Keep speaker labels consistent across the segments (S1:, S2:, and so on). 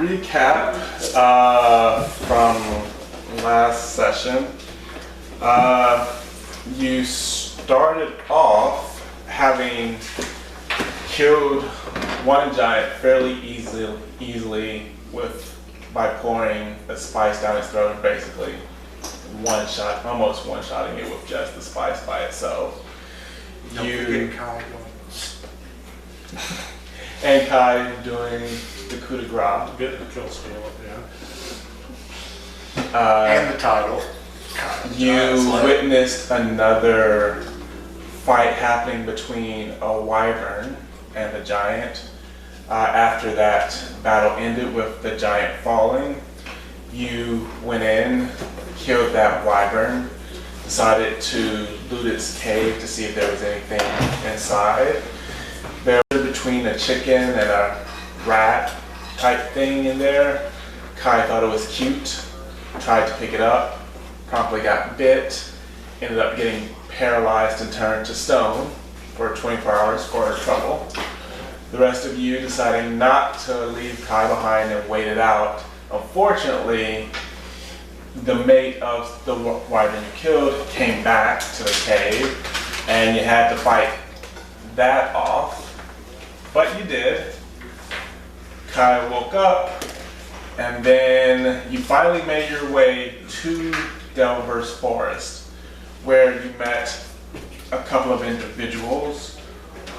S1: recap from last session. You started off having killed one giant fairly easily by pouring the spice down his throat, basically almost one-shotting it with just the spice by itself.
S2: Don't forget Kai going.
S1: And Kai doing the coup de grace.
S3: Get the kill skill,
S2: And the title.
S1: You witnessed another fight happening between a wyvern and the giant. After that battle ended with the giant falling, you went in, killed that wyvern, decided to loot its cave to see if there was anything inside. There was between a chicken and a rat type thing in there. Kai thought it was cute, tried to pick it up, promptly got bit, ended up getting paralyzed and turned to stone for 24 hours for trouble. The rest of you deciding not to leave Kai behind and wait it out. Unfortunately, the mate of the wyvern you killed came back to the cave and you had to fight that off. But you did. Kai woke up and then you finally made your way to Delver's Forest, where you met a couple of individuals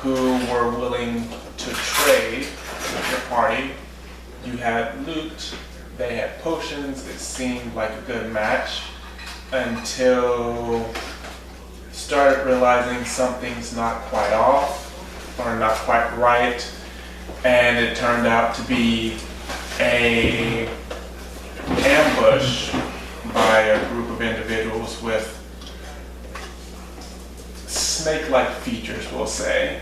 S1: who were willing to trade with your party. You had loot, they had potions. It seemed like a good match until you started realizing something's not quite off or not quite right, and it turned out to be an ambush by a group of individuals with snake-like features, we'll say.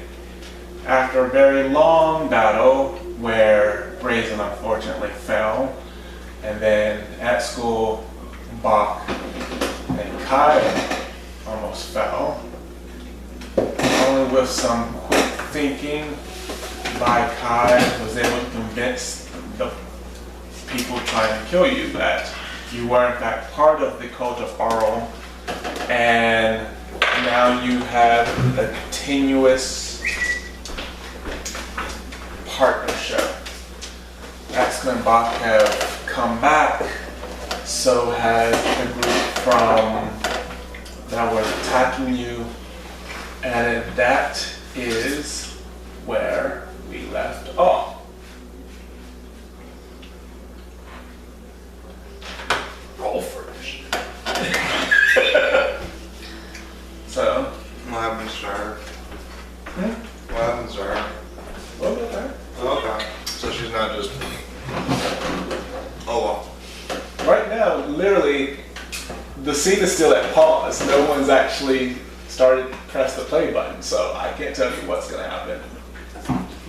S1: After a very long battle where Brazen unfortunately fell, and then at school, Bocq and Kai almost fell. Only with some quick thinking by Kai was able to convince the people trying to kill you that you were in fact part of the cult of Arl, and now you have a tenuous partnership. Eskel and Bocq have come back, so has the group that was attacking you, and that is where we left off.
S2: Roll first.
S1: So,
S2: What happens to her? What happens to her?
S1: well, okay.
S2: Okay. So she's not just... Oh well.
S1: Right now, literally, the scene is still at pause. No one's actually started to press the play button, so I can't tell you what's going to happen.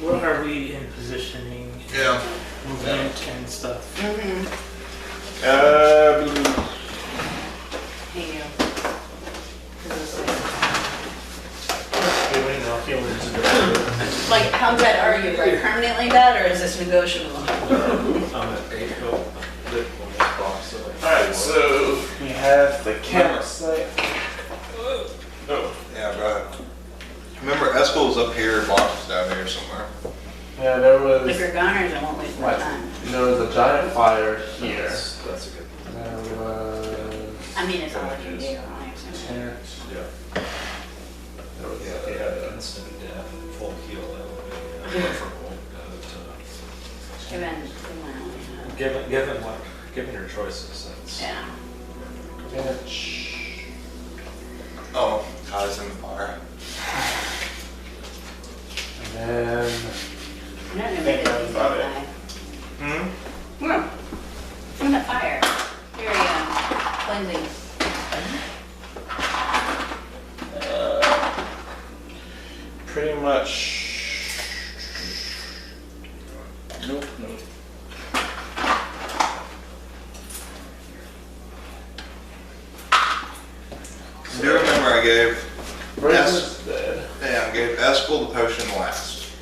S3: What are we in positioning?
S2: Yeah.
S3: Movement and stuff.
S4: Hey, you. Like, how dead are you? Like, permanently dead, or is this negotiable?
S5: I'm at 8 health.
S1: Alright, so we have the camera site. Oh.
S2: Yeah, go ahead. Remember, Eskel's up here, Bocq's down here somewhere.
S1: Yeah, there
S4: If
S1: was,
S4: you're goners, I won't waste my time.
S1: there was a giant fire here.
S5: That's a good one.
S1: There was
S4: I mean, it's all like you do, honestly.
S1: tent.
S5: Yeah.
S1: There was
S5: Yeah, they had an instant death, full heal preferable. Given your choices, that's...
S4: Yeah.
S1: bench.
S2: Oh, Kai's in the fire.
S1: And then
S4: I'm not gonna
S1: I think
S4: make it
S1: that's
S4: easy,
S1: about it.
S4: guy.
S2: Hmm?
S4: From the fire. Here we go. Cleansing.
S1: pretty much. Nope.
S2: Do you remember I gave
S1: Brazen's dead.
S2: I gave Eskel the potion last.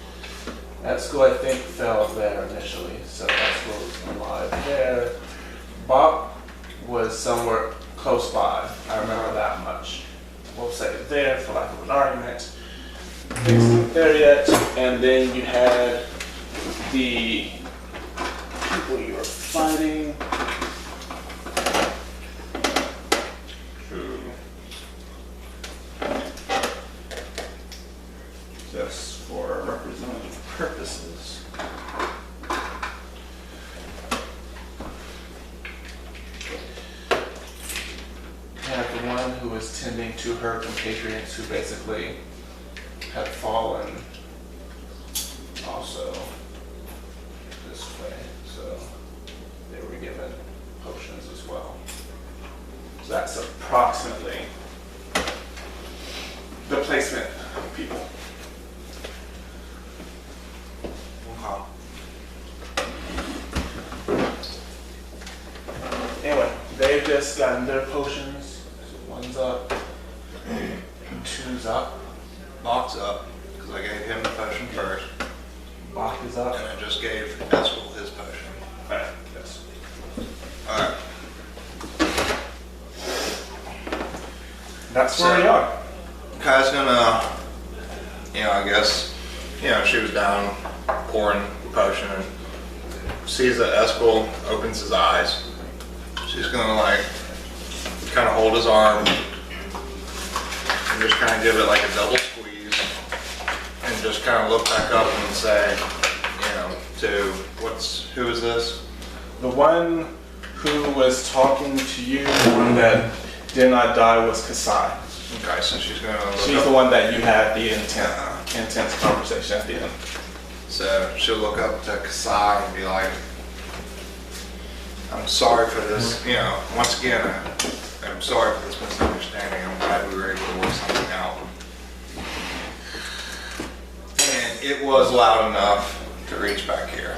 S1: Eskel, I think, fell there initially, so Eskel was alive there. Bocq was somewhere close by. I remember that much. We'll say it there for lack of an argument. He's not there yet. And then you had the people you were fighting. Who, just for representative purposes, had the one who was tending to her compatriots who basically had fallen also this way, so they were given potions as well. So that's approximately the placement of people.
S2: Wow.
S1: Anyway, they've just gotten their potions. So one's up, two's up,
S2: Bocq's up, because I gave him the potion first,
S1: Bocq is up.
S2: and I just gave Eskel his potion.
S1: Alright, yes.
S2: Alright.
S1: That's where we are.
S2: Kai's gonna, I guess, she was down pouring the potion and sees that Eskel opens his eyes. She's gonna kind of hold his arm and just kind of give it like a double squeeze and just kind of look back up and say, who is this?
S1: The one who was talking to you, the one that did not die, was Kasai.
S2: Okay, so she's gonna look
S1: She's
S2: up.
S1: the one that you had the intense conversation at the end.
S2: So she'll look up to Kasai and be like, I'm sorry for this, once again, I'm sorry for this misunderstanding. I'm glad we were able to work something out. And it was loud enough to reach back here.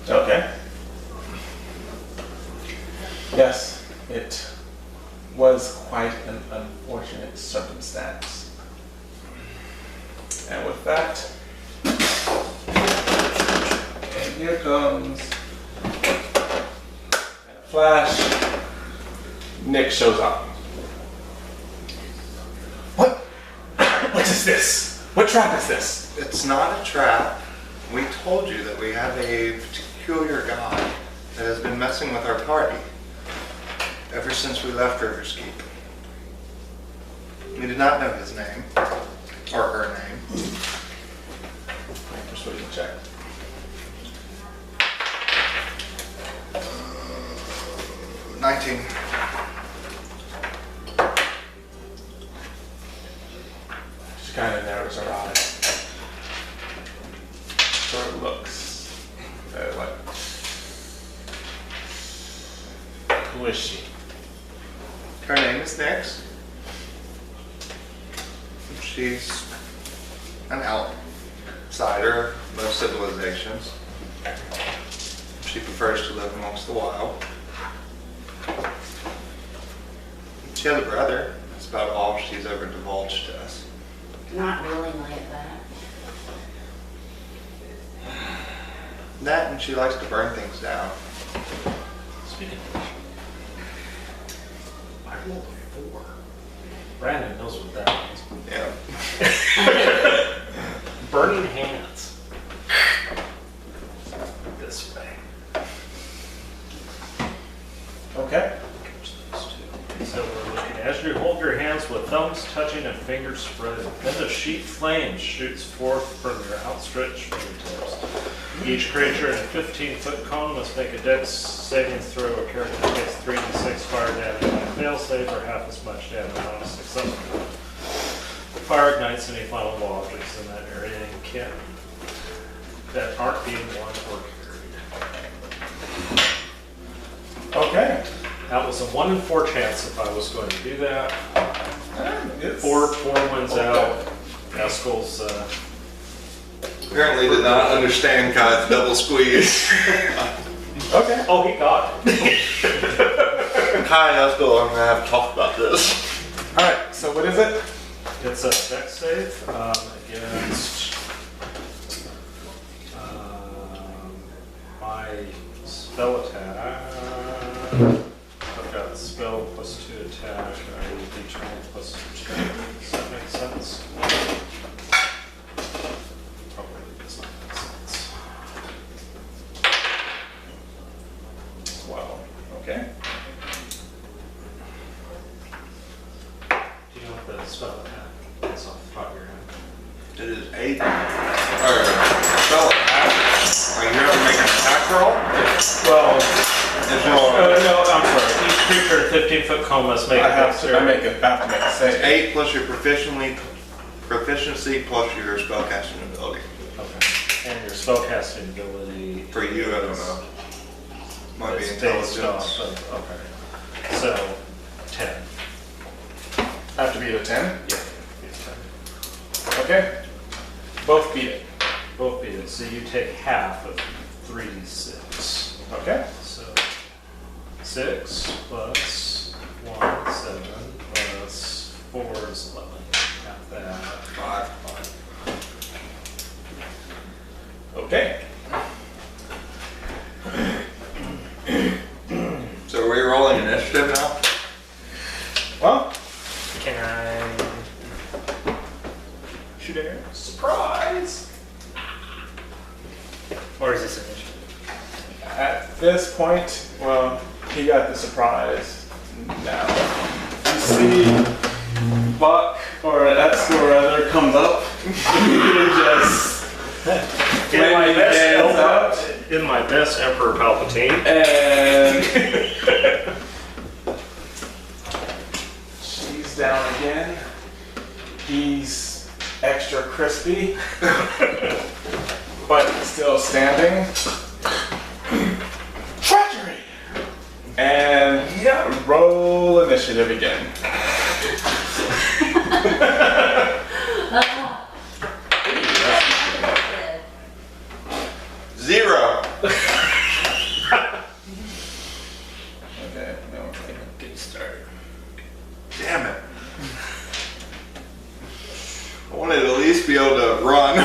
S1: Okay. Yes, it was quite an unfortunate circumstance. And with that, and here comes a flash. Nick shows up. What? What is this? What trap is this?
S2: It's not a trap. We told you that we have a peculiar guy that has been messing with our party ever since we left Riverskeep. We did not know his name, or her name.
S1: Persuasion check.
S2: Uh, 19.
S1: She kind of narrows her eyes. Sort of looks. Like, who is she?
S2: Her name is Nyx. She's an outsider of most civilizations. She prefers to live amongst the wild. She has a brother. That's about all she's ever divulged to us.
S4: Not willingly at that.
S2: That, and she likes to burn things down.
S5: Speaking of which, I rolled a 4. Brandon knows what that means.
S2: Yeah.
S5: Burning hands. This way.
S1: Okay.
S5: So we're looking, as you hold your hands with thumbs touching and fingers spread, then a sheet flame shoots forth from your outstretched fingertips. Each creature in a 15-foot cone must make a dex saving throw. A character takes 3d6 fire damage on a fail save or half as much damage on a successful one. The fire ignites any flammable objects in that area and can that aren't being worn or carried.
S1: Okay.
S5: That was a 1 in 4 chance if I was going to do that.
S1: It's-
S5: 4 wins out. Eskel's
S2: Apparently did not understand Kai's double squeeze.
S1: Okay.
S5: oh, he got it.
S2: Kai and Eskel are going to have to talk about this.
S1: All right. So what is it?
S5: It's a dex save against a spell attack. I've got spell plus 2 attack, and I will d20 plus 2. Does that make sense? Probably does not make sense.
S1: Well, okay.
S5: Do you know what the spell attack is off the top of your head?
S2: It is 8. Spell attack. Are you ever making an attack roll?
S1: Well,
S2: It's
S1: no, I'm sorry.
S5: Each creature in 15-foot cone must make
S1: I
S5: a
S1: have to make a save.
S2: 8 plus your proficiency plus your spellcasting ability.
S5: Okay. And your spellcasting ability.
S2: For you, I don't know. Might be
S5: It's based off
S2: intelligence.
S5: of, okay. So, 10.
S1: I have to beat a 10?
S5: Yeah. It's 10.
S1: Okay. Both beat it.
S5: Both beat it. So you take half of 3d6.
S1: Okay.
S5: So 6 plus 1, 7 plus 4 is 11. Half that.
S2: 5.
S1: Okay.
S2: So are we rolling initiative now?
S1: Well,
S5: Can I
S1: shoot an arrow. Surprise!
S5: or is this initiative?
S1: At this point, well, he got the surprise. Now, you see Bocq or Eskel or other comes up. He just
S5: In my
S1: flaming
S5: best
S1: hands out
S5: in my best Emperor Palpatine.
S1: and she's down again. He's extra crispy, but still standing. Treachery! And yeah, roll initiative again.
S2: Zero.
S1: Okay, no.
S5: Get started.
S2: Damn it. I wanted to at least be able to run.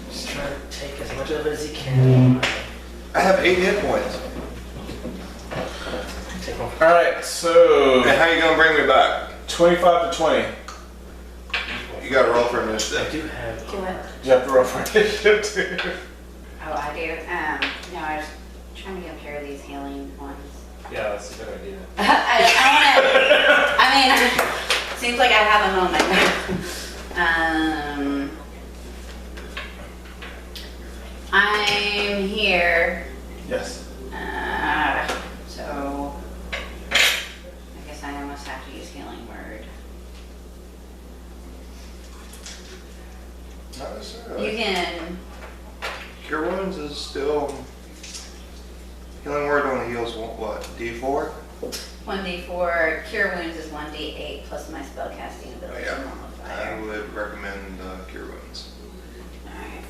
S3: Just try to take as much of it as you can.
S2: I have 8 hit points.
S3: Take one.
S1: Alright, so
S2: And how you gonna bring me back?
S1: 25 to 20.
S2: You gotta roll for
S3: I
S2: initiative.
S3: do have.
S4: Do what?
S1: You have to roll for initiative too.
S4: Oh, I do. No, I was trying to compare these healing ones.
S5: Yeah, that's a good idea.
S4: I mean, seems like I have a moment. I'm here.
S1: Yes.
S4: So I guess I almost have to use healing word.
S2: Not
S4: You
S2: necessarily.
S4: can.
S2: Cure wounds is still. Healing word only heals what? D4?
S4: 1d4, cure wounds is 1d8 plus my spellcasting
S2: Oh,
S4: ability
S2: yeah.
S4: to
S2: I
S4: modifier.
S2: would recommend cure wounds.
S4: Alright.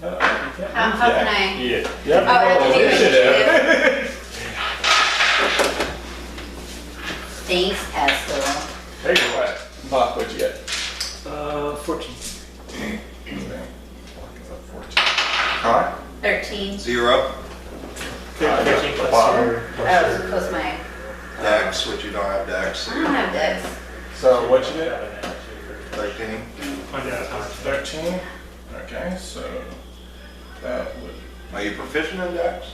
S1: You can't
S4: How
S1: move
S4: can
S1: yet.
S4: I?
S5: Yeah.
S1: You have to
S4: Oh, I have
S1: roll
S4: to do
S1: initiative.
S4: Thanks, Eskel.
S1: There you go. What? Bocq, what'd you get?
S3: 14.
S1: 14. Alright.
S4: 13.
S2: 0.
S3: 13 plus
S1: Bottom.
S3: your.
S4: Oh, plus my.
S2: Dex, which you don't have Dex.
S4: I don't have dex.
S1: So what'd you get?
S2: 13.
S1: 13. Okay, so that would.
S2: Are you proficient in Dex?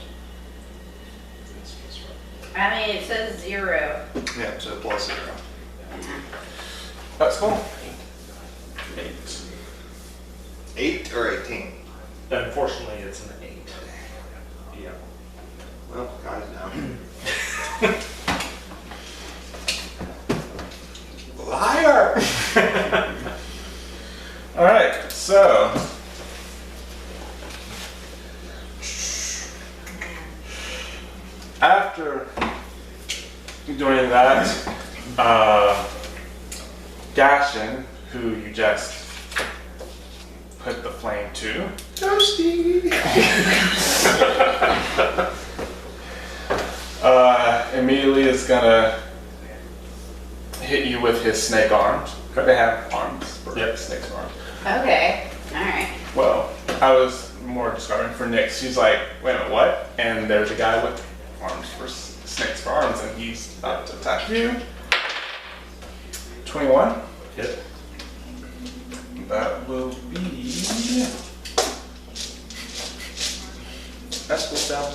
S4: I mean, it says 0.
S2: Yeah, so plus 0.
S1: That's cool. 8.
S2: 8 or 18?
S5: Unfortunately, it's an 8. Yeah.
S2: Well, guys down. Liar!
S1: Alright, so. After doing that, Gashin, who you just put the flame to,
S2: Toasty!
S1: immediately is gonna hit you with his snake arms. They have arms for snakes' arms.
S4: Okay, alright.
S1: Well, I was more describing for Nyx. She's like, wait a minute, what? And there's a guy with arms for snakes for arms, and he's about to attack you. 21.
S5: Hit.
S1: That will be. Eskel's down.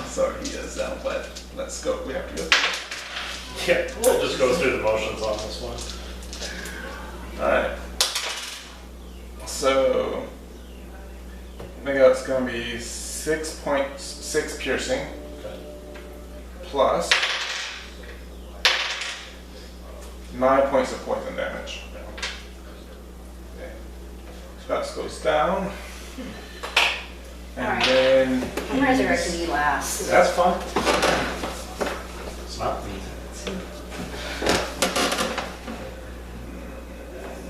S1: Sorry, he is down, but let's go. We have to go.
S5: Yeah, we'll just go through the motions on this one.
S1: Alright. So, I think that's going to be 6 piercing plus 9 points of poison damage. Okay. So that goes down. And
S4: Alright.
S1: then.
S4: I'm resurrecting you last.
S1: That's fine.
S5: It's not me.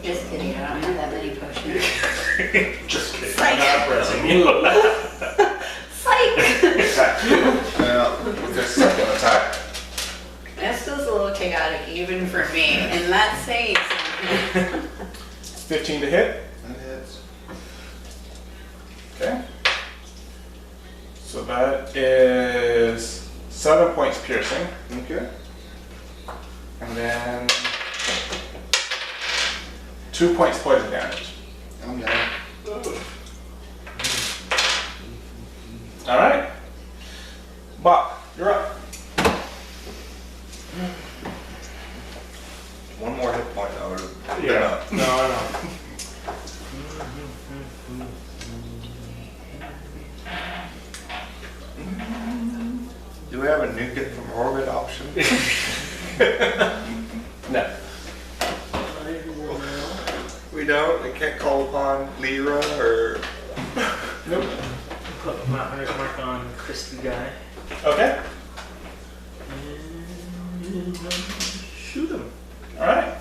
S4: Just kidding, I don't have that many potions.
S5: Just kidding.
S4: Psych.
S5: I'm not pressing you.
S4: Psych!
S1: Attack you
S2: Yeah.
S1: with your second attack.
S4: That feels a little chaotic even for me, and that's saying something.
S1: 15 to hit.
S2: That hits.
S1: Okay. So that is 7 points piercing.
S2: Okay.
S1: And then 2 points poison damage.
S2: I'm down.
S1: Alright. Bocq, you're up.
S2: One more hit point, I would have been
S5: Yeah.
S2: up.
S5: No, I know.
S2: Do we have a nuke it from orbit option?
S1: No.
S2: We don't? We can't call upon Lyra or...
S1: Nope.
S3: Put my hunter's mark on crispy guy.
S1: Okay.
S3: And shoot him.
S1: Alright.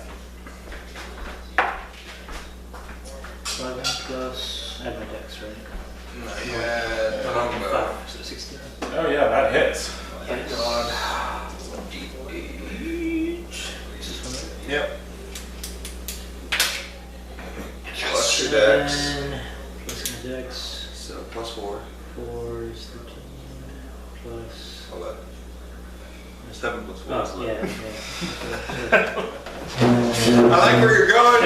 S3: 11 plus, I have my dex, right?
S2: Yeah, I don't know.
S3: 5, so 16.
S1: Oh yeah, that hits.
S3: Thank God.
S2: Yep. Plus your dex.
S3: 7 plus my dex.
S2: So plus 4.
S3: 4 is 13 plus.
S2: 11. 7 plus 4.
S3: Oh, yeah.
S2: I like where you're going,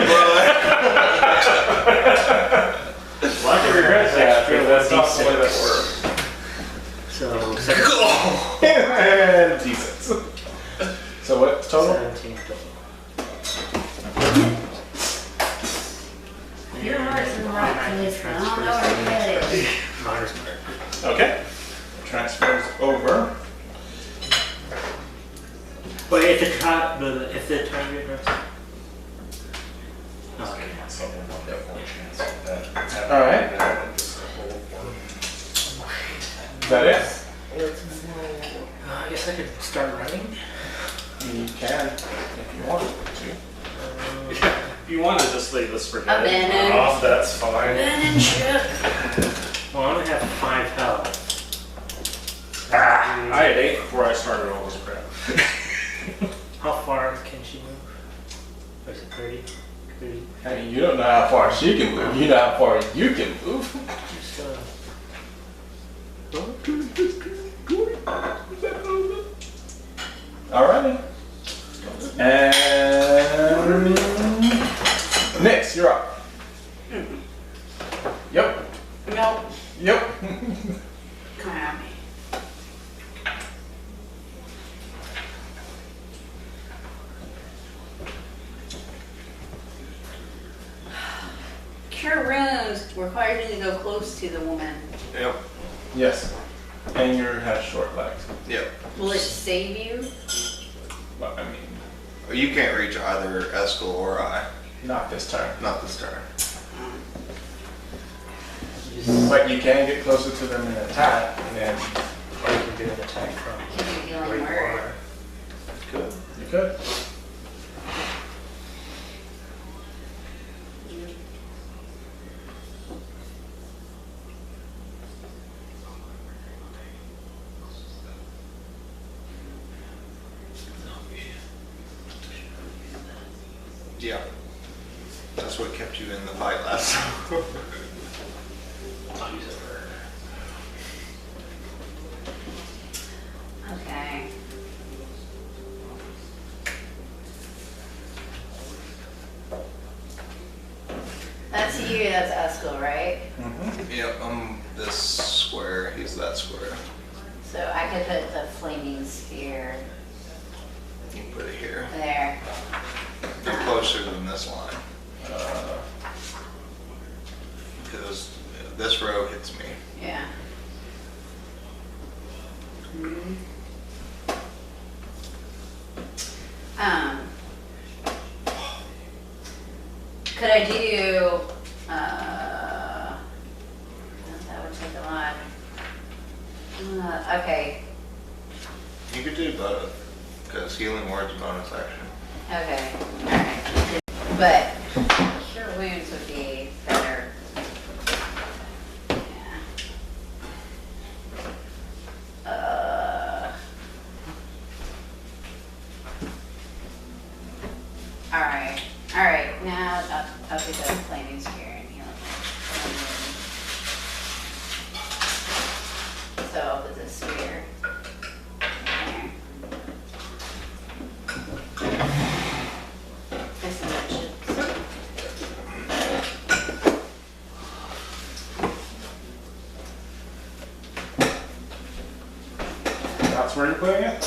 S5: Lack of regrets, extra. That's not the way that
S3: D6.
S5: works.
S3: So,
S1: And D6. So what total?
S3: 17 total.
S4: Your heart's in the right place, but I don't know where your head is.
S3: Hunter's mark.
S1: Okay. Transfers over.
S3: But if the target rests. Oh, okay.
S1: Alright. Is that it?
S3: I guess I could start running.
S1: You can, if you want to.
S5: If you want to just leave this for
S4: Abandon.
S5: dead off, that's fine.
S4: Abandon ship.
S3: Well, I only have 5 health.
S5: I had 8 before I started all this crap.
S3: How far can she move? Or is it 30? 30?
S1: Hey, you don't know how far she can move. You know how far you can move.
S3: Just,
S1: Alrighty. And Nyx, you're up. Yep.
S4: Nope.
S1: Yep.
S4: Come at me. Cure wounds requires you to go close to the woman.
S2: Yep.
S1: Yes. And you have short legs.
S2: Yep.
S4: Will it save you?
S1: But I mean,
S2: You can't reach either Eskel or I.
S1: not this turn.
S2: Not this turn.
S1: But you can get closer to them and attack, and then
S3: or you can do an attack from
S4: Can you healing
S3: where you
S4: word?
S3: are.
S1: you could.
S2: Yeah. That's what kept you in the fight last time.
S3: I'll use it for her.
S4: Okay. That's you, that's Eskel, right?
S2: Yep, I'm this square, he's that square.
S4: So I could put the flaming spear
S2: You can put it here.
S4: there.
S2: They're closer than this line. Because this row hits me.
S4: Yeah. Mhm. Could I do, that would take a lot. Okay,
S2: You could do both, because healing word's a bonus action.
S4: okay, alright. But cure wounds would be better. Yeah. Alright, now I'll do the flaming spear and heal it. So I'll put the spear there. This is what should.
S1: That's where you're putting it?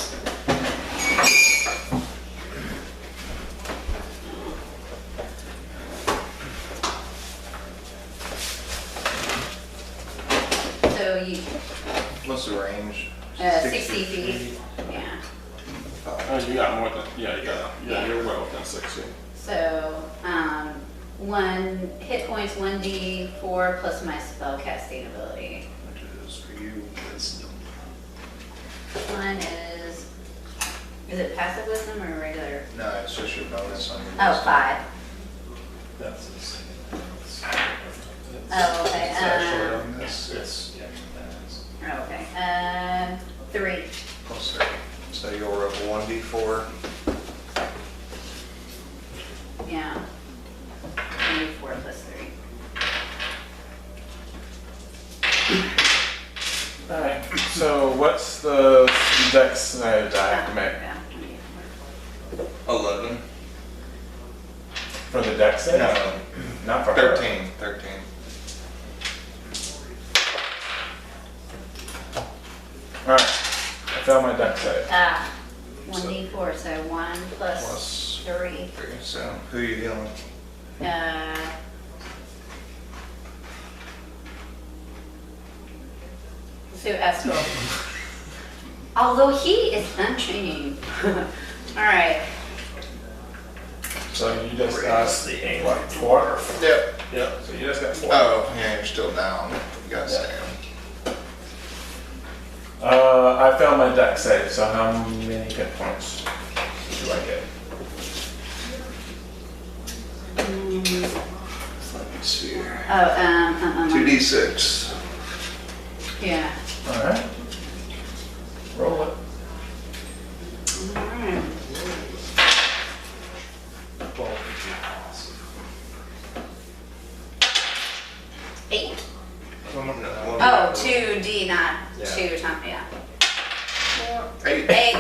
S4: So you,
S2: What's the range?
S4: 60 feet, yeah.
S1: Oh, you got more than, yeah, you're well within 60.
S4: So, 1 hit points, 1d4 plus my spell casting ability.
S2: Which is for you, wisdom.
S4: One is it passive wisdom or regular?
S2: No, it's just your bonus on your
S4: Oh,
S2: wisdom.
S4: 5.
S5: That's the same.
S4: Oh, okay.
S2: It's actually on this.
S5: It's, yeah, that is.
S4: Okay. 3.
S2: Plus 3. So you'll roll 1d4.
S4: Yeah. 4 plus 3.
S1: Alright, so what's the dex save that I have to make?
S4: Yeah.
S2: 11.
S1: For the dex save?
S2: No,
S1: Not for her.
S2: 13. 13.
S1: Alright, I failed my dex save.
S4: 1d4, so 1 plus
S2: Plus
S4: 3.
S2: 3. So who are you healing?
S4: So Eskel. Although he is untrained. Alright.
S1: So you just
S5: Raise
S1: got,
S5: the aim.
S1: what, 4?
S2: Yep.
S1: Yep, so you just got 4.
S2: Oh, yeah, you're still down. You got Sam.
S1: I failed my dex save, so how many hit points do I get?
S2: Sphere.
S4: Oh,
S2: 2d6.
S4: yeah.
S1: Alright. Roll it.
S4: Alright.
S5: Well, if you pass.
S4: 8.
S2: No,
S4: Oh, 2d, not
S5: Yeah.
S4: 2 times, yeah.
S2: 8.
S4: 8.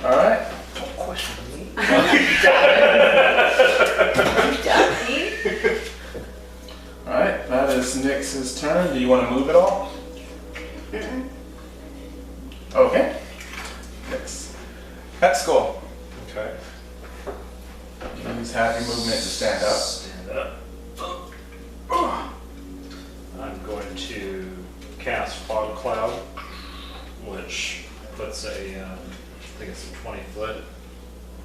S1: Alright.
S2: Don't question me.
S1: Alright, that is Nyx's turn. Do you want to move at all?
S4: Mm-mm.
S1: Okay. Nyx. Eskel.
S5: Okay.
S1: Use happy movement to stand up.
S5: Stand up. I'm going to cast Fog Cloud, which puts a, I think it's a 20-foot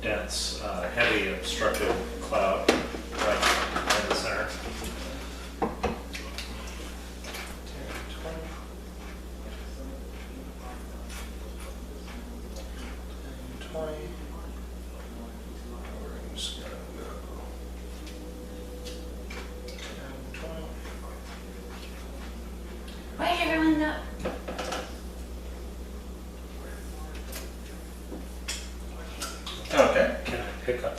S5: dense, heavy obstructive cloud right in the center.
S2: 20. We're just gonna go 10, 20.
S4: Why did everyone know?
S1: Okay.
S5: Can I pick up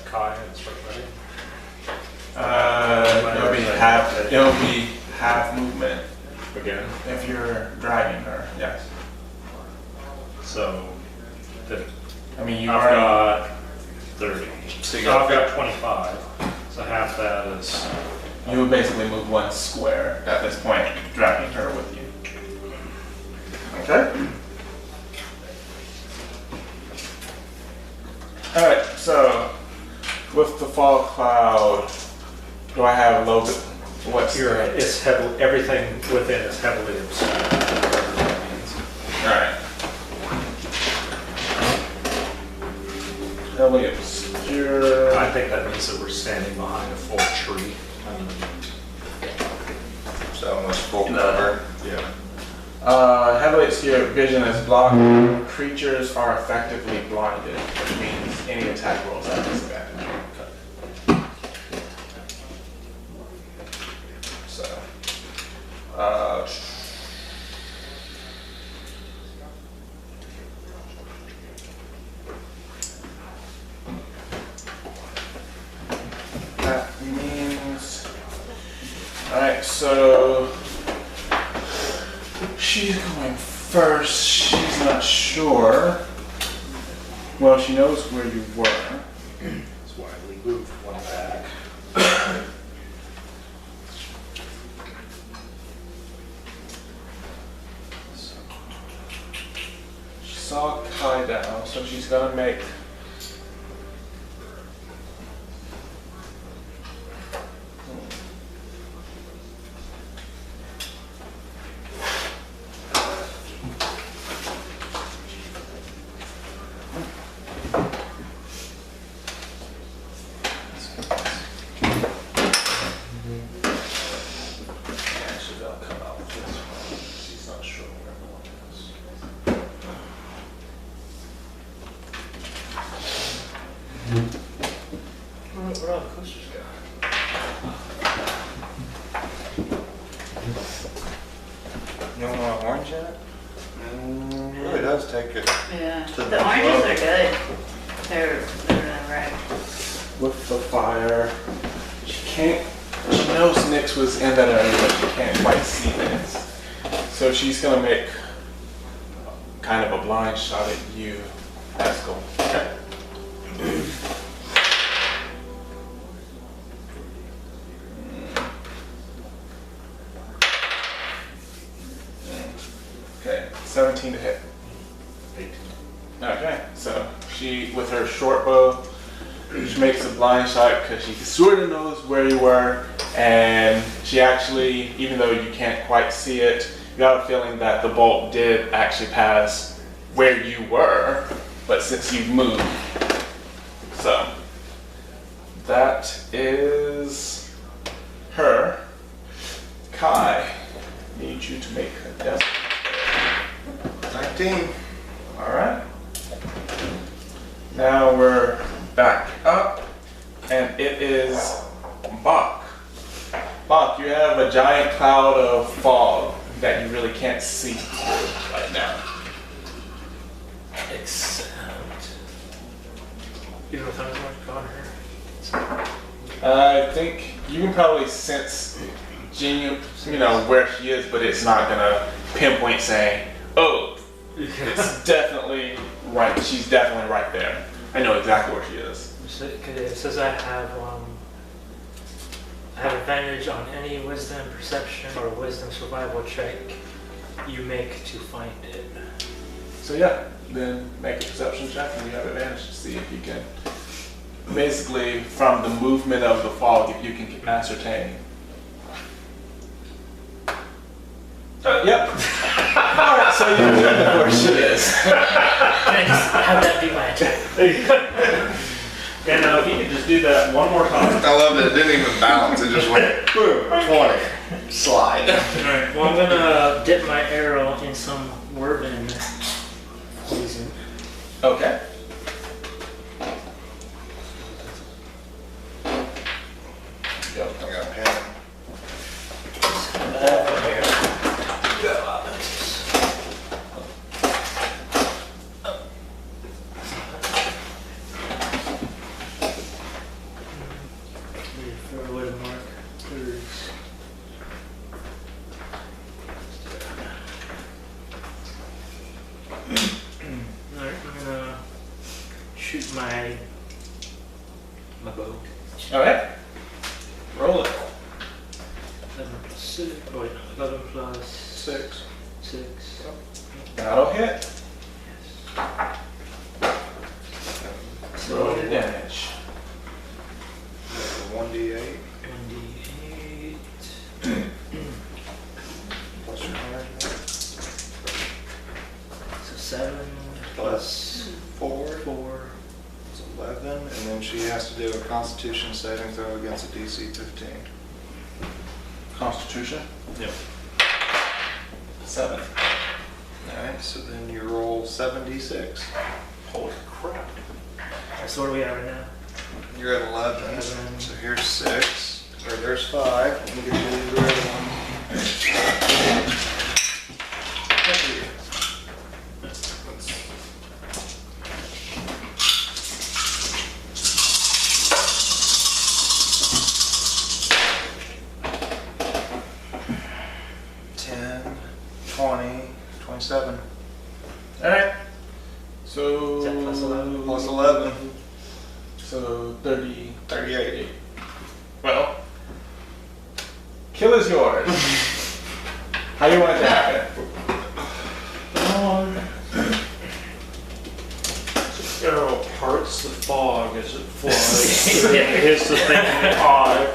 S1: It'll be half movement
S5: Again.
S1: if you're dragging her. Yes.
S5: So
S1: I mean, you
S5: I've
S1: already.
S5: got 30.
S2: So you
S5: So
S2: got
S5: I've got 25. So half that is.
S1: You would basically move one square at this point, dragging her with you. Okay. All right. So with the fall cloud, do I have a little bit? What's the?
S5: It's heavily, everything within is heavily obscured. Whatever that means.
S1: All right. Heavily obscure.
S5: I think that means that we're standing behind a full tree.
S2: So almost full cover.
S5: Yeah.
S1: Heavily obscure vision is blocked. Creatures are effectively blinded, which means any attack rolls are disadvantaged. So, that means, all right, so she's going first. She's not sure. Well, she knows where you were.
S5: That's why we moved one back.
S1: She saw Kailestel, so she's gonna make. Actually, I'll come out with this one. She's not sure where everyone is.
S5: Where all the coasters go?
S2: You don't want orange yet? It really does take it.
S4: Yeah,
S2: To the
S4: the oranges
S2: next
S4: are good. They're really right.
S1: With the fire, she knows Nyx was in that area, but she can't quite see Nyx. So she's gonna make kind of a blind shot at you, Eskel. Okay. Okay, 17 to hit.
S5: 18.
S1: Okay, so she, with her short bow, she makes a blind shot because she sort of knows where you were, and she actually, even though you can't quite see it, you got a feeling that the bolt did actually pass where you were, but since you've moved. So, that is her. Kai, need you to make a death.
S2: 19.
S1: Alright. Now we're back up, and it is Bocq. Bocq, you have a giant cloud of fog that you really can't see right now.
S3: Except. You know what I was going to her?
S1: I think you can probably sense where she is, but it's not gonna pinpoint saying, oh, it's definitely right. She's definitely right there. I know exactly where she is.
S3: It says I have advantage on any wisdom perception or wisdom survival check you make to find it.
S1: So yeah, then make a perception check and you have advantage to see if you can, basically from the movement of the fog, if you can ascertain. Yep. Alright, so you know where she is.
S3: Can I just have that be my attack?
S5: And if you could just do that one more time.
S2: I love that it didn't even balance. It just went boom, 20. Slide.
S3: Alright, well I'm gonna dip my arrow in some Werven poison.
S1: Okay. Go.
S2: I got a pen.
S3: For a wooden mark. Alright, I'm gonna shoot my bow.
S1: Okay. Roll it.
S3: 11 plus 6. Oh wait, no, 11 plus
S2: 6.
S3: 6.
S1: That'll hit.
S3: So
S1: Roll your damage.
S2: 1d8
S3: 1d8.
S2: plus your hammer.
S3: So 7
S2: Plus 4.
S3: 4.
S2: It's 11, and then she has to do a Constitution saving throw against a DC 15.
S1: Constitution.
S5: Yep.
S1: 7.
S2: Alright, so then you roll 7d6.
S1: Holy crap.
S3: So what are we at right now?
S2: You're at 11.
S3: 11.
S2: So here's 6. Or there's 5. Let me get you the red one. Seven.
S1: Alright. So.
S3: Is that plus 11?
S2: Plus 11.
S1: So 30.
S2: 38.
S1: Well. Kill is yours. How you want it to happen?
S5: Arrow parts the fog as it flies. It hits the thing in the eye.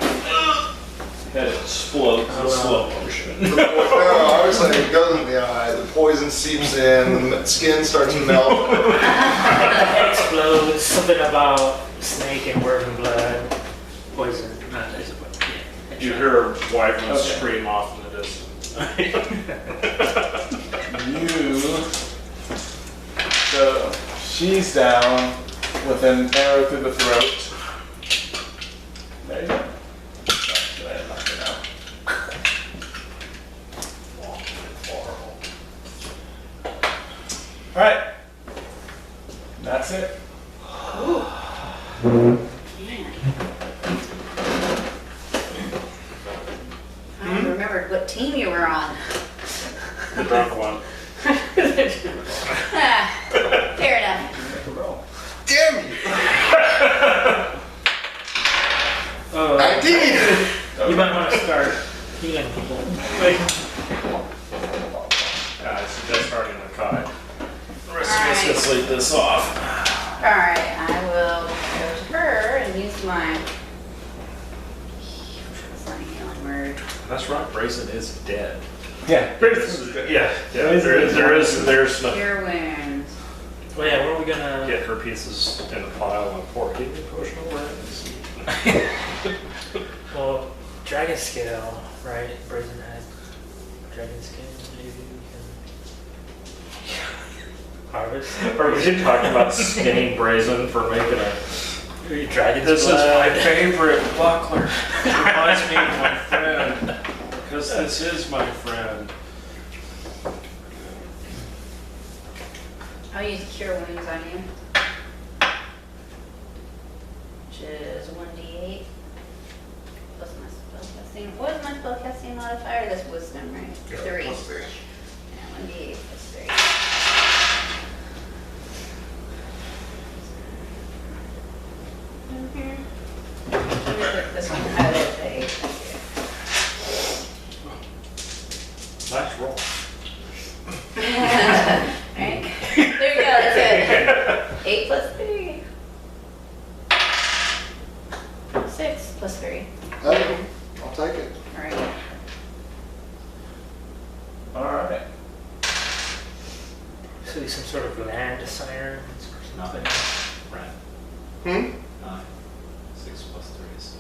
S5: Head explodes in slow motion.
S2: No, I was like, it goes in the eye, the poison seeps in, the skin starts to melt.
S3: It explodes. Something about snake and worm blood. Poison. Not poison, but yeah.
S5: You hear a wyvern
S1: Okay.
S5: scream off in the distance.
S1: So she's down with an arrow through the throat. There you go. Go ahead and knock it out. Alright. That's it.
S4: I remembered what team you were on.
S5: The drunk one.
S4: Ah, fair enough.
S1: Make a roll.
S2: Damn you! 19!
S3: You might want to start healing people.
S5: I suggest starting with Kai. The rest of us can sleep this off.
S4: Alright, I will go to her and use my. That's not a healing word.
S5: That's right, Brazen is dead.
S1: Yeah.
S5: Yeah, there's no.
S4: Cure wounds.
S3: Well, yeah, what are we gonna...
S5: Get her pieces in a pile and pour healing potion over it.
S3: Well, dragon scale, right? Brazen head. Dragon scale, maybe we can harvest.
S5: Are we talking about skinning Brazen for making a...
S3: Dragon's
S5: This is
S3: blood.
S5: my favorite buckler. It reminds me of my friend. Because this is my friend.
S4: I'll use cure wounds on you. Which is 1d8. Plus my spellcasting. What is my spellcasting modifier? That's wisdom, right? 3.
S2: Plus 3.
S4: Yeah, 1d8 plus 3. Let me put this one out of the 8.
S5: Nice roll.
S4: Right? There you go, that's it. 8 plus 3. 6 plus 3.
S2: Okay, I'll take it.
S4: Alright.
S1: Alright.
S3: So he's some sort of land siren.
S6: Nothing. Right.
S2: Hmm?
S6: 9. 6 plus 3 is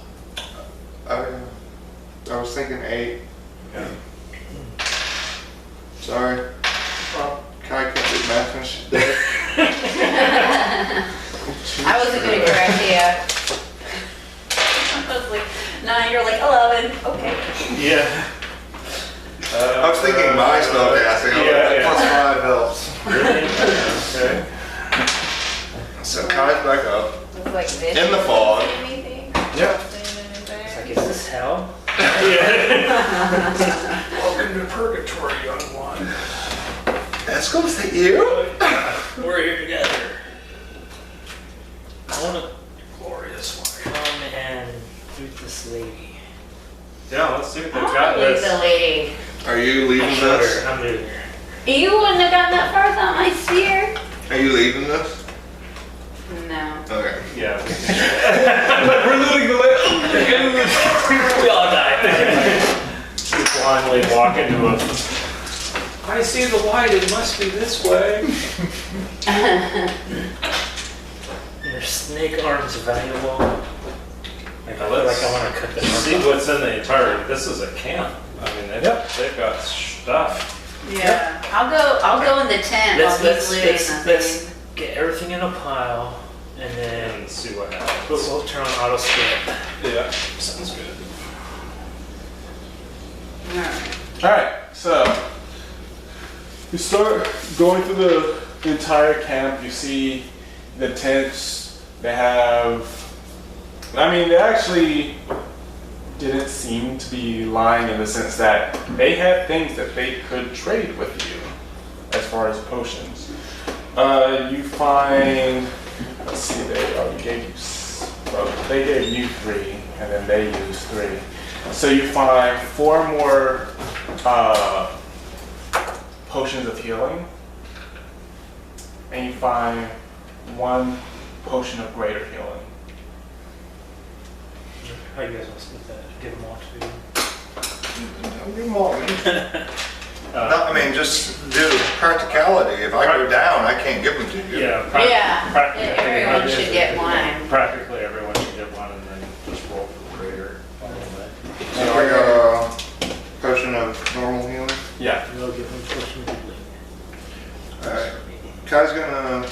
S6: 9.
S2: I was thinking 8.
S5: Yeah.
S2: Sorry. Kai can't do math when she's dead.
S4: I wasn't going to correct you. I was like, 9, you're like 11. Okay.
S5: Yeah.
S2: I was thinking my spellcasting.
S5: Yeah.
S2: Plus 5 helps.
S5: Really? Okay.
S2: So Kai's back up.
S4: It's like this.
S2: In the fog.
S4: Anything?
S2: Yep.
S3: It's like, is this hell?
S5: Welcome to purgatory, young one.
S2: Eskel, is that you?
S3: We're here together. I want to
S5: Glorious one.
S3: come and meet this lady.
S5: Yeah, let's see what they've
S4: I
S5: got
S4: want to leave
S5: this.
S4: the lady.
S2: Are you leaving this?
S3: I'm leaving her.
S4: You wouldn't have gotten that far without my spear.
S2: Are you leaving this?
S4: No.
S2: Okay.
S5: Yeah, we can.
S1: We're looting the lake.
S3: We all died.
S5: You blindly walk into a. I see the light. It must be this way.
S3: Your snake arm's valuable. I feel like I want to cut them
S5: See what's in the entire. This is a camp. I mean, they've got stuff.
S4: Yeah. I'll go in the tent while he's looting the
S3: let's
S4: thing.
S3: get everything in a pile and then
S5: And see what happens.
S3: we'll turn on auto skip.
S5: Yeah, sounds good.
S4: Alright.
S1: Alright, so you start going through the entire camp. You see the tents. They have. They actually didn't seem to be lying in the sense that they had things that they could trade with you as far as potions. You find. Let's see, they already gave you. They gave you 3, and then they used 3. So you find 4 more potions of healing, and you find 1 potion of greater healing.
S3: How you guys want to split that? Give them all to you.
S2: Just do practicality. If I go down, I can't give them to you.
S5: Yeah,
S4: Everyone should get one.
S5: Practically everyone should get one, and then just roll for greater.
S2: So I got a potion of normal healing.
S1: Yeah.
S3: We'll give them potion of healing.
S2: Alright. Kai's gonna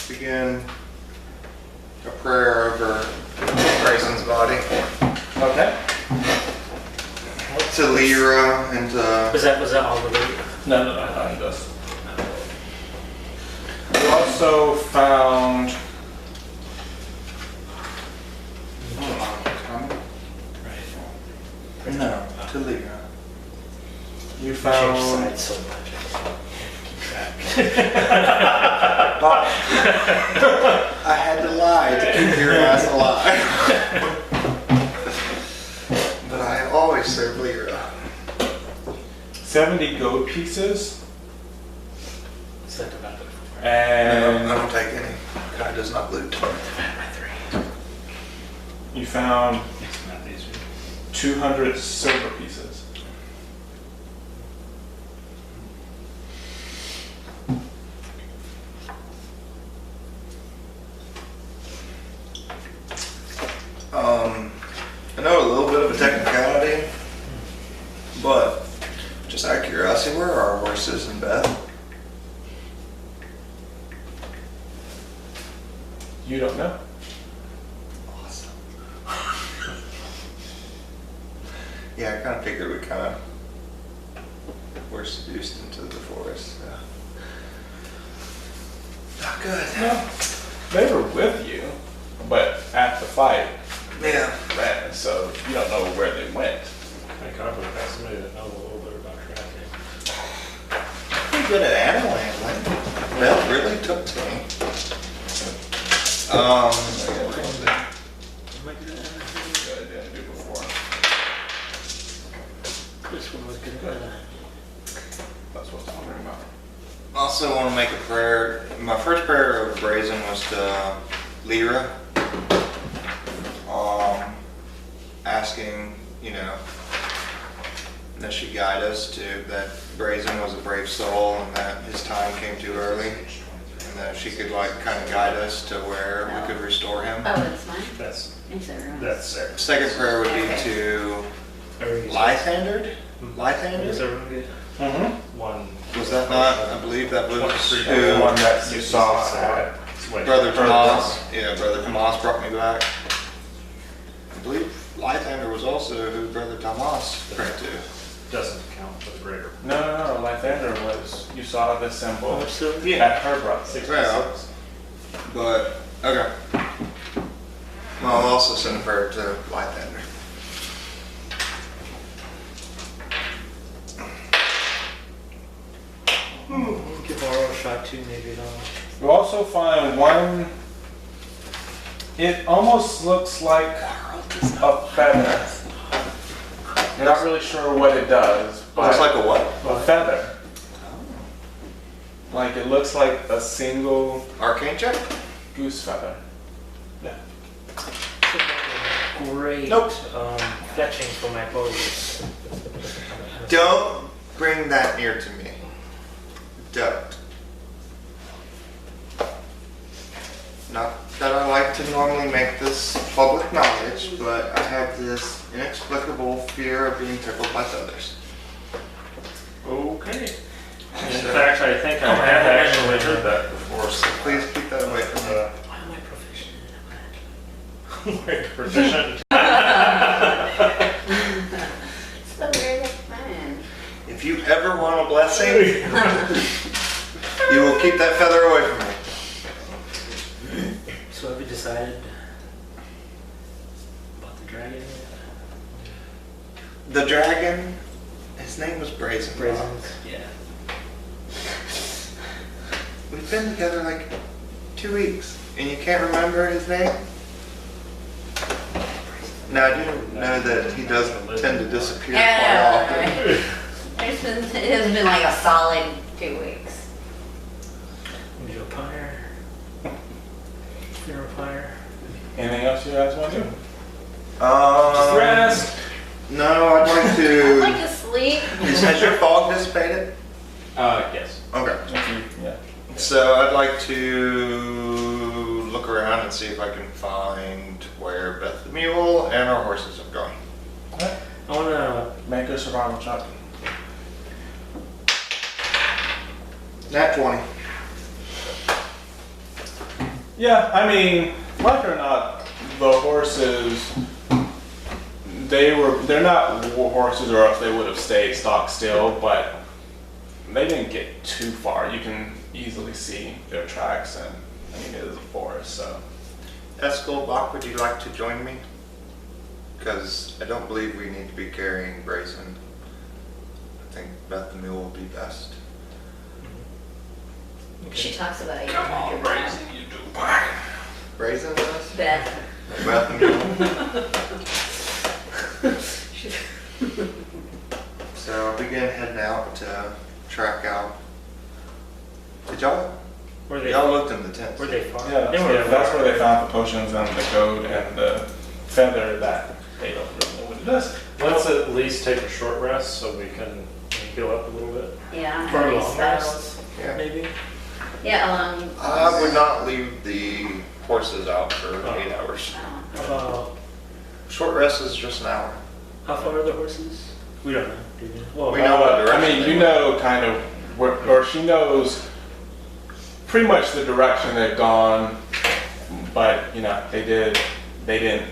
S2: begin a prayer over Grayson's body
S1: Okay.
S2: to Lyra and to
S3: Was that all the way?
S1: No, I thought it does. You also found. No, to Lyra. You
S3: Change
S1: found.
S3: sides so much.
S2: I had to lie to keep your ass alive. But I always serve Lyra.
S1: 70 gold pieces.
S3: Set about it.
S1: And
S2: I don't take any. Kai does not loot.
S1: you found
S5: It's not easy.
S1: 200 silver pieces.
S2: I know a little bit of a technicality, but just out of curiosity, where are our horses and Beth?
S1: You don't know?
S2: Awesome. Yeah, I kind of figured we were seduced into the forest. So. Not good.
S1: No. They were with you, but at the fight,
S2: Yeah.
S1: ran, so you don't know where they went.
S5: Thank God we have somebody that knows a little bit about tracking.
S2: Pretty good at animal handling. Beth really took to me.
S1: What I didn't do before.
S3: This one was good.
S1: That's what I'm wondering about.
S2: Also want to make a prayer. My first prayer of Brazen was to Lyra. Asking, that she guide us to that Brazen was a brave soul and that his time came too early. And that she could kind of guide us to where we could restore him.
S4: Oh, that's mine.
S5: That's
S4: Thanks, everyone.
S5: Sarah.
S2: Second prayer would be to Lythander?
S3: Is
S2: Lythander?
S3: everyone good?
S1: Mm-hmm.
S5: One.
S2: Was that not, I believe that was
S1: The
S2: who
S1: one that you saw at
S2: Brother Tomas, Brother Tomas brought me back. I believe Lythander was also who Brother Tomas prayed to.
S5: Doesn't count for the greater.
S1: No, Lythander was, you saw the symbol
S3: Oh, so-
S1: at her brother.
S5: 66.
S2: But, okay. Well, I'll also send a prayer to Lythander.
S3: 5'2", maybe long.
S1: You also find one, it almost looks like a feather. You're not really sure what it does, but
S2: Looks like a what?
S1: a feather. Like it looks like a single
S2: Arcane check?
S1: goose feather.
S3: Great.
S2: Nope.
S3: Fetching for my bows.
S2: Don't bring that near to me. Don't. Not that I like to normally make this public knowledge, but I have this inexplicable fear of being tickled by feathers.
S5: Okay. In fact, I think I have actually heard that before, so
S2: Please keep that away from me.
S3: Why am I proficient in that?
S5: we're proficient.
S4: It's the weirdest thing.
S2: If you ever want a blessing, you will keep that feather away from me.
S3: So have we decided about the dragon?
S2: The dragon, his name was Brazen.
S3: Brazens? Yeah.
S2: We've been together like 2 weeks, and you can't remember his name? Now, I do know that he does tend to disappear quite often.
S4: It has been like a solid 2 weeks.
S3: Funeral pyre. Funeral pyre.
S1: Anything else you guys want to do?
S2: Just
S1: Rest.
S2: No, I'd like
S4: I'd
S2: to.
S4: like to sleep.
S2: Has your fog dissipated?
S6: Yes.
S2: Okay.
S1: Yeah.
S2: So I'd like to look around and see if I can find where Beth the Mule and our horses have gone.
S1: Okay.
S3: I wanna.
S1: Make a survival check.
S2: Nat 20.
S1: Yeah, I mean, like or not, the horses, they're not war horses or else they would have stayed stock still, but they didn't get too far. You can easily see their tracks, and I mean, it is a forest, so.
S2: Eskel, Bocq, would you like to join me? Because I don't believe we need to be carrying Brazen. I think Beth the Mule will be best.
S4: She talks about you.
S1: Come on, Brazen, you do.
S2: Brazen does?
S4: Beth.
S2: Beth the Mule. So I'll begin heading out to track out. Did y'all? Y'all looked in the tent.
S3: Were they far?
S1: Yeah,
S3: They were
S1: that's
S3: far.
S1: where they found the potions and the code and the feather that they don't really know what it does.
S5: Let's at least take a short rest so we can heal up a little bit.
S4: Yeah,
S3: For a
S4: and
S3: long
S4: spells.
S2: Yeah.
S3: Maybe?
S4: Yeah,
S2: I would not leave the horses out for 8 hours.
S3: How about,
S2: Short rest is just an hour.
S3: how far are the horses? We don't know, do we? Well,
S2: We know what
S1: I
S2: direction
S1: mean,
S2: they
S1: you
S2: went.
S1: know kind of where, or she knows pretty much the direction they've gone, but you know, they didn't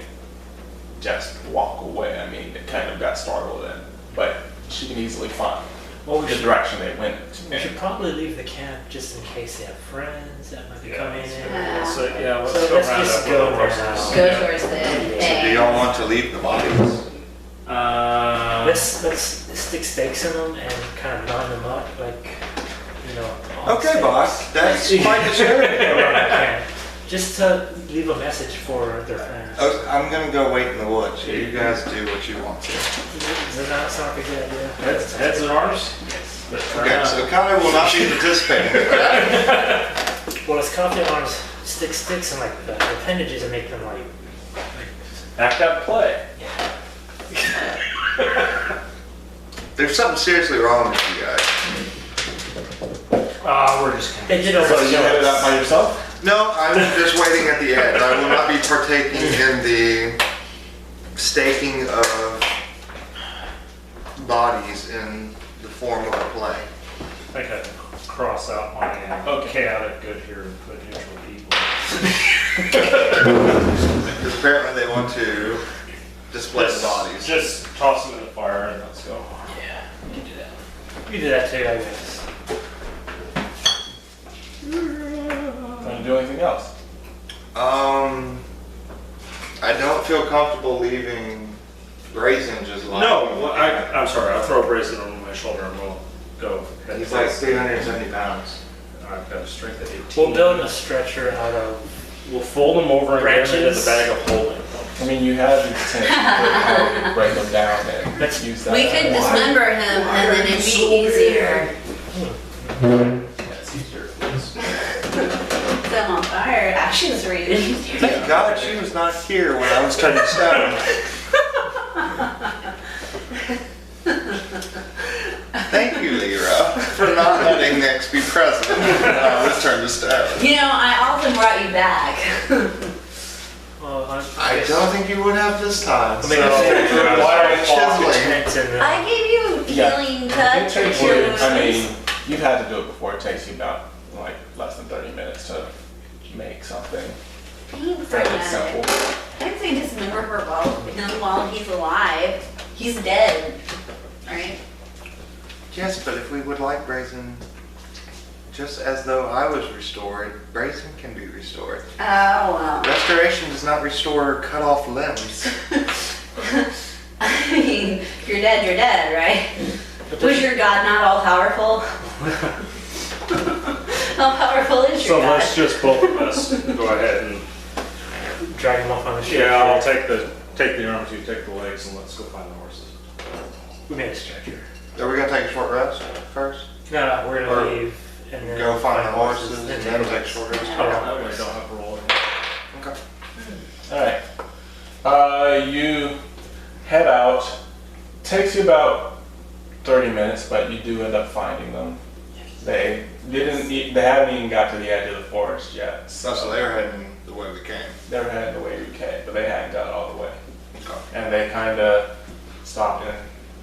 S1: just walk away. I mean, they kind of got startled in, but she can easily find
S3: well, we
S1: the
S3: should,
S1: direction they went.
S3: we should probably leave the camp just in case they have friends that might be coming in.
S4: Yeah.
S5: So, yeah, let's
S3: So
S5: go
S3: let's
S5: round
S3: just
S5: up
S3: go
S5: with the
S3: there
S5: horses.
S3: now.
S4: go
S5: Yeah.
S4: towards the
S2: Do
S4: thing.
S2: y'all want to leave the bodies?
S3: Let's stick stakes in them and kind of line them up, like, you know. on
S2: Okay,
S3: stakes.
S2: boss. That's quite the sharing.
S3: Around the camp. Just to leave a message for their friends.
S2: I'm gonna go wait in the woods. You guys do what you want to.
S3: Does that not sound like a good idea?
S5: Heads and arms?
S2: Okay, so Kai will not be participating in that.
S3: Well, it's coffee arms, stick sticks and like the appendages and make them like.
S5: Act out play.
S2: There's something seriously wrong with you guys.
S5: We're just
S3: They did
S1: So
S3: over
S1: you headed out by yourself?
S2: No, I'm just waiting at the edge. I will not be partaking in the staking of bodies in the form of a play.
S5: I think I cross out my chaotic good here and put neutral evil.
S2: Because apparently they want to display the bodies.
S5: Just toss them in the fire and let's go.
S3: Yeah, we can do that. We can do that too, I guess.
S1: Gonna do anything else?
S2: I don't feel comfortable leaving Brazen just lying.
S5: No, well, I'm sorry. I'll throw a bracelet on my shoulder and we'll go.
S2: He's like 370 pounds.
S5: I've got a strength of 18.
S3: We'll build a stretcher out of.
S5: We'll fold them over and get them into
S3: Branches.
S5: the bag of holding.
S1: I mean, you have the potential to break them down and
S3: Let's
S1: use that.
S4: We could dismember him and then it'd be easier.
S6: That's easier for us.
S4: Set him on fire. Actions are even easier.
S2: Thank God she was not here when I was trying to stab him. Thank you, Lyra, for not letting Nix be present when I was trying to stab him.
S4: You know, I often brought you back.
S3: Well,
S2: I don't think you would have this time.
S3: I mean,
S2: so why are you chiseling?
S4: I gave you healing
S1: It
S4: touch.
S1: takes you, I mean, you've had to do it before. It takes you about like less than 30 minutes to make something
S4: Thanks,
S1: fairly simple.
S4: I'd say dismember her while he's alive. He's dead, right?
S2: Yes, but if we would like Brazen, just as though I was restored, Brazen can be restored.
S4: Oh, well.
S2: Restoration does not restore cut off limbs.
S4: I mean, if you're dead, right? Was your god not all powerful? How powerful is
S5: So
S4: your god?
S5: let's just both of us go ahead and
S3: drag him off on the stretcher.
S5: yeah, I'll take the arms, you take the legs, and let's go find the horses.
S3: We made a stretcher.
S2: Are we gonna take a short rest first?
S3: No, we're
S2: Or
S3: gonna leave and then
S2: Go find the horses and
S3: then
S2: then
S3: take
S2: take a short rest?
S3: Oh,
S5: That way I don't have to roll it.
S2: Okay.
S1: Alright. You head out. Takes you about 30 minutes, but you do end up finding them. They haven't even got to the edge of the forest yet.
S2: So they're heading the way we came.
S1: They were heading the way you came, but they hadn't got all the way.
S2: Okay.
S1: And they kind of stopped and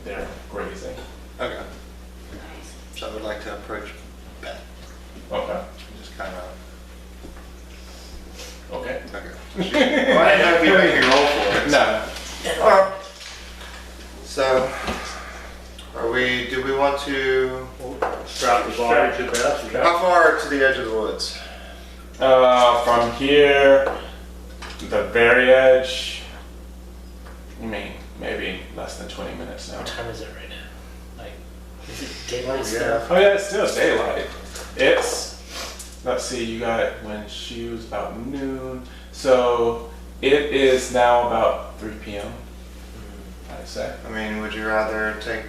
S1: they're grazing.
S2: Okay. So I would like to approach Ben.
S1: Okay.
S2: Just kind of.
S1: Okay.
S2: Okay. Well, I didn't know if you made me roll for it.
S1: No.
S2: So, do we want to,
S5: Drop the body to death.
S2: how far to the edge of the woods?
S1: From here, the very edge, you mean maybe less than 20 minutes now.
S3: What time is it right now? Like, is it daylight
S2: Oh,
S3: still?
S1: Oh yeah, it's still daylight. It's, let's see, you got it when she was about noon. So it is now about 3 p.m. I'd say.
S2: I mean, would you rather take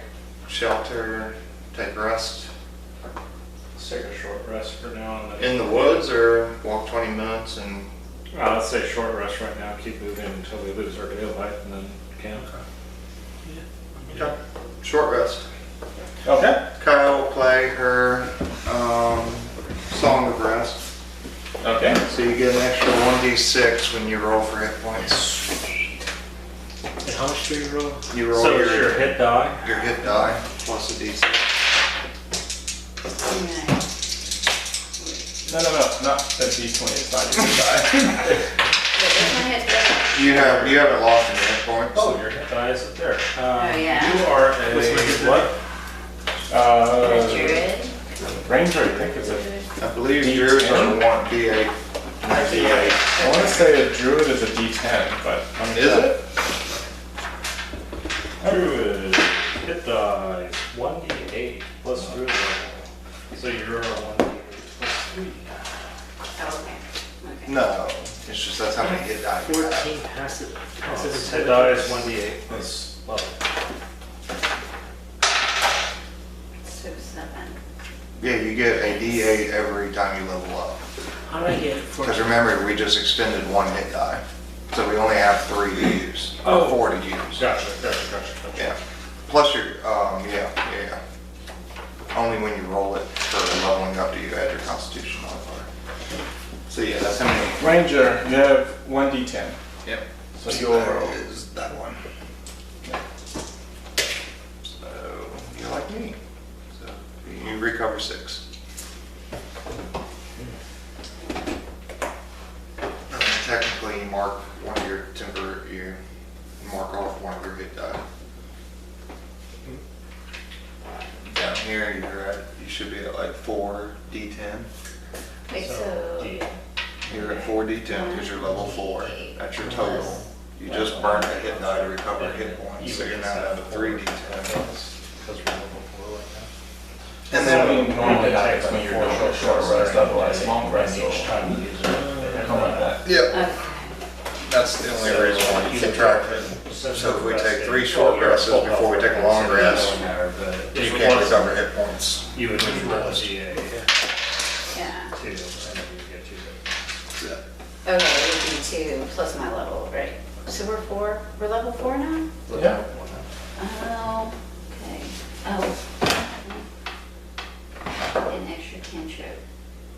S2: shelter, take rest
S5: Let's take a short rest for now and then.
S2: in the woods or walk 20 minutes and,
S5: Let's say short rest right now, keep moving until we lose our daylight and then camp.
S2: okay, short rest.
S1: Okay.
S2: Kyle will play her Song of Rest.
S1: Okay.
S2: So you get an extra 1d6 when you roll for hit points.
S3: And how much do you roll?
S2: You roll
S5: So
S2: your,
S5: it's your hit die.
S2: your hit die plus a d6.
S1: No, not the D20. It's not your die.
S2: You haven't lost any hit points.
S5: Oh, your hit die is up there.
S4: yeah.
S5: You are a what?
S4: Druid.
S1: Ranger, I think it's a.
S2: I believe
S1: D10?
S2: yours are 1d8.
S1: I want to say a druid is a D10, but I'm
S2: Is it?
S5: Druid. Hit die 1d8 plus druid level. So you're a 1d8 plus 3.
S4: Oh, okay.
S2: No, it's just that's how many hit die you have.
S3: 14 passive.
S5: Hit die is 1d8 plus level.
S4: So 7.
S2: Yeah, you get a d8 every time you level up.
S3: How do I get 14?
S2: Because remember, we just extended one hit die. So we only have 3 to use,
S5: Oh.
S2: 4 to use.
S5: Gotcha.
S2: Yeah. Plus your, yeah. Only when you roll it for leveling up do you add your constitution modifier. So yeah, that's how many.
S1: Ranger, you have 1D10.
S2: Yep.
S1: So you'll
S2: That
S1: roll.
S2: is that one. So you're like me. So you recover 6. Technically, you mark one of your you mark off one of your hit die. Down here, you should be at like 4d10.
S4: Wait,
S5: So,
S4: so.
S2: You're at 4d10 because you're level 4. That's your total. You just burned a hit die to recover hit points, so you're now at a 3d10.
S5: Because we're level 4 right now.
S2: And then
S1: mean, normally happens when you're doing a short rest, otherwise long rest will
S5: Each time you use it, they have
S1: come like that.
S2: Yep.
S4: Okay.
S2: That's the only reason why you subtract it. So if we take 3 short rests before we take a long rest, you can't recover hit points.
S5: You would just roll a GA too,
S4: Yeah.
S5: and then you get 2 hit.
S4: Okay, it would be 2 plus my level, right? So we're 4, we're level 4 now?
S1: Yeah.
S4: Oh, okay. Oh. An extra cantrip.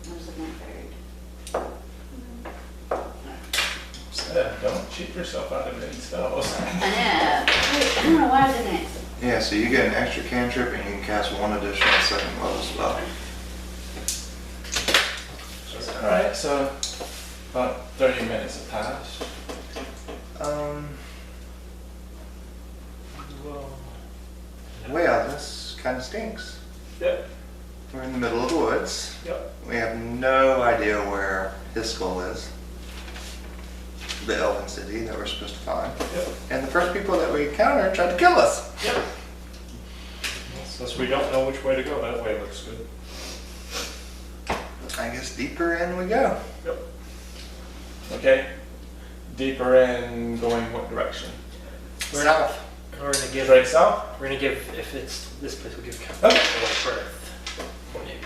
S4: I was looking at 3rd.
S1: Don't cheat yourself out of any spells.
S4: I know. Wait, I don't know why I didn't.
S2: Yeah, so you get an extra cantrip and you can cast 1 additional 2nd level spell.
S1: Alright, so about 30 minutes have passed.
S2: Well, this kind of stinks.
S5: Yep.
S2: We're in the middle of the woods.
S5: Yep.
S2: We have no idea where Hiskill is. The elven city that we're supposed to find.
S5: Yep.
S2: And the first people that we encountered tried to kill us.
S5: Yep. Since we don't know which way to go, that way looks good.
S2: I guess deeper in we go.
S5: Yep.
S1: Okay. Deeper in, going what direction?
S2: South.
S3: We're gonna give,
S1: Straight south?
S3: we're gonna give, if it's this place, we'll give
S1: Okay.
S3: birth. Maybe.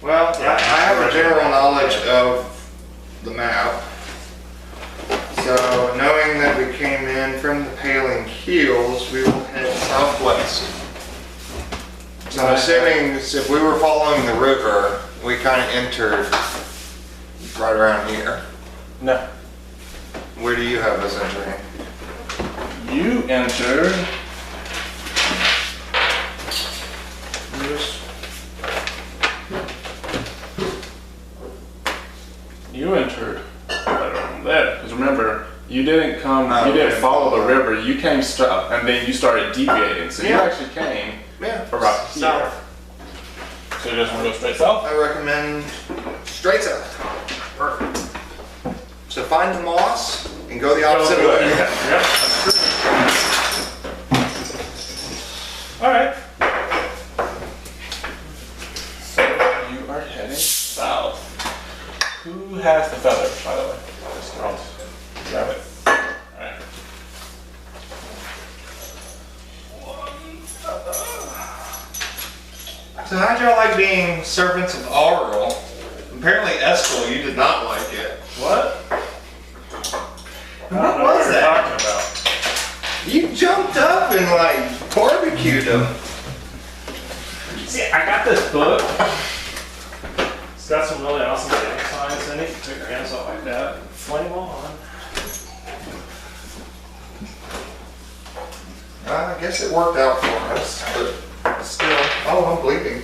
S2: Well, I have a general knowledge of the map. So, knowing that we came in from the Paling Hills, we will head southwest. So I'm assuming if we were following the river, we kind of entered right around here.
S1: No.
S2: Where do you have us entering?
S1: You entered. You entered right around there. Because remember, you didn't come, you didn't follow the river. You came straight, and then you started deviating. So you
S2: Yeah.
S1: actually came
S2: Yeah.
S1: around here.
S2: South.
S1: So you just want to go straight south?
S2: I recommend straight south.
S5: Perfect.
S2: So find the moss and go the opposite way.
S5: Yep, that's true.
S1: All right. So you are heading south. Who has the feather, by the way? Just grab it. All right.
S2: So how'd y'all like being servants of Auril? Apparently Eskel, you did not like it.
S5: What?
S2: What was
S5: What
S2: that?
S5: are you talking about?
S2: You jumped up and like barbecued him.
S5: See, I got this book. It's got some really awesome game signs in it. Pick your hands up like that. Flame on.
S2: I guess it worked out for us, but still, oh, I'm bleeding.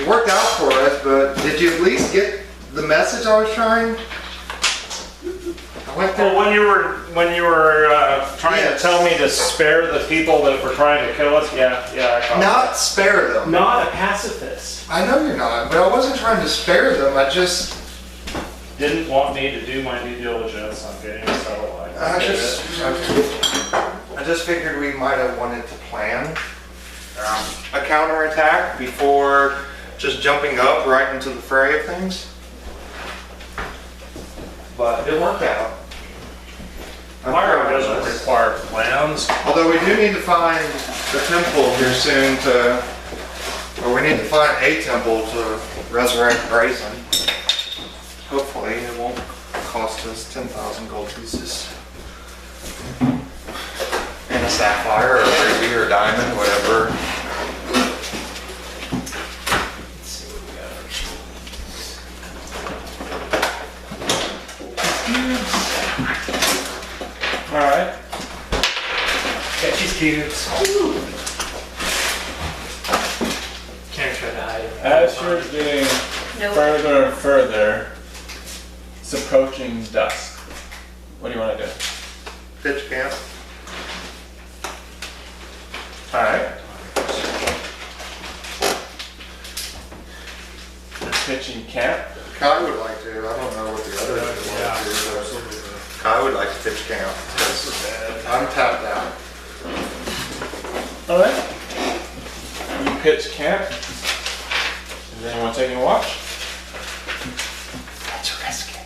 S2: It worked out for us, but did you at least get the message I was trying? I went through.
S5: Well, when you were trying
S2: Yes.
S5: to tell me to spare the people that were trying to kill us, yeah, I caught
S2: Not spare them.
S5: Not a pacifist.
S2: I know you're not, but I wasn't trying to spare them. I just
S5: Didn't want me to do my due diligence on getting a satellite.
S2: I just figured we might have wanted to plan a counterattack before just jumping up right into the fray of things. But it worked out.
S5: Fire doesn't require plans.
S2: Although we do need to find the temple here soon or we need to find a temple to resurrect Brazen. Hopefully it won't cost us 10,000 gold pieces. And a sapphire or a ruby or a diamond, whatever. Let's see what we got.
S1: All right.
S3: Catch these cubes. Can't try to hide.
S1: As you're getting
S4: Nope.
S1: further and further, it's approaching dusk. What do you want to do?
S2: Pitch camp.
S1: All right. Pitching camp.
S2: Kai would like to. I don't know what the others would like to. But Kai would like to pitch camp.
S5: This is bad.
S2: I'm tapped out.
S1: Alright. You pitch camp. Is anyone taking a watch? That's risky.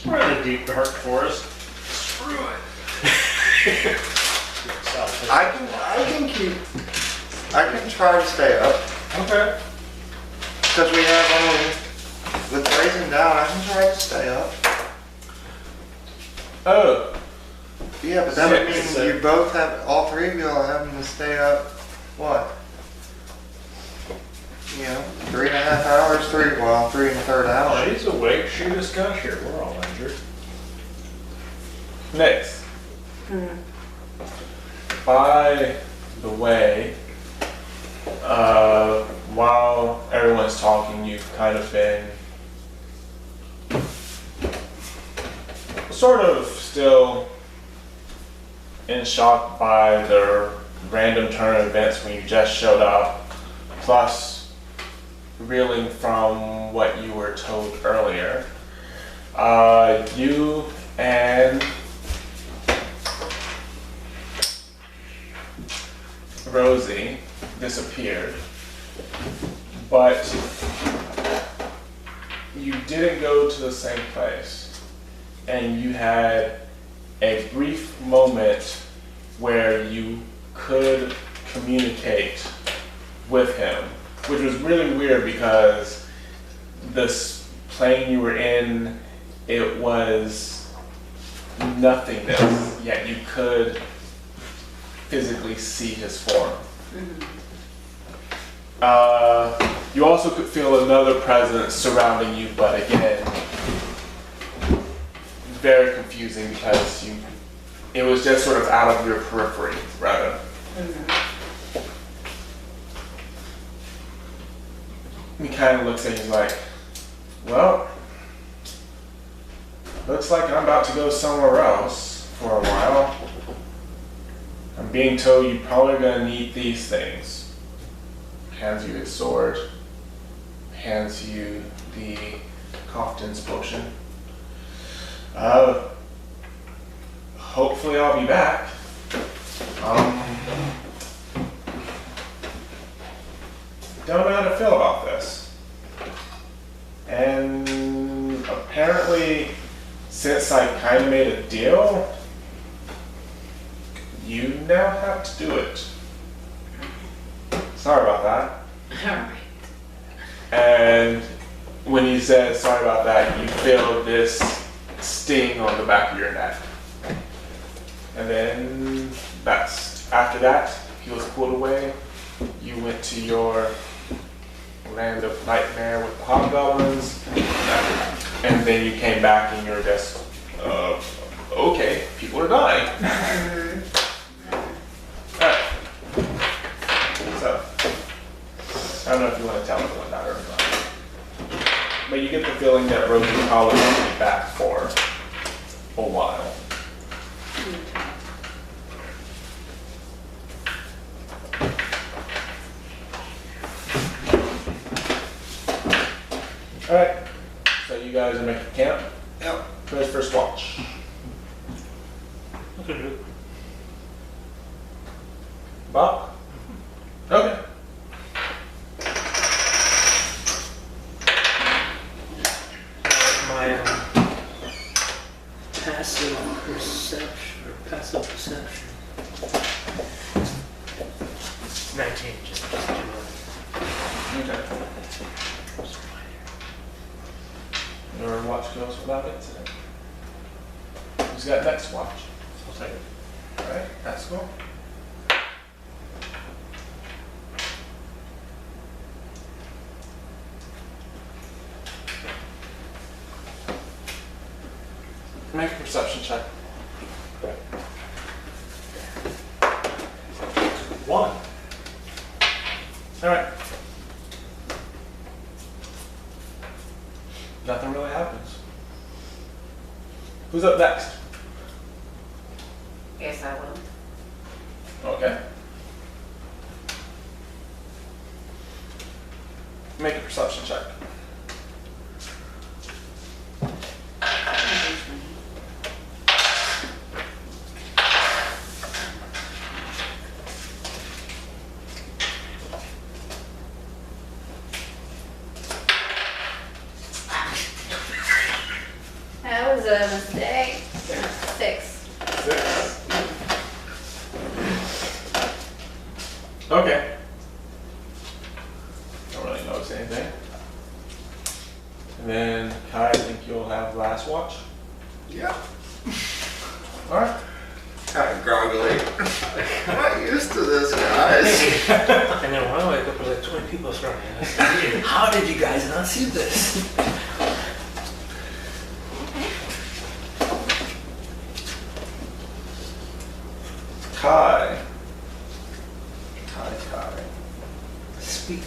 S5: We're in a deep dark forest. Screw it.
S2: I can try to stay up.
S1: Okay.
S2: Because we have only, with raising down, I can try to stay up.
S1: Oh.
S2: Yeah, but that would
S1: Six.
S2: mean you both have, all three of you are having to stay up, what? You know, 3.5 hours, 3 1/3 hour.
S5: She's awake. Shoot us gun here. We're all injured.
S1: Next. By the way, while everyone's talking, you've kind of been sort of still in shock by the random turn of events when you just showed up, plus reeling from what you were told earlier. You and Rosie disappeared, but you didn't go to the same place, and you had a brief moment where you could communicate with him, which was really weird because this plane you were in, it was nothingness, yet you could physically see his form. You also could feel another presence surrounding you, but again, very confusing because it was just sort of out of your periphery, rather. He kind of looks at you like, well, looks like I'm about to go somewhere else for a while. I'm being told you're probably gonna need these things. Hands you his sword, hands you the Cofton's potion. Hopefully I'll be back. Don't know how to feel about this. And apparently, since I kind of made a deal, you now have to do it. Sorry about that.
S4: Alright.
S1: And when you said sorry about that, you feel this sting on the back of your neck. And then after that, he was pulled away. You went to your land of nightmare with the hobgoblins. And then you came back and you were just, okay, people are dying. Alright. So, I don't know if you want to tell everyone that or not. But you get the feeling that Rosie probably won't be back for a while. Alright, so you guys are making camp?
S2: Yep.
S1: Where's first watch?
S5: Okay.
S1: Bocq? Okay.
S3: My passive perception. 19, just do it.
S1: Okay. Your watch goes without incident. Who's got next watch?
S5: I'll take it.
S1: Alright, that's cool. Make a perception check.
S5: 1.
S1: Alright. Nothing really happens. Who's up next?
S4: Yes, I will.
S1: Okay. Make a perception check.
S4: a mistake. 6.
S1: 6. Okay. Don't really notice anything. And then Kai, I think you'll have last watch.
S2: Yeah.
S1: Alright.
S2: Kind of groggily. I'm not used to this, guys.
S3: And then when I wake up, there's like 20 people surrounding us. How did you guys not see this?
S1: Kai.
S3: Speak.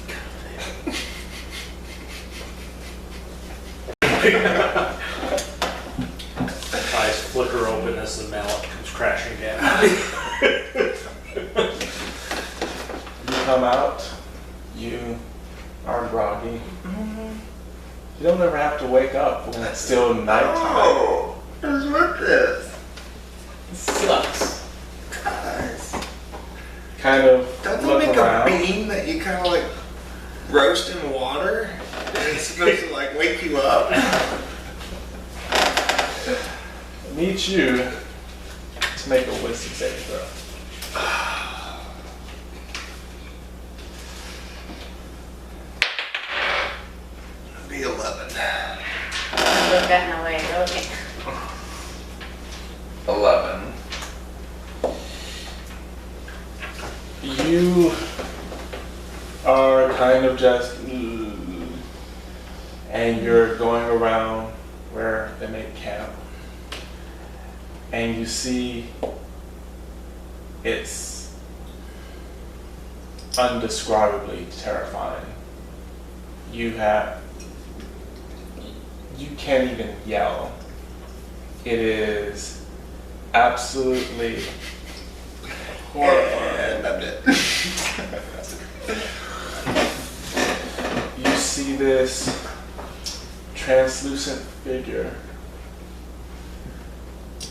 S5: Eyes flicker open as the mallet comes crashing down.
S1: You come out, you are groggy. You don't ever have to wake up when it's still nighttime.
S2: Oh, what's with this?
S3: Sucks.
S2: Guys.
S1: Kind of
S2: Don't
S1: look
S2: they make
S1: around.
S2: a bean that you kind of like roast in water? And it's supposed to like wake you up?
S1: Need you to make a wisdom saving throw.
S2: Be 11.
S4: We've gotten away, okay.
S1: 11. You are kind of just, and you're going around where they make camp, and you see it's undescribably terrifying. You can't even yell. It is absolutely horrifying.
S2: And I'm dead.
S1: You see this translucent figure,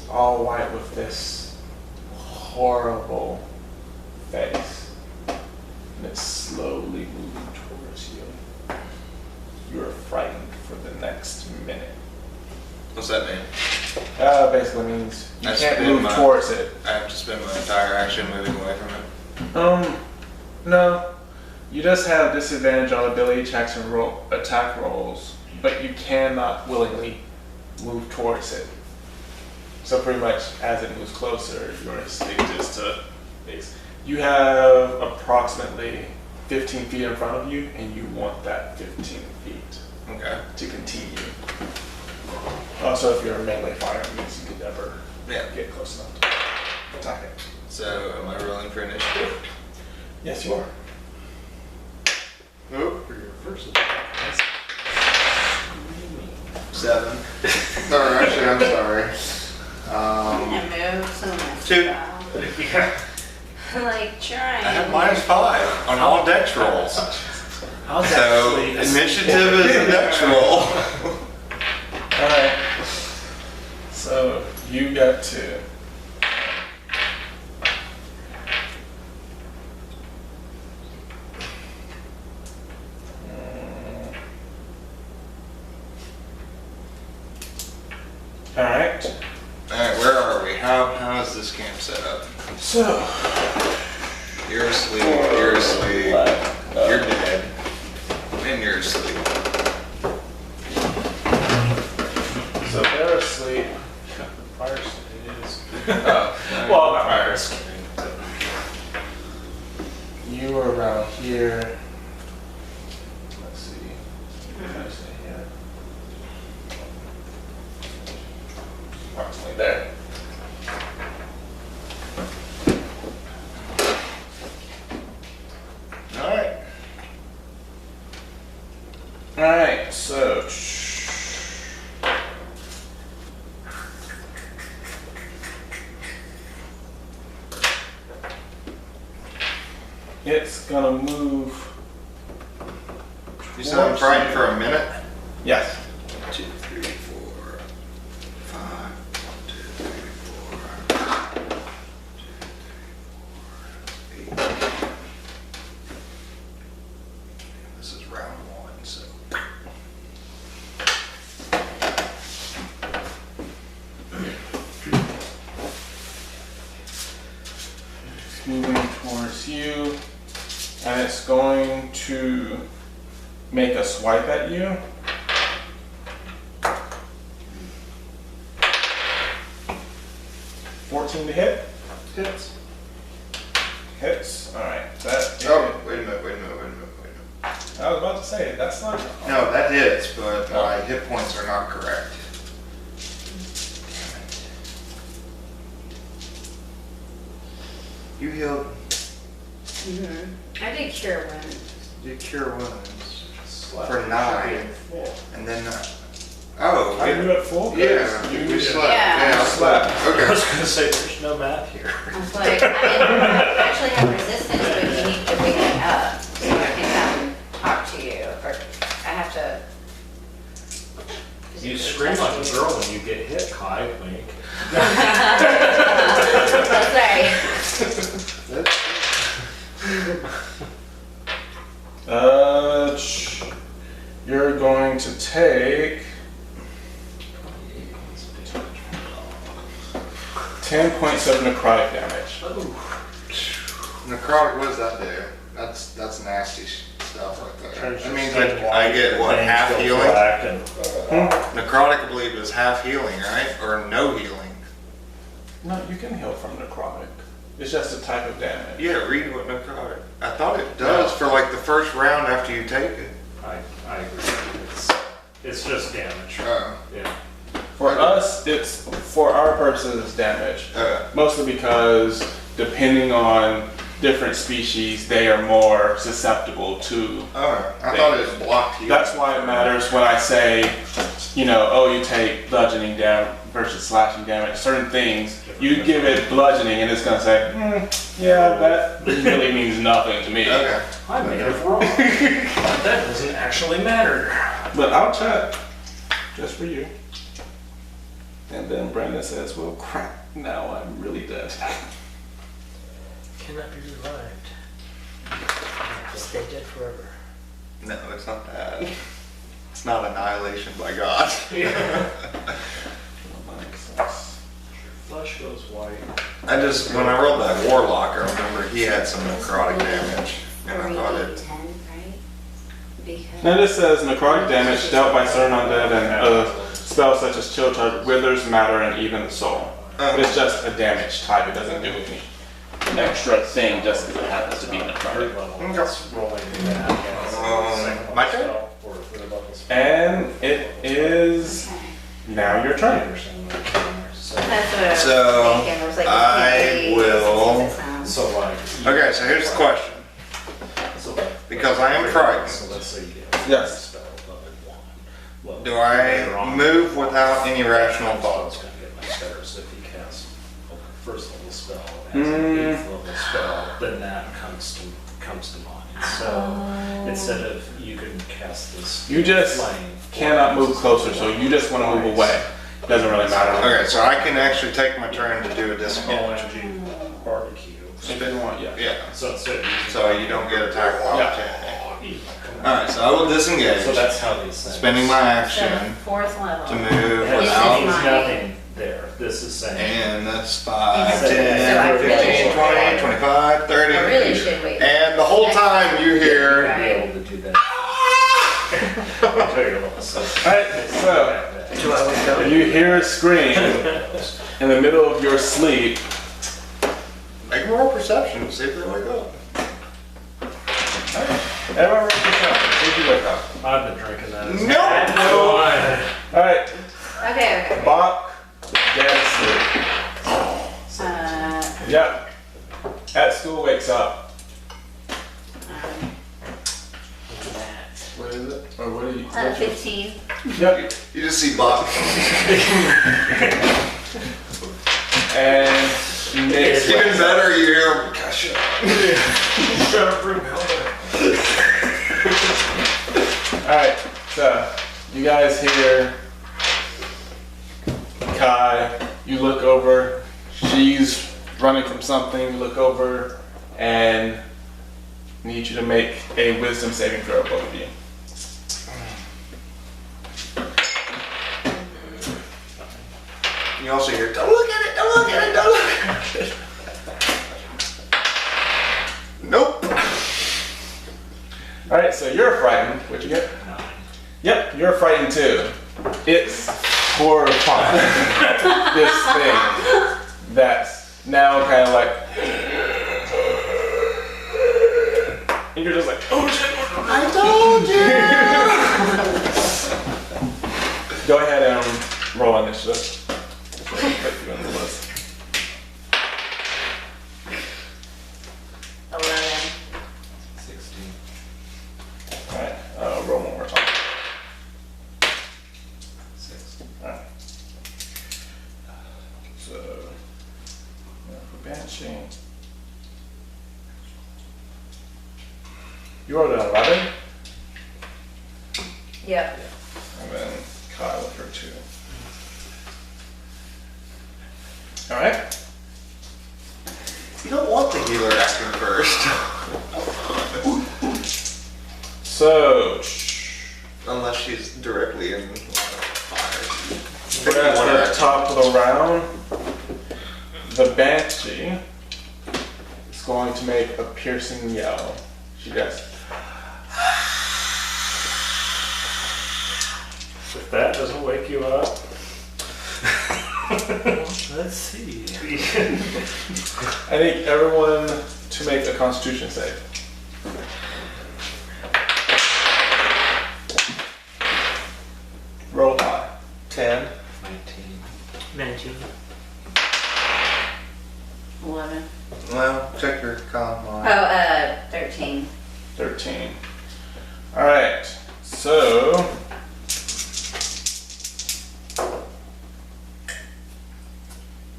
S1: all white with this horrible face, and it's slowly moving towards you. You are frightened for the next minute.
S2: What's that mean?
S1: Basically means you
S2: I
S1: can't
S2: spin
S1: move
S2: my-
S1: towards it.
S2: I have to spend my entire action moving away from it.
S1: No. You just have disadvantage on ability checks and attack rolls, but you cannot willingly move towards it. So pretty much as it moves closer, your instinct is to base. You have approximately 15 feet in front of you, and you want that 15 feet
S2: Okay.
S1: to continue. Also, if you're a melee fire, it means you could never get close enough to attack it.
S2: So am I rolling for initiative?
S1: Yes, you are.
S2: Nope.
S5: For your first attack.
S2: 7. Or actually, I'm sorry.
S4: I moved so much.
S2: 2.
S5: Yeah.
S4: Like trying.
S2: I have -5 on all dex rolls.
S3: How's
S2: So
S3: that sleep?
S2: initiative is a dex roll.
S1: Alright. So you got to. Alright.
S2: Alright, where are we? How is this camp set up?
S1: So
S2: You're asleep, you're asleep, you're dead, and you're asleep.
S1: So they're asleep.
S5: Fire state is.
S2: Oh,
S1: Well, not fire escape. You are around here. Let's see. Can I stay here? Approximately there.
S2: alright.
S1: Alright, so. It's gonna move.
S2: You said I'm frightened for a minute?
S1: Yes.
S2: 2, 3, 4, 5, 1, 2, 3, 4, 2, 3, 4, 8. This is round 1, so.
S1: it's going to make a swipe at you. $14 to hit.
S5: Hits.
S1: Hits. All right. That.
S2: Oh, wait a minute.
S1: I was about to say that's not.
S2: No, that hits, but my hit points are not correct. You healed.
S4: I did cure wounds.
S2: You cure wounds
S5: Slap.
S2: for 9,
S5: Full.
S2: and then oh,
S1: Are you at full?
S2: yeah, you slept.
S4: Yeah.
S2: Yeah, I slept.
S5: I
S2: Okay.
S5: was gonna say, there's no math here.
S4: I was like, I actually have resistance, but you need to wake me up so I can come talk to you, or I have to.
S5: You scream like a girl when you get hit, Kai, wink.
S4: Sorry.
S1: You're going to take 10 points of necrotic damage.
S2: Necrotic, what does that do? That's nasty stuff right there.
S5: Turns
S2: That
S5: your
S2: means
S5: skin
S2: that I get what,
S5: white,
S2: half
S5: veins go
S2: healing?
S5: black, and
S2: Necrotic, I believe, is half healing, right? Or no healing.
S1: No, you can heal from necrotic. It's just a type of damage.
S2: Yeah, read what necrotic. I thought it does for like the first round after you take it.
S5: I agree. It's just damage. Yeah.
S1: For us, it's for our purposes it's damage. Mostly because depending on different species, they are more susceptible to.
S2: Oh, I thought it was blocked healing.
S1: That's why it matters when I say, you know, oh, you take bludgeoning down versus slashing damage. Certain things, you give it bludgeoning and it's gonna say, yeah, that really means nothing to me.
S2: Okay.
S5: I made it wrong. That doesn't actually matter.
S1: But I'll check, just for you. And then Brandon says, well, crap, now I'm really dead.
S3: Cannot be revived. Stay dead forever.
S2: No, it's not that. It's not annihilation by God.
S5: Flesh goes white.
S2: I just, when I rolled that warlock, I remember he had some necrotic damage. And I thought it,
S4: 10, right? Because
S1: Now this says necrotic damage dealt by certain undead and spells such as chill charge withers matter and even the soul. It's just a damage type, it doesn't do any extra thing just because it happens to be necrotic.
S5: It's rolling that.
S2: my turn?
S1: And it is now your turn.
S4: that's what I was
S2: So,
S4: thinking. I was like,
S2: I will-
S5: So like.
S2: Okay, so here's the question. Because I am frightened.
S5: So let's say you get
S1: Yes.
S5: spell level 1.
S2: Do I move without any rational thought?
S5: It's gonna get much better, so if you cast a first level spell as an 8th level spell, then that comes to mind. So instead of you can cast this.
S1: You just
S5: flame
S1: cannot move closer, so you just want to move away. Doesn't really matter.
S2: Okay, so I can actually take my turn to do a disengage.
S5: OMG barbecue.
S1: If you want, yeah.
S2: Yeah,
S5: So instead of using
S2: so you don't get attack of opportunity. Alright, so I will disengage,
S5: So that's how these things.
S2: spending my
S4: So
S2: action
S4: fourth level.
S2: to move
S5: It
S2: without,
S4: This is
S5: means
S4: my-
S5: nothing there. This is saying.
S2: and that's 5,
S4: So
S2: 10,
S4: I really
S2: 15,
S4: should
S2: 20,
S4: wait.
S2: 25, 30.
S4: I really should wait.
S2: And the whole time you hear,
S5: Be able to do that. I'll tell you what.
S1: Alright, so
S3: Do I wake up?
S1: you hear a scream in the middle of your sleep.
S2: make more perception, see if they wake up.
S1: Everyone roll perception. See if you wake up.
S5: I've been drinking that. as-
S2: Nope.
S5: No.
S1: Alright,
S4: Okay.
S1: Bocq, dead asleep. Yep. Eskel wakes up. What is it? Or what are you? what's your-
S4: 15.
S1: Yep.
S2: You just see Bocq.
S1: And Nick.
S2: Even better, you hear him, gosh, shut up.
S5: Shut up, room.
S1: Alright, so you guys hear Kai, you look over, she's running from something, you look over and need you to make a wisdom saving throw, both of you.
S2: You also hear, don't look at it, don't look at it, don't look at it. Nope.
S1: Alright, so you're frightened. What'd you get?
S5: 9.
S1: Yep, you're frightened too. It's horrifying. This thing that's now kind of like. And you're just like, oh shit, I told you! Go ahead and roll initiative. Put you on the list.
S4: 11.
S6: 16.
S1: Alright, roll one more time.
S6: 6.
S1: Alright. So, for Banshee. You rolled an 11,
S4: Yep.
S1: and then Kyle with her 2. Alright.
S2: You don't want the healer acting first.
S1: So,
S2: Unless she's directly in line of fire.
S1: we're at the top of the round. The Banshee is going to make a piercing yell. She does.
S5: If that doesn't wake you up,
S3: Let's see.
S1: I need everyone to make a Constitution save. Roll high. 10.
S3: 19.
S4: 11.
S2: Well, check your con line.
S4: 13.
S1: 13. Alright, so.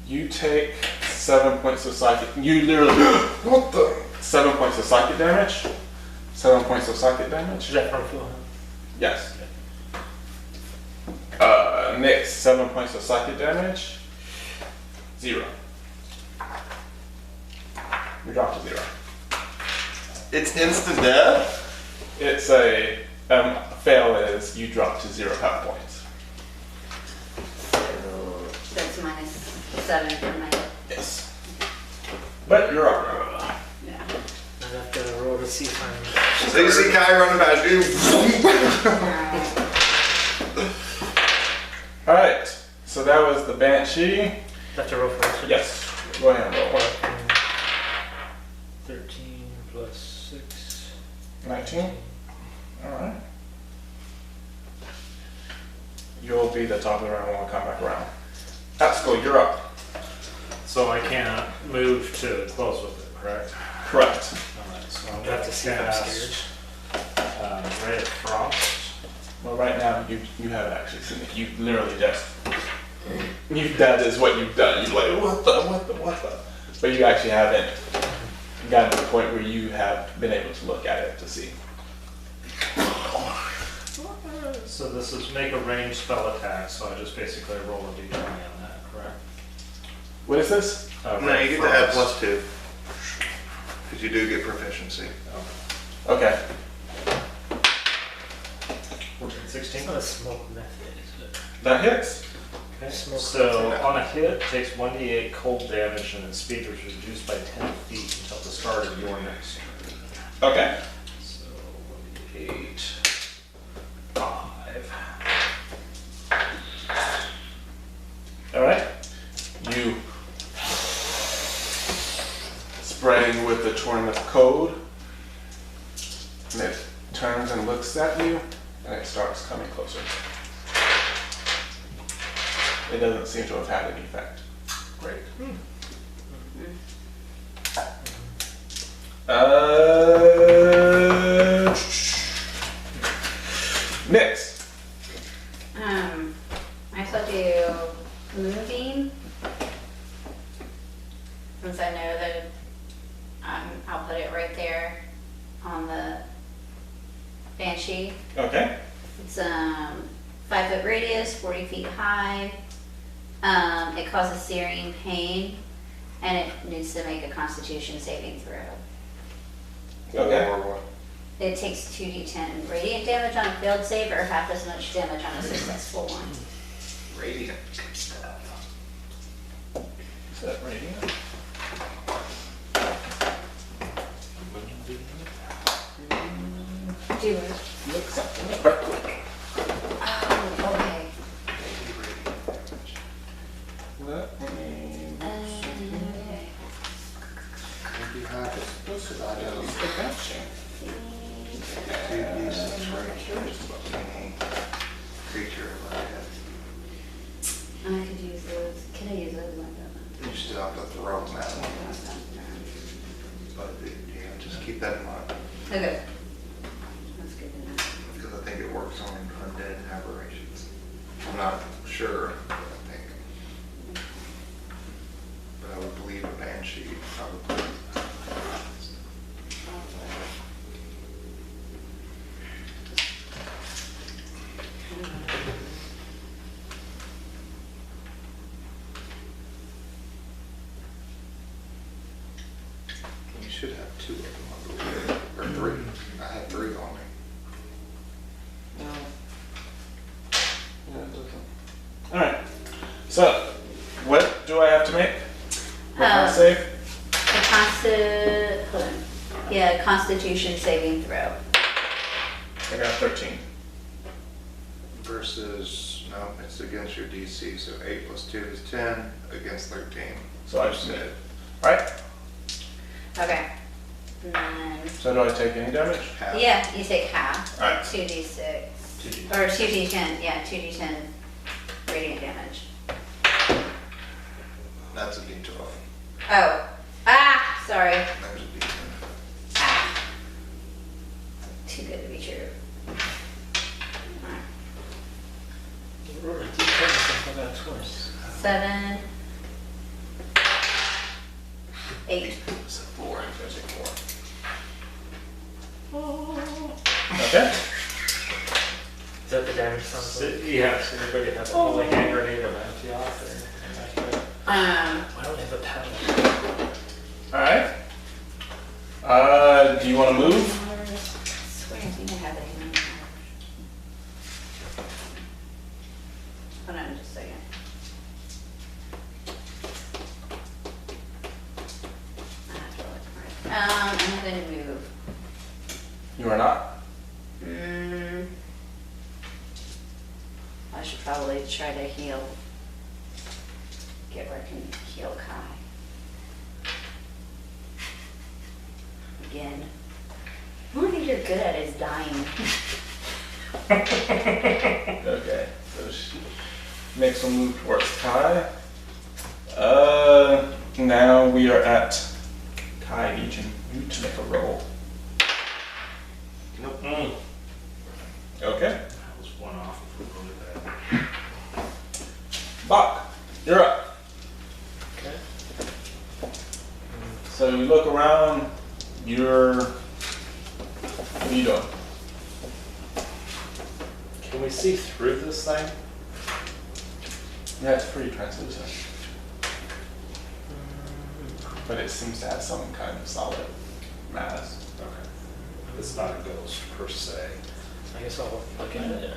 S1: You take 7 points of psychic. You literally. What the? 7 points of psychic damage. 7 points of psychic damage.
S3: Is that from full?
S1: Yes. Nick, 7 points of psychic damage. 0. You drop to 0.
S2: It's instant death?
S1: It's a fail is you drop to 0 health points.
S4: So that's minus 7 for my.
S1: Yes. But you're up.
S4: Yeah.
S3: I have to roll to see if I'm.
S2: So you see Kai running past you.
S1: Alright, so that was the Banshee.
S3: Have to roll first.
S1: Yes. Go ahead and roll.
S3: 13 plus 6.
S1: 19. Alright. You'll be the top of the round when we come back around. Eskel, you're up.
S5: so I can't move to close with it, correct?
S1: Correct.
S5: Alright, so I'm
S3: I
S5: going
S3: have
S5: to
S3: to see if I'm
S5: cast Ray of Frost.
S1: Well, right now, you haven't actually seen it. You literally just, that is what you've done. You're like, what the? But you actually haven't gotten to the point where you have been able to look at it to see.
S5: So this is make a ranged spell attack, so I just basically roll a d20 on that, correct?
S1: What is this?
S2: No,
S5: Ray
S2: you
S5: of
S2: get to add
S5: Frost.
S2: +2. Because you do get proficiency.
S1: Okay.
S5: 16.
S3: It's not a smoke method, is it?
S1: That hits.
S5: Okay, so on a hit, it takes 1d8 cold damage and its speed is reduced by 10 feet until the start of your next turn.
S1: Okay.
S5: So 1d8, 5.
S1: Alright. You spraying with the tournament code. And it turns and looks at you, and it starts coming closer. It doesn't seem to have had any effect. Great. Next.
S4: I shall do Moonbeam. Since I know that I'll put it right there on the Banshee.
S1: Okay.
S4: It's 5 foot radius, 40 feet high. It causes searing pain, and it needs to make a Constitution saving throw.
S1: Okay.
S2: Or what?
S4: It takes 2d10 radiant damage on a failed save, or half as much damage on a successful one.
S2: Radiant.
S1: Is that radiant?
S4: do it.
S1: Look something right quick.
S4: Oh, okay.
S1: Let me.
S4: Okay.
S2: Maybe half is supposed to die down.
S1: Take that shit.
S2: 2d6 right here, just about any creature like
S4: I could use those. Can I use those?
S2: that. You still have to throw them at one. But yeah, just keep that in mind.
S4: Okay. That's good to know.
S2: Because I think it works on undead aberrations. I'm not sure, but I think. But I would believe a banshee probably. You should have 2 of them, I believe. Or 3. I had 3 on me.
S1: No. Yeah, it doesn't. Alright. So, what do I have to make? What can I save?
S4: Hold on. Yeah, Constitution saving throw.
S1: I got 13.
S2: Versus, no, it's against your DC, so 8 plus 2 is 10, against 13.
S1: So I just need it. Alright.
S4: Okay. And then,
S1: So do I take any damage?
S2: Half.
S4: yeah, you take half.
S1: Alright.
S4: 2d6.
S5: 2d6.
S4: Or 2d10. Yeah, 2d10 radiant damage.
S2: That's a D12.
S4: Oh. Ah! Sorry.
S2: There's a D10.
S4: Ah. Too good to be true. Alright.
S3: Roll a d10 something about twice.
S4: 7. 8.
S1: It's a 4. There's a 4. Okay.
S3: Is that the damage sound?
S5: Yeah, so everybody has a holy hand grenade of anti-off or
S4: Um,
S3: I don't have a paddle.
S1: Alright. Do you want to move?
S4: I swear I think I have it in my Hold on just a second. I have to look for it. I'm going to move.
S1: You are not.
S4: I should probably try to heal. Get where I can heal Kai. Again. The only thing you're good at is dying.
S1: Okay. So she makes a move towards Kai. Now we are at Kai. Each make a roll.
S2: Nope.
S1: Okay.
S5: that was one off if we rolled that.
S1: Bocq, you're up.
S3: Okay.
S1: So you look around. What are you doing?
S5: Can we see through this thing?
S1: Yeah, it's pretty translucent. But it seems to have some kind of solid mass.
S5: Okay. It's not a ghost per se.
S3: I guess I'll look at it.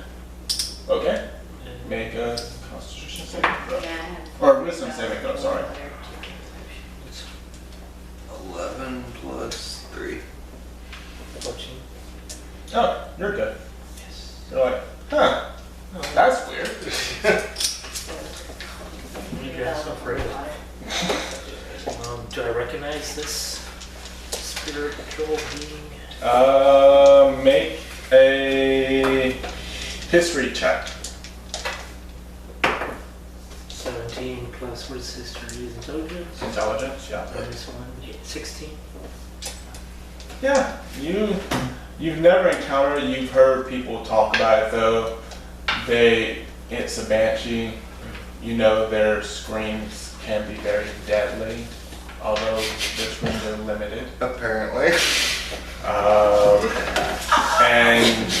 S1: Okay.
S3: And-
S1: Make a Constitution saving throw.
S4: Yeah, I have.
S1: Or Wisdom saving throw, sorry.
S2: 11 plus 3.
S3: 14.
S1: Oh, you're good.
S3: Yes.
S1: You're like, huh, that's weird.
S3: You guys don't afraid do I recognize this spiritual being?
S1: Make a history check.
S3: 17 plus what is history? Intelligence?
S1: Intelligence, yeah.
S3: Minus 1. 16.
S1: Yeah, you've never encountered it. You've heard people talk about it though. It's a banshee. You know their screams can be very deadly, although their screams are limited.
S2: Apparently.
S1: And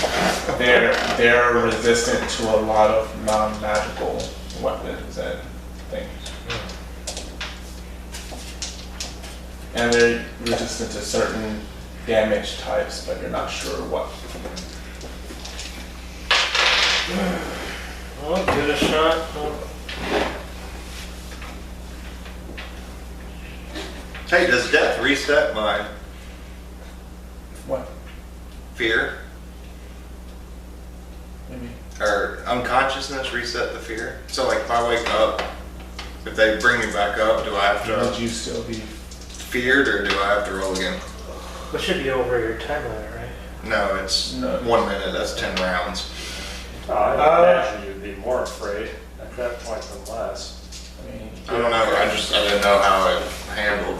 S1: they're resistant to a lot of non-magical weapons and things. And they're resistant to certain damage types, but you're not sure what.
S3: Well, give it a shot.
S2: Hey, does death reset my
S1: What?
S2: fear? or unconsciousness reset the fear? So like if I wake up, if they bring me back up, do I have
S1: Would
S2: to
S1: you still be?
S2: feared or do I have to roll again?
S3: What should be over your time limit, right?
S2: No, it's
S1: No.
S2: 1 minute, that's 10 rounds.
S5: I would imagine you'd be more afraid at that point than less.
S1: I mean,
S2: I don't know, I didn't know how it handled.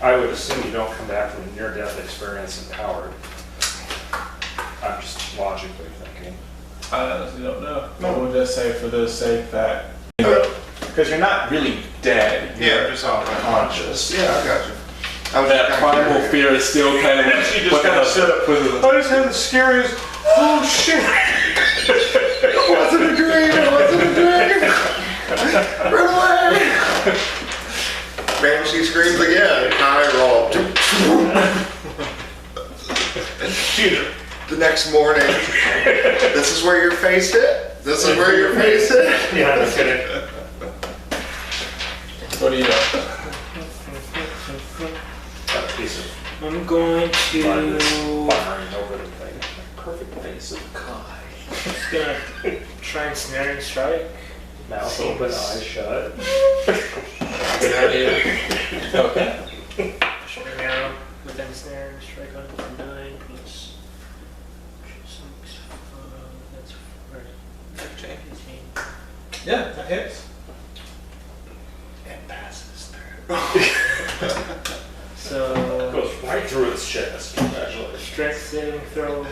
S5: I would assume you don't come back from a near-death experience empowered. I'm just logically thinking.
S1: I honestly don't know. No, we'll just say for the sake that, you know, because you're not really dead.
S2: Yeah,
S1: You're
S2: just off
S1: unconscious.
S2: Yeah, I got you. I was
S1: That
S2: just
S1: primal
S2: kinda curious.
S1: fear is still kind of.
S5: You just kind of sit up with it. I just had the scariest. Oh shit!
S2: It wasn't a dream, it wasn't a dream! Run away! Man, she screams again, and I roll. The next morning, this is where your face hit? This is where your face hit?
S5: Yeah, that's kidding.
S1: What do you know?
S5: Got a piece of
S3: I'm going to.
S5: firing over the thing. Perfect face of Kai.
S3: Just gonna try and snare and strike.
S5: Mouth open, eyes shut.
S2: Good idea.
S1: Okay.
S3: Swing out with any snare and strike on it for 9 plus 6. That's right. 15.
S1: Yeah, that hits.
S2: It passes through.
S3: So
S5: Goes right through its chest. Congratulations.
S3: strength saving throw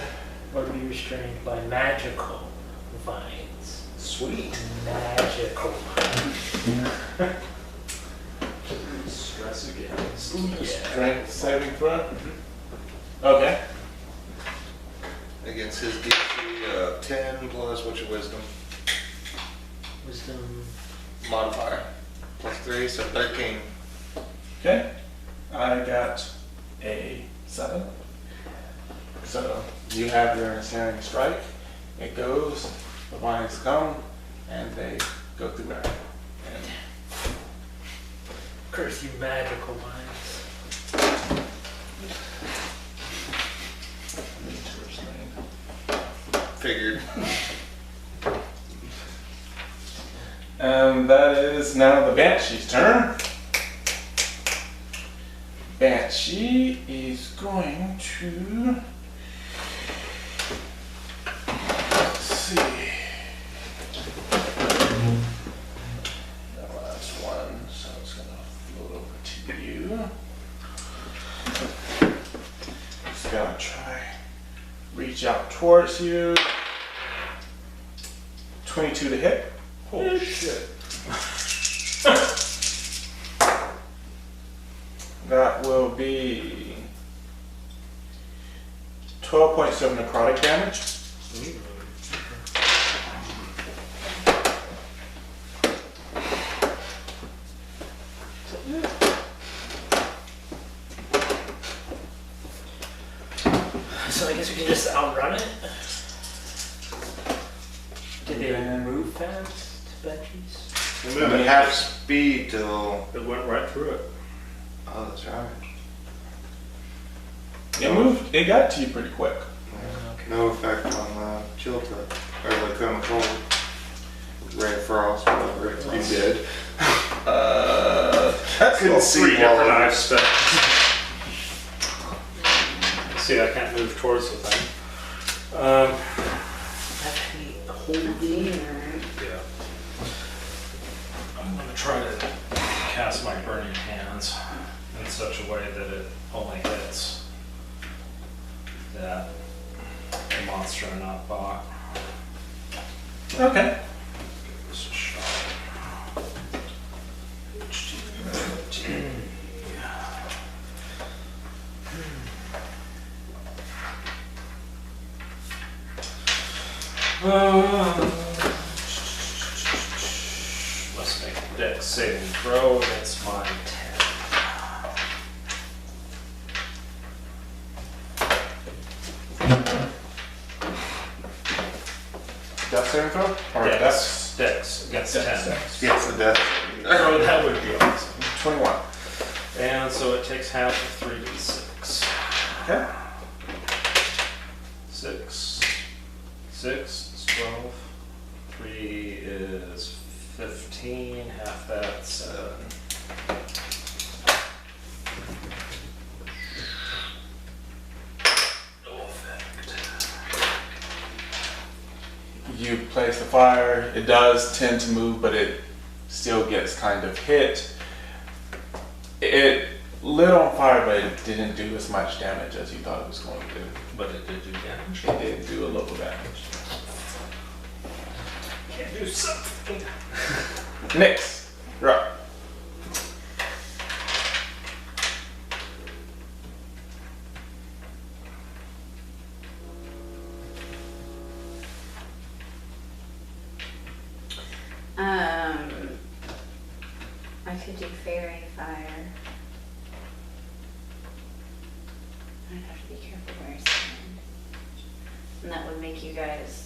S3: or be restrained by magical vines.
S5: Sweet.
S3: Magical vines.
S5: Stress again.
S1: Strength saving throw. Okay.
S2: Against his DC 10 plus what's your wisdom?
S3: Wisdom.
S2: Modifier. Plus 3, so 13.
S1: Okay. I got a 7. So you have your ensnaring strike. It goes, the vines come, and they go through there. And
S3: Curse you, magical vines.
S1: I need to restrain.
S2: Figured.
S1: And that is now the Banshee's turn. Banshee is going to, let's see, the last one, so it's going to float over to you. It's going to try, reach out towards you. 22 to hit.
S5: Holy shit.
S1: That will be 12 points of necrotic damage.
S3: So I guess we can just outrun it. Did they
S1: Yeah.
S3: move fast, Banshees?
S2: We're moving half speed till.
S5: It went right through it.
S2: Oh, that's right.
S1: It moved, it got to you pretty quick.
S2: No effect on chill touch. Or the coming forward. Ray of Frost, whatever. You did.
S1: That's
S2: Couldn't
S1: cool.
S2: see.
S5: 3 different
S2: Wall.
S5: I've spent. See, I can't move towards the thing.
S3: Actually, holding.
S5: Yeah. I'm gonna try to cast my burning hands in such a way that it only hits that the monster and not Bocq.
S1: Okay.
S5: Give this a shot. Must make a dex saving throw against my 10.
S1: Death saving throw? Or death?
S5: Dex against
S1: Dex.
S5: 10.
S2: Gets the death.
S5: Oh, that would be awesome.
S1: 21.
S5: And so it takes half of 3d6.
S1: Okay.
S5: 6. 6 is 12. 3 is 15, half that, 7. No effect.
S1: You place the fire, it does tend to move, but it still gets kind of hit. It lit on fire, but it didn't do as much damage as you thought it was going to do.
S5: But it did do damage.
S1: It did do a little damage.
S5: Can't do something.
S1: Next, you're up.
S4: I could do fairy fire. I'd have to be careful where I stand. And that would make you guys,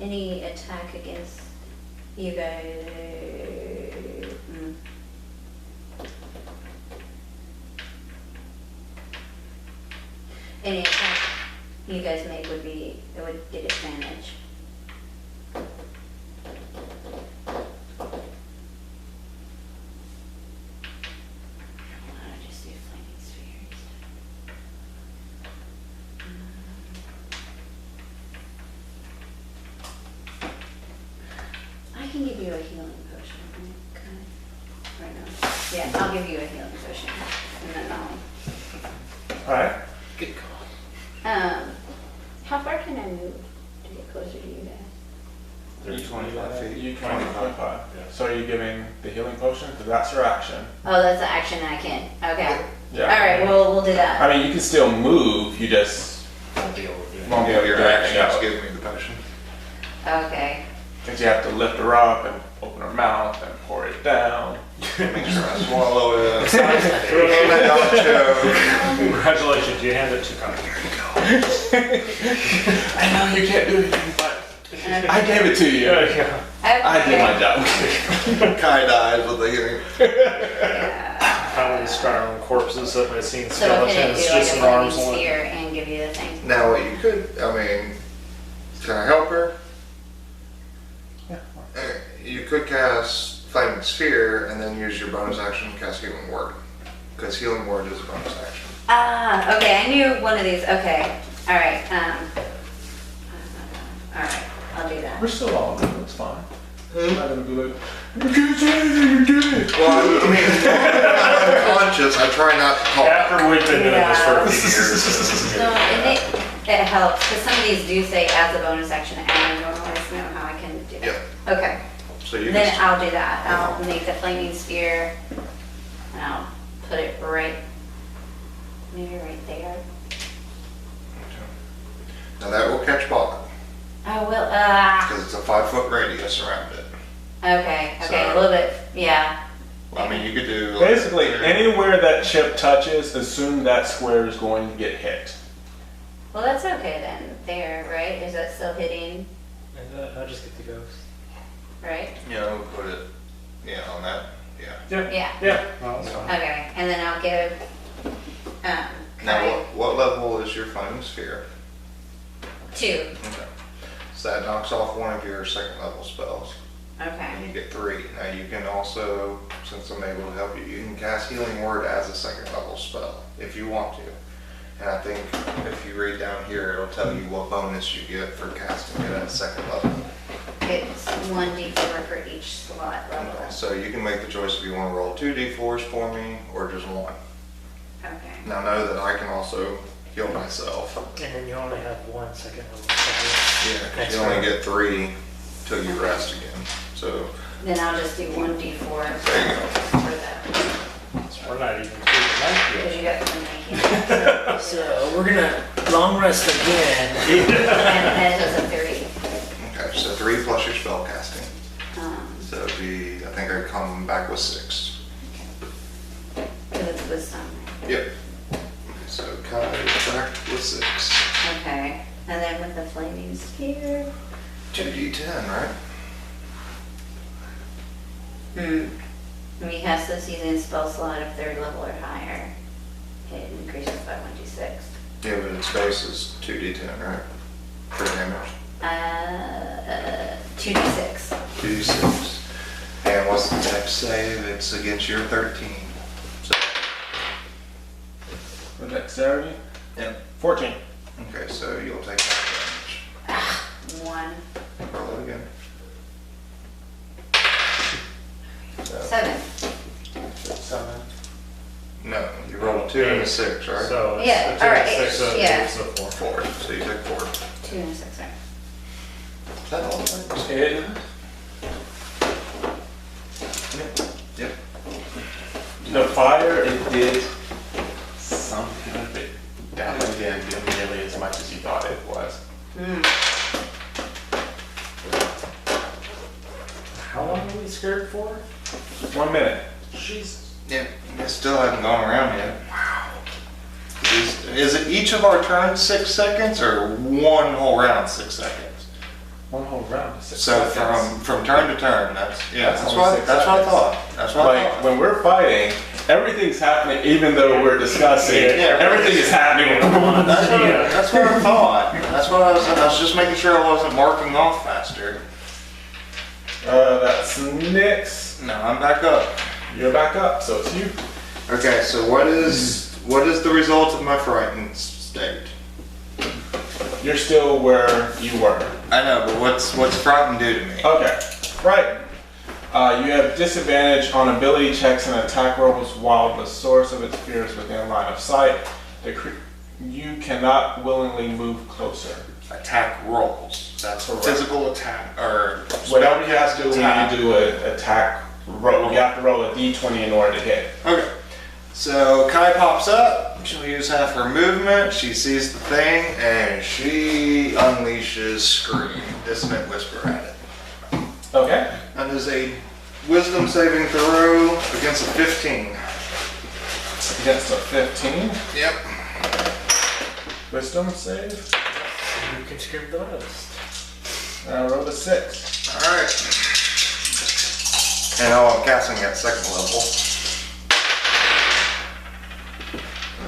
S4: any attack against you guys. Any attack you guys make would get advantage. I'll just do flaming spheres. I can give you a healing potion. Okay. Right now. Yeah, I'll give you a healing potion. And then
S1: Alright.
S5: Good call.
S4: how far can I move to get closer to you guys?
S6: They're 25 feet.
S1: You 25. So are you giving the healing potion? Because that's your action.
S4: Oh, that's the action I can't. Okay.
S1: Yeah.
S4: Alright, well, we'll do that.
S1: I mean, you can still move, you just
S5: I'll deal with it.
S1: won't be able to
S2: Your
S1: do anything
S2: actions
S1: else.
S2: give me the potion.
S4: Okay.
S1: Because you have to lift her up and open her mouth and pour it down.
S2: Make sure I swallow it.
S5: Congratulations, you hand it to Connor.
S1: I know you can't do anything, but I gave it to you.
S5: Yeah.
S1: I did my job.
S2: Kai dies with the healing.
S5: How many Skyrim corpses have I seen?
S4: So what can it
S5: Skeletons,
S4: do? I
S5: just
S4: can
S5: an arm's
S4: flaming
S5: length.
S4: sphere and give you the thing.
S2: Now, what you could, I mean, can I help her?
S1: Yeah.
S2: You could cast Flaming Sphere and then use your bonus action to cast Healing Word. Because Healing Word is a bonus action.
S4: Ah, okay, I knew one of these. Okay. Alright, alright, I'll do that.
S1: We're still all good, it's fine. I'm not gonna be like, you can't say anything, you did it.
S2: Well, I mean, I'm unconscious. I try not to talk.
S5: After we've been doing this for a few years.
S4: No, it helps, because some of these do say as a bonus action, and I don't always know how I can do it.
S2: Yep.
S4: Okay,
S2: So you
S4: then
S2: just,
S4: I'll do that. I'll make the flaming sphere, and I'll put it maybe right there.
S2: now that will catch Bocq.
S4: I will,
S2: Because it's a 5-foot radius around it.
S4: okay, a
S2: So-
S4: little bit, yeah.
S2: I mean, you could do. like,
S1: Basically, anywhere that chip touches, assume that square is going to get hit.
S4: Well, that's okay then, there, right? Is that still hitting,
S3: And I'll just get the ghost.
S4: right?
S2: You know, put it, on that. Yeah.
S4: Yeah,
S5: Yeah, no, that's fine.
S4: okay, and then I'll give,
S2: Now,
S4: Kai
S2: what level is your Flaming Sphere?
S4: 2,
S2: Okay. So that knocks off one of your second level spells.
S4: okay.
S2: And you get 3. Now you can also, since I'm able to help you, you can cast Healing Word as a second level spell if you want to. And I think if you read down here, it'll tell you what bonus you get for casting it at second level.
S4: It's 1d4 for each slot level.
S2: So you can make the choice if you want to roll 2 d4s for me or just 1.
S4: Okay.
S2: Now know that I can also heal myself.
S3: And then you only have 1 second level spell.
S2: Yeah, 'cause you only get 3 till you rest again. So
S4: Then I'll just do 1d4
S2: there you go.
S4: for that,
S5: We're not even through the night
S4: because
S5: yet.
S4: you got some healing.
S3: So we're gonna long rest again.
S4: And it was a 3.
S2: Okay, so 3 plus your spell casting.
S4: Because
S2: So it'd be, I think I'd come back with 6.
S4: it's wisdom.
S2: Yep. So Kai is back with 6.
S4: Okay. And then with the flaming sphere.
S2: 2d10, right?
S4: When you cast this using spell slot of 3rd level or higher, it increases by 1d6.
S2: Yeah, but its base is 2d10, right? for damage?
S4: 2d6.
S2: 2d6. And what's the dex save? It's against your 13. So,
S1: For dexterity?
S2: yeah.
S1: 14.
S2: Okay, so you'll take that damage.
S4: 1,
S2: Roll it again.
S4: 7.
S1: 7.
S2: No, you rolled a 2 and a 6, right?
S5: So
S4: Yeah,
S5: it's
S4: or
S5: a
S4: eight,
S5: 6, so
S4: yeah.
S5: it's a 4.
S2: 4. So you take 4.
S4: 2 and a 6, right?
S2: Is that all?
S1: It.
S2: Yep.
S1: The fire, it did something a bit damage. It didn't do nearly as much as you thought it was.
S3: How long are we scared for?
S1: 1 minute.
S3: Jeez.
S2: Yeah, it still hasn't gone around yet. Wow. Is it each of our turns 6 seconds or one whole round 6 seconds?
S1: One whole round.
S2: So from turn to turn, that's
S1: That's
S2: that's
S1: only
S2: what
S1: 6
S2: that's what I
S1: seconds.
S2: thought. That's what I
S1: Like
S2: thought.
S1: when we're fighting, everything's happening, even though we're discussing.
S2: Yeah.
S1: Everything is happening.
S2: That's what I thought. That's what I was just making sure I wasn't marking off faster.
S1: That's Nyx.
S2: No, I'm back up.
S1: You're back up, so it's you.
S2: Okay, so what is the result of my frightened state?
S1: You're still where you were.
S2: I know, but what's frightened do to me?
S1: Okay, right. You have disadvantage on ability checks and attack rolls while the source of its fear is within line of sight. You cannot willingly move closer.
S2: Attack rolls. That's
S1: Correct.
S2: physical attack or
S1: Whatever you have to do
S2: attack.
S1: when you do an attack roll, you have to roll a d20 in order to hit.
S2: Okay. So Kai pops up. She'll use half her movement. She sees the thing and she unleashes Scream, Dissonant Whisper at it.
S1: Okay.
S2: That is a Wisdom saving throw against a 15.
S1: Against a 15.
S2: Yep.
S1: Wisdom save.
S3: You can scream the loudest.
S1: I rolled a 6.
S2: All right. And I'm casting at 2nd level.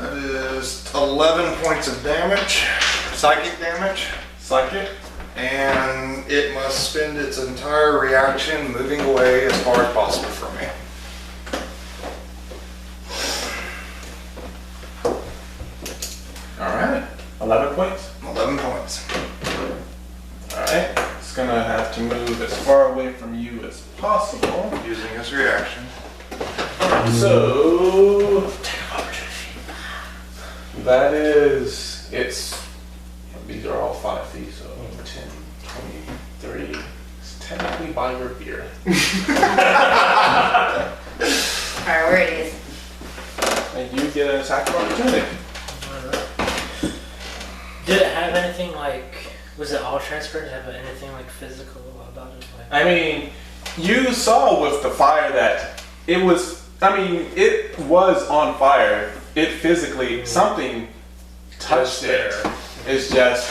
S2: That is 11 points of damage, psychic damage.
S1: Psychic.
S2: And it must spend its entire reaction moving away as far as possible from me.
S1: Alright. 11 points.
S2: 11 points.
S1: Alright. It's gonna have to move as far away from you as possible.
S2: Using its reaction.
S1: So that is these are all 5 feet, so 10, 23. It's technically by your beer.
S4: Priorities.
S1: And you get an attack of opportunity.
S3: Did it have anything like, was it all transparent? Did it have anything like physical about it? Like,
S1: I mean, you saw with the fire that it was on fire. It physically, something touched it. It's just,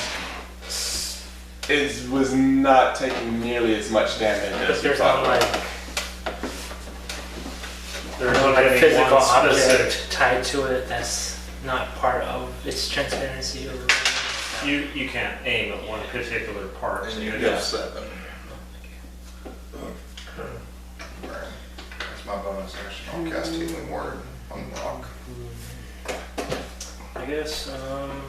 S1: it was not taking nearly as much damage
S3: but
S1: as you
S3: there's
S1: thought.
S3: not like,
S5: There's
S3: no
S5: not
S3: like
S5: any
S3: physical
S5: one specific.
S3: object tied to it that's not part of its transparency or.
S5: You can't aim at one particular part.
S2: And you
S1: Yeah.
S2: have 7. That's my bonus action. I'll cast Healing Word on Bocq.
S3: I guess, I'm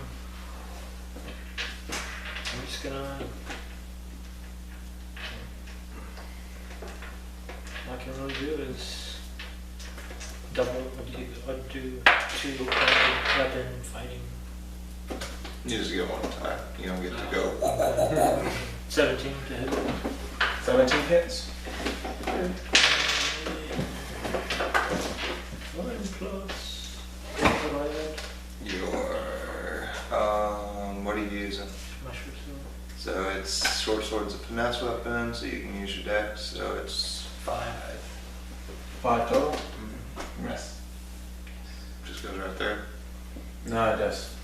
S3: just gonna. All I can really do is do 2 weapon fighting.
S2: You just get one attack. You don't get to go.
S3: 17 to hit.
S1: 17 hits.
S3: 1 plus. What do I add?
S2: Your what are you using?
S3: My short sword.
S2: So it's short sword's a finesse weapon, so you can use your dex. So it's 5.
S1: 5 total. Miss.
S2: Just goes right there.
S1: No, it does.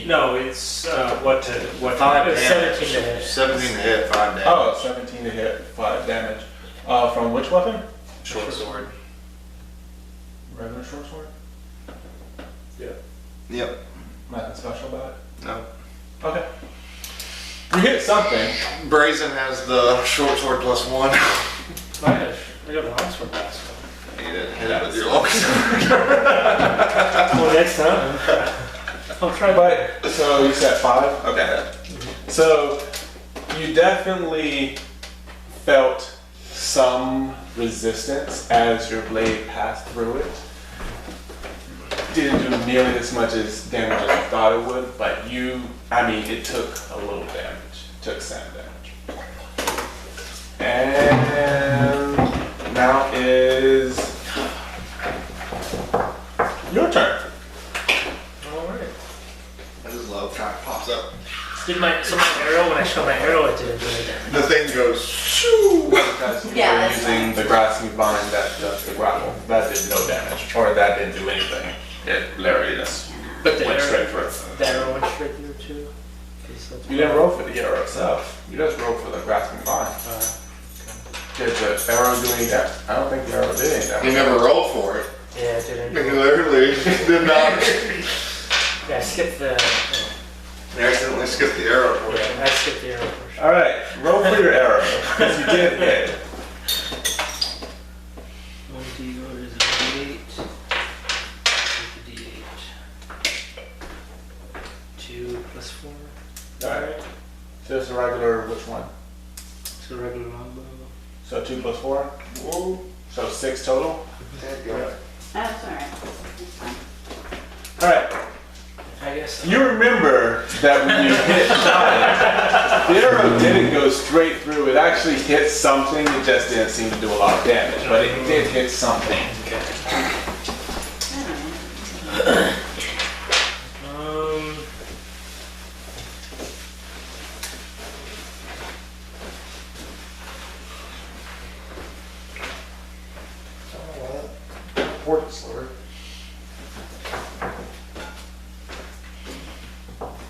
S5: No, it's what
S2: 5
S3: It's
S2: damage.
S3: 17 to hit.
S2: 17 to hit, 5 damage.
S1: Oh, 17 to hit, 5 damage. From which weapon?
S2: Short sword.
S1: Regular short sword?
S2: Yep.
S1: Nothing special about it?
S2: No.
S1: Okay. You hit something.
S2: Brazen has the short sword +1.
S3: I got the long sword last time.
S2: You didn't hit it with your long sword.
S3: Well, next time. I'll try.
S1: But, so you said 5?
S2: Okay.
S1: So you definitely felt some resistance as your blade passed through it. Didn't do nearly as much as damage as you thought it would, but it took a little damage. Took some damage. And now is your turn.
S3: Alright.
S2: I just love how it pops up.
S3: So my arrow, when I shot my arrow, it didn't do any damage.
S2: The thing goes shoo.
S1: Because you
S4: Yeah,
S1: were
S4: that's
S1: using the grasping vine that does the grapple. That did no damage, or that didn't do anything. It literally just
S3: But the
S1: went
S3: arrow-
S1: straight through.
S3: The arrow went straight through too.
S1: You didn't roll for the arrow itself. You just rolled for the grasping vine. Did the arrow do any damage? I don't think the arrow did any damage.
S2: You never rolled for it.
S3: Yeah, it didn't.
S2: You literally did not.
S3: Yeah, I skipped the.
S2: You accidentally skipped the arrow portion.
S3: Yeah, I skipped the arrow portion.
S1: All right, roll for your arrow because you did hit.
S3: 1d, what is it? D8. Take the D8. 2 plus 4.
S1: All right. Just a regular, which one?
S3: It's a regular longbow.
S1: So 2 plus 4.
S2: Whoa.
S1: So 6 total.
S2: Yeah.
S4: That's all right.
S1: All right.
S3: I guess.
S1: You remember that when you hit giant, the arrow didn't go straight through. It actually hit something. It just didn't seem to do a lot of damage, but it did hit something.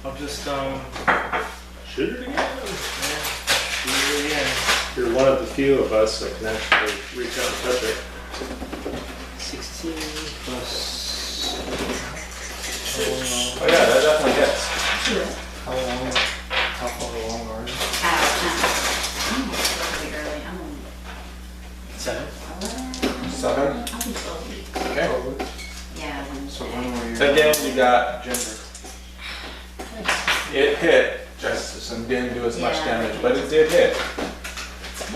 S3: I'll just
S5: Shoot it again.
S3: yeah, shoot it again.
S5: You're one of the few of us that can actually reach out and touch it.
S3: 16 plus.
S1: Oh yeah, that definitely hits.
S6: How long? How far along are you?
S4: Pretty early. I'm
S3: 7.
S1: 7.
S4: 12 weeks.
S1: Okay.
S4: Yeah.
S6: So when were you?
S1: Again, you got Ginger. It hit, just didn't do as much
S4: Yeah.
S1: damage, but it did hit.
S4: Now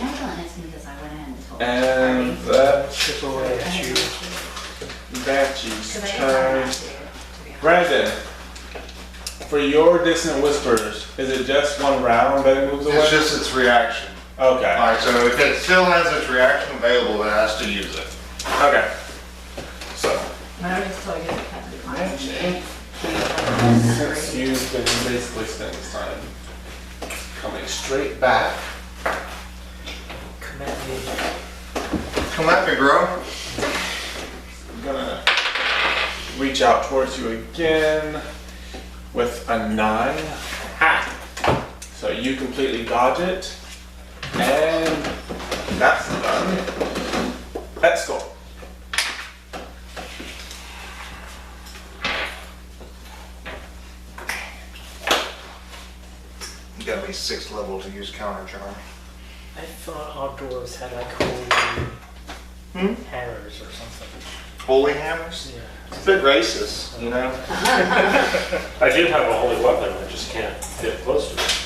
S4: don't ask me because I went ahead and told
S1: And that's
S3: Chip away at you.
S1: Banshee's turn. Brandon, for your Dissonant Whispers, is it just one round that it moves away?
S2: It's just its reaction.
S1: Okay.
S2: Alright, so if it still has its reaction available, it has to use it.
S1: Okay. So, since you've been basically spending this time coming straight back,
S3: Come at me.
S2: Come at me, bro.
S1: I'm gonna reach out towards you again with a 9. Ha! So you completely dodge it, and that's done. Eskel.
S2: You gotta be 6th level to use counter charm.
S3: I thought outdoors had like holy hammers or something.
S2: Holy hammers?
S3: Yeah.
S2: It's a bit racist, you know?
S5: I did have a holy weapon, I just can't get close to it.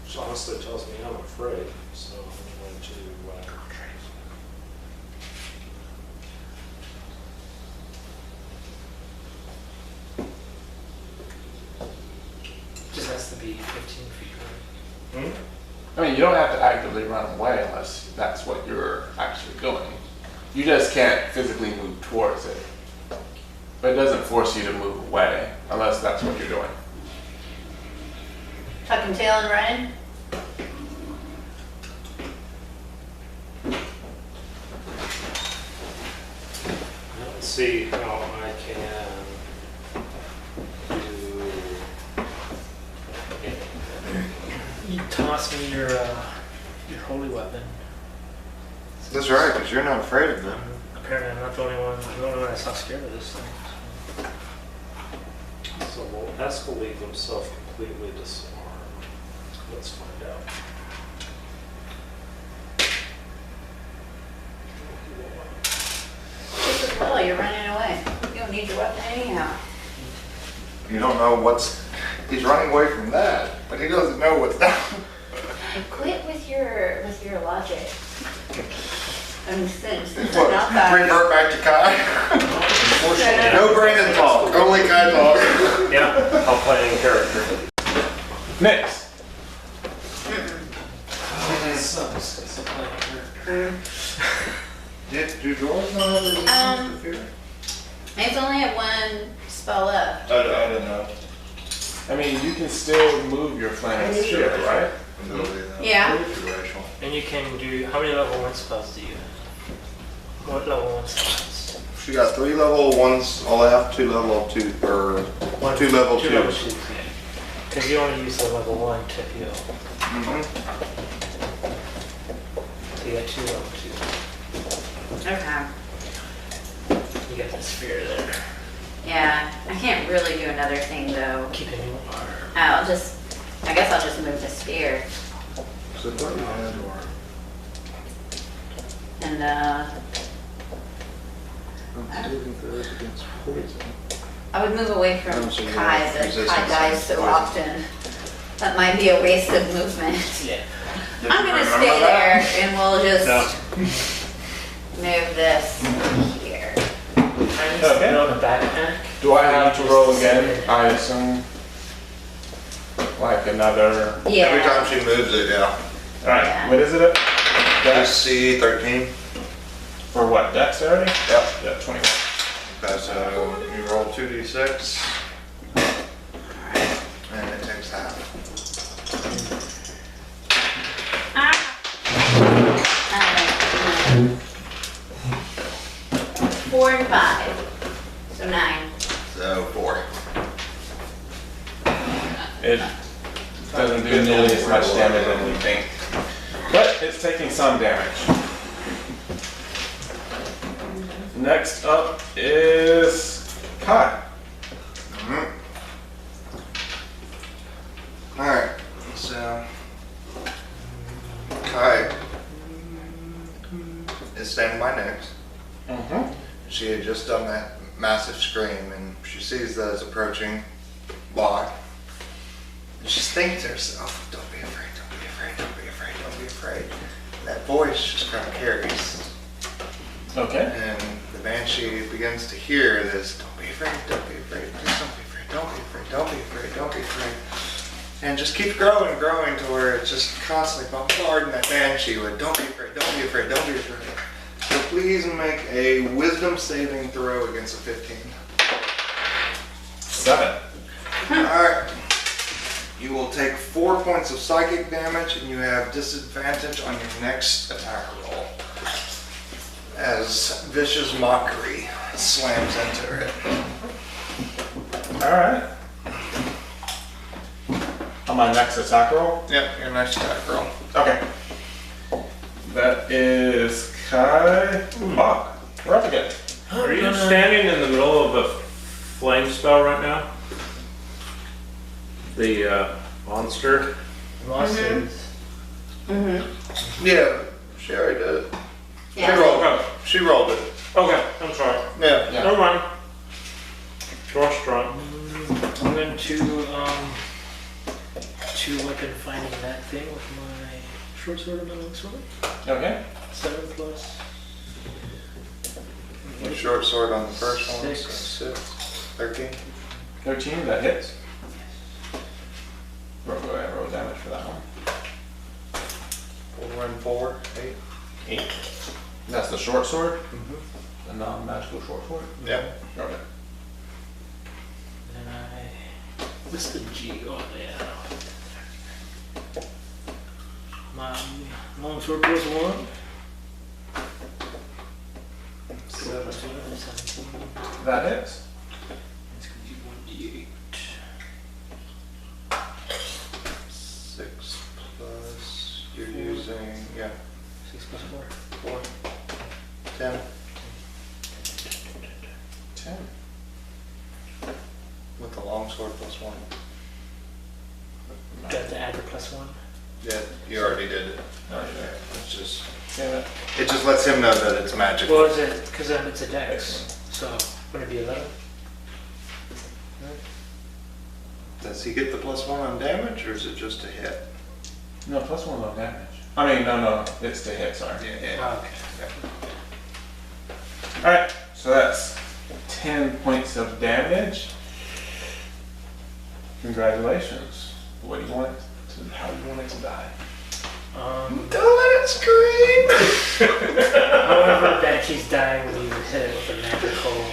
S5: Which honestly tells me I'm afraid, so I'm going to.
S3: Just has to be 15 feet away.
S1: I mean, you don't have to actively run away unless that's what you're actually doing. You just can't physically move towards it. But it doesn't force you to move away unless that's what you're doing.
S4: Tucking tail and running.
S5: Let's see how I can do.
S3: You toss me your holy weapon.
S2: That's right, because you're not afraid of them.
S3: Apparently I'm not the only one I saw scared of this thing.
S5: So will Eskel leave himself completely disarmed? Let's find out.
S4: Just as well, you're running away. You don't need your weapon anyhow.
S2: You don't know what's, he's running away from that, but he doesn't know what's down.
S4: Quit with your logic. And since
S2: What,
S4: not that.
S2: revert back to Kai?
S5: Unfortunately,
S2: No Brandon talk, only Kai talk.
S5: yeah, I'll play in character.
S1: Next.
S3: That sucks. It's a player.
S2: Do dwarves not have resistance to fear?
S4: It's only at one spell left.
S2: I don't know.
S1: I mean, you can still move your flaming spear, right?
S4: Yeah.
S2: Racial.
S3: And you can do, how many level 1 spells do you have? What level 1 spells?
S2: She got 3 level 1s, all I have 2 level 2, or 2 level 2s.
S3: level 2s, yeah. Because you only use the level 1 to heal. So you got 2 level 2.
S4: Okay.
S3: You got the spear there.
S4: Yeah, I can't really do another thing though.
S3: Keeping you warm.
S4: I guess I'll just move the spear.
S2: So what you had,
S4: And
S6: Saving throws against poison.
S4: I would move away from
S2: Oh, so you're
S4: Kai, but
S2: resistant
S4: Kai dies
S2: to
S4: so
S2: poison.
S4: often. That might be a waste of movement.
S3: Yeah.
S4: I'm gonna
S2: Remember
S4: stay
S2: that?
S4: there and we'll just
S5: No.
S4: move this here.
S3: I just
S1: Okay.
S3: put on a backpack.
S1: Do I have to roll again? I assume. Like another.
S2: Every
S4: Yeah.
S2: time she moves it, yeah.
S1: Alright,
S4: Yeah.
S1: what is it?
S2: DC 13.
S1: For what? Dexterity?
S2: Yep.
S1: Yeah, 21.
S2: Okay, so you roll 2d6. And it takes half.
S4: Alright. 4 and 5. So 9.
S2: So 4.
S1: It doesn't do nearly as much damage as we think. But it's taking some damage. Next up is Kai.
S2: Alright, so Kai is standing by next.
S1: Mm-hmm.
S2: She had just done that massive scream and she sees those approaching Bocq. And she's thinking to herself, don't be afraid, don't be afraid, don't be afraid, don't be afraid. And that voice just kind of carries.
S1: Okay.
S2: And the Banshee begins to hear this, don't be afraid, don't be afraid, just don't be afraid, don't be afraid, don't be afraid, don't be afraid. And just keeps growing and growing to where it's just constantly bombarding that Banshee with, don't be afraid, don't be afraid, don't be afraid. So please make a wisdom saving throw against a 15.
S1: 7.
S2: Alright. You will take 4 points of psychic damage and you have disadvantage on your next attack roll. As vicious mockery slams into it.
S1: Alright. On my next attack roll?
S2: Yep, your next attack roll.
S1: Okay. That is Kai. Bocq. We're up again.
S5: Are you standing in the middle of a flame spell right now? The monster?
S3: Monsters.
S4: Mm-hmm.
S2: Yeah, she already did it.
S4: Yeah.
S2: She rolled it.
S5: Okay, I'm sorry.
S2: Yeah.
S1: Yeah.
S5: Never mind. Draw strong.
S3: I'm going to weapon finding that thing with my short sword and my long sword.
S1: Okay.
S3: 7 plus.
S2: The short sword on the first one.
S3: 6.
S2: 6. 13.
S1: 13, that hits. Go ahead, roll damage for that one.
S2: 4 and 4. 8.
S1: 8. That's the short sword? The non-magical short sword?
S2: Yep.
S1: Okay.
S3: And what's the G? Oh, yeah. My long sword plus 1.
S2: 7.
S3: 17.
S1: That hits.
S3: It's going to be 1d8.
S2: 6 plus. You're using. Yeah.
S3: 6 plus 4.
S2: 4. 10.
S1: 10.
S2: With the long
S6: sword +1.
S3: Do I have to add the +1?
S2: Yeah, you already did it.
S1: Oh, yeah.
S2: It's just,
S1: Damn it.
S2: it just lets him know that it's magical.
S3: Well, is it, because it's a dex, so wouldn't it be 11?
S2: Does he get the +1 on damage, or is it just a hit?
S1: No, +1 on damage. I mean, no, it's the hit, sorry.
S3: Oh, okay.
S1: Alright, so that's 10 points of damage. Congratulations. What do you want it to, how do you want it to die?
S2: Don't let it scream!
S3: However, Banshee's dying when you hit it with a magical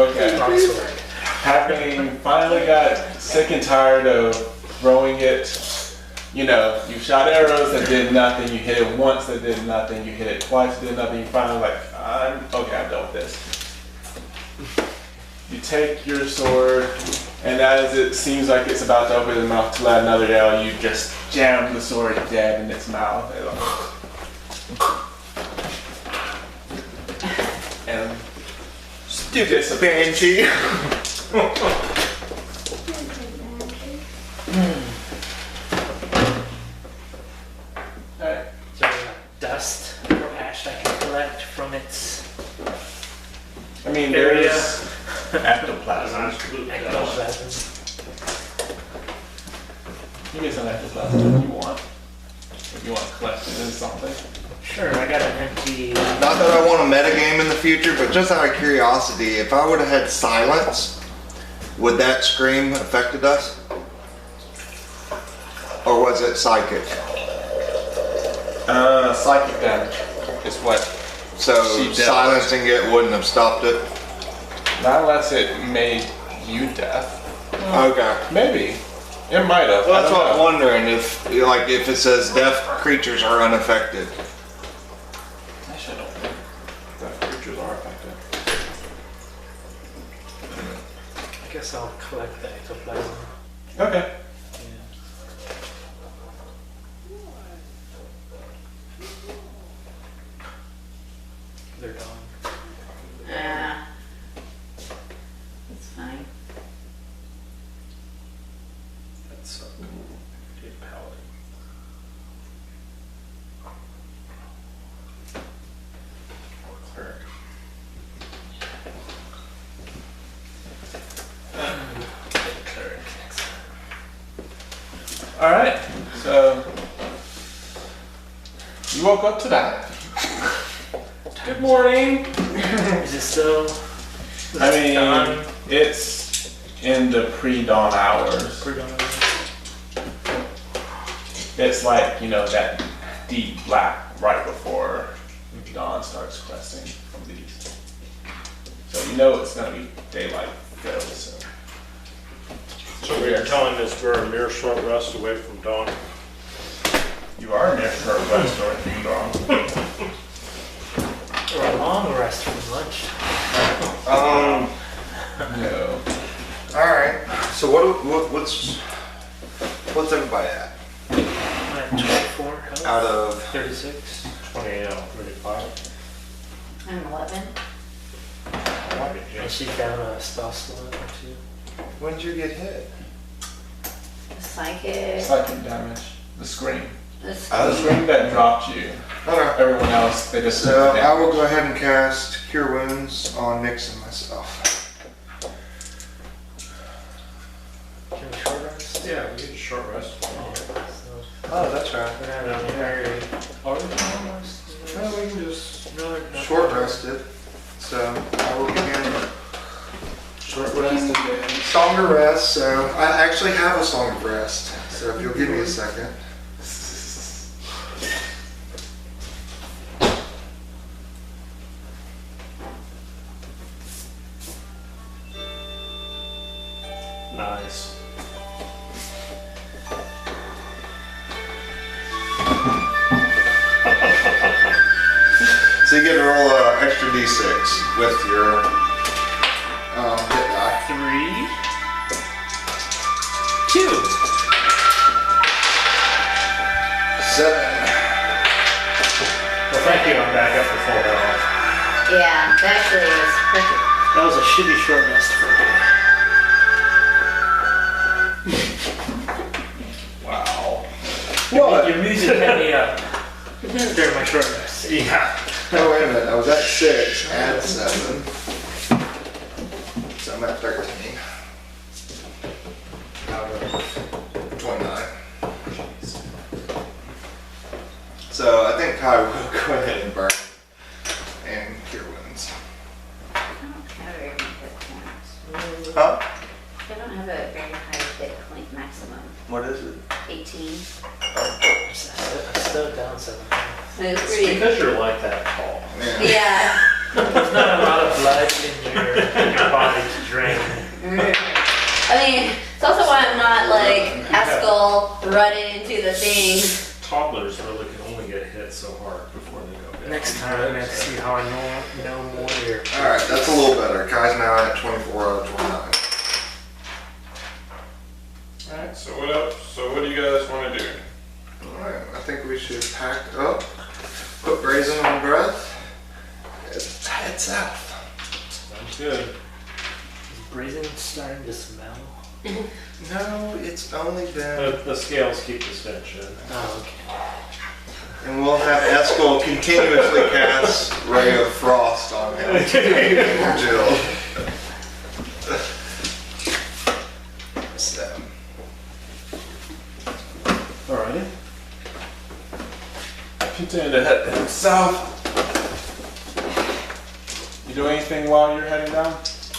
S1: Okay.
S3: longsword.
S1: Having finally got sick and tired of throwing it, you know, you shot arrows that did nothing, you hit it once that did nothing, you hit it twice that did nothing, you finally like, I'm done with this. You take your sword, and as it seems like it's about to open its mouth to let another arrow, you just jam the sword dead in its mouth. And
S2: Stupid banshee!
S1: alright.
S3: Is there dust or ash I can collect from its
S1: I mean,
S3: area?
S1: there's ectoplasm.
S3: Ectoplasm?
S1: You get some ectoplasm if you want. If you want to collect it in something.
S3: Sure, I got an empty.
S2: Not that I want a metagame in the future, but just out of curiosity, if I would have had silence, would that scream affected us? Or was it psychic?
S1: Psychic damage is what.
S2: So
S1: She dealt.
S2: silencing it wouldn't have stopped it?
S1: Not unless it made you deaf.
S2: Okay.
S1: Maybe. It might have.
S2: Well, that's
S1: I
S2: what I'm
S1: don't know.
S2: wondering, if it says deaf creatures are unaffected.
S1: Actually, I don't think deaf creatures are affected.
S3: I guess I'll collect the ectoplasm.
S1: Okay.
S3: They're gone.
S4: That's fine.
S5: That's a paladin. Or cleric.
S3: Cleric.
S1: Alright, so you woke up to that. Good morning.
S3: Is it still?
S1: I mean,
S3: dawn?
S1: it's in the pre-dawn hours.
S3: Pre-dawn?
S1: It's like, you know, that deep black right before dawn starts cresting from the east. So you know it's going to be daylight fairly soon.
S7: So what you're telling us we're a mere short rest away from dawn?
S1: You are a mere short rest away from dawn.
S3: Or a long rest from lunch.
S1: No.
S2: Alright, so what's everybody at?
S3: I'm at 24 health.
S2: Out of,
S3: 36.
S7: 35.
S4: I'm 11.
S3: And she's down a spell slot or two.
S2: when did you get hit?
S4: Psychic.
S1: Psychic damage. The scream.
S4: This-
S2: Oh.
S1: The scream that dropped you.
S2: Okay.
S1: Everyone else, they just
S2: So
S1: took
S2: I will
S1: damage.
S2: go ahead and cast Cure Wounds on Nix and myself.
S3: Can we short rest?
S7: Yeah, we get a short rest.
S3: So,
S2: Oh, that's right.
S3: we're not on very. Are we long rest?
S2: Well, we can just
S3: No, not
S2: short rest it. So I will begin
S1: Short rest again.
S2: Song of Rest. So I actually have a Song of Rest. So if you'll give me a second.
S7: Nice.
S2: So you get to roll an extra d6 with your hit die.
S3: 3, 2.
S2: 7.
S5: Well, thank you, I'm back up to full health.
S4: Yeah, that actually is perfect.
S3: That was a shitty short rest for me.
S2: Wow.
S3: Your music had me up during my short rest.
S5: Yeah.
S2: Oh, wait a minute. I was at 6, add 7. So I'm at 13.
S5: Out of
S2: 29. So I think Kai will go ahead and burn and cure wounds.
S4: I don't have very many hit points.
S2: Huh?
S4: I don't have a very high hit point maximum.
S2: What is it?
S4: 18.
S3: I slowed down 7 points.
S4: It's
S5: It's
S4: pretty.
S5: because you're like that tall.
S2: Yeah.
S4: Yeah.
S3: There's not a lot of blood in your body to drain.
S4: I mean, it's also why I'm not like Eskel running into the thing.
S5: Toddlers really can only get hit so hard before they go down.
S3: Next time I'm gonna see how I know warrior.
S2: Alright, that's a little better. Kai's now at 24 out of 29.
S7: Alright, so what else? So what do you guys want to do?
S2: Alright, I think we should pack up, put Brazen on breath, and head south.
S5: Sounds good.
S3: Is Brazen starting to smell?
S2: No, it's only been...
S5: The scales keep the stench in.
S3: Oh, okay.
S2: And we'll have Eskel continuously cast Ray of Frost on him. Jill. So,
S1: Alrighty. Continue to head down south. You do anything while you're heading down?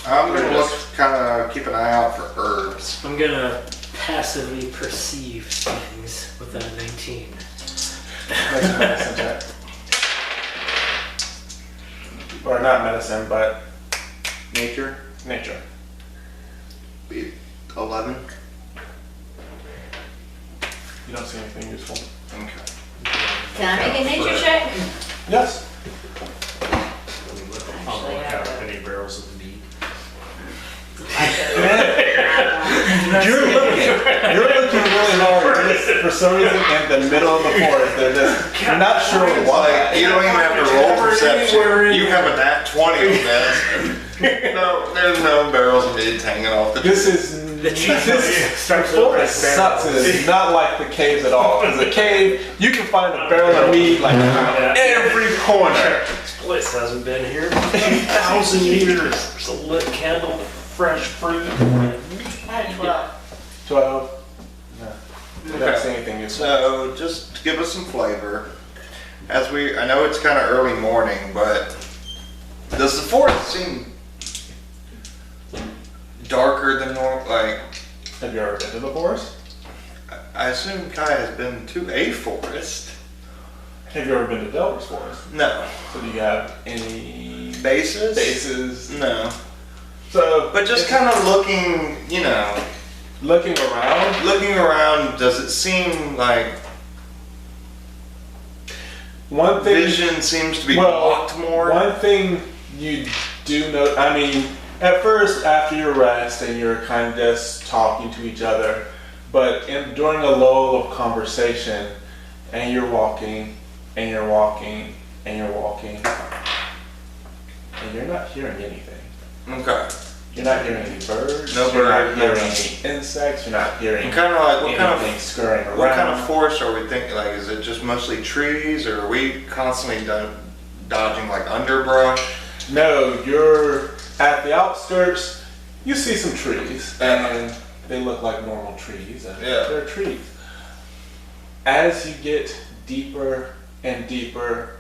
S2: I'm gonna look, kind of keep an eye out for herbs.
S3: I'm gonna passively perceive things with a 19.
S1: Make a medicine check. Or not medicine, but
S2: Nature,
S1: nature.
S2: be 11.
S1: You don't see anything useful.
S2: Okay.
S4: Can I make a nature check?
S1: Yes.
S5: I'll look out if any barrels of meat.
S1: You're looking really hard. Just for some reason, in the middle of the forest, you're not sure why.
S2: You don't even have to roll perception. You have a nat 20 on that. No, there's no barrels of meat hanging off the
S1: This is
S3: The cheese starts to
S1: forest sucks. It is not like the caves at all. Because the cave, you can find a barrel of meat like around every corner.
S5: This place hasn't been here in 2,000 years. There's a lit candle, fresh fruit.
S4: I had 12.
S1: 12. No. You don't see anything useful.
S2: So, just to give us some flavor, I know it's kind of early morning, but does the forest seem darker than normal? Like,
S1: Have you ever been to the forest?
S2: I assume Kai has been to a forest.
S1: Have you ever been to Delver's forest?
S2: No.
S1: So do you have any
S2: Bases?
S1: bases?
S2: No.
S1: So,
S2: But just kind of looking,
S1: looking around,
S2: does it seem like
S1: one thing.
S2: vision seems to be
S1: Well,
S2: blocked more?
S1: One thing you do know, I mean, at first after your rest and you're kind of just talking to each other, but during a lull of conversation, and you're walking, and you're walking, and you're walking, and you're not hearing anything.
S2: Okay.
S1: You're not hearing any birds.
S2: No
S1: You're not
S2: birds,
S1: hearing
S2: no.
S1: any insects. You're not hearing
S2: I'm kind of like,
S1: anything scurrying around.
S2: what kind of forest are we thinking? Like, is it just mostly trees, or are we constantly dodging like underbrush?
S1: No, you're at the outskirts. You see some trees, and they look like normal trees, and
S2: Yeah.
S1: they're trees. As you get deeper and deeper,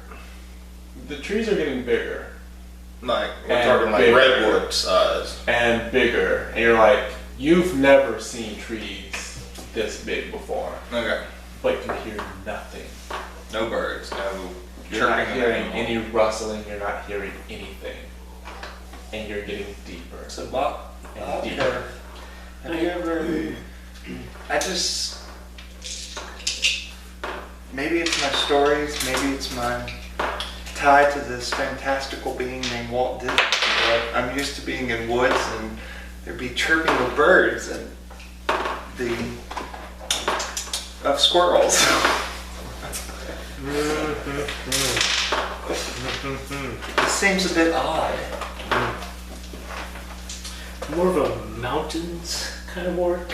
S1: the trees are getting bigger
S2: Like, we're
S1: And
S2: talking like
S1: bigger.
S2: redwood size.
S1: and bigger, and you're like, you've never seen trees this big before,
S2: Okay.
S1: but you hear nothing.
S2: No birds, no
S1: You're not
S2: chirping of
S1: hearing
S2: animals.
S1: any rustling, you're not hearing anything. And you're getting deeper
S2: So, Bocq,
S1: and deeper.
S2: have you ever? I just. Maybe it's my stories, maybe it's my tie to this fantastical being named Walt Disney. But I'm used to being in woods and there'd be chirping of birds and of squirrels. It seems a bit odd.
S3: More of a mountains kind of work.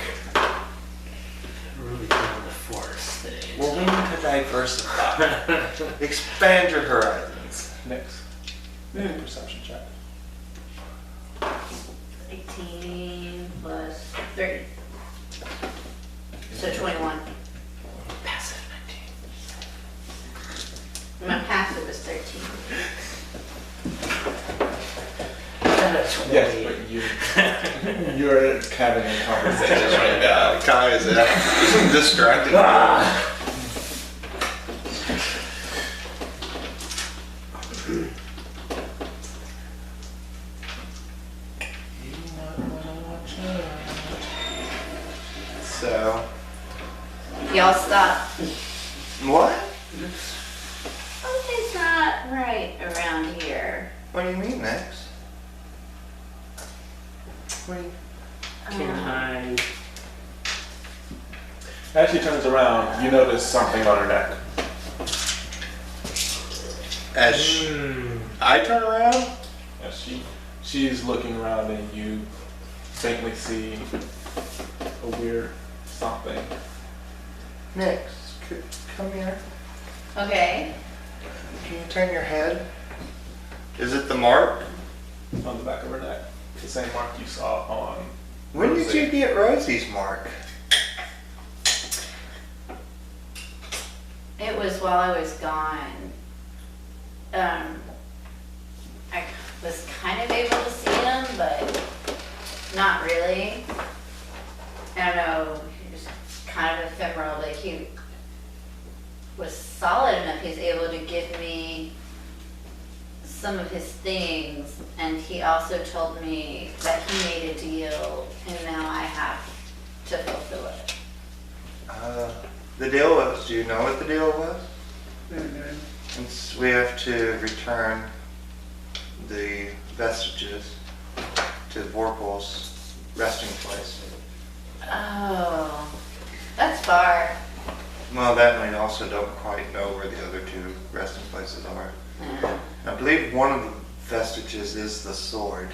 S3: really doing the forest thing.
S6: We're willing to diversify. Expand your horizons.
S1: Next.
S4: Hmm.
S1: Perception check.
S4: 18 plus 30. So 21.
S3: Passive 19.
S4: My passive is 13.
S1: Yes, but you're having a conversation right now.
S2: Kai is distracted.
S6: So,
S4: Y'all stop.
S6: what?
S4: Something's not right around here.
S6: What do you mean next?
S3: Can I?
S1: As she turns around, you notice something on her neck.
S6: As I turn around?
S1: As she's looking around and you faintly see a weird something.
S6: Next, come here.
S4: Okay.
S6: Can you turn your head? Is it the mark?
S1: On the back of her neck. The same mark you saw on
S6: When did
S1: Rosie.
S6: you get Rosie's mark?
S4: It was while I was gone. I was kind of able to see him, but not really. I don't know, he was kind of ephemeral, but he was solid enough. He was able to give me some of his things, and he also told me that he made a deal, and now I have to fulfill it.
S6: The deal was, do you know what the deal was?
S4: Mm-hmm.
S6: It's, we have to return the vestiges to Vorpal's resting place.
S4: Oh, that's far.
S6: Well, that and I also don't quite know where the other two resting places are.
S4: Yeah.
S6: I believe one of the vestiges is the sword.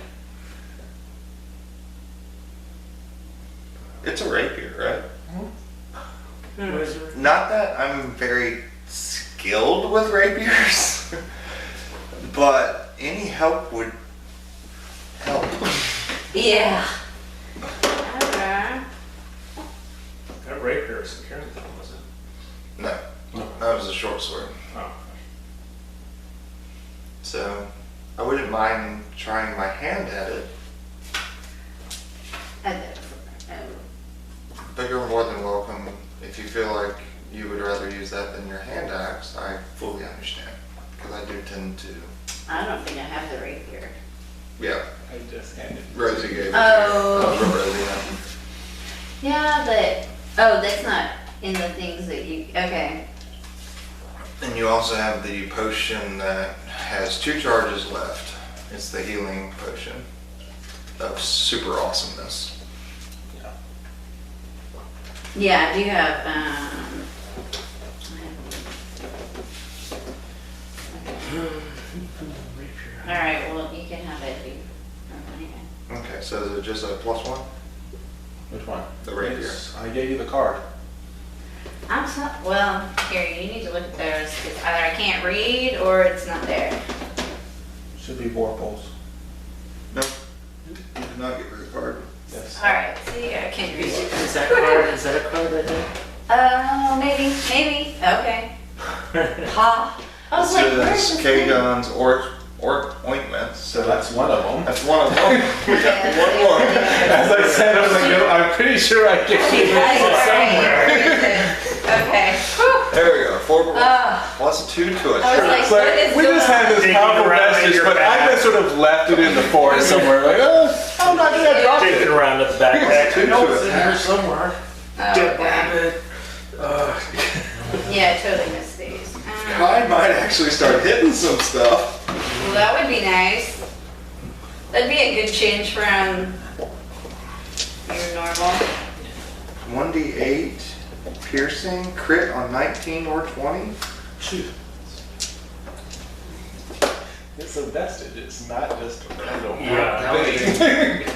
S6: It's a rapier, right?
S3: What is it?
S6: Not that I'm very skilled with rapiers, but any help would help.
S4: Yeah. Okay.
S5: That rapier is securing them, was it?
S6: No, that was a short sword.
S5: Oh.
S6: So I wouldn't mind trying my hand at it. But you're more than welcome. If you feel like you would rather use that than your hand axe, I fully understand. Because I do tend to.
S4: I don't think I have the rapier.
S6: Yeah,
S1: I just handed
S6: Rosie gave it
S4: Oh.
S6: to you. Rosie,
S4: Yeah, but, oh, that's not in the things that you, okay.
S6: And you also have the potion that has 2 charges left. It's the healing potion of super awesomeness.
S4: Yeah, I do have, all right, well, you can have it if you, okay.
S6: Okay, so is it just a +1?
S1: Which one?
S6: The rapier.
S1: Yes, I gave you the card.
S4: I'm so, well, here, you need to look at those, because either I can't read or it's not there.
S1: Should be Vorpal's.
S6: No, you did not get rid of the card.
S1: Yes.
S4: All right, see, I can't read it.
S3: Is that a card right there?
S4: Oh, maybe, okay. Ha. I was like, where is this thing?
S6: Kagon's orc ointment,
S1: So that's one of them.
S6: that's one of them. We got
S4: Yeah,
S6: one more.
S1: As I said, I was like, I'm pretty sure I gave you
S4: Okay.
S6: There we go, 4
S4: Oh,
S6: plus 2 to it.
S4: I was like,
S1: It's
S4: what
S1: like,
S4: is
S1: we
S4: going
S1: just had
S4: on?
S1: this
S5: Digging
S1: powerful
S5: around in
S1: message,
S5: your
S1: but I
S5: bag.
S1: just sort of left it in the forest somewhere, like, oh, I'm not gonna drop
S5: Digging
S1: it.
S5: around at the backpack.
S6: Two
S5: I know
S6: to
S5: it's
S6: it.
S5: in here somewhere.
S4: Oh,
S5: Dead
S4: okay.
S5: rabbit.
S4: Yeah, I totally missed these.
S6: I might actually start hitting some stuff.
S4: Well, that would be nice. That'd be a good change from your normal.
S6: 1d8 piercing, crit on 19 or 20.
S1: It's a vestige, it's not just a random.
S5: Yeah,
S1: thing.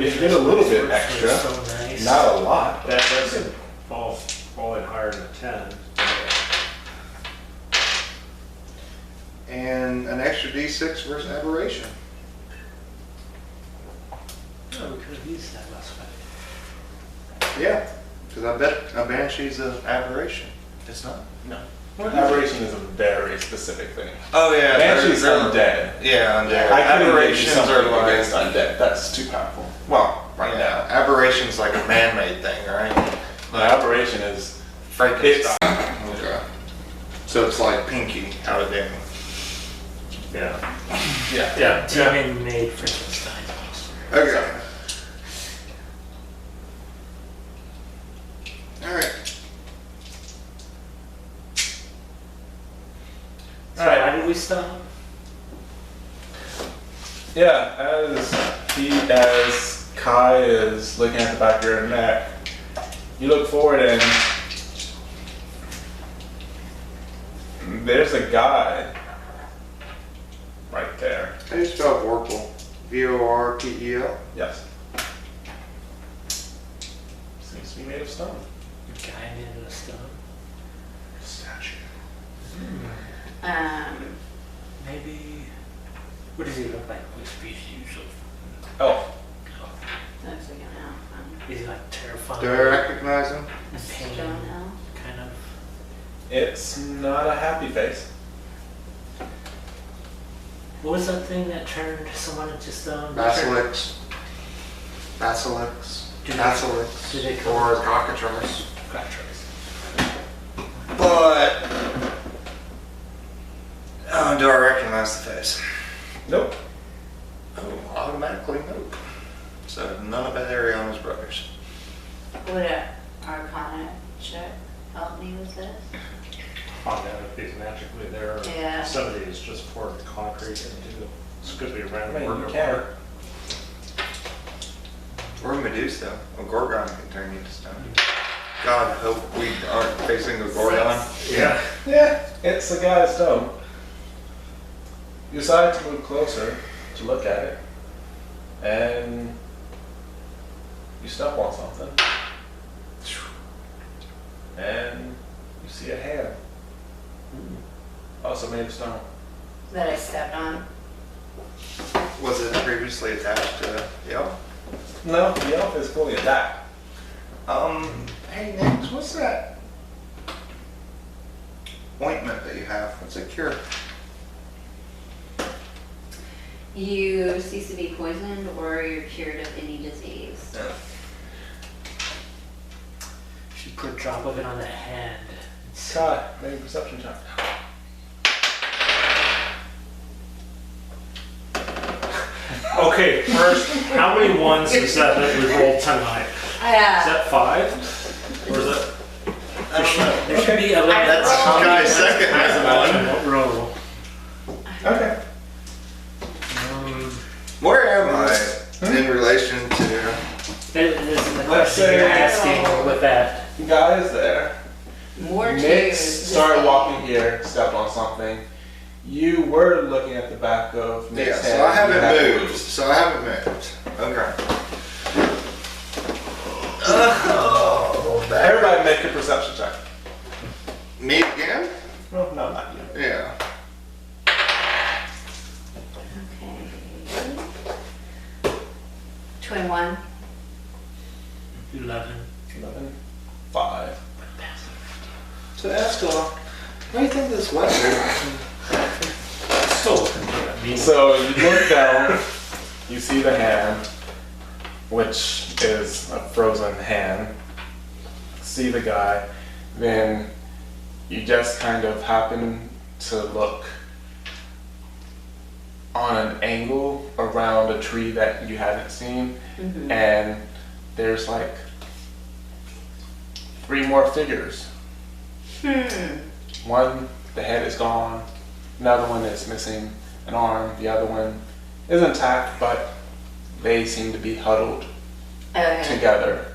S1: You get a little bit extra.
S3: So nice.
S1: Not a lot.
S5: That's falling higher than a 10.
S6: And an extra D6 versus aberration.
S3: Oh, we could have used that last fight.
S6: Yeah, because I bet a banshee's an aberration. It's not.
S3: No.
S1: Aberration is a very specific thing.
S6: Oh yeah,
S1: Banshee's
S6: they're-
S1: undead.
S6: Yeah, undead.
S1: I couldn't give you
S6: Aberrations
S1: something
S6: are
S1: against
S6: like
S1: undead. That's too powerful. Well, right
S6: yeah, aberration's like a man-made thing, right?
S1: now. Aberration is
S6: Frankenstein. Okay. So it's like Pinky out of Demon.
S5: Yeah.
S1: yeah.
S5: Yeah.
S3: Demon made Frankenstein.
S6: Okay. All right.
S3: So how did we stop?
S1: Yeah, as Kai is looking at the back of your neck, you look forward and there's a guy right there.
S6: How do you spell Vorpal? V-O-R-P-E-L?
S1: Yes. Seems to be made of stone.
S3: Guy made of stone.
S1: Statue.
S3: Maybe. What does he look like? What species of?
S1: Oh,
S4: Looks like an elf.
S3: Is he like terrifying?
S6: Do I recognize him?
S3: And pain,
S4: Stone elf.
S3: kind of.
S1: it's not a happy face.
S3: What was that thing that turned someone into stone?
S6: Basilisk. Basilisk.
S3: Do they-
S6: Basilisk.
S3: do they come-
S6: Or cockatrice.
S1: Cockatrice.
S6: But do I recognize the face?
S1: Nope.
S6: Oh, automatically nope. So none of that Ereana's brothers.
S4: Would a Arcana check help me with this?
S5: On that, if he's magically there,
S4: Yeah.
S5: somebody is just poured concrete into, this could be a random
S1: I mean,
S5: worker
S1: you can.
S5: part.
S6: Or Medusa. A Gorgon can turn you to stone. God, hope we aren't facing a Gorgon.
S5: Yeah.
S1: Yeah, it's a guy of stone. You decide to move closer to look at it, and you step on something, and you see a hand, also made of stone.
S4: That I stepped on.
S6: Was it previously attached to the elf?
S1: No, the elf is fully attacked.
S6: Hey Nix, what's that ointment that you have? What's it cure?
S4: You cease to be poisoned or you're cured of any disease.
S3: Should put a drop of it on that hand.
S1: Kai, make a perception check.
S5: Okay, first, how many ones is that we rolled tonight? Is that 5? Or is that?
S6: I don't know.
S3: There should be a
S6: That's Kai's second one.
S3: roll.
S1: Okay.
S6: Where am I in relation to?
S3: This is the
S1: Let's
S3: question
S1: say-
S3: you're asking with that.
S1: Guy is there.
S4: More
S1: Nix
S4: twos.
S1: started walking here, stepped on something. You were looking at the back of
S6: Yeah,
S1: Nick's head.
S6: so I
S1: You
S6: haven't
S1: haven't
S6: moved. So I haven't moved. Okay. Oh,
S1: Everybody make a perception check.
S6: me again?
S1: Well, no, not you.
S6: Yeah.
S4: Okay. 21.
S3: 11.
S1: 11, 5.
S6: So Eskel, what do you think this was?
S5: Still looking for that mean.
S1: So you look down, you see the hand, which is a frozen hand. See the guy, then you just kind of happen to look on an angle around a tree that you hadn't seen, and there's like 3 more figures. One, the head is gone. Another one is missing an arm. The other one is intact, but they seem to be huddled together.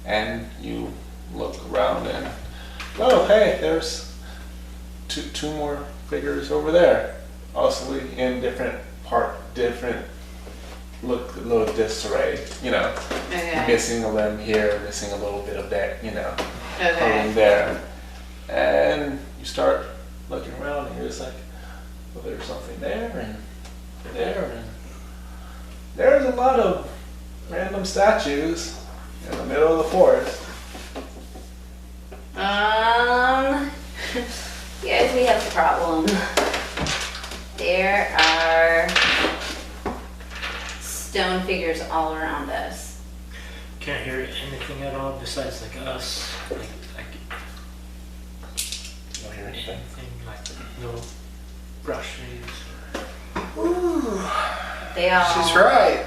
S1: And you look around and, oh, hey, there's two more figures over there. Also in different look a little disarray, you know,
S4: Okay.
S1: missing a limb here, missing a little bit of that, you know,
S4: Okay.
S1: coloring there. And you start looking around and you're just like, well, there's something there and there and there's a lot of random statues in the middle of the forest.
S4: Yes, we have a problem. There are stone figures all around us.
S3: Can't hear anything at all besides like us. Like
S1: You don't hear anything?
S3: anything like no brushes.
S4: They all.
S6: She's right.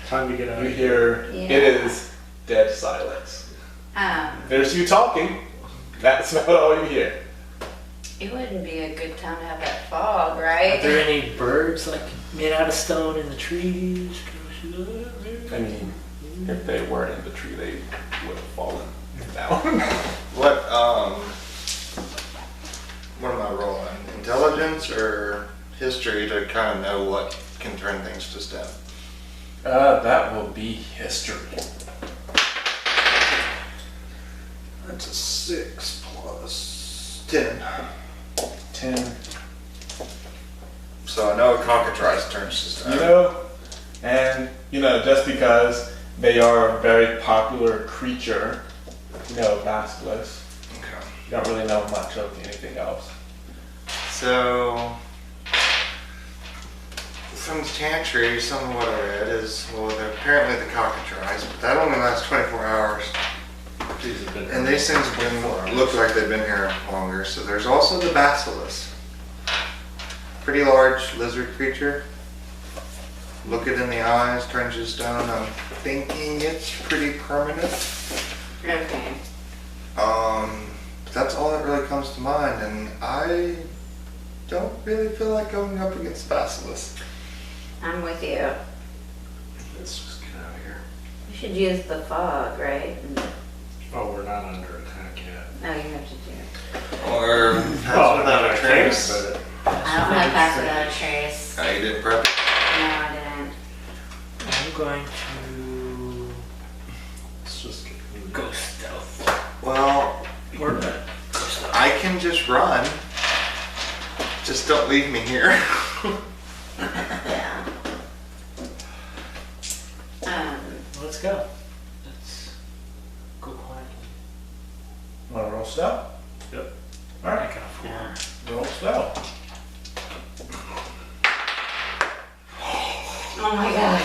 S5: Time to get out
S1: You
S5: of here.
S1: hear,
S4: Yeah.
S1: it is dead silence.
S4: Um,
S1: There's you talking. That's about all you hear.
S4: it wouldn't be a good time to have that fog,
S3: Are
S4: right?
S3: there any birds like made out of stone in the trees?
S1: I mean, if they weren't in the tree, they would have fallen down.
S6: What am I rolling? Intelligence or history to kind of know what can turn things to stone?
S1: That will be history.
S6: That's a 6 plus 10.
S1: 10.
S6: So I know a cockatrice turns to stone.
S1: You know, and you know, just because they are a very popular creature, you know, basilisk,
S6: Okay.
S1: you don't really know much of anything else.
S6: So, from the chantry, some of what I read is, well, they're apparently the cockatrice, but that only lasts 24 hours.
S5: These have been
S6: And these things have been, look like they've been here longer. So there's also the basilisk. Pretty large lizard creature. Look it in the eyes, turns to stone. I'm thinking it's pretty permanent.
S4: Okay.
S6: That's all that really comes to mind, and I don't really feel like going up against basilisk.
S4: I'm with you.
S5: Let's just get out of here.
S4: We should use the fog, right?
S5: Oh, we're not under attack yet.
S4: No, you have to do it.
S6: Or pass
S5: Well,
S6: without a
S5: I
S6: trace.
S5: can, but
S4: I don't have pass without a trace.
S6: Oh, you didn't prep it?
S4: No, I didn't.
S3: I'm going to
S5: let's just get moving.
S3: go stealth.
S6: Well,
S3: Or go stealth.
S6: I can just run. Just don't leave me here.
S4: Yeah.
S3: Let's go. Let's go quietly.
S1: Want to roll stealth?
S5: Yep.
S3: I
S1: Alright,
S3: got a 4.
S1: roll stealth.
S4: Oh my god.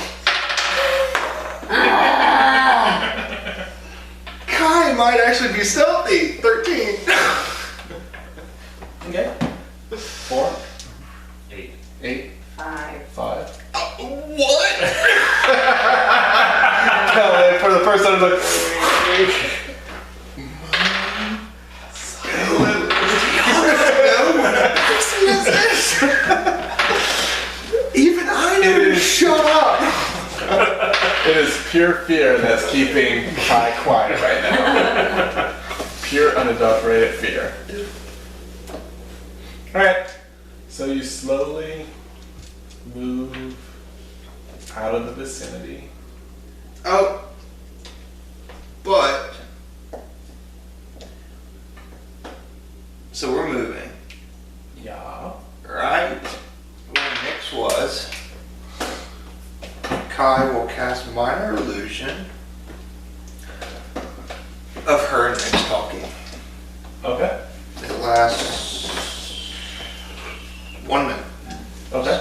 S6: Kai might actually be stealthy. 13.
S1: Okay. 4,
S5: 8.
S1: 8,
S4: 5.
S1: 5.
S6: What?
S1: For the first time, like,
S6: Even I know to shut up.
S1: it is pure fear that's keeping Kai quiet right now. Pure unadulterated fear. Alright, so you slowly move out of the vicinity.
S6: Oh, but so we're moving,
S1: Yeah.
S6: right? Where Nyx was, Kai will cast minor illusion of her and Nyx talking.
S1: Okay.
S6: It lasts 1 minute.
S1: Okay.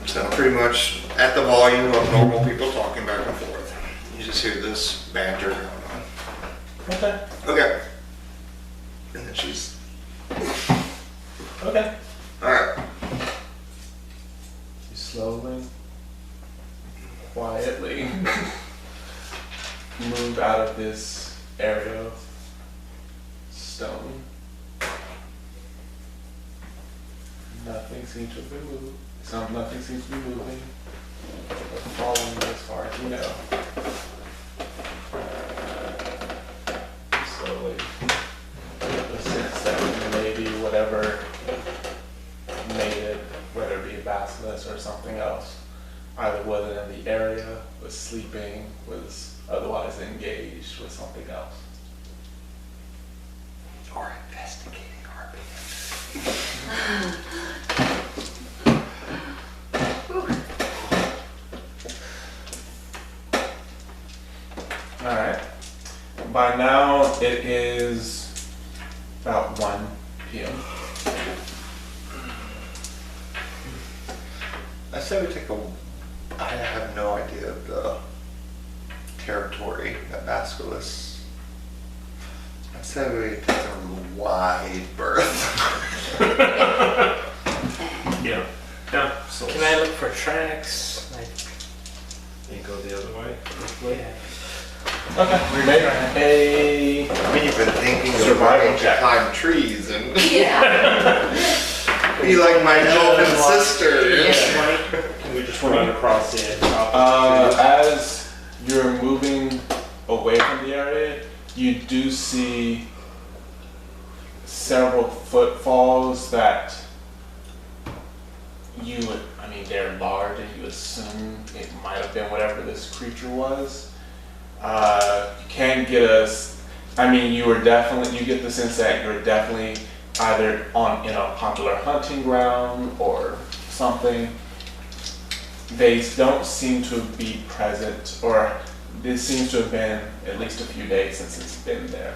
S6: So it'll pretty much at the volume of normal people talking back and forth. You just hear this banter going on.
S1: Okay.
S6: Okay. And then she's
S1: Okay.
S6: alright.
S1: You slowly, quietly move out of this area of stone. Nothing seems to be moving. Nothing seems to be moving or falling as far as you know. Slowly, the sense that maybe whatever made it, whether it be a either wasn't in the area, was sleeping, was otherwise engaged with something else.
S6: Or investigating our
S1: Alright. By now it is about 1 p.m.
S6: I say we take a. I have no idea of the territory that basilisk. I say we take a wide berth.
S5: Yeah. Yeah. So
S3: Can I look for tracks? Like,
S5: you go the other way.
S3: yeah.
S1: Okay. Make a
S6: We've been thinking of
S1: Survival
S6: trying to
S1: check.
S6: climb trees and
S4: Yeah.
S6: be like my elven sister.
S5: Can we just run across the top?
S1: as you're moving away from the area, you do see several footfalls that you would, I mean, they're large and you assume it might have been whatever this creature was. You can get I mean, you get the sense that you're definitely either in a popular hunting ground or something. They don't seem to be present, or this seems to have been at least a few days since it's been there.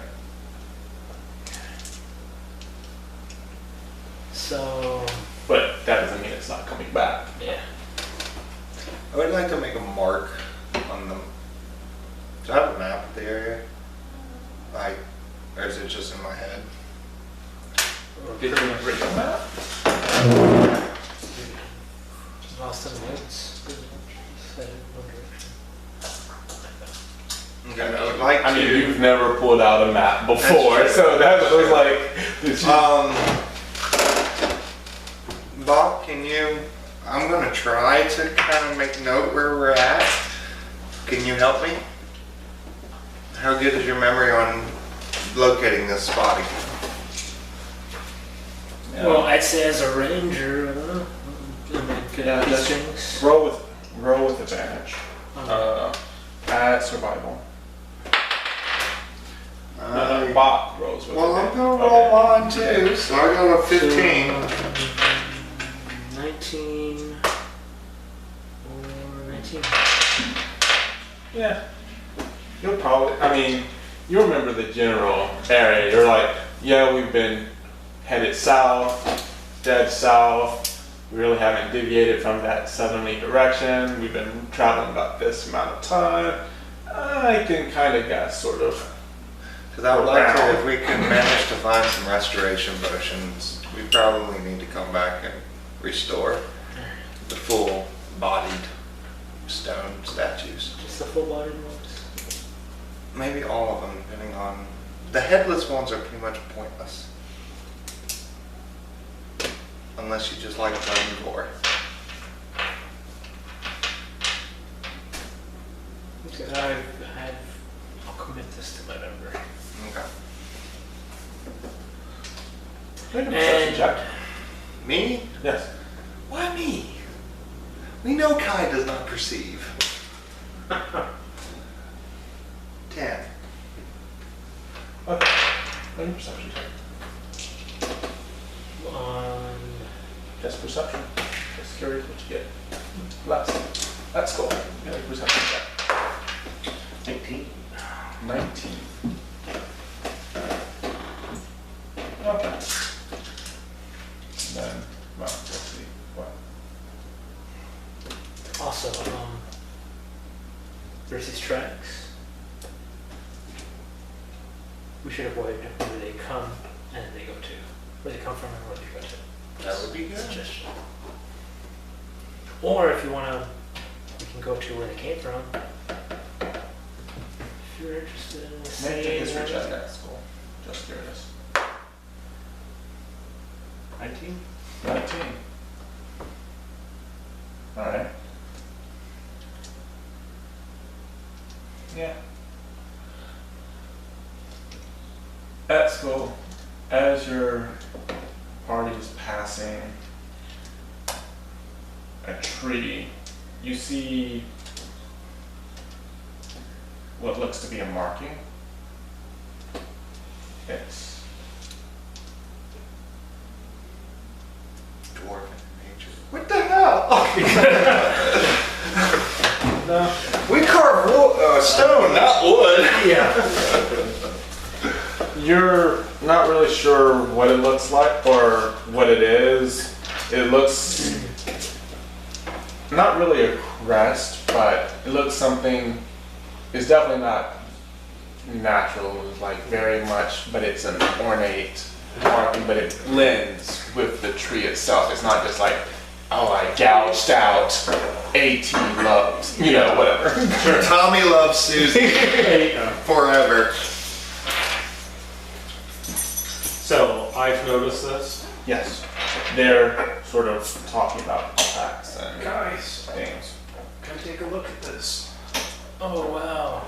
S3: So,
S1: But that doesn't mean it's not coming back.
S3: yeah.
S6: I would like to make a mark on them. Do I have a map of the area? Like, or is it just in my head?
S1: Did you bring a map?
S3: Lost in the woods. Set in one direction.
S6: Okay, I would like
S1: I mean,
S6: to.
S1: you've never pulled out a map before,
S6: That's true.
S1: so that was like, did you?
S6: Bocq, can you? I'm gonna try to kind of make note where we're at. Can you help me? How good is your memory on locating this spot again?
S3: Well, I'd say as a ranger, I mean, could
S1: Yeah,
S3: these
S1: that's-
S3: things.
S1: roll with advantage. At survival. Bocq rolls with
S6: Well, I'm
S1: advantage.
S6: gonna roll mine too, so I got a 15.
S3: 19 or 19.
S1: Yeah. You'll probably, I mean, you remember the general area. You're like, yeah, we've been headed south, dead south. We really haven't deviated from that southerly direction. We've been traveling about this amount of time. I can kind of guess, sort of.
S6: Because I would like to,
S1: Around.
S6: if we can manage to find some restoration potions, we probably need to come back and restore the full-bodied stone statues.
S3: Just the full bodied ones.
S6: Maybe all of them, depending on... The headless ones are pretty much pointless. Unless you just like blood and gore.
S3: Okay, I'll commit this to my memory.
S6: Okay.
S1: Make a perception check.
S6: Me?
S1: Yes.
S6: Why me? We know Kai does not perceive. 10.
S1: Okay. Make a perception check.
S3: On
S1: Just perception. Just curious what you get. That's cool. Make a perception check.
S5: 19.
S1: 19. Okay. Then, well, let's see. What?
S3: also, there's these tracks. We should avoid where they come and they go to. Where they come from and where they go to.
S6: That would be good.
S3: Suggestion. Or if you want to, we can go to where they came from. If you're interested in the
S1: Make a
S3: same
S1: history
S3: one.
S1: check at school. Just curious.
S5: 19?
S1: 19. Alright. Yeah. At school, as your party is passing a tree you see what looks to be a marking. It's
S6: Dwarf in nature. What the hell?
S5: No.
S2: We carve stone, not wood.
S5: Yeah.
S1: You're not really sure what it looks like or what it is. It looks not really a crest, but it looks something. It's definitely not natural, like very much, but it's an ornate marking, but it blends with the tree itself. It's not just like, oh, I gouged out AT loves, you know, whatever.
S2: Sure. Tommy loves Susie forever.
S5: So I've noticed this.
S1: Yes, they're sort of talking about facts and
S5: Guys,
S1: things.
S5: come take a look at this. Oh wow.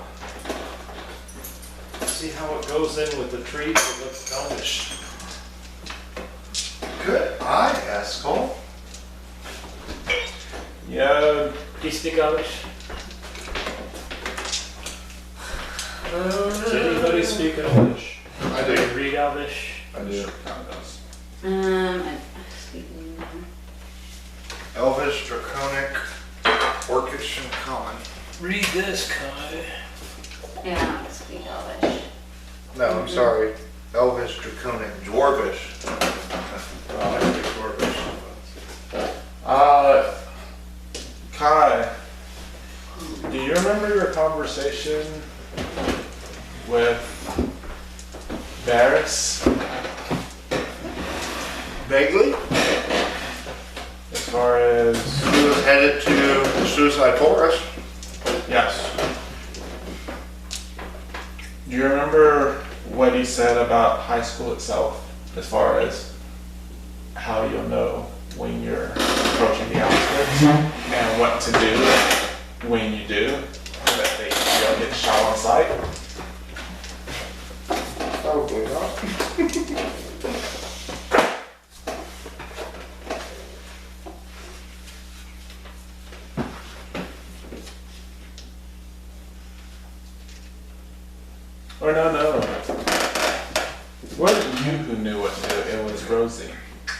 S5: See how it goes in with the trees? It looks gnomish.
S6: Good eye, Eskel.
S1: Yeah,
S3: Do you speak Amish?
S5: Does anybody speak English?
S2: I
S3: Do
S2: do.
S3: you read Amish?
S2: I do.
S1: kind of does.
S4: I'm speaking.
S6: Elvish, Draconic, Orcish, and Common.
S3: Read this, Kai.
S4: Yeah, I don't speak Elvish.
S6: No, I'm sorry. Elvish, Draconic, Dwarvish.
S5: I speak Dwarvish.
S1: Kai, do you remember your conversation with Varys
S6: Vaguely,
S1: as far as,
S6: he was headed to the Suicide Forest.
S1: yes. Do you remember what he said about high school itself as far as how you'll know when you're approaching the outskirts and what to do when you do, so that they don't get shot on sight?
S6: Probably not.
S1: Or no. Wasn't you who knew what to do, it was Rosie.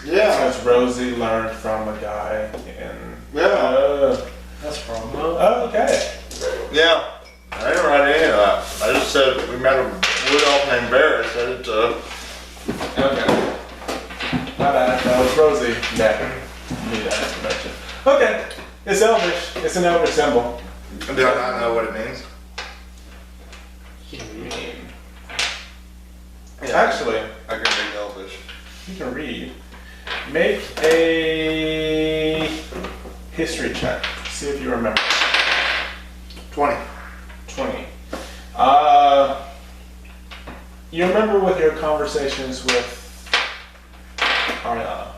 S6: Yeah.
S1: Because Rosie learned from a guy in...
S6: Yeah.
S5: That's from
S1: Oh, okay.
S2: Yeah. I didn't write any of that. I just said we met a wood elf named Barrett. I said it
S1: Okay. My bad, that was Rosie that knew that information. Okay, it's Elvish. It's an Elvish symbol.
S6: Do I not know what it means?
S1: Actually,
S2: I can read Elvish.
S1: you can read. Make a history check. See if you remember.
S6: 20.
S1: 20. You remember with your conversations with Ariana.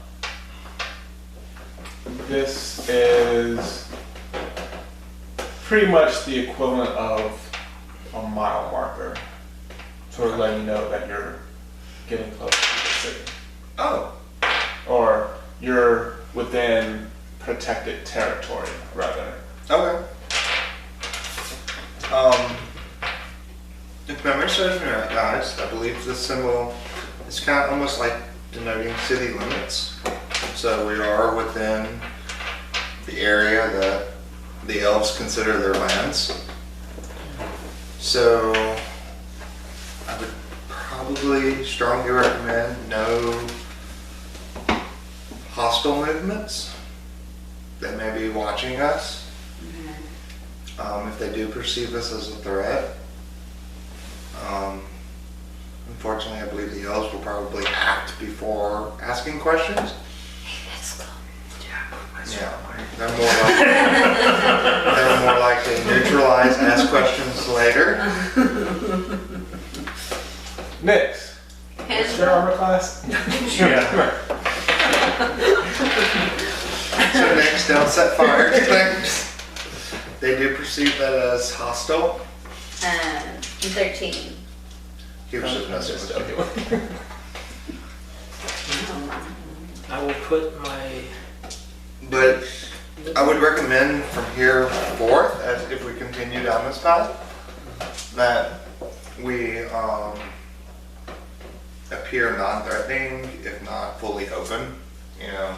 S1: This is pretty much the equivalent of a mile marker, sort of letting you know that you're getting close to the city.
S2: Oh.
S1: Or you're within protected territory, rather.
S2: Okay.
S6: If memory serves me right, guys, I believe this symbol is kind of almost like denoting city limits. So we are within the area that the elves consider their lands. So I would probably strongly recommend no hostile movements. They may be watching us. If they do perceive us as a threat, unfortunately, I believe the elves will probably act before asking questions. Yeah, they're more likely to neutralize, ask questions later.
S1: Next, what's your armor class?
S5: Yeah.
S6: So next, don't set fire to things. They do perceive that as hostile.
S4: 13.
S6: He was just messing with you.
S3: I will put my
S6: But I would recommend from here forth, as if we continue down this path, that we appear non-threatening, if not fully open. You know,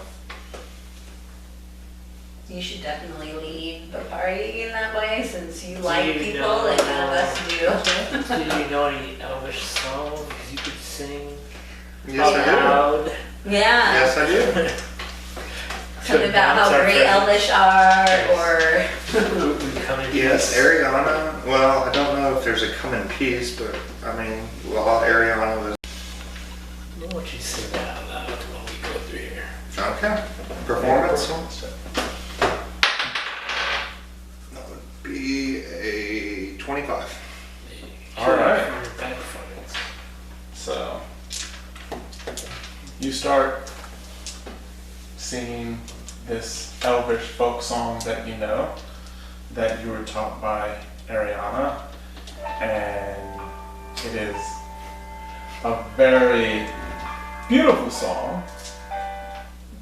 S4: You should definitely lead the party in that way since you like
S3: you
S4: people
S3: know-
S4: and none of us do.
S3: Do you know any elvish songs you could sing
S6: yes, I do.
S3: loud?
S4: Yeah,
S6: Yes, I do.
S4: something about how
S3: Announce our
S4: great
S3: presence.
S4: Elvish are, or
S3: We come in
S6: Yes,
S3: peace.
S6: Ereana. Well, I don't know if there's a come in peace, but I mean, well, Ereana was
S3: I want you to say that out loud while we go through here.
S6: okay. Performance.
S1: check.
S6: That would be a 25.
S1: All right.
S3: For your bad performance.
S1: So you start singing this elvish folk song that you know, that you were taught by Ereana, and it is a very beautiful song.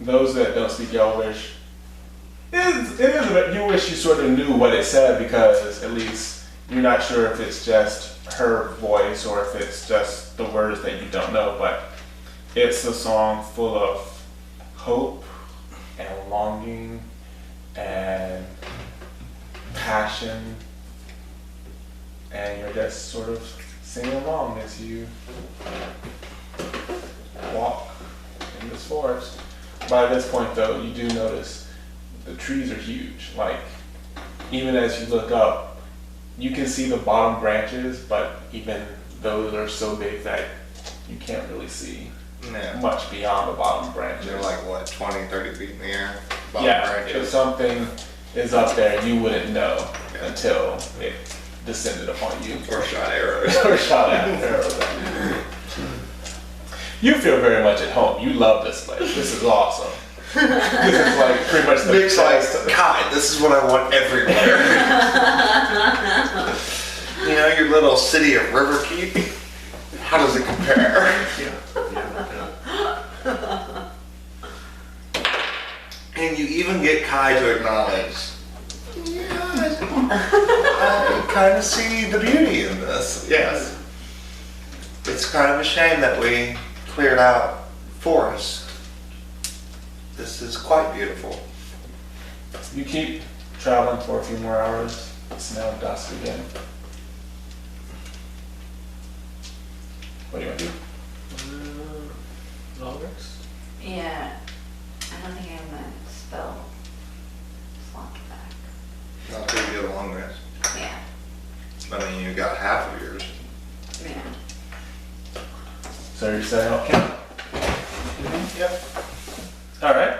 S1: Those that don't speak Elvish, it is a bit, you wish you sort of knew what it said, because at least you're not sure if it's just her voice or if it's just the words that you don't know, but it's a song full of hope and longing and passion, and you're just sort of singing along as you walk in this forest. By this point though, you do notice the trees are huge. Like, even as you look up, you can see the bottom branches, but even those are so big that you can't really see
S6: Yeah.
S1: much beyond the bottom branches.
S6: They're like, what, 20, 30 feet in the air? Bottom
S1: Yeah, if
S6: branches.
S1: something is up there, you wouldn't know
S6: Yeah.
S1: until it descended upon you.
S6: Or shot arrows.
S1: Or shot at arrows at you. You feel very much at home. You love this place. This is awesome. This is like pretty much the
S6: Nick's like,
S1: best.
S6: God, this is what I want everywhere. You know, your little city of Riverkeep, how does it compare? And you even get Kai to acknowledge, yeah, I kind of see the beauty in this. Yes. It's kind of a shame that we cleared out forest. This is quite beautiful.
S1: You keep traveling for a few more hours. It's now dusk again. What do you want to do?
S3: Longers?
S4: yeah, I don't think I have my spell slot back.
S6: Not till you get a long rest.
S4: Yeah,
S6: I mean, you got half of yours.
S4: yeah.
S1: So you're setting up camp?
S6: Yep.
S1: All right.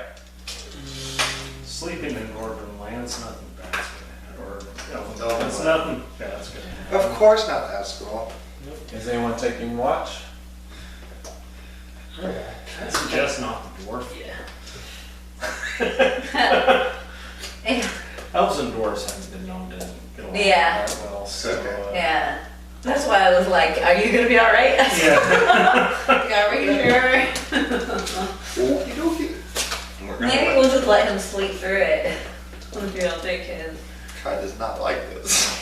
S5: Sleeping in Northern Land's nothing bad's gonna happen. Or,
S6: Elven
S5: it's
S6: land.
S5: nothing bad's gonna happen.
S6: Of course not, Eskel.
S1: Is anyone taking watch?
S5: I suggest not the dwarf yet.
S4: Yeah.
S5: Elves and dwarves haven't been known to get along
S4: Yeah.
S5: that well, so.
S6: Okay.
S4: Yeah, that's why I was like, are you gonna be all right?
S5: Yeah.
S4: Are we sure?
S6: Okie dokie. We're gonna
S4: Maybe
S6: let-
S4: we'll just let him sleep through it. If you don't take his.
S6: Kai does not like this.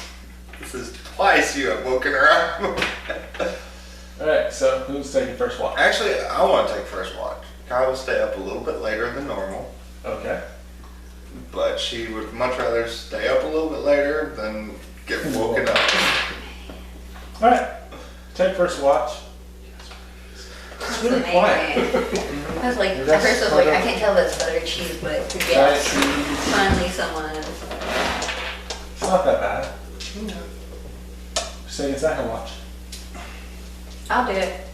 S6: This is twice you have woken her up.
S1: All right. So who's taking first watch?
S6: Actually, I want to take first watch. Kai will stay up a little bit later than normal,
S1: Okay.
S6: but she would much rather stay up a little bit later than get woken up.
S1: All right. Take first watch.
S4: It's
S1: really quiet.
S4: I was like, at
S1: That's
S4: first I was like,
S1: kind
S4: I
S1: of-
S4: can't tell that's butter cheese, but yes, finally someone.
S1: It's not that bad. Just taking second watch.
S4: I'll do it.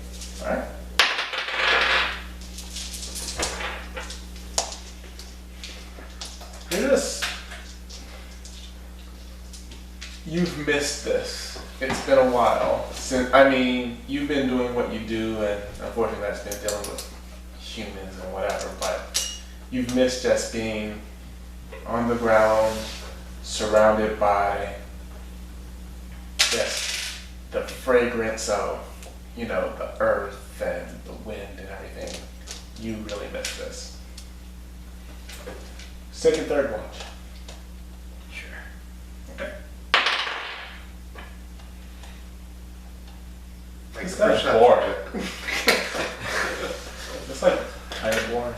S1: All right. You're just, you've missed this. It's been a while since, I mean, you've been doing what you do, and unfortunately that's been dealing with humans and whatever, but you've missed just being on the ground, surrounded by just the fragrance of, you know, the earth and the wind and everything. You really miss this. second, third watch.
S3: Sure.
S1: Okay.
S6: Make
S1: It's
S6: a
S1: kind of
S6: perception
S1: boring.
S6: check.
S1: It's like kind of boring.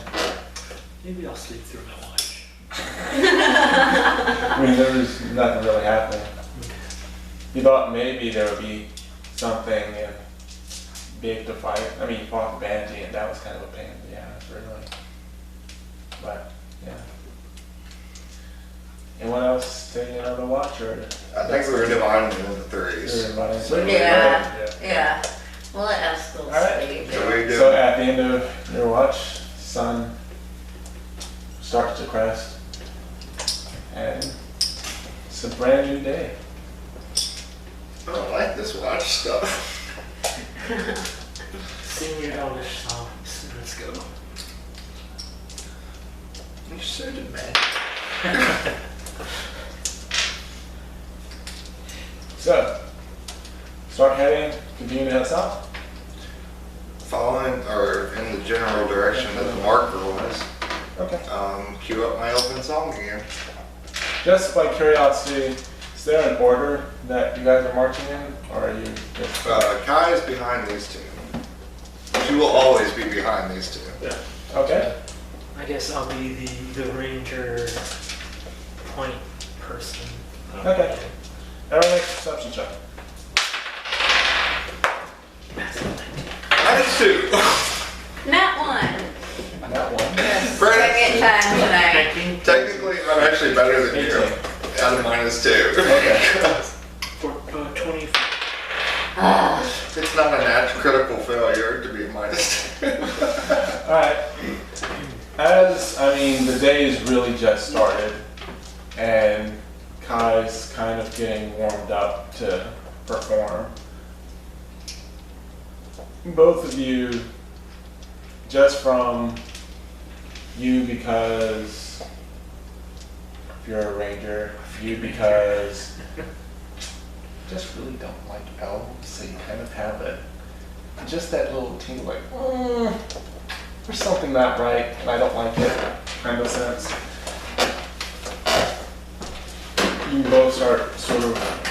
S3: Maybe I'll sleep through my watch.
S1: I mean, there was nothing really happening. You thought maybe there would be something big to fight. I mean, you fought Banty, and that was kind of a pain in the ass, really. But, yeah. Anyone else taking another watch, or?
S6: I think we were dividing it into threes.
S4: Yeah. We'll let Eskel
S1: Alright.
S4: sleep.
S6: So we do.
S1: So at the end of your watch, sun starts to crest, and it's a brand new day.
S6: I don't like this watch stuff.
S3: Sing your elvish songs. Let's go.
S6: You're so demanding.
S1: So, start heading, continue to head south.
S6: Following, or in the general direction that the marker was,
S1: Okay.
S6: cue up my elven song again.
S1: Just by curiosity, is there an order that you guys are marching in, or are you just...
S6: Kai is behind these two. She will always be behind these two.
S1: Okay.
S3: I guess I'll be the ranger point person.
S1: Okay. Everyone make a perception check.
S6: -2.
S4: Not one.
S1: That one.
S4: Second time tonight.
S6: Technically, I'm actually better than you.
S1: 18.
S6: Out of -2.
S1: Okay.
S3: For 20.
S6: It's not a natural critical failure to be -2.
S1: Alright. The day's really just started, and Kai's kind of getting warmed up to perform. Both of you, just from you because you're a ranger, you because just really don't like elves, so you kind of have just that little tingle like, there's something not right, and I don't like it, kind of sense. You both start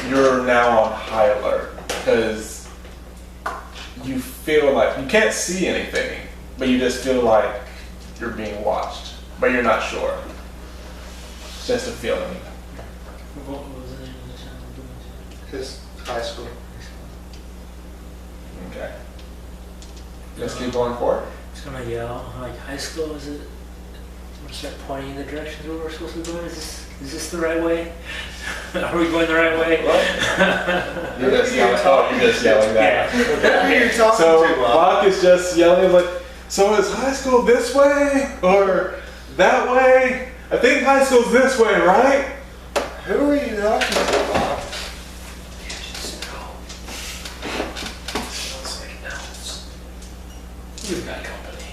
S1: you're now on high alert, because you feel like, you can't see anything, but you just feel like you're being watched, but you're not sure. It's just a feeling.
S3: What was the name of the town we're going
S6: His high school.
S1: Okay. Let's keep going forward.
S3: to? Just gonna yell, like, high school, is it? I'm gonna start pointing in the direction where we're supposed to be going. Is this the right way? Are we going the right way?
S1: You're just yelling that.
S3: Yeah.
S6: Who are you talking
S1: So
S6: to,
S1: Bocq is just yelling like, so is high school this way or that way? I think high school's this way, right?
S6: Who are you talking to, Bob?
S3: Just go. Smells like elves. You've got company.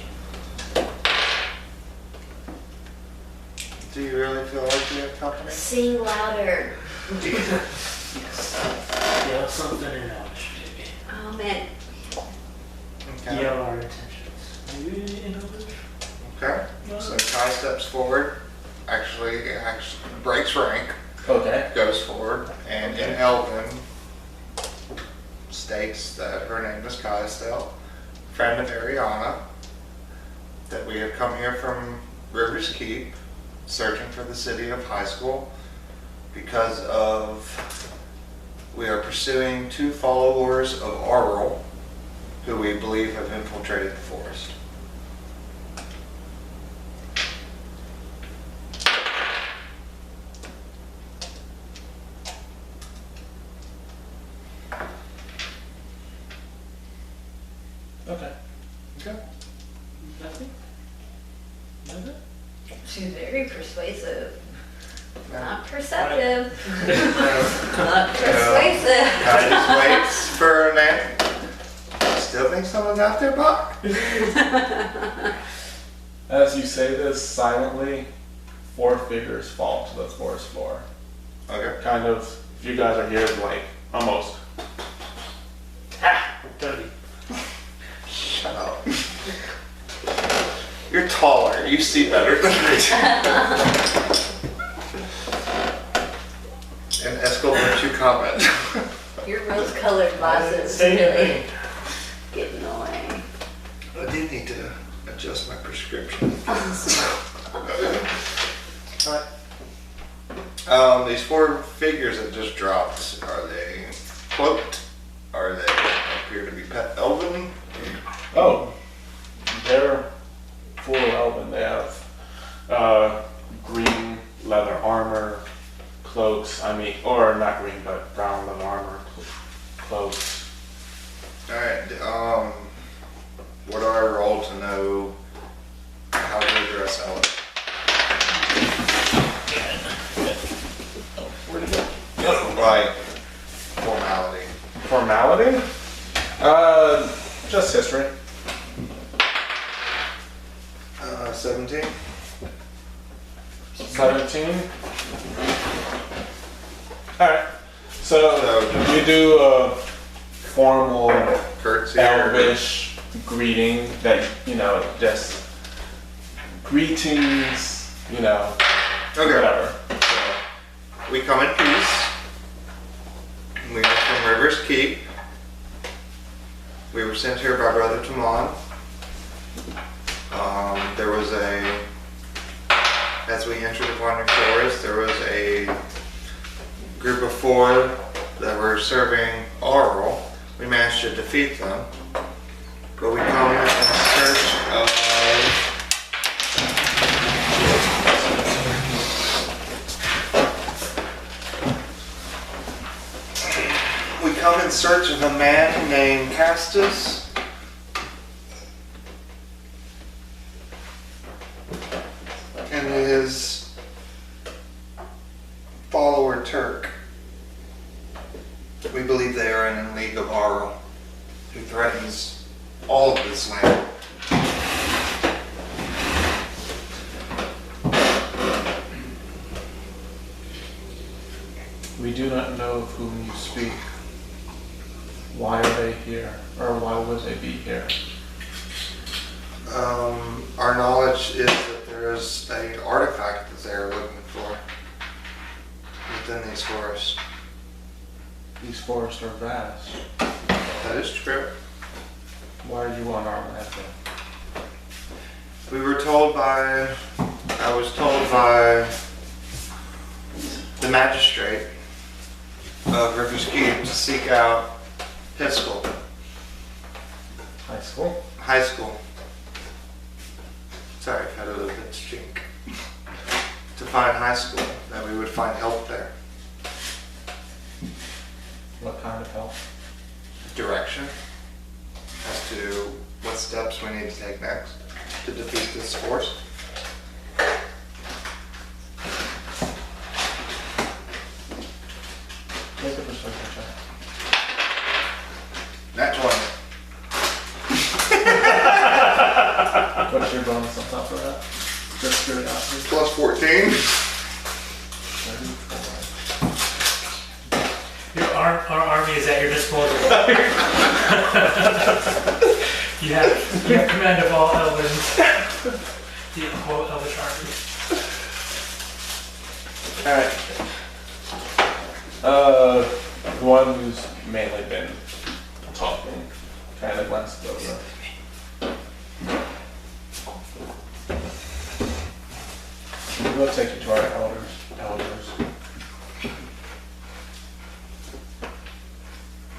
S6: Do you really feel like you have company?
S4: Sing louder.
S3: Yes. Yell something in Elvish, baby.
S4: Oh man.
S6: Okay.
S3: Yell our intentions. Maybe in Elvish?
S6: Okay. So Kai steps forward, actually breaks rank,
S1: Okay.
S6: goes forward, and in Elven states that her name is Kailestel, friend of Ereana, that we have come here from River's Keep, searching for the city of High School, because we are pursuing 2 followers of Auril, who we believe have infiltrated the forest.
S1: Okay.
S6: Okay.
S3: Nothing? Nothing?
S4: She's very persuasive.
S6: Now,
S4: Not perceptive.
S6: now,
S4: Not persuasive.
S6: Kai just waits for a man. Still think someone's out there, Bocq?
S1: As you say this silently, 4 figures fall to the forest floor.
S6: Okay.
S1: Kind of, if you guys are here, like, almost.
S3: Ah! Dirty.
S6: Shut up. You're taller. You see better than I do.
S4: rose-colored vases
S5: Same
S4: really
S5: thing.
S4: get annoying.
S6: I do need to adjust my prescription. These 4 figures that just dropped, are they cloaked? Are they appear to be pet elven?
S1: Oh, they're full elven. They have green leather armor, cloaks. Or not green, but brown leather armor, cloaks.
S6: Alright, what do I roll to know how to address elven?
S1: Where'd it go?
S6: Like, formality.
S1: Formality? Just history.
S6: 17?
S1: 17. Alright. So
S6: So,
S1: you do a formal
S6: curtsy?
S1: elvish greeting that, just greetings,
S6: Okay.
S1: whatever.
S6: We come in peace. We are from River's Keep. We were sent here by Brother Tamon. There was as we entered the Wandering Forest, there was a group of 4 that were serving Aural. We managed to defeat them. But we come in search of in search of a man named Castus. And his follower Turk. We believe they are in a league of Aural, who threatens all of this land.
S1: We do not know of whom you speak. Why are they here? Or why would they be here?
S6: Our knowledge is that there is an artifact that they are looking for within these forests.
S1: These forests are vast.
S6: That is true.
S1: Why are you on our land then?
S6: I was told by the magistrate of River's Keep to seek out Hiskill,
S1: High school?
S6: high school. Sorry, I've had a little bit of stink. To find high school, that we would find help there.
S1: What kind of help?
S6: Direction as to what steps we need to take next to defeat this force.
S1: Make a perception check.
S6: Nat 20.
S1: What's your bonus on top of that? Just curiosity.
S6: Plus 14.
S1: 34.
S3: Our army is at your disposal. you have command of all elvens. The whole elvish army.
S1: Alright. The one who's mainly been talking kind of glanced over. We'll take you to our elders.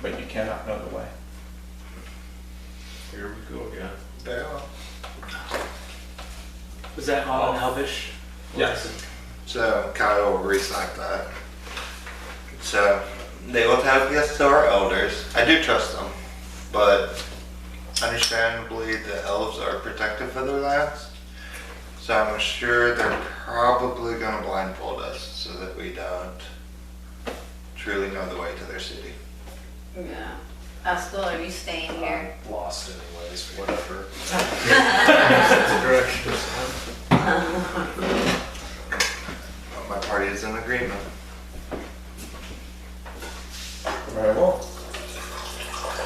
S1: But you cannot know the way.
S7: Here we go again.
S6: Yeah.
S3: Was that all in elvish?
S1: Yes.
S6: So Kyle will recite that. So they will take us to our elders. I do trust them, but understandably the elves are protective of their lands. So I'm sure they're probably going to blindfold us so that we don't truly know the way to their city.
S4: Yeah. Eskel, are you staying here?
S7: I'm lost anyways, whatever.
S6: My party is in agreement.
S1: Very well.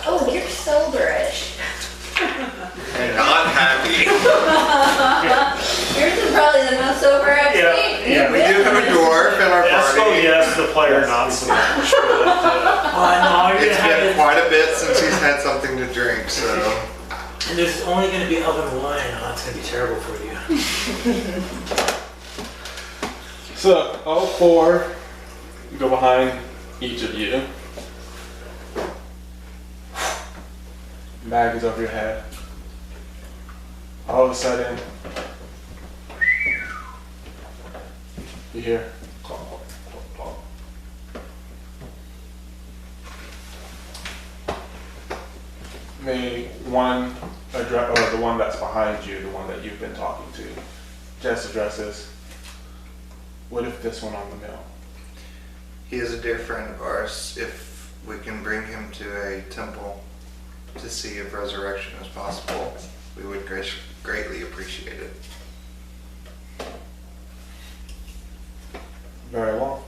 S4: Oh, you're soberish.
S6: And not happy.
S4: Yours is probably the most sober I've seen.
S5: Yeah,
S6: We do have a dwarf in our
S5: Eskel,
S6: party.
S5: yes, the player, not so much. But,
S3: Oh, no, you're
S6: It's
S3: gonna have
S6: been
S3: this,
S6: quite a bit since he's had something to drink, so.
S3: and there's only gonna be elven wine. Oh, it's gonna be terrible for you.
S1: So, all four go behind each of you. Bag is over your head. All of a sudden, you hear clop, clop, clop, clop. The one or the one that's behind you, the one that you've been talking to, just addresses. What if this one on the mill?
S6: He is a dear friend of ours. If we can bring him to a temple to see if resurrection is possible, we would greatly appreciate it.
S1: Very well.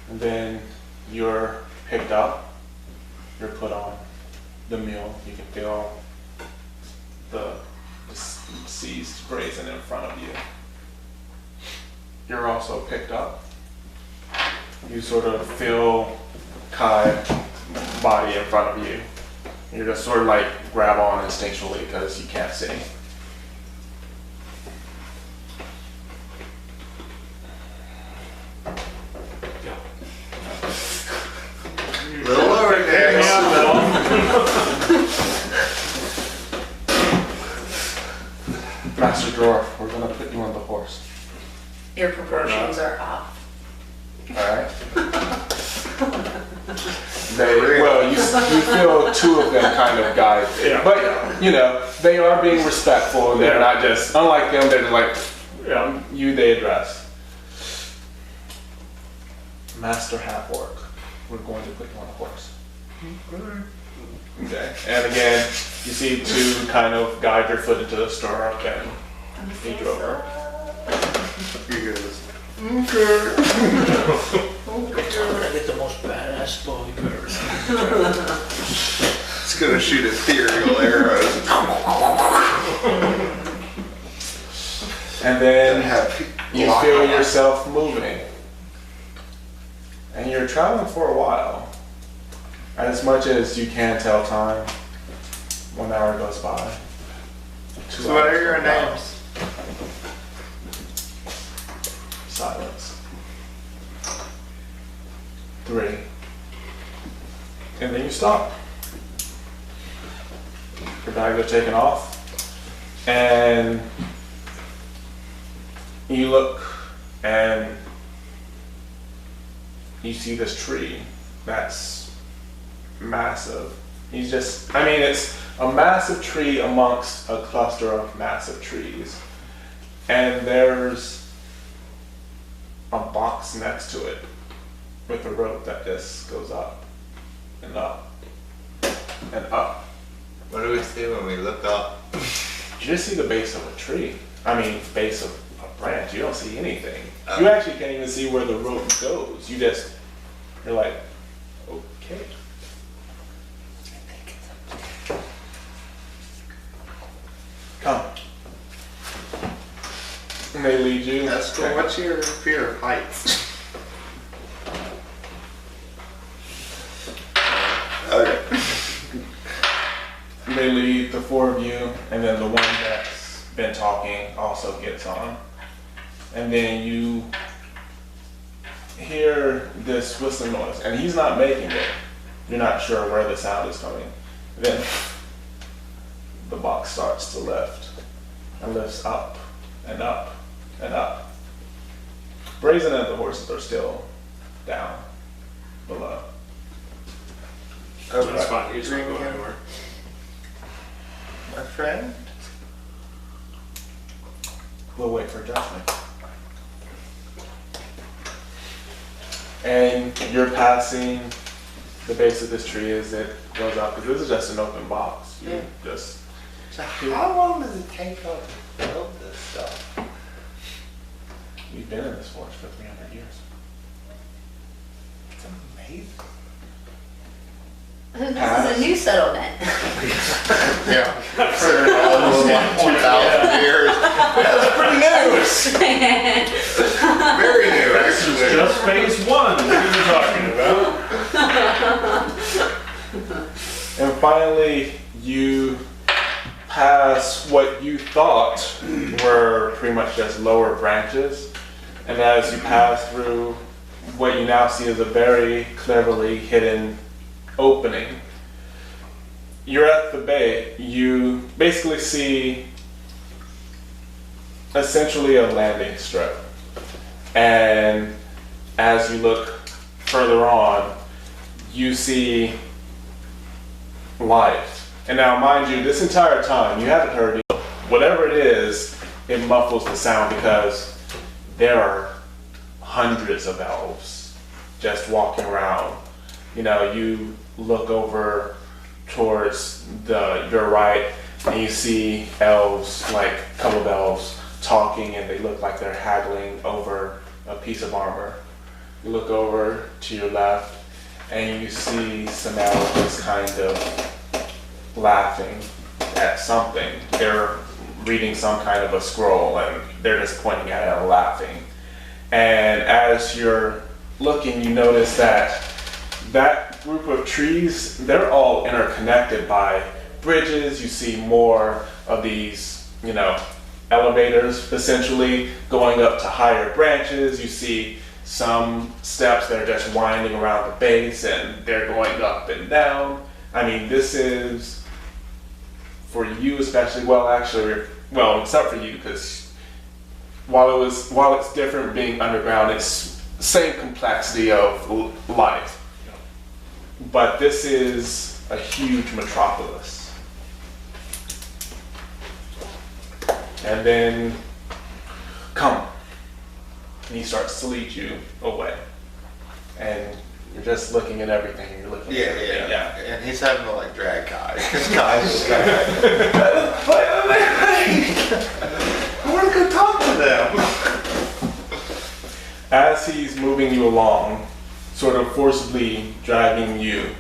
S1: And then you're picked up, you're put on the mule. You can feel the seized brazen in front of you. You're also picked up. You sort of feel Kai's body in front of you. You're just sort of like grab on instinctually because you can't see.
S6: Little lower there.
S1: Master Dwarf, we're gonna put you on the horse.
S8: Your proportions are off.
S1: Alright? Well, you feel two of them kind of guide.
S5: Yeah.
S1: But, you know, they are being respectful and they're not just, unlike them, they're just like,
S5: yeah.
S1: you they address. Master Half-Orc, we're going to put you on a horse. Okay, and again, you see two kind of guide your foot into the stirrup and he drove her.
S6: He goes,
S3: I'm gonna get the most badass bow you've ever seen.
S6: it's gonna shoot ethereal arrows.
S1: And
S6: And
S1: then
S6: have
S1: you
S6: lock
S1: feel
S6: on.
S1: yourself moving. And you're traveling for a while. As much as you can tell time, 1 hour goes by. 2
S6: So what
S1: hours
S6: are your
S1: go by.
S6: names?
S1: Silence. 3. And then you stop. Your bags are taken off. And you look and you see this tree that's massive. It's a massive tree amongst a cluster of massive trees. And there's a box next to it with a rope that just goes up and up and up.
S2: What do we see when we look up?
S1: You just see the base of a tree. Base of a branch. You don't see anything.
S2: Oh.
S1: You actually can't even see where the rope goes. You're like, okay. Come. And they lead you.
S6: That's cool. What's your fear of heights? Okay.
S1: They lead the 4 of you, and then the one that's been talking also gets on. And then you hear this whistling noise, and he's not making it. You're not sure where the sound is coming. Then the box starts to lift, and lifts up, and up, and up. Brazen and the horses are still down below.
S7: That's fine, he's not going anywhere.
S6: My friend?
S1: We'll wait for judgment. And you're passing the base of this tree as it goes up, because this is just an open box. You just
S6: So how long does it take to build this stuff?
S1: You've been in this forest for 300 years.
S6: It's amazing.
S4: This is a new settlement.
S6: Yeah. For almost
S2: like 1,000 years. That's pretty new. Very new,
S5: This is
S2: actually.
S5: just phase one. What are you talking about?
S1: And finally, you pass what you thought were pretty much just lower branches. And as you pass through what you now see is a very cleverly hidden opening, you're at the bay. You basically see essentially a landing strip. And as you look further on, you see life. And now, mind you, this entire time, you haven't heard it. Whatever it is, it muffles the sound because there are hundreds of elves just walking around. You know, you look over towards your right and you see elves, like a couple of elves, talking, and they look like they're haggling over a piece of armor. You look over to your left and you see some elves just kind of laughing at something. They're reading some kind of a scroll and they're just pointing at it and laughing. And as you're looking, you notice that that group of trees, they're all interconnected by bridges. You see more of these, you know, elevators essentially going up to higher branches. You see some steps that are just winding around the base and they're going up and down. I mean, this is, for you especially, except for you, because while it's different being underground, it's the same complexity of life. But this is a huge metropolis. And then, come. And he starts to lead you away. And you're just looking at everything. You're looking at everything.
S2: Yeah. And he's having to like drag Kai. Because Kai's just like, I want to go talk to them.
S1: As he's moving you along, sort of forcibly dragging you,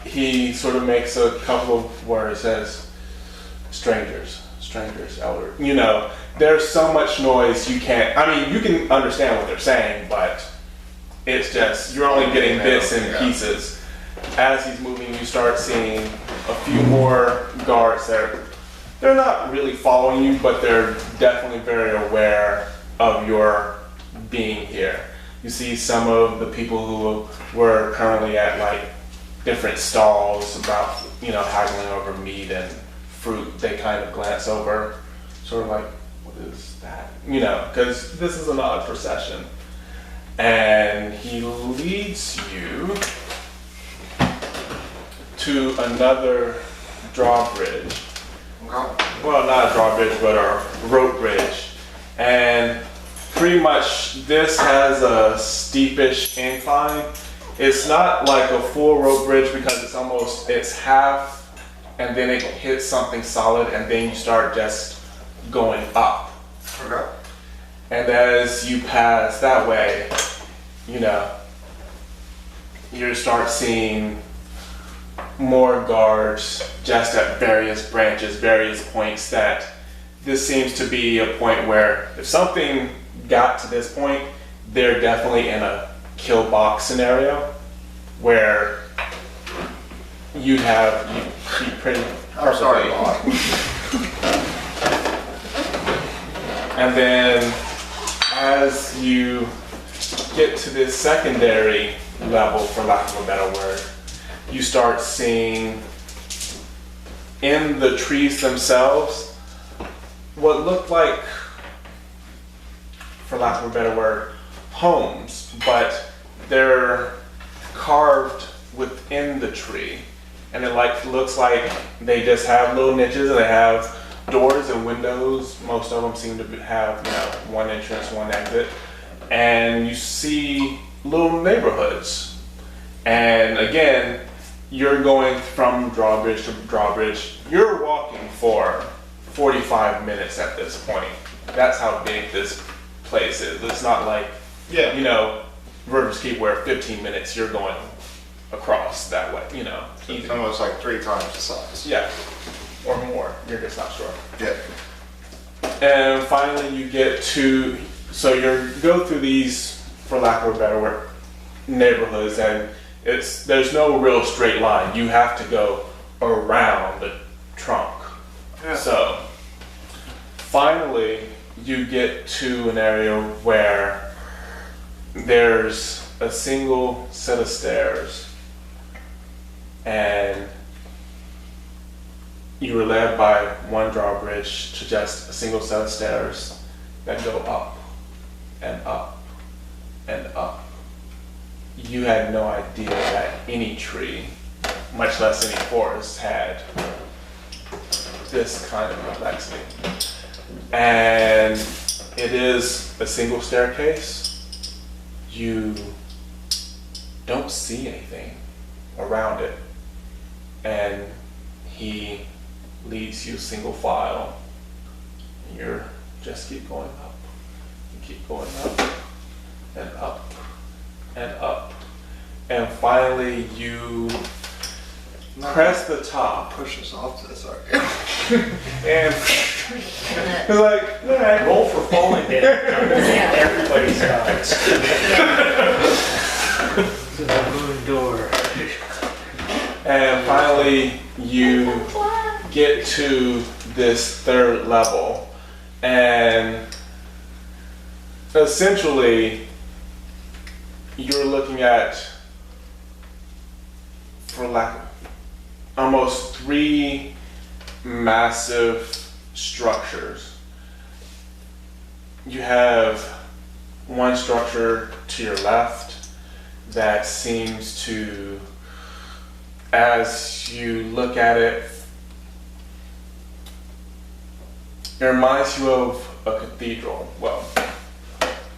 S1: he sort of makes a couple of words, says, strangers, elder. You know, there's so much noise you can't, I mean, you can understand what they're saying, but it's just, you're only getting bits and pieces. As he's moving, you start seeing a few more guards that they're not really following you, but they're definitely very aware of your being here. You see some of the people who were currently at like different stalls about, you know, haggling over meat and fruit. They kind of glance over, sort of like, what is that? You know, because this is an odd procession. And he leads you to another drawbridge. Well, not a drawbridge, but a rope bridge. And pretty much this has a steepish incline. It's not like a full rope bridge because it's half and then it hits something solid and then you start just going up.
S6: Okay.
S1: And as you pass that way, you know, you start seeing more guards just at various branches, various points. That this seems to be a point where if something got to this point, they're definitely in a kill Bocq scenario where you'd be pretty
S2: I'm sorry,
S1: perfectly.
S2: Bocq.
S1: And then as you get to this secondary level, for lack of a better word, you start seeing in the trees themselves what look like, for lack of a better word, homes, but they're carved within the tree. And it looks like they just have little niches and they have doors and windows. Most of them seem to have, you know, one entrance, one exit. And you see little neighborhoods. And again, you're going from drawbridge to drawbridge. You're walking for 45 minutes at this point. That's how big this place is. It's not like, you know, Rivers Keep where 15 minutes you're going across that way, you know.
S2: It's almost like 3 times the size.
S1: Yeah. or more. You're just not sure.
S6: Yeah.
S1: And finally, you get to, so you go through these, for lack of a better word, neighborhoods, and there's no real straight line. You have to go around the trunk.
S6: Yeah.
S1: So finally, you get to an area where there's a single set of stairs, and you were led by one drawbridge to just a single set of stairs that go up and up and up. You had no idea that any tree, much less any forest, had this kind of complexity. And it is a single staircase. You don't see anything around it. And he leads you single file. You're just keep going up and keep going up and up and up. And finally you press the top.
S6: Push us off to this, sorry.
S1: And it's like, all right.
S5: Roll for falling down. Everybody stops.
S3: To the moon door.
S1: And finally you get to this third level, and essentially you're looking at, for lack, almost 3 massive structures. You have one structure to your left that seems to, as you look at it, it reminds you of a cathedral. Well,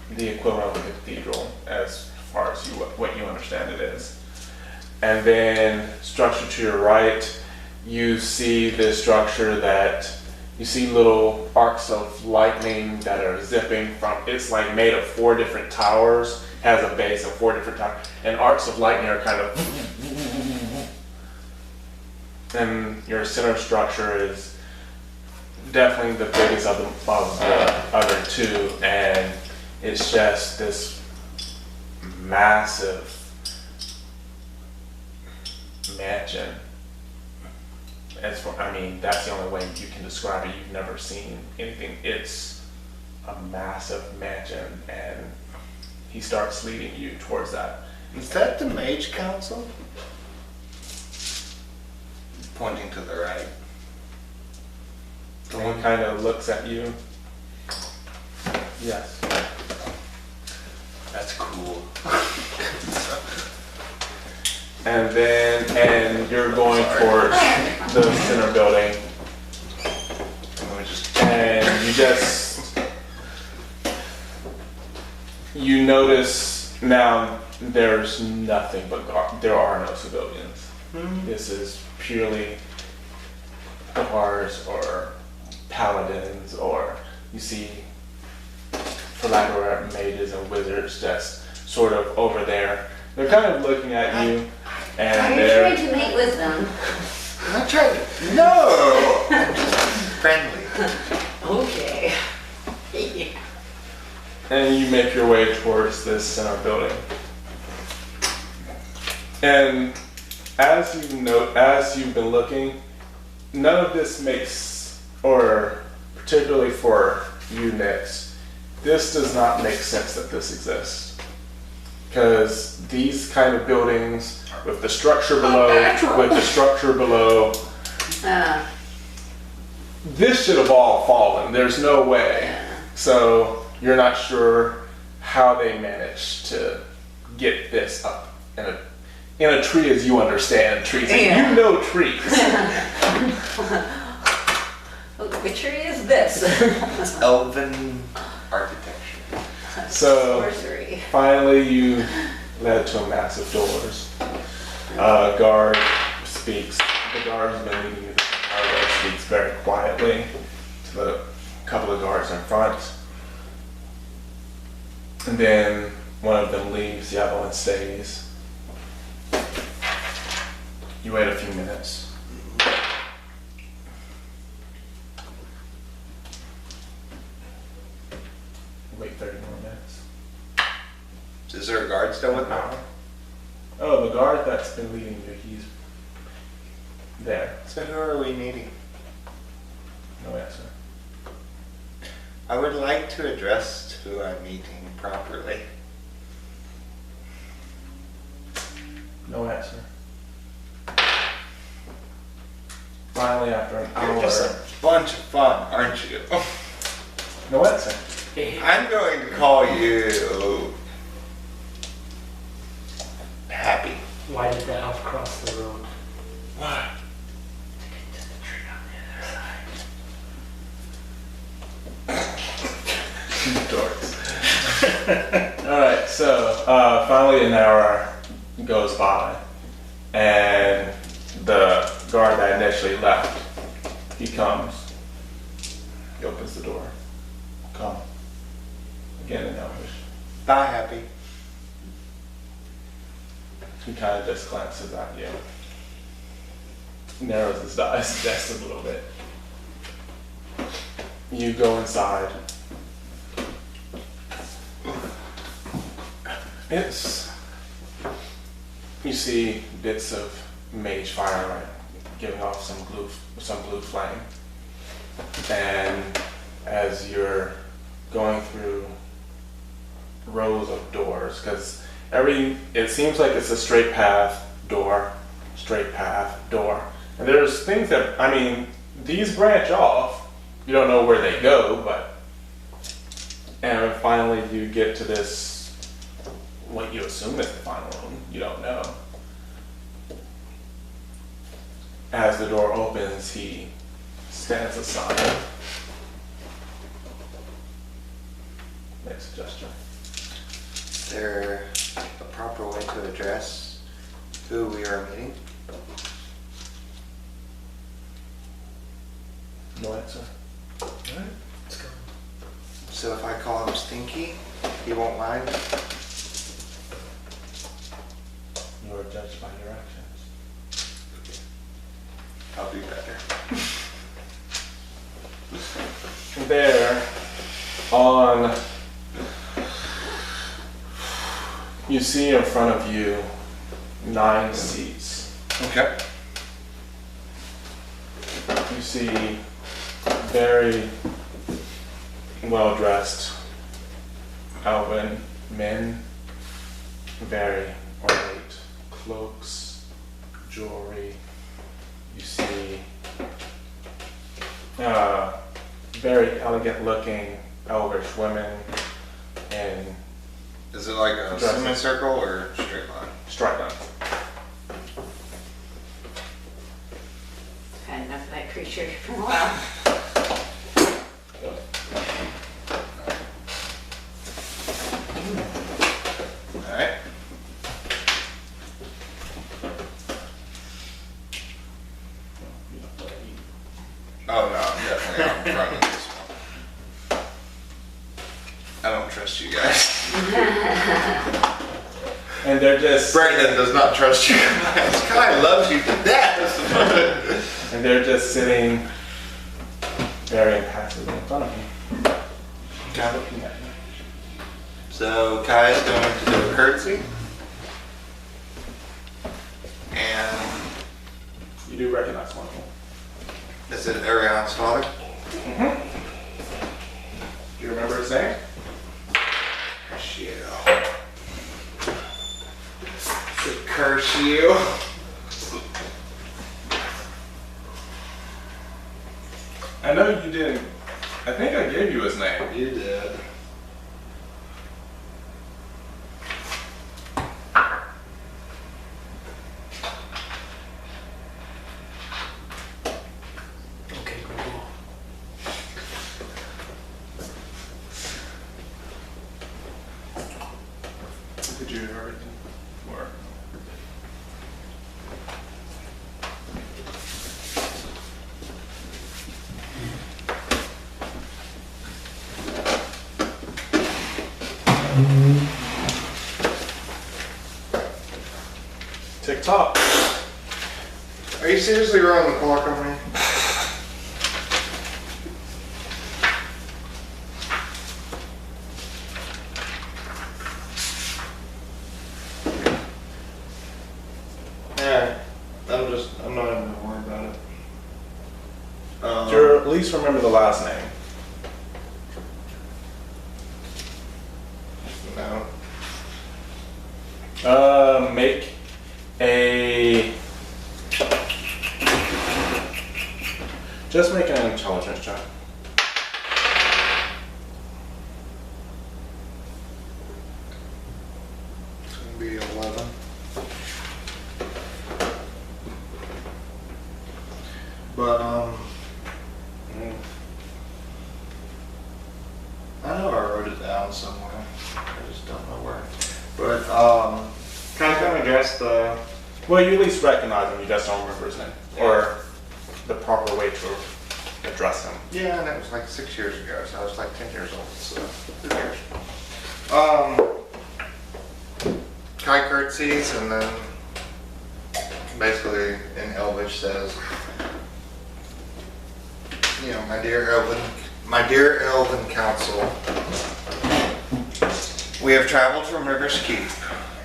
S1: the equivalent of a cathedral as far as what you understand it is. And then structure to your right, you see this structure that you see little arcs of lightning that are zipping from, it's like made of 4 different towers, has a base of 4 different towers, and arcs of lightning are kind of, and your center structure is definitely the biggest of the other 2, and it's just this massive mansion. I mean, that's the only way you can describe it. You've never seen anything. It's a massive mansion, and he starts leading you towards that.
S6: Is that the Mage Council? Pointing to the right.
S1: Someone kind of looks at you. Yes.
S6: That's cool.
S1: And you're going towards the center building. And you notice now there's nothing but there are no civilians. This is purely guards or paladins, or you see, for lack of a word, mages and wizards just sort of over there. They're kind of looking at you, and
S4: Are you
S1: they're
S4: trying to mate with them?
S6: I'm not trying to. No! I'm just friendly.
S8: Okay.
S1: and you make your way towards this center building. And as you've been looking, none of this makes, or particularly for you, Nix, this does not make sense that this exists. Because these kind of buildings, with the structure below, this should have all fallen. There's no way. So you're not sure how they managed to get this up in a tree as you understand trees.
S8: Yeah.
S1: You know trees.
S8: Which tree is this?
S6: It's elven architecture.
S1: So
S8: Sorcery.
S1: finally you led to a massive doors. Guard speaks. The guard has been leading you. The guard speaks very quietly to the couple of guards in front. And then one of them leaves, the other one stays. You wait a few minutes.
S6: still with me?
S1: Oh, the guard that's been leading you, he's there.
S6: So who are we needing?
S1: No answer.
S6: I would like to address who I'm meeting properly.
S1: No answer. Finally, after an
S6: You're just
S1: hour,
S6: a bunch of fun, aren't you?
S1: no answer.
S6: I'm going to call you Happy.
S3: Why did the elf cross the road?
S6: Why?
S3: To get to the tree on the other side.
S1: Dorks. Alright, so finally an hour goes by, and the guard that initially left, he comes, he opens the door. Come. Again in Elvish.
S6: Bye, Happy.
S1: He kind of just glances at you. Narrows his eyes just a little bit. You go inside. You see bits of mage firelight giving off some blue flame. And as you're going through rows of doors, because it seems like it's a straight path, door, and there's things that, these branch off. You don't know where they go, and finally you get to this, what you assume is the final room. You don't know. As the door opens, he stands aside. Makes a gesture.
S6: Is there a proper way to address who we are meeting?
S1: No answer.
S3: Alright, let's go.
S6: So if I call him Stinky, he won't mind?
S1: You are judged by your actions.
S6: I'll do better.
S1: There, you see in front of you 9 seats.
S6: Okay.
S1: You see very well-dressed elven men, very ornate cloaks, jewelry. You see very elegant-looking elvish women in
S6: Is it like a
S1: Dresses.
S6: semicircle or straight line?
S1: striped lines.
S8: Had enough of that creature for a while.
S6: Alright. Oh no, I'm definitely out in front of this one. I don't trust you guys.
S1: And they're just
S6: Brandon does not trust you guys. Kai loves you to death.
S1: and they're just sitting very impassively in front of you. Kind of looking at you.
S6: So Kai is going to do a curtsy. And
S1: You do recognize one of them.
S6: is it Ereana's father?
S1: Do you remember his name?
S6: Curse you. To curse you.
S1: I know you didn't. I think I gave you his name.
S6: You did.
S3: Okay, cool.
S1: Did you do everything? Or TikTok.
S6: Are you seriously running the clock on me? I'm not even gonna worry about it.
S1: Or at least remember the last name.
S6: No.
S1: Make a. Just make an intelligence check.
S6: It's gonna be 11. But I know I wrote it down somewhere. I just don't know where. But can I kind of address the?
S1: Well, you at least recognize him, you just don't remember his name. Or the proper way to address him.
S6: Yeah, and it was like 6 years ago, so I was like 10 years old. So who cares? Kai curtsies and then basically in Elvish says, you know, my dear elven council, we have traveled from River's Keep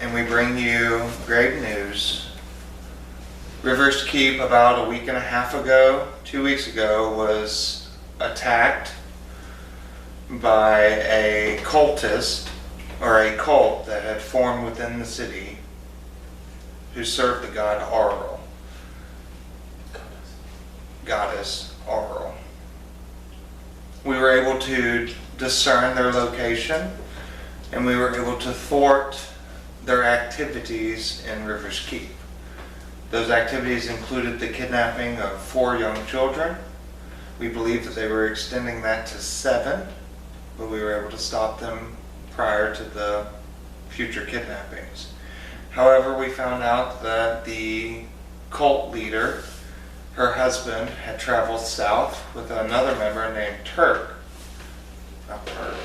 S6: and we bring you great news. River's Keep about a week and a half ago, 2 weeks ago, was attacked by a cultist or a cult that had formed within the city who served the god Auril. Goddess Auril. We were able to discern their location and we were able to thwart their activities in River's Keep. Those activities included the kidnapping of 4 young children. We believe that they were extending that to 7, but we were able to stop them prior to the future kidnappings. However, we found out that the cult leader, her husband, had traveled south with another member named Turk. Not Turk.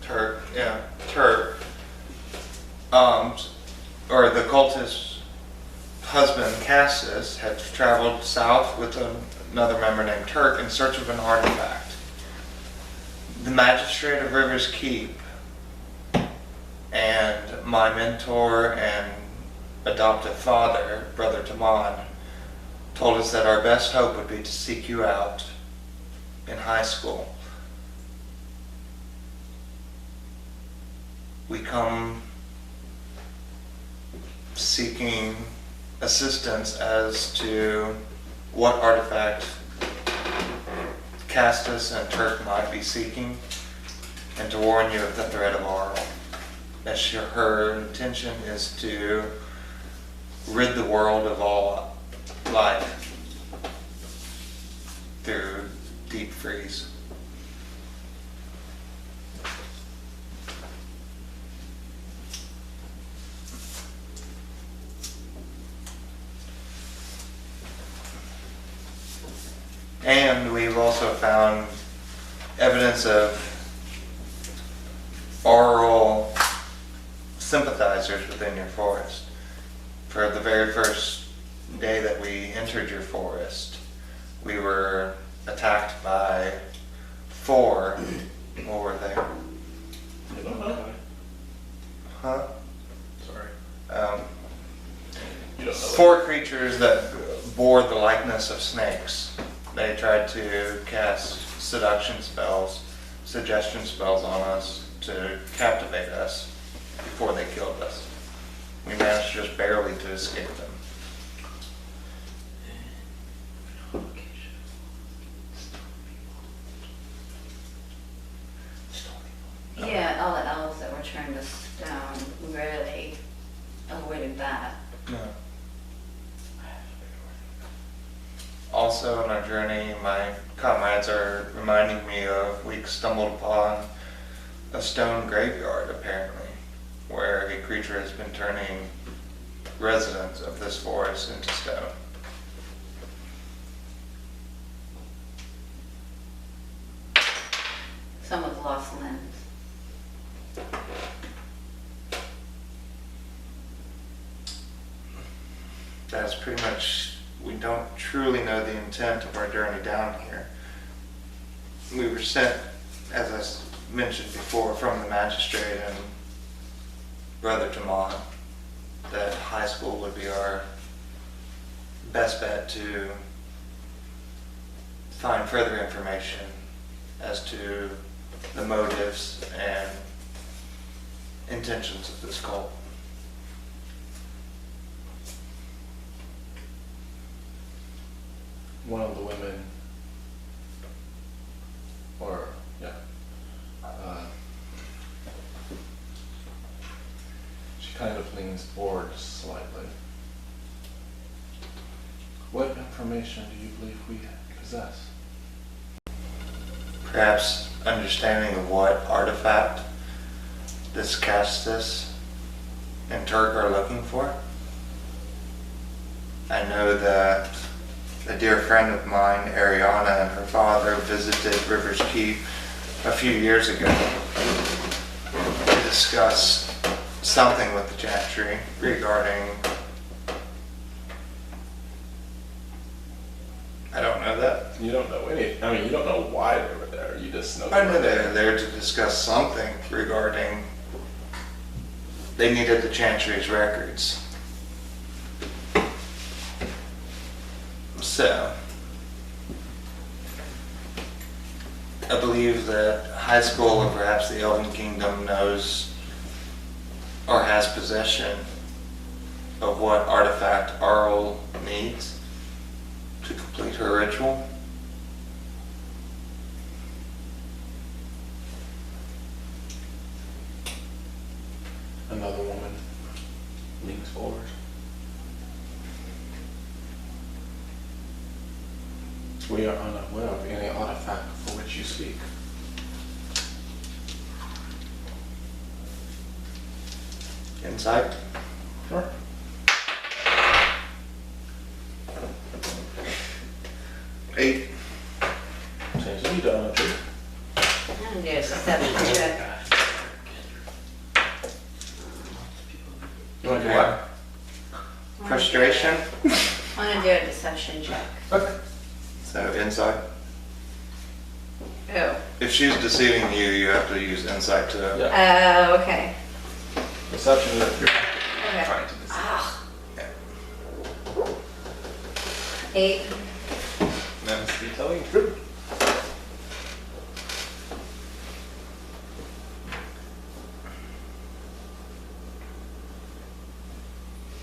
S6: Turk, yeah, Turk. Or the cultist husband, Cassis, had traveled south with another member named Turk in search of an artifact. The magistrate of River's Keep and my mentor and adoptive father, Brother Taman, told us that our best hope would be to seek you out in high school. We come seeking assistance as to what artifact Castus and Turk might be seeking, and to warn you of the threat of Auril. As her intention is to rid the world of all life through deep freeze. And we've also found evidence of Auril sympathizers within your forest. For the very first day that we entered your forest, we were attacked by 4. What were they?
S5: I don't know.
S6: Huh?
S5: Sorry. You don't know.
S6: 4 creatures that bore the likeness of snakes. They tried to cast seduction spells, suggestion spells on us to captivate us before they killed us. We managed just barely to escape them.
S4: Yeah, all the elves that were turned to stone really avoided that.
S6: No. Also on our journey, my comrades are reminding me of we stumbled upon a stone graveyard, apparently, where a creature has been turning residents of this forest into stone.
S4: Some with lost limbs.
S6: That's pretty much, we don't truly know the intent of our journey down here. We were sent, as I mentioned before, from the magistrate and Brother Taman, that high school would be our best bet to find further information as to the motives and intentions of this cult.
S1: One of the women, she kind of leans forward slightly. What information do you believe we possess?
S6: Perhaps understanding of what artifact this Castus and Turk are looking for. I know that a dear friend of mine, Ereana, and her father visited River's Keep a few years ago to discuss something with the Chantry regarding... I don't know that.
S1: You don't know any. I mean, you don't know why they were there. You just know.
S6: I know they were there to discuss something regarding... They needed the Chantry's records. So, I believe that Hiskill or perhaps the Elven Kingdom knows or has possession of what artifact Arl needs to complete her ritual.
S1: Another woman leans forward. We are unaware of any artifact for which you speak.
S6: Insight?
S1: Sure.
S6: Eight.
S1: Change the lead on it.
S8: I'm gonna do a 7 check.
S1: You want to do what?
S6: Frustration?
S8: I'm gonna do a deception check.
S1: Okay.
S6: So, insight.
S8: Oh.
S6: If she's deceiving you, you have to use insight to...
S1: Yeah.
S8: Okay.
S1: Perception is you're
S8: Okay.
S1: trying to deceive.
S8: Ah.
S6: Yeah.
S8: 8.
S6: No.
S1: You're telling the truth.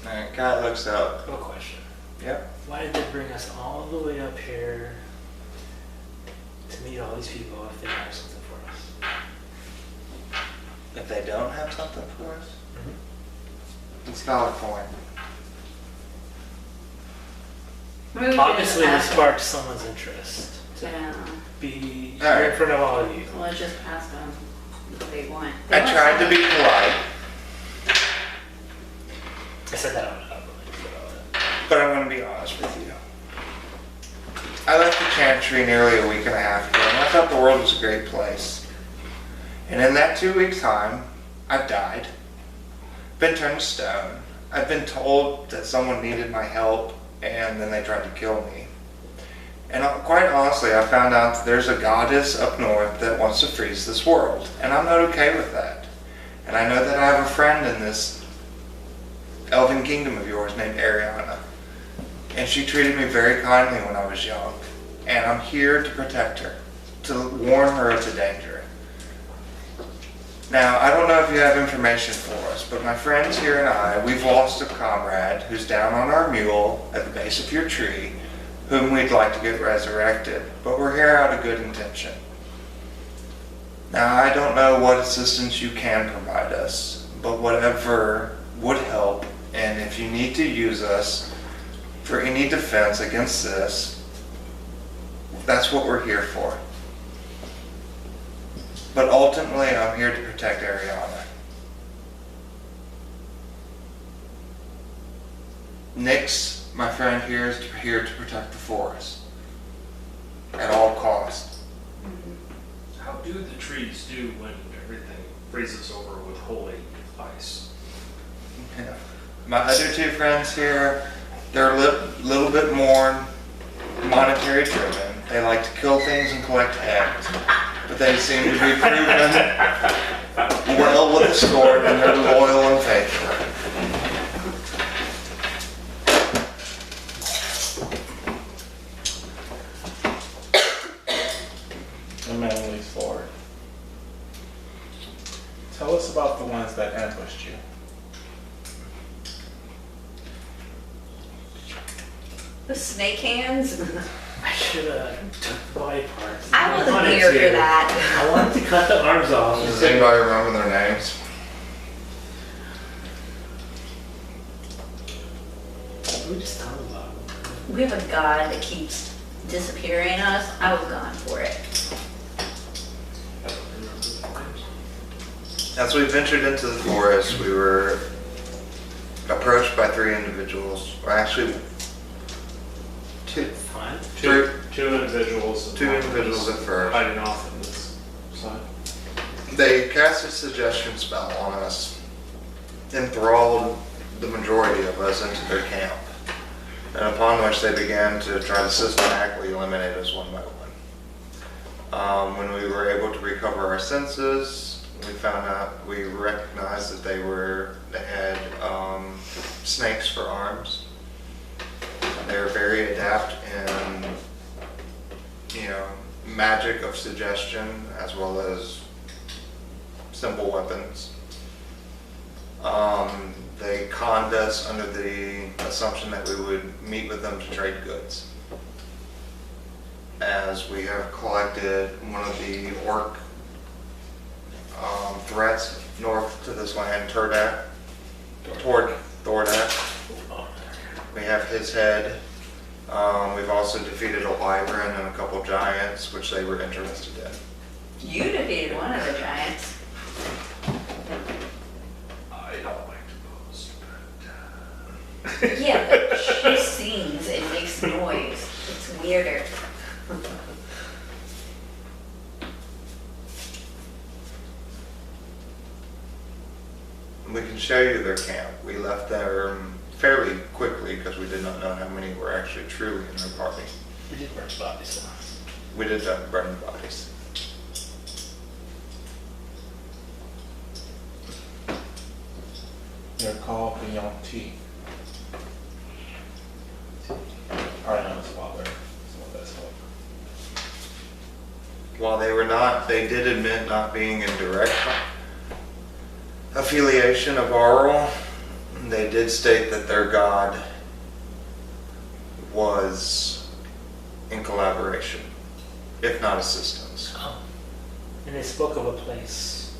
S6: Alright, Kat looks up.
S3: No question.
S6: Yep.
S3: Why did they bring us all the way up here to meet all these people if they have something for us?
S6: If they don't have something for us, it's valid point.
S3: Obviously, we sparked someone's interest to
S8: Yeah.
S3: be
S6: All right.
S3: here in front of all of you.
S8: Let's just ask them what they want.
S6: I tried to be polite,
S3: I said that out loud.
S6: but I'm going to be honest with you. I left the Chantry nearly a week and a half ago, and I thought the world was a great place. And in that 2 weeks' time, I've died, been turned to stone. I've been told that someone needed my help, and then they tried to kill me. And quite honestly, I found out that there's a goddess up north that wants to freeze this world, and I'm not okay with that. And I know that I have a friend in this elven kingdom of yours named Ereana, and she treated me very kindly when I was young, and I'm here to protect her, to warn her of the danger. Now, I don't know if you have information for us, but my friends here and I, we've lost a comrade who's down on our mule at the base of your tree, whom we'd like to get resurrected, but we're here out of good intention. Now, I don't know what assistance you can provide us, but whatever would help, and if you need to use us for any defense against this, that's what we're here for. But ultimately, I'm here to protect Ereana. Nyx, my friend here, is here to protect the forest. At all costs.
S5: How do the trees do when everything freezes over with holy ice?
S6: Yeah. My other two friends here, they're a little bit more monetary driven. They like to kill things and collect eggs. But they seem to be proven well with the sword, and they're loyal and faithful.
S1: about the ones that ambushed you.
S8: The snake hands?
S3: I should have took the body parts.
S8: I wasn't
S3: wanted
S8: here
S3: to.
S8: for that.
S3: I wanted to cut the arms off.
S2: Does anybody remember their names?
S3: We just talked about it.
S8: We have a god that keeps disappearing us. I was gone for it.
S3: I don't remember the names.
S6: As we ventured into the forest, we were approached by three individuals, or actually two.
S3: Fine.
S5: Two individuals.
S6: Two individuals at first.
S5: Hiding off on this side.
S6: They cast a suggestion spell on us, enthralled the majority of us into their camp, and upon which they began to try to systematically eliminate us one by one. When we were able to recover our senses, we recognized that they had snakes for arms. They were very adept in, magic of suggestion as well as simple weapons. They conned us under the assumption that we would meet with them to trade goods. As we have collected one of the orc threats north to this land, toward Thordak. We have his head. We've also defeated a wyvern and a couple giants, which they were interested in.
S8: You defeated one of the giants.
S5: I don't like to boast, but
S8: Yeah, but she sings and makes noise. It's weirder.
S6: We can show you their camp. We left there fairly quickly because we did not know how many were actually truly in their party.
S3: We did burn bodies though.
S6: We did burn the bodies.
S1: They're called the Yuan Ti. Ariana's father. So that's what.
S6: While they did admit not being in direct affiliation of Aural, they did state that their god was in collaboration, if not assistance.
S3: Oh. And they spoke of a place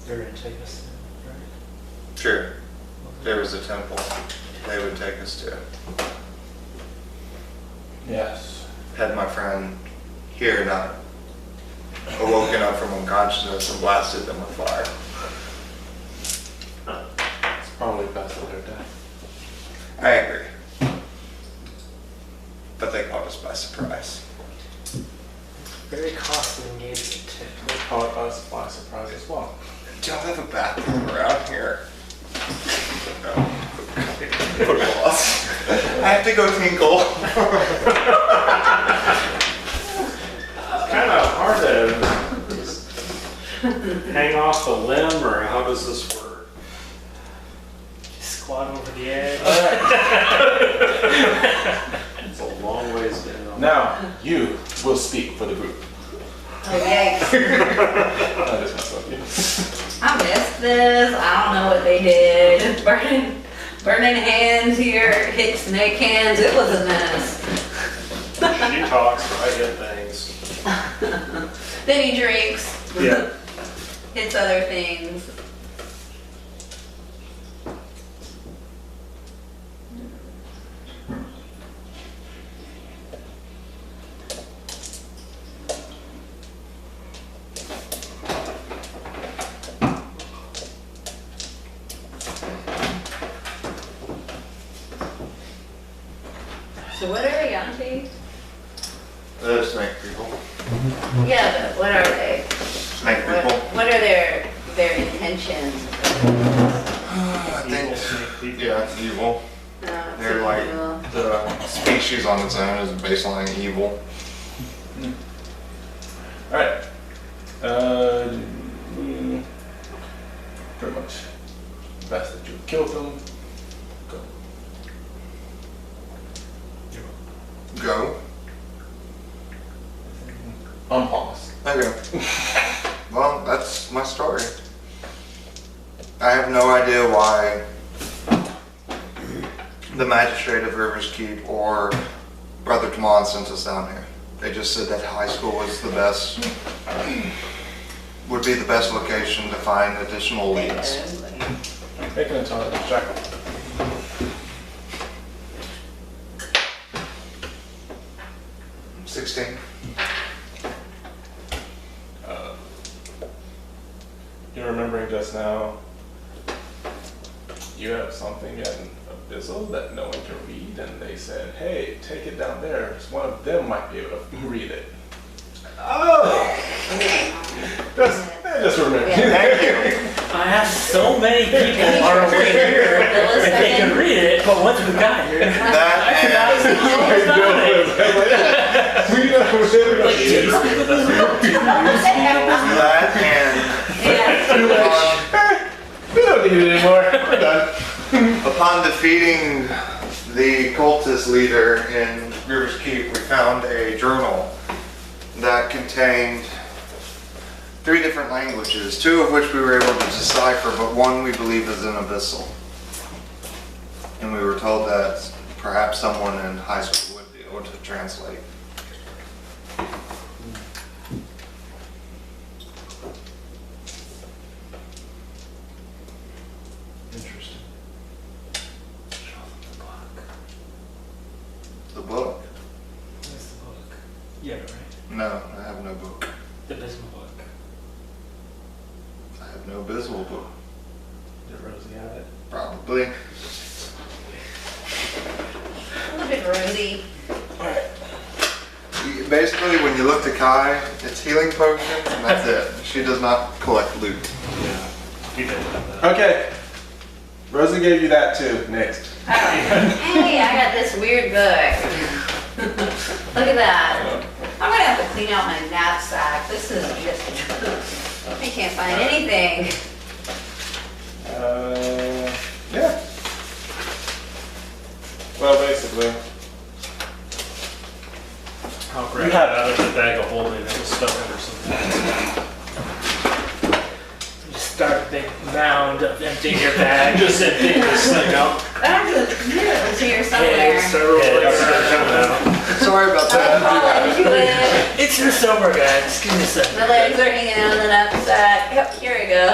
S3: they're going to take us to, right?
S6: Sure, there was a temple they would take us to.
S1: Yes.
S6: Had my friend here not awoken up from unconsciousness and blasted them with fire.
S1: It's probably best that they're dead.
S6: I agree. But they caught us by surprise.
S3: Very costly engagement too.
S1: They caught us by surprise as well.
S6: Do y'all have a bathroom around here? No. Put a boss. I have to go tinkle.
S5: it's kind of hard to hang off the limb, or how does this work?
S3: Just squat over the edge.
S5: It's a long ways down.
S1: Now, you will speak for the group.
S8: Oh, yikes.
S1: I just messed up you.
S8: I missed this. I don't know what they did. Burning hands here, hit snake hands. It was a mess.
S5: She talks, I get things.
S8: Then he drinks.
S5: Yeah.
S8: Hits other things. So what are Yuan Ti?
S6: The snake people.
S8: Yeah, but what are they?
S6: Snake people.
S8: What are their intentions?
S6: I
S5: Evil
S6: think,
S5: snake people.
S6: yeah, it's evil. They're like, the species on its own is baseline evil.
S1: Alright. Pretty much best that you killed them. Go.
S6: Go.
S1: Unpause.
S6: Okay. Well, that's my story. have no idea why the magistrate of Rivers Keep or Brother Tamon sent us down here. They just said that high school was the best, would be the best location to find additional leads.
S1: Make an intelligence check.
S6: $16.
S1: You're remembering just now, you have something in Abyssal that no one can read, and they said, hey, take it down there, so one of them might be able to read it.
S7: Oh!
S1: Just remember.
S6: Thank you.
S3: I have so many people are away here if they can read it, but once we got here, I forgot
S6: That
S1: We don't need it anymore. We're done.
S6: and upon defeating the cultist leader in Rivers Keep, we found a journal that contained 3 different languages, 2 of which we were able to decipher, but one we believe is in Abyssal. And we were told that perhaps someone in high school would be able to translate.
S5: Interesting.
S6: The book?
S3: Where's the book? Yeah, right.
S6: No, I have no book.
S3: The Bismarck book.
S6: I have no Abyssal book.
S1: Did Rosie have it?
S6: Probably.
S4: A little bit rosy.
S6: Basically, when you look to Kai, it's healing potions, and that's it. She does not collect loot.
S5: Yeah. He did have that.
S1: Okay. Rosie gave you that too. Next.
S4: Hey, I got this weird book. Look at that. I'm gonna have to clean out my knapsack. This is just, I can't find anything.
S1: Yeah. Well, basically,
S5: I'll grab
S1: You
S5: it
S1: have-
S5: out of the bag of holding that was stuck under something.
S3: Just start a big mound of emptying your bag. Just empty this thing out.
S4: It's here
S3: Okay,
S4: somewhere.
S3: so
S5: Start coming out.
S6: Sorry about
S4: I'll
S6: that.
S4: call into it.
S3: it's just somewhere, guys. Just give me a second.
S4: The legs are hanging out of the knapsack. Yep, here we go.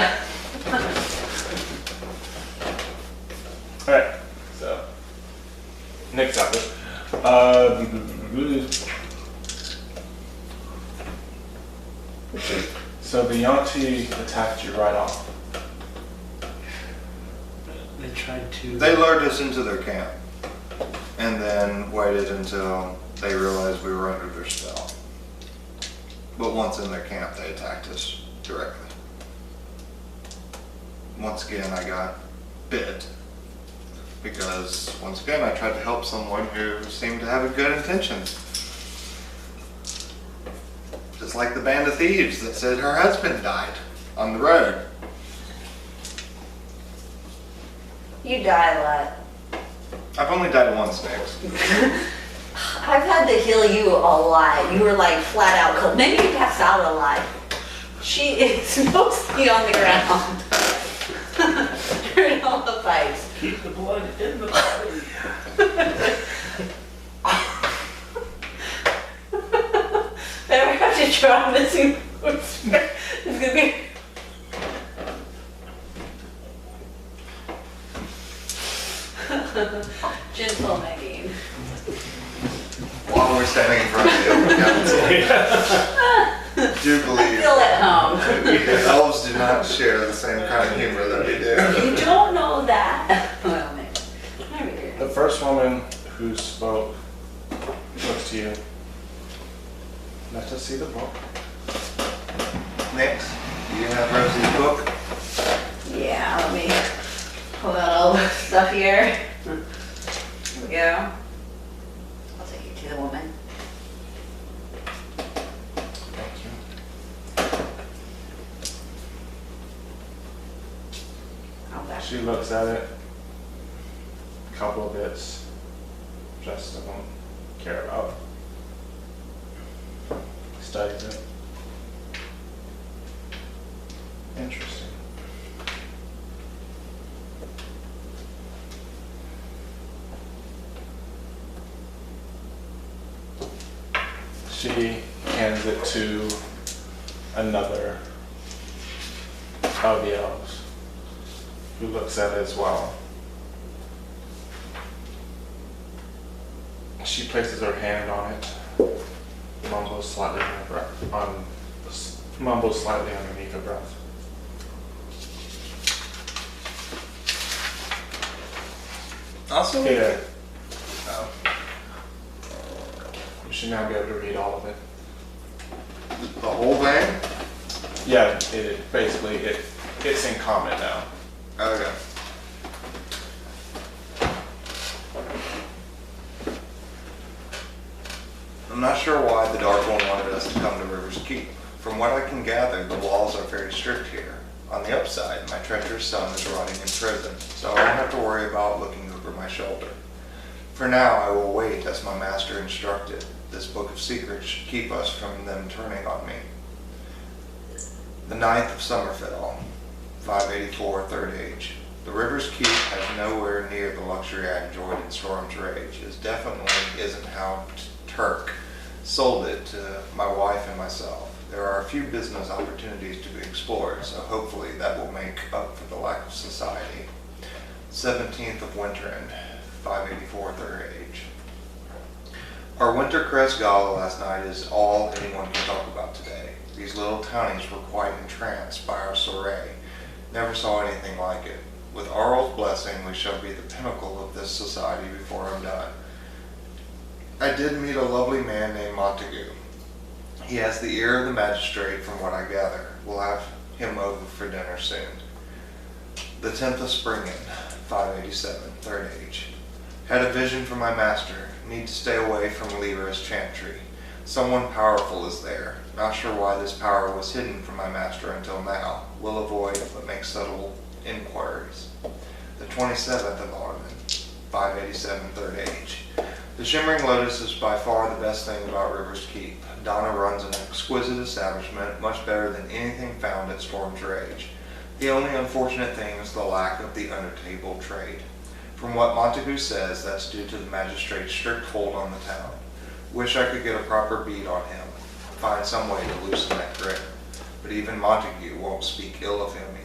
S1: alright, so, next topic. So the Yuan Ti attacked you right off.
S3: They tried to.
S6: They lured us into their camp, and then waited until they realized we were under their spell. But once in their camp, they attacked us directly. Once again, I got bit, because once again, I tried to help someone who seemed to have a good intention. Just like the band of thieves that said her husband died on the road.
S4: You die a lot.
S6: I've only died once, Nix.
S4: I've had to heal you a lot. You were like flat out cold. Maybe you passed out a lot. She is mostly on the ground. During all the fights.
S3: Keep the blood in the body.
S4: Never have to try missing foods. It's gonna be. Gentle Nadine.
S6: While we're standing in front of the open council, do believe
S4: Feel at home.
S6: the elves do not share the same kind of humor that we do.
S4: You don't know that. Well, maybe. Maybe.
S1: The first woman who spoke looks to you. Let us see the book.
S6: Next, do you have Rosie's book?
S4: Yeah, let me pull out all the stuff here. Here we go. I'll take you to the woman.
S1: Thank you.
S4: I'll back.
S1: She looks at it. A couple of bits. Just don't care about. Studies it. Interesting. She hands it to another of the elves, who looks at it as well. She places her hand on it, mumbles slightly underneath her breath.
S2: Also,
S1: Here,
S2: oh,
S1: you should now be able to read all of it.
S6: The whole thing?
S1: Yeah, it's in common now.
S6: Okay. I'm not sure why the Dark One wanted us to come to River's Keep. From what I can gather, the laws are very strict here. On the upside, my treacherous son is rotting in prison, so I won't have to worry about looking over my shoulder. For now, I will wait as my master instructed. This book of secrets should keep us from them turning on me. The 9th of Summerfell, 584, Third Age. The River's Keep has nowhere near the luxury I enjoyed in Storm's Rage. It definitely isn't how Turk sold it to my wife and myself. There are a few business opportunities to be explored, so hopefully that will make up for the lack of society. 17th of Winterend, 584, Third Age. Our Wintercrest Gala last night is all anyone can talk about today. These little townies were quite entranced by our soiree. Never saw anything like it. With Arl's blessing, we shall be the pinnacle of this society before I'm done. I did meet a lovely man named Montague. He has the ear of the magistrate from what I gather. We'll have him over for dinner soon. The 10th of Spring, 587, Third Age. Had a vision from my master. Need to stay away from Lyra's chantry. Someone powerful is there. Not sure why this power was hidden from my master until now. Will avoid but make subtle inquiries. The 27th of Autumn, 587, Third Age. The Shimmering Lotus is by far the best thing about River's Keep. Donna runs an exquisite establishment, much better than anything found at Storm's Rage. The only unfortunate thing is the lack of the undertable trade. From what Montague says, that's due to the magistrate's strict hold on the town. Wish I could get a proper bead on him, find some way to loosen that grip. But even Montague won't speak ill of him,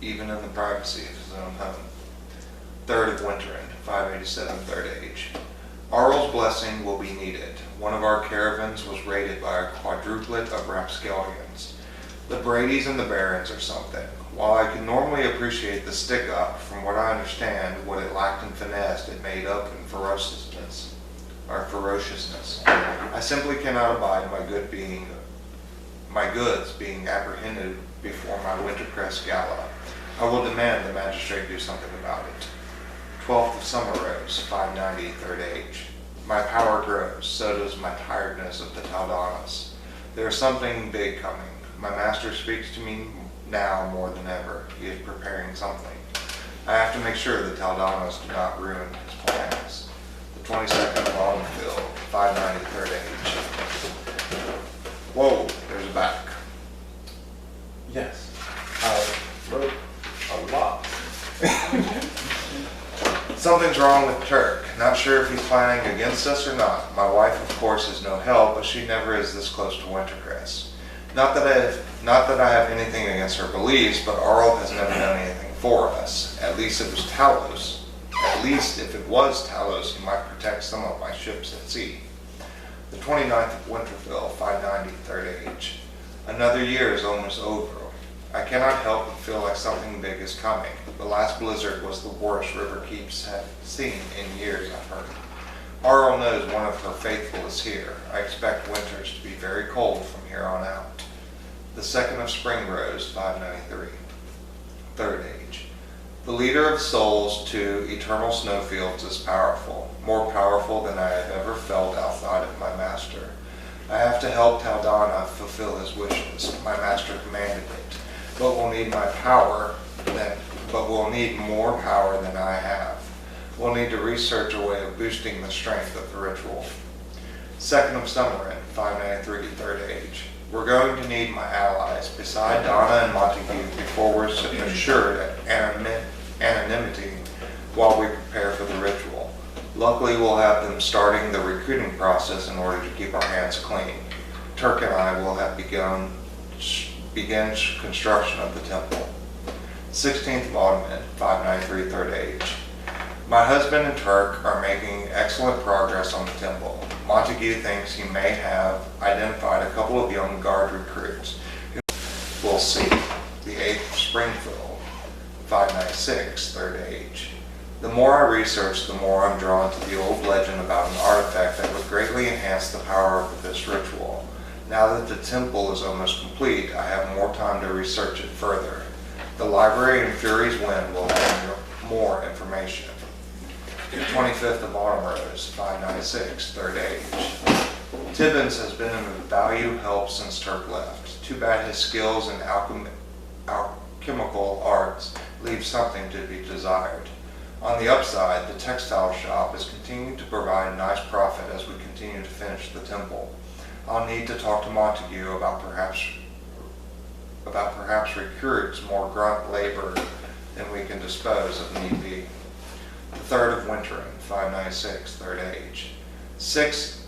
S6: even in the privacy of his own home. 3rd of Winterend, 587, Third Age. Arl's blessing will be needed. One of our caravans was raided by a quadruplet of rapscallions. The Bradys and the Barons or something. While I can normally appreciate the stick-up, from what I understand, what it lacked in finesse, it made up in ferociousness. I simply cannot abide my goods being apprehended before my Wintercrest Gala. I will demand the magistrate do something about it. 12th of Summer Rose, 590, Third Age. My power grows, so does my tiredness of the Taldanas. There is something big coming. My master speaks to me now more than ever. He is preparing something. I have to make sure the Taldanas do not ruin his plans. The 22nd of Longfield, 590, Third Age. Whoa, there's a back.
S1: Yes, I wrote a lot.
S6: Something's wrong with Turk. Not sure if he's planning against us or not. My wife, of course, is no help, but she never is this close to Wintercrest. Not that I have anything against her beliefs, but Arl has never done anything for us. At least it was Talos. At least if it was Talos, he might protect some of my ships at sea. The 29th of Winterfell, 590, Third Age. Another year is almost over. I cannot help but feel like something big is coming. The last blizzard was the worst River Keeps have seen in years, I've heard. Arl knows one of her faithful is here. I expect winters to be very cold from here on out. The 2nd of Spring Rose, 593. Third Age. The leader of souls to eternal snowfields is powerful, more powerful than I have ever felt outside of my master. I have to help Taldana fulfill his wishes. My master commanded it. But we'll need more power than I have. We'll need to research a way of boosting the strength of the ritual. 2nd of Summerend, 593, Third Age. We're going to need my allies, beside Donna and Montague, before we're assured anonymity while we prepare for the ritual. Luckily, we'll have them starting the recruiting process in order to keep our hands clean. Turk and I will have begin construction of the temple. 16th of Autumn, 593, 3rd age. My husband and Turk are making excellent progress on the temple. Montague thinks he may have identified a couple of young guard recruits. We'll see. The 8th of Springfield, 596, 3rd age. The more I research, the more I'm drawn to the old legend about an artifact that would greatly enhance the power of this ritual. Now that the temple is almost complete, I have more time to research it further. The library in Fury's Wind will have more information. 25th of Autumn Rose, 596, 3rd age. Tibbins has been an valued help since Turk left. Too bad his skills in alchemical arts leave something to be desired. On the upside, the textile shop is continuing to provide nice profit as we continue to finish the temple. I'll need to talk to Montague about perhaps recruits more grunt labor than we can dispose if need be. The 3rd of Wintering, 596, 3rd age. 6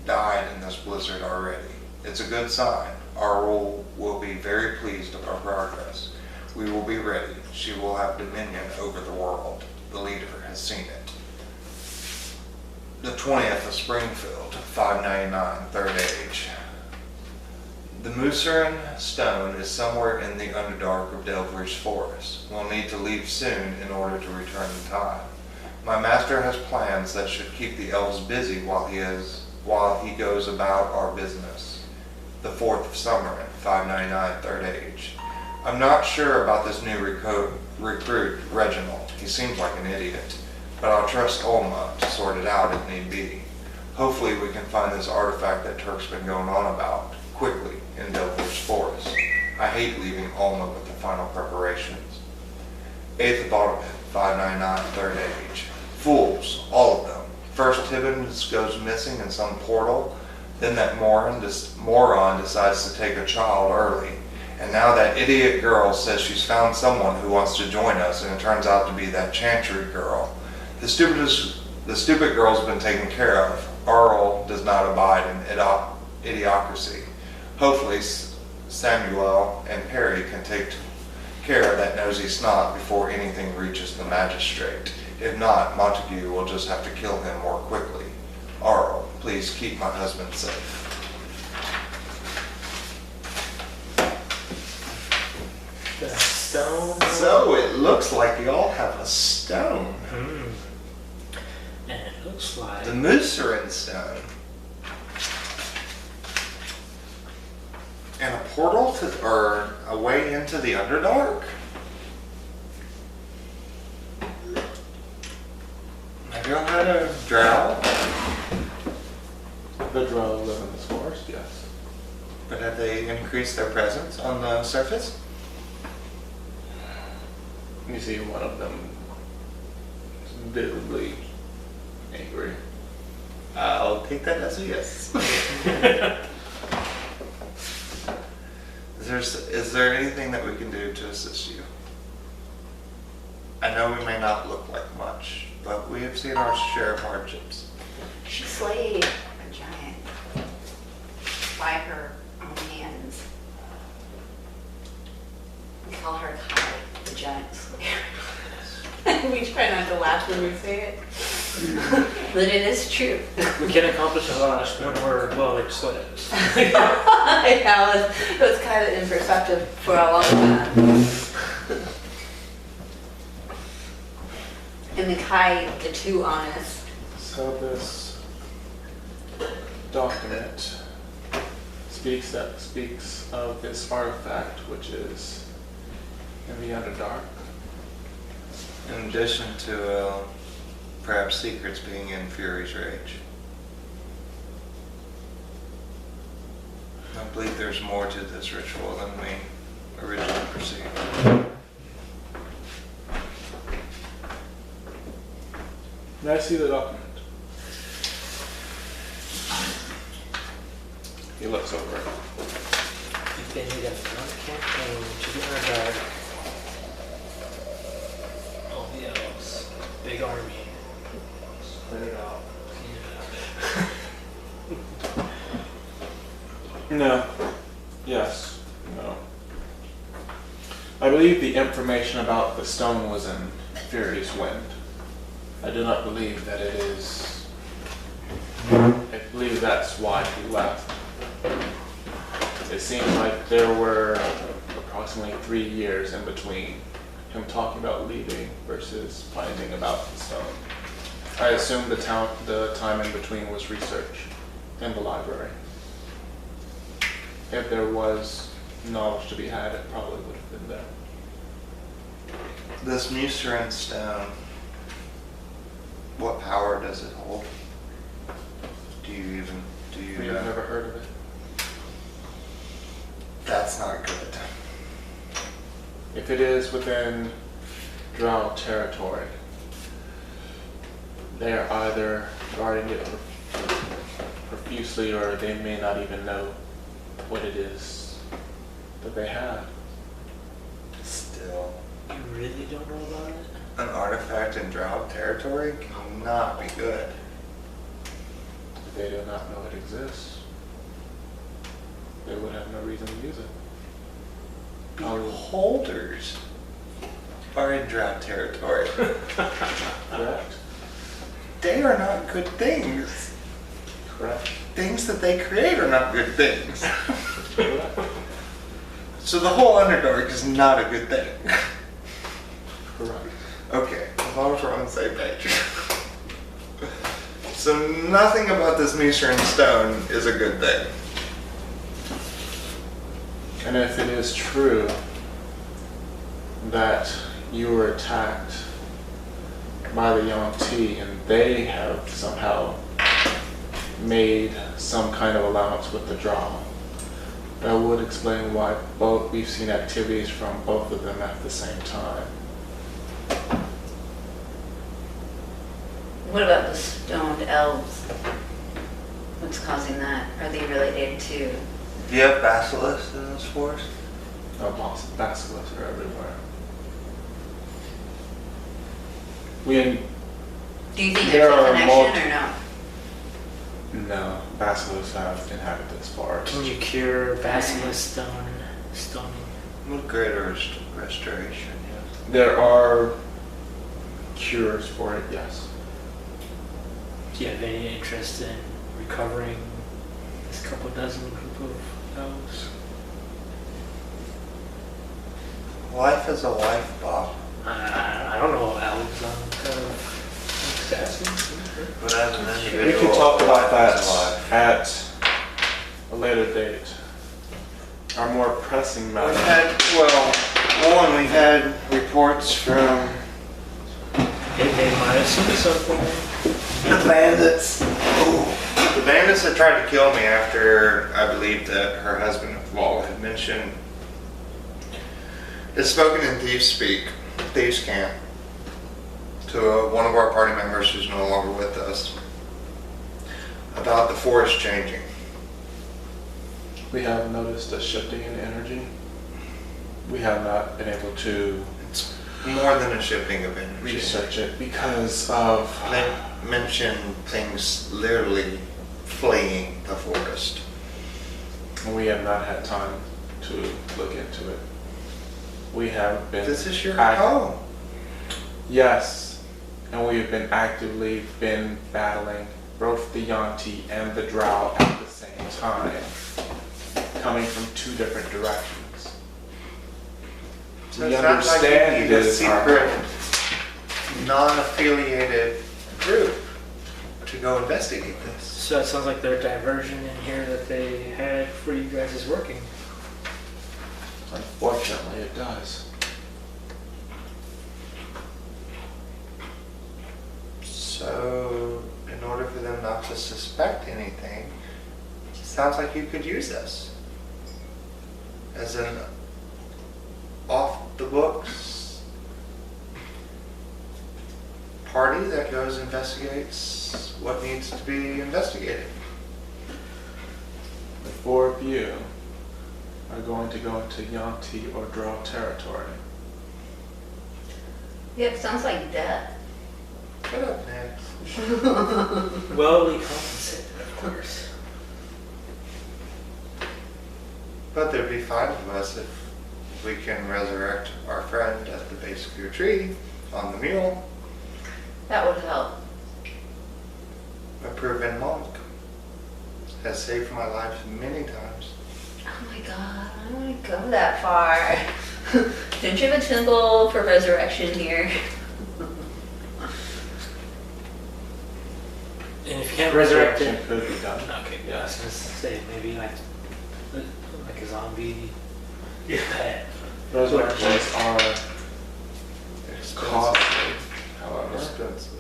S6: died in this blizzard already. It's a good sign. Our rule will be very pleased with our progress. We will be ready. She will have dominion over the world. The leader has seen it. The 20th of Springfield, 599, 3rd age. The Musarin stone is somewhere in the Underdark of Delver's Forest. We'll need to leave soon in order to return in time. My master has plans that should keep the elves busy while he goes about our business. The 4th of Summer, 599, 3rd age. I'm not sure about this new recruit, Reginald. He seems like an idiot, but I'll trust Olma to sort it out if need be. Hopefully we can find this artifact that Turk's been going on about quickly in Delver's Forest. I hate leaving Olma with the final preparations. 8th of Autumn, 599, 3rd age. Fools, all of them. First Tibbins goes missing in some portal, then that moron decides to take a child early, and now that idiot girl says she's found someone who wants to join us, and it turns out to be that Chantry girl. The stupid girl's been taken care of. Earl does not abide in idiocracy. Hopefully Samuel and Perry can take care of that nosy snot before anything reaches the magistrate. If not, Montague will just have to kill him more quickly. Earl, please keep my husband safe.
S3: The stone.
S6: So it looks like you all have a stone.
S3: And it looks like
S6: The Musarin stone. And a portal or a way into the Underdark? Have y'all had a drow?
S1: The drow live in this forest, yes.
S6: But have they increased their presence on the surface?
S1: You see one of them is visibly angry.
S6: I'll take that as a yes. Is there anything that we can do to assist you? I know we may not look like much, but we have seen our share of hardships.
S4: She slayed a giant by her own hands. We call her Kai, the giant slayer. We try not to laugh when we say it, but it is true.
S3: we can accomplish a lot when we're well slaves.
S4: Yeah, it was kind of imperceptive for a long time. And the Kai, the too honest.
S1: So this document speaks of this artifact, which is in the Underdark.
S6: In addition to perhaps secrets being in Fury's Rage. I believe there's more to this ritual than we originally perceived.
S1: May I see the document? He looks over it.
S3: If they need a front campaign to get rid of all the elves, big army,
S1: No. Yes. No. I believe the information about the stone was in Fury's Wind. I do not believe that it is. I believe that's why he left. It seems like there were approximately 3 years in between him talking about leaving versus finding about the stone. I assume the time in between was research in the library. If there was knowledge to be had, it probably would have been there.
S6: This Muserin stone, what power does it hold? Do you
S1: We've never heard of it.
S6: That's not good.
S1: If it is within Drow territory, they are either guarding it profusely or they may not even know what it is that they have.
S6: Still,
S3: You really don't know about it?
S6: an artifact in Drow territory cannot be good.
S1: They do not know it exists. They would have no reason to use it.
S6: Beholders are in Drow territory.
S1: Correct?
S6: They are not good things.
S1: Correct?
S6: Things that they create are not good things.
S1: Correct?
S6: So the whole Underdark is not a good thing.
S1: Correct.
S6: Okay, as long as we're on the same page. So nothing about this Muserin stone is a good thing.
S1: And if it is true that you were attacked by the Yuan Ti and they have somehow made some kind of allowance with the Drow, that would explain why we've seen activities from both of them at the same time.
S8: What about the stoned elves? What's causing that? Are they related to?
S6: Do you have basilisks in this forest?
S1: Basilisks are everywhere.
S8: Do you think
S1: There
S8: there's a
S1: are
S8: connection or no?
S1: No, basilisks have inhabited this forest.
S3: Can you cure basilisk stone?
S6: With greater restoration, yes.
S1: There are cures for it, yes.
S3: Do you have any interest in recovering this couple dozen group of elves?
S6: Life is a life, Bocq.
S3: I don't know elves. I'm kind of asking.
S6: But as an individual,
S1: We can talk about
S6: life is a life.
S1: that at a later date. Our more pressing
S6: We've
S1: matter.
S6: had, we've had reports from
S3: They might have seen something.
S6: the bandits. The bandits that tried to kill me after I believe that her husband, Wall, had mentioned, had spoken in thieves camp, to one of our party members who's no longer with us, about the forest changing.
S1: We have noticed a shifting in energy. We have not been able to
S6: It's more than a shifting of energy.
S1: research it because of
S6: They mention things literally fleeing the forest.
S1: we have not had time to look into it. We have been
S6: This is your
S1: act-
S6: home.
S1: Yes, and we have been actively battling both the Yuan Ti and the Drow at the same time, coming from 2 different directions.
S6: So
S1: We
S6: it sounds like you
S1: understand
S6: need
S1: it
S6: a
S1: is our
S6: secret, non-affiliated group to go investigate this.
S3: So it sounds like there's diversion in here that they had for you guys is working.
S1: Unfortunately, it does.
S6: So, in order for them not to suspect anything, it sounds like you could use this as an off-the-books party that goes investigates what needs to be investigated.
S1: The 4 of you are going to go into Yuan Ti or Drow territory.
S8: Yep, sounds like death.
S6: Shut up, Max.
S3: Well, we compensated, of course.
S6: But there'd be 5 of us if we can resurrect our friend at the base of your tree on the mule.
S8: That would help.
S6: A proven monk. Has saved my life many times.
S8: Oh my god, I don't want to go that far. Don't you have a temple for resurrection here?
S3: And if you can't resurrect
S1: Resurrection
S3: it,
S1: could be done.
S3: okay, yeah, I was gonna say maybe like a zombie pet.
S1: Resurrections are costly, however.
S6: Expensive.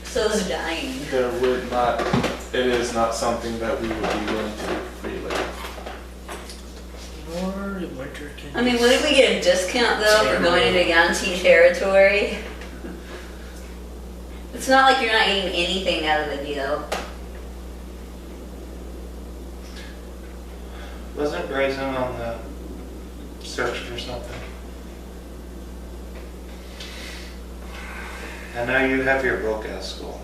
S8: So is dying.
S1: There would not, it is not something that we would be willing to do freely.
S3: Or winter can.
S8: I mean, wouldn't we get a discount though for going into Yuan Ti territory? It's not like you're not getting anything out of the deal.
S6: Wasn't Brazen on the search for something? I know you have your book, Eskel.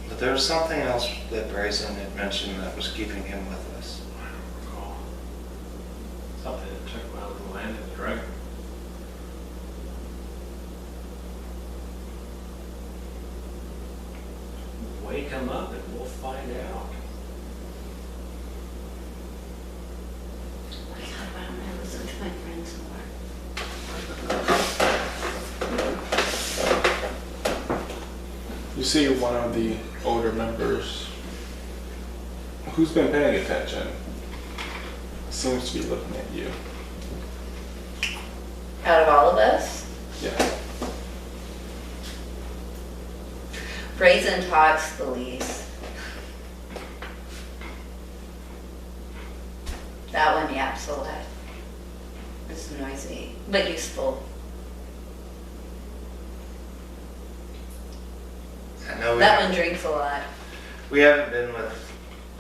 S6: But there was something else that Brazen had mentioned that was keeping him with us.
S7: I don't recall. Something that took him out of the land of the dragon. Wake him up and we'll find out.
S8: Oh my god, why don't I listen to my friends more?
S1: You see one of the older members who's been paying attention seems to be looking at you.
S8: Out of all of us?
S1: Yeah.
S8: Brazen talks the least. That one yaps a lot. It's noisy, but useful.
S6: I know
S8: That one drinks a lot.
S6: we haven't been with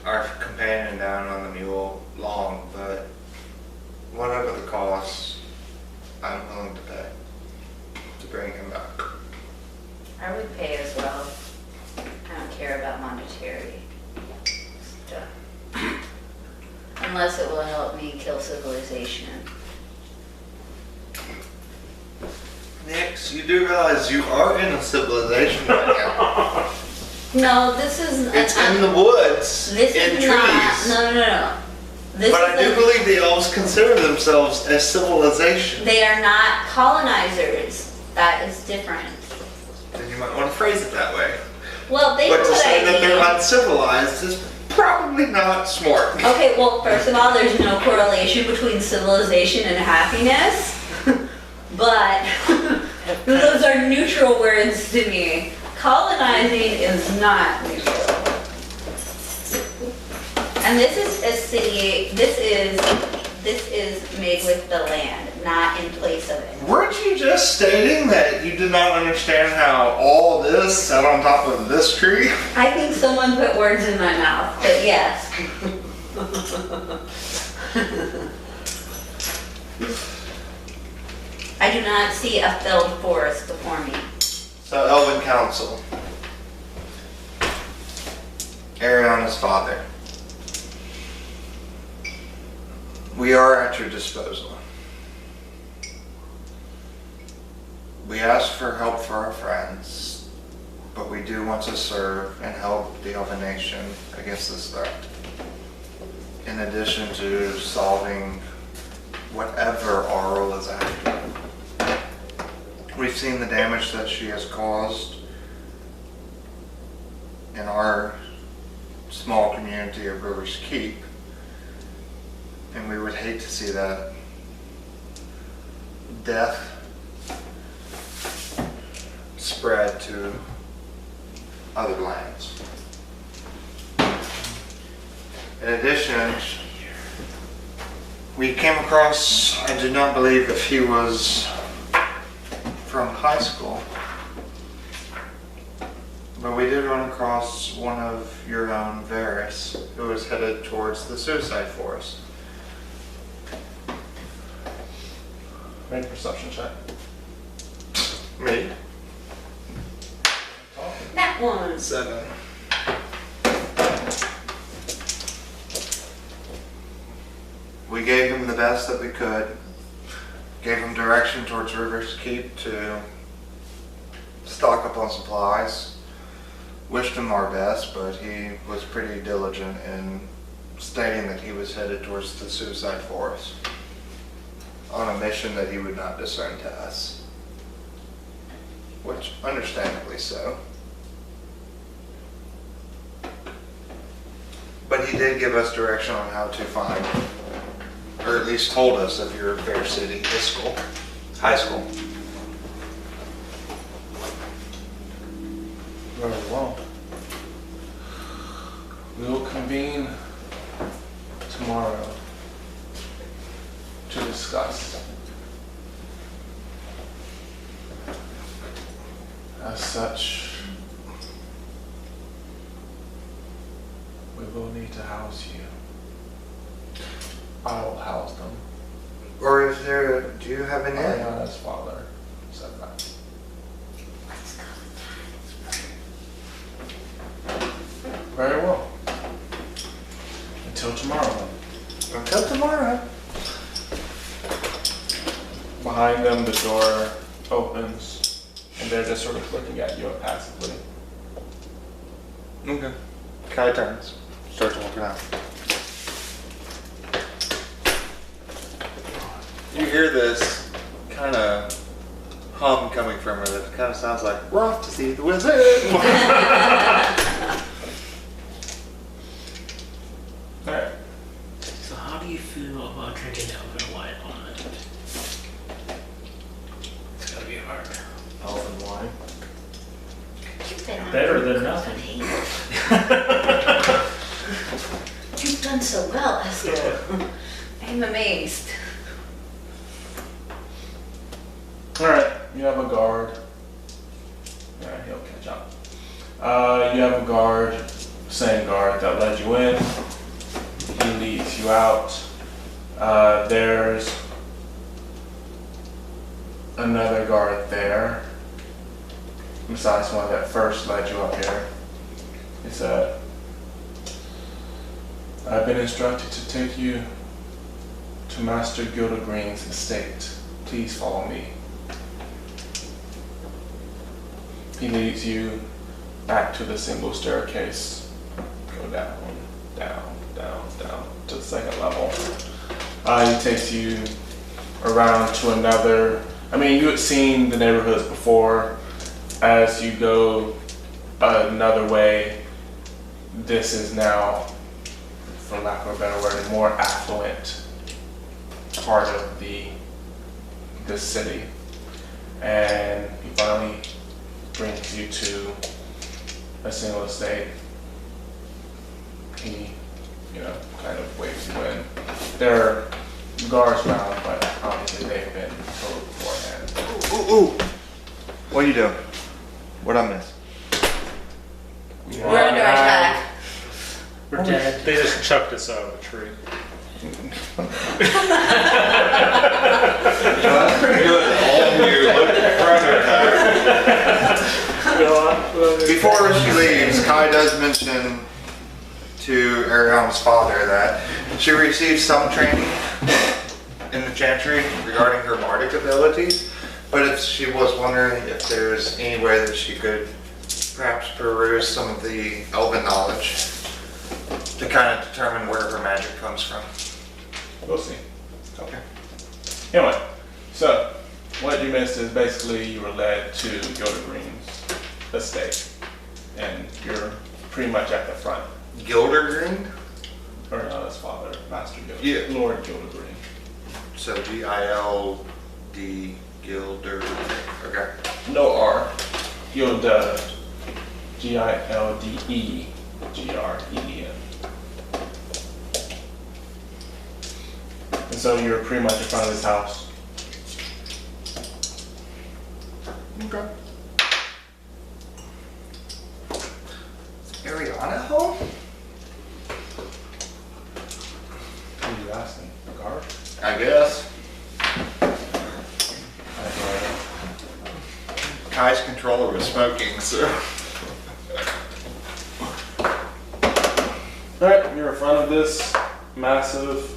S6: our companion down on the mule long, but whatever the cost, I'm willing to pay to bring him back.
S8: I would pay as well. I don't care about monetary stuff. Unless it will help me kill civilization.
S6: Nix, you do realize you are in a civilization right now.
S8: No, this is...
S6: It's in the woods,
S8: This
S6: in
S8: is
S6: trees.
S8: not... No. This
S6: But I
S8: is
S6: do believe the elves consider themselves a civilization.
S8: They are not colonizers. That is different.
S6: Then you might want to phrase it that way.
S8: Well, they
S6: But
S8: know
S6: to
S8: what
S6: say
S8: I
S6: that they're
S8: mean.
S6: uncivilized is probably not smart.
S8: Okay, well, first of all, there's no correlation between civilization and happiness. But those are neutral words to me. Colonizing is not neutral. And this is a city, this is made with the land, not in place of it.
S6: Weren't you just stating that you did not understand how all this sat on top of this tree?
S8: I think someone put words in my mouth, but yes. I do not see a felled forest before me.
S6: So, Elven Council. Ereana's father. We are at your disposal. We ask for help for our friends, but we do want to serve and help the Elven nation against this threat. In addition to solving whatever Auril is after. We've seen the damage that she has caused in our small community of Rivers Keep, and we would hate to see that death spread to other lands. In addition, we came across, I do not believe if he was from high school, but we did run across one of your own Varys who was headed towards the suicide forest.
S1: Make a perception check.
S6: Me?
S8: That one.
S6: 7. gave him the best that we could. Gave him direction towards River's Keep to stock up on supplies. Wished him our best, but he was pretty diligent in stating that he was headed towards the Suicide Forest on a mission that he would not discern to us. Which, understandably so. But he did give us direction on how to find, or at least told us of your fair city, Hiskill High School.
S1: Very well. We will convene tomorrow to discuss. As such, we will need to house you. I will house them.
S6: Or is there, do you have an inn?
S1: Ereana's father said that. Very well. Until tomorrow.
S6: Until tomorrow.
S1: Behind them, the door opens, and they're just sort of looking at you impassively.
S6: Okay. Kai turns. Starts walking out. You hear this kind of hum coming from her that kind of sounds like, we're off to see the wizard.
S1: Alright.
S3: So how do you feel about drinking elven wine all night? It's gotta be hard.
S5: Elven wine.
S4: You've been on
S5: Better
S4: good
S5: than nothing.
S4: company. You've done so well, Eskel. I'm amazed.
S1: Alright, you have a guard. Alright, he'll catch up. You have a guard, same guard that led you in. He leads you out. There's another guard there, besides the one that first led you up here. He said, I've been instructed to take you to Master Gildegreen's estate. Please follow me. He leads you back to the single staircase. Go down, down, down, down to the second level. He takes you around to another. I mean, you had seen the neighborhoods before. As you go another way, this is now, for lack of a better word, a more affluent part of the city. And he finally brings you to a single estate. He, kind of waves you in. There are guards around, but obviously they've been told beforehand.
S6: Ooh. What are you doing? What'd I miss?
S8: We're under attack.
S3: We're dead.
S7: They just chucked us out of a tree.
S2: That's pretty good. All of you look at Before she leaves, Kai does mention to Ereana's father that she received some training in the Chantry regarding her bardic abilities, but if she was wondering if there's any way that she could perhaps peruse some of the elven knowledge to kind of determine where her magic comes from.
S1: We'll see.
S2: Okay.
S1: Anyway, so what you missed is basically you were led to Gildegreen's estate, and you're pretty much at the front.
S2: Gildergreen?
S1: Or no, his father, Master Gildegreen.
S2: Yeah.
S1: Lord Gildegreen.
S2: So G-I-L-D Gilder. Okay.
S1: No R. Gilda. Gildegreen. And so you're pretty much in front of his house.
S6: Okay. Ereana home?
S1: Who are you asking? The guard?
S2: I guess. Kai's controller was smoking, so.
S1: Alright, you're in front of this massive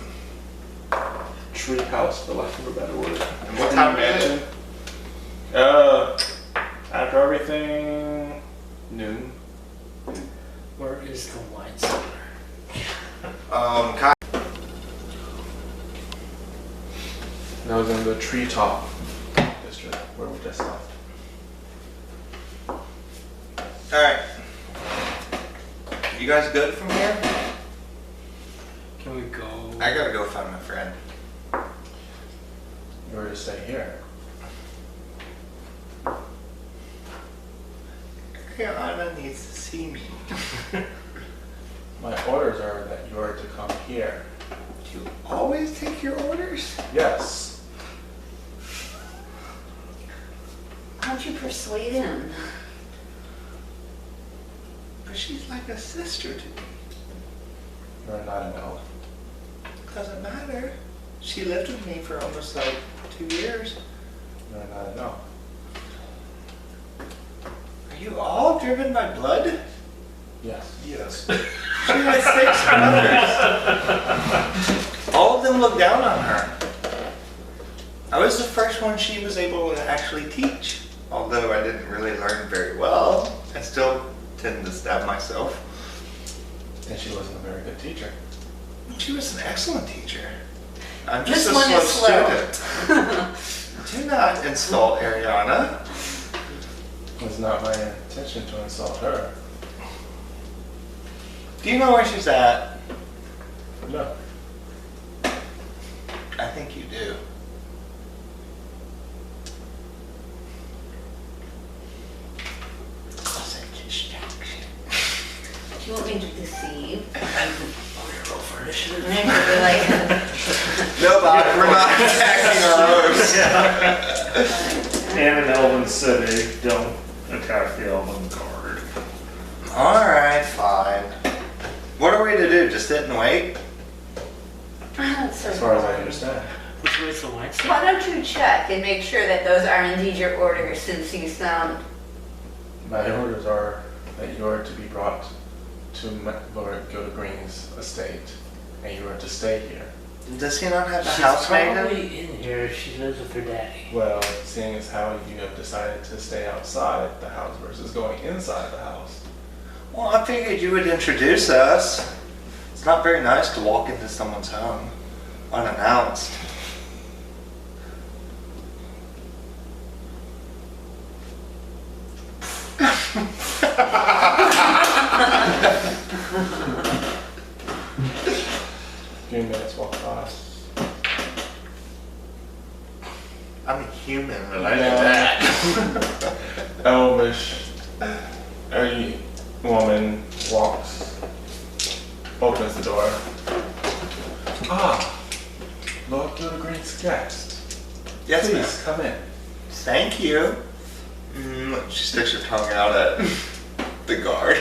S5: tree house, for lack of a better word.
S2: And what time is it?
S5: After everything, noon.
S3: Where is the wine cellar?
S1: That was in the treetop district where we just left.
S6: Alright. You guys good from here?
S3: Can we go?
S6: I gotta go find my friend.
S1: You were to stay here.
S6: Ereana needs to see me.
S1: My orders are that you are to come here.
S6: Do you always take your orders?
S1: Yes.
S4: How'd you persuade him?
S6: But she's like a sister to me.
S1: You're not an elf.
S6: Doesn't matter. She lived with me for almost like 2 years.
S1: You're not an elf.
S6: Are you all driven by blood?
S1: Yes.
S5: Yes.
S6: She has 6 brothers. All of them look down on her. I was the first one she was able to actually teach. Although I didn't really learn very well, I still tend to stab myself.
S1: And she wasn't a very good teacher.
S6: She was an excellent teacher. I'm just
S4: This
S6: a
S4: one
S6: slow
S4: is slow.
S6: student. Do not insult Ereana.
S1: It was not my intention to insult her.
S6: Do you know where she's at?
S1: No.
S6: I think you do. It's a distraction.
S4: Do you want me to deceive?
S3: Roll for initiative.
S4: And then you'll be like,
S6: No, Bob, we're not attacking our host.
S5: And an elven city, don't attack the elven guard.
S6: Alright, fine. What are we to do? Just sit and wait?
S4: that's so
S1: As far as I
S4: boring.
S1: understand.
S3: Which way is the wine cellar?
S4: Why don't you check and make sure that those are indeed your orders, since you sound...
S1: My orders are that you are to be brought to Lord Gildegreen's estate, and you are to stay here.
S6: Does he not have a
S3: She's
S6: housemaid?
S3: probably in here. She lives with her daddy.
S1: Well, seeing as how you have decided to stay outside the house versus going inside the house.
S6: Well, I figured you would introduce us. It's not very nice to walk into someone's home unannounced.
S1: Few minutes walk by.
S6: I'm a human, but I know that.
S1: Elvish, a woman walks, opens the door. Ah, Lord Gildegreen's guest.
S6: Yes, ma'am.
S1: Please come in.
S6: Thank you. She sticks her tongue out at the guard.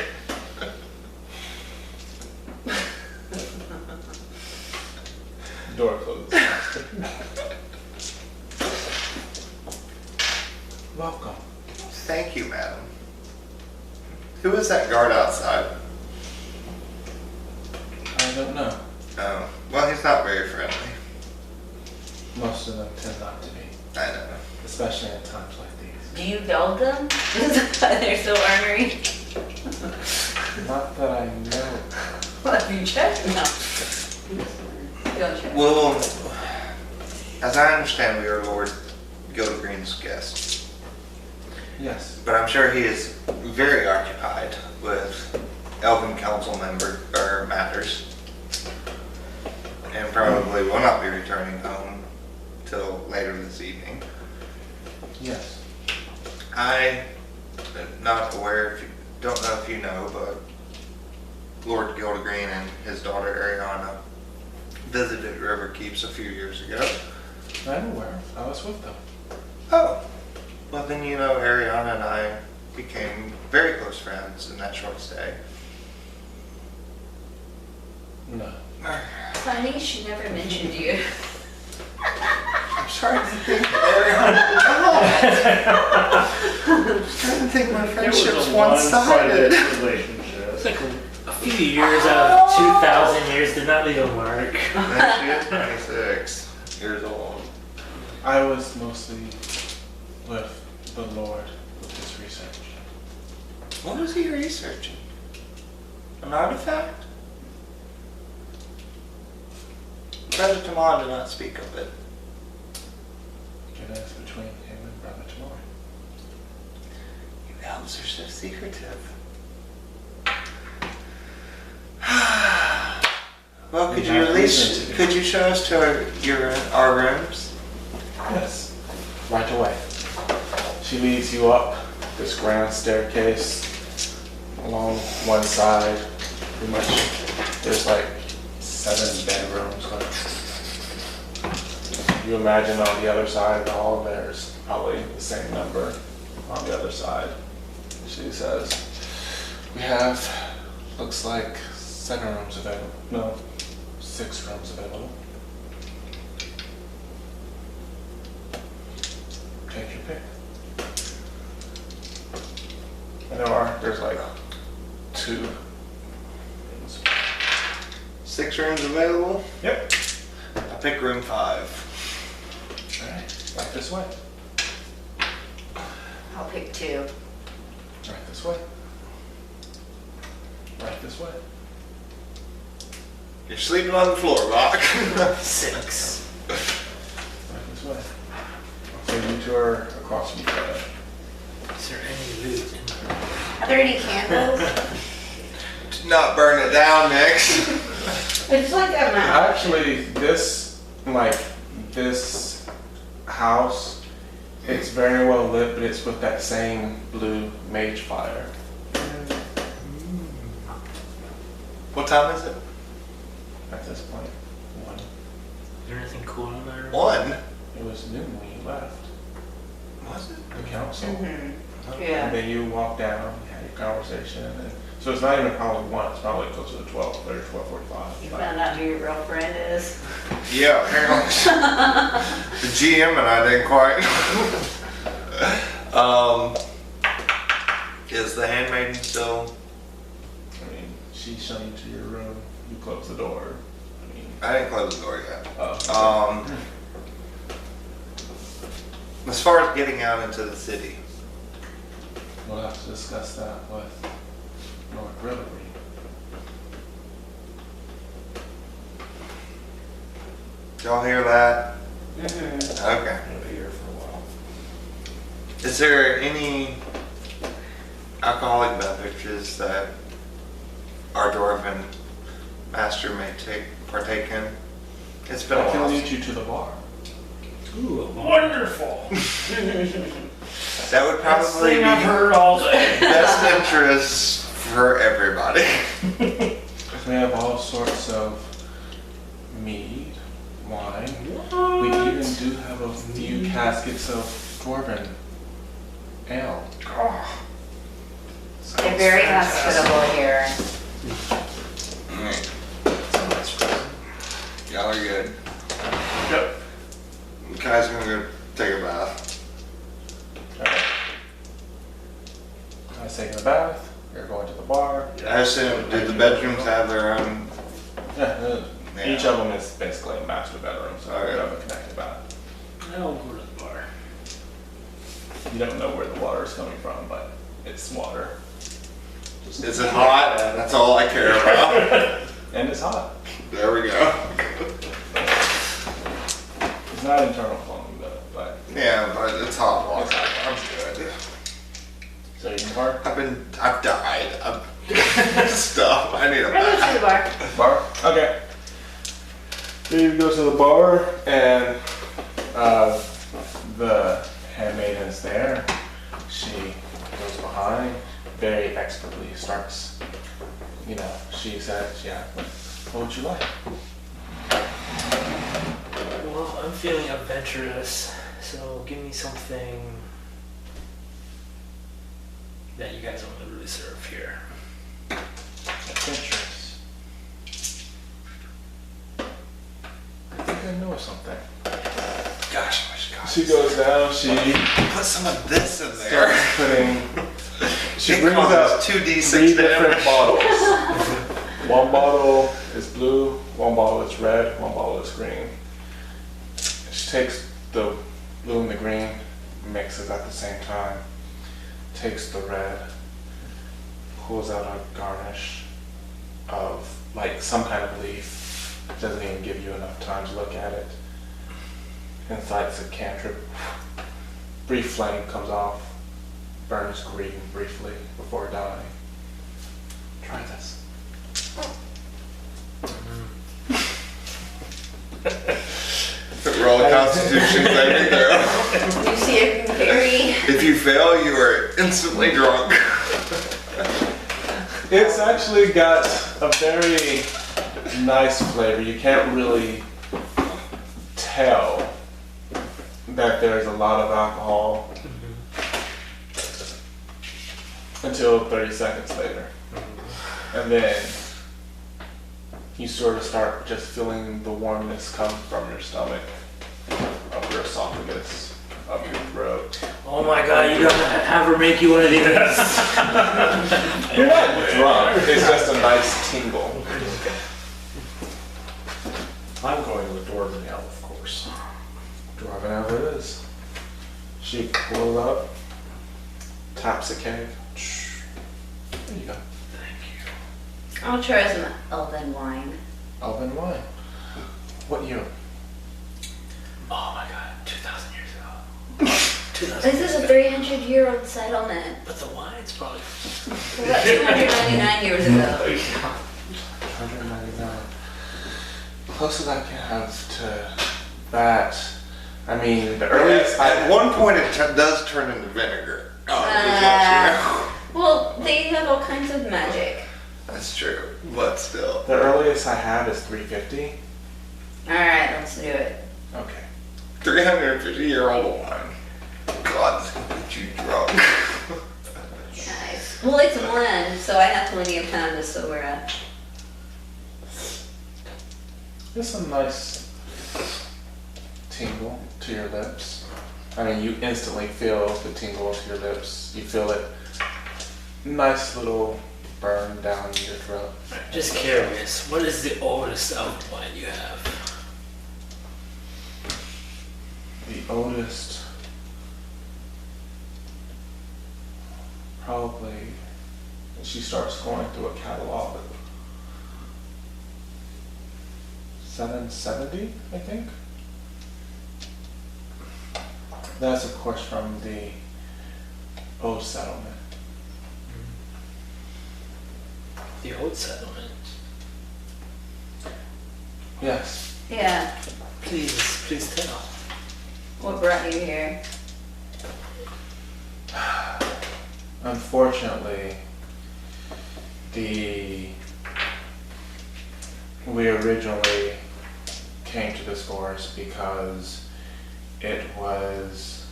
S1: Door closes. Welcome.
S6: Thank you, madam. Who is that guard outside?
S1: I don't know.
S6: Oh, well, he's not very friendly.
S1: Most of them tend not to be,
S6: I know.
S1: especially in times like these.
S4: Do you build them? They're so ornery.
S1: Not that I know.
S4: Well, have you checked? No. Don't check.
S6: Well, as I understand, we are Lord Gildegreen's guests.
S1: Yes.
S6: But I'm sure he is very occupied with Elven Council member matters, and probably will not be returning home till later this evening.
S1: Yes.
S6: I am not aware, if you don't know if you know, but Lord Gildegreen and his daughter Ereana visited River Keeps a few years ago.
S1: I'm aware. I was with them.
S6: Oh, well then you know Ereana and I became very close friends in that short stay.
S1: No.
S4: Funny, she never mentioned you.
S6: I'm starting to think Ereana. I'm starting to think my
S5: It was
S6: friendship's
S5: a
S6: one-sided.
S5: relationship.
S3: It's like a few years out of 2,000 years did not leave a mark.
S6: Next year, 26. years old.
S1: I was mostly with the Lord with his research.
S6: What was he researching? An artifact? Brother Tamar did not speak of it.
S1: It is between him and Brother Tamar.
S6: You elves are so secretive. Well, could
S1: We
S6: you
S1: have
S6: at
S1: reason
S6: least,
S1: to.
S6: could you show us to our rooms?
S1: Yes, right away. She leads you up this grand staircase along one side. Pretty much, there's like 7 bedrooms. You imagine on the other side of the hall, there's probably the same number on the other side. She says, we have, looks like 7 rooms available. No, 6 rooms available. Take your pick. And there's like 2 rooms.
S6: 6 rooms available?
S1: Yep.
S6: I pick room 5.
S1: Alright, right this way.
S4: I'll pick 2.
S1: Right this way. Right this way.
S2: You're sleeping on the floor, Bocq.
S8: 6.
S1: Right this way. So you 2 are across from each other.
S3: Is there any loot in there?
S4: Are there any candles?
S2: Do not burn it down, Nix.
S4: It's like a map.
S1: Actually, this house, it's very well lit, but it's with that same blue mage fire.
S2: What time is it?
S1: At this point, 1.
S3: Is there anything cool in there?
S2: 1.
S1: It was noon when you left
S2: Was it?
S1: the council.
S4: Mhm.
S1: And
S4: Yeah.
S1: then you walked down, you had your conversation, and so it's not even probably 1, it's probably closer to 12:30,
S8: You
S1: 12:45.
S8: found out who your real friend is.
S2: Yeah, apparently. The GM and I didn't quite. Is the handmaiden still?
S1: I mean, she's shown you to your room, you close the door. I mean,
S2: I didn't close the door yet.
S1: oh,
S2: As far as getting out into the city,
S1: we'll have to discuss that with Lord Revelry.
S2: y'all hear that?
S4: Mhm.
S2: Okay.
S5: I'll be here for a while.
S2: Is there any alcoholic beverages that our dwarven master may partake in? It's been a
S1: I can
S2: while.
S1: lead you to the bar.
S5: Ooh, wonderful.
S2: That would
S5: Best
S2: probably
S5: thing I've
S2: be
S5: heard all day.
S2: best interest for everybody.
S1: We have all sorts of mead, wine. We even do have a few caskets of dwarven ale.
S4: They're very hospitable here.
S2: Alright. Y'all are good.
S1: Yep.
S2: Kai's gonna go take a bath.
S1: Alright. I was taking a bath, you're going to the bar.
S2: I assume, do the bedrooms have their own?
S1: Yeah,
S2: Yeah.
S1: each of them is basically a master bedroom, so
S2: Okay.
S1: you have a connected bath.
S3: I'll go to the bar.
S1: You don't know where the water is coming from, but it's water.
S2: Is it hot? That's all I care about.
S1: And it's hot.
S2: There we go.
S1: It's not internal plumbing though, but
S2: Yeah, but it's hot water. I'm good.
S1: so you can bar?
S2: I've died. I'm stuff. I need a
S4: I go to
S2: bath.
S4: the bar.
S1: Bar? Okay. So you go to the bar and the handmaiden is there. She goes behind, very expertly starts, she says, yeah, what would you like?
S3: Well, I'm feeling adventurous, so give me something that you guys don't really serve here.
S1: Adventurous. I think I know something.
S2: Gosh, I wish God.
S1: She goes down, she
S2: Put some of this in there.
S1: starts putting, she
S2: It
S1: brings
S2: causes
S1: out
S2: 2d6
S1: 3 different
S2: damage.
S1: bottles. One bottle is blue, one bottle is red, one bottle is green. takes the blue and the green, mixes at the same time, takes the red, pulls out a garnish of like some kind of leaf, doesn't even give you enough time to look at it, incites a cantrip, brief flame comes off, burns green briefly before dying. Try this.
S2: Roll a constitution saving throw.
S8: You see a very
S2: If you fail, you are instantly drunk.
S1: It's actually got a very nice flavor. You can't really tell that there's a lot of alcohol until 30 seconds later. And then you sort of start just feeling the warmness come from your stomach, up your esophagus, up your throat.
S3: Oh my god, you gotta have her make you one of these.
S1: You're not drunk, it's just a nice tingle.
S7: I'm going with Dwarven Elf, of course.
S1: Dwarven elf it is. She pulls up, taps a keg. There you go.
S8: I'll try some elven wine.
S1: Elven wine. What year?
S3: Oh my god, 2,000 years ago. 2,000
S8: This is a 300-year-old settlement.
S3: But the wine's probably.
S8: About 299 years ago.
S1: 199. Closest I can have to that. I mean, the earliest
S2: At
S1: I
S2: one point, it does turn into vinegar. Oh,
S8: Well, they have all kinds of magic.
S2: that's true, but still.
S1: the earliest I have is 350.
S8: Alright, let's do it.
S1: Okay.
S2: 350-year-old wine. God, this can get you drunk.
S8: Nice. Well, it's one, so I have plenty of time to sober up.
S1: It's a nice tingle to your lips. I mean, you instantly feel the tingle to your lips. You feel it. Nice little burn down your throat.
S3: Just curious, what is the oldest elf wine you have?
S1: The oldest, probably, and she starts going through a catalog. 770, I think. That's of course from the old settlement.
S3: The old settlement.
S1: Yes.
S8: Yeah.
S3: Please tell.
S8: What brought you here?
S1: Unfortunately, we originally came to this forest because it was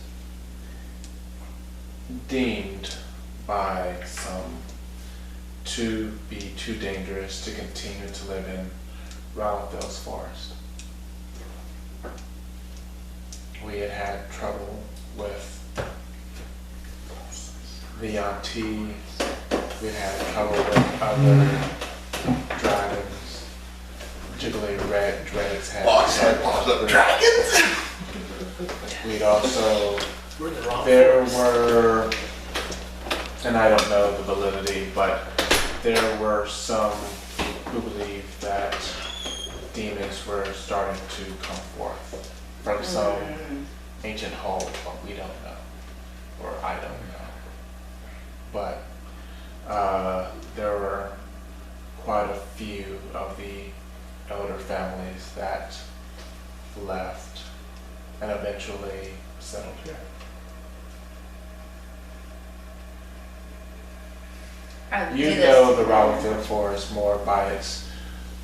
S1: deemed by some to be too dangerous to continue to live in Reunite's forest. We had had trouble with the Yuan Ti. We had trouble with other dragons. Particularly red dregs had.
S2: Bocq said, "Pops up dragons."
S1: We'd also,
S3: We're in the wrong
S1: there
S3: forest.
S1: were, and I don't know the validity, but there were some who believed that demons were starting to come forth from some ancient hole, but we don't know, or I don't know. But there were quite a few of the elder families that left and eventually settled here. You know the Reunite forest more by its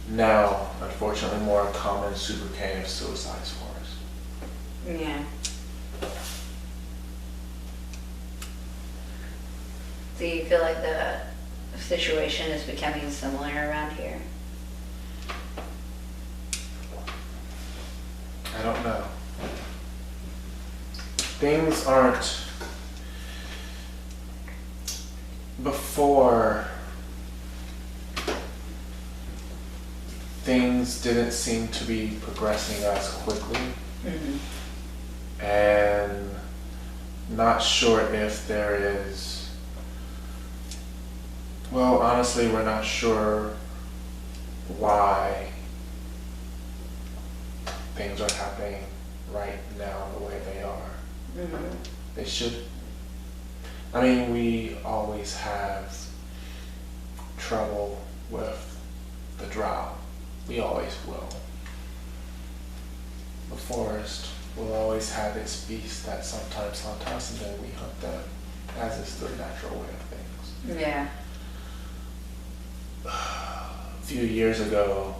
S1: now, unfortunately, more common sobriquet of Suicide's Forest.
S8: Yeah. Do you feel like the situation is becoming similar around here?
S1: I don't know. Things aren't. Before, things didn't seem to be progressing as quickly. and not sure if there is, well, honestly, we're not sure why things are happening right now the way they are. They should, I mean, we always have trouble with the drow. We always will. The forest will always have its beasts that sometimes hunt us and then we hunt them, as is the natural way of things.
S8: Yeah.
S1: A few years ago,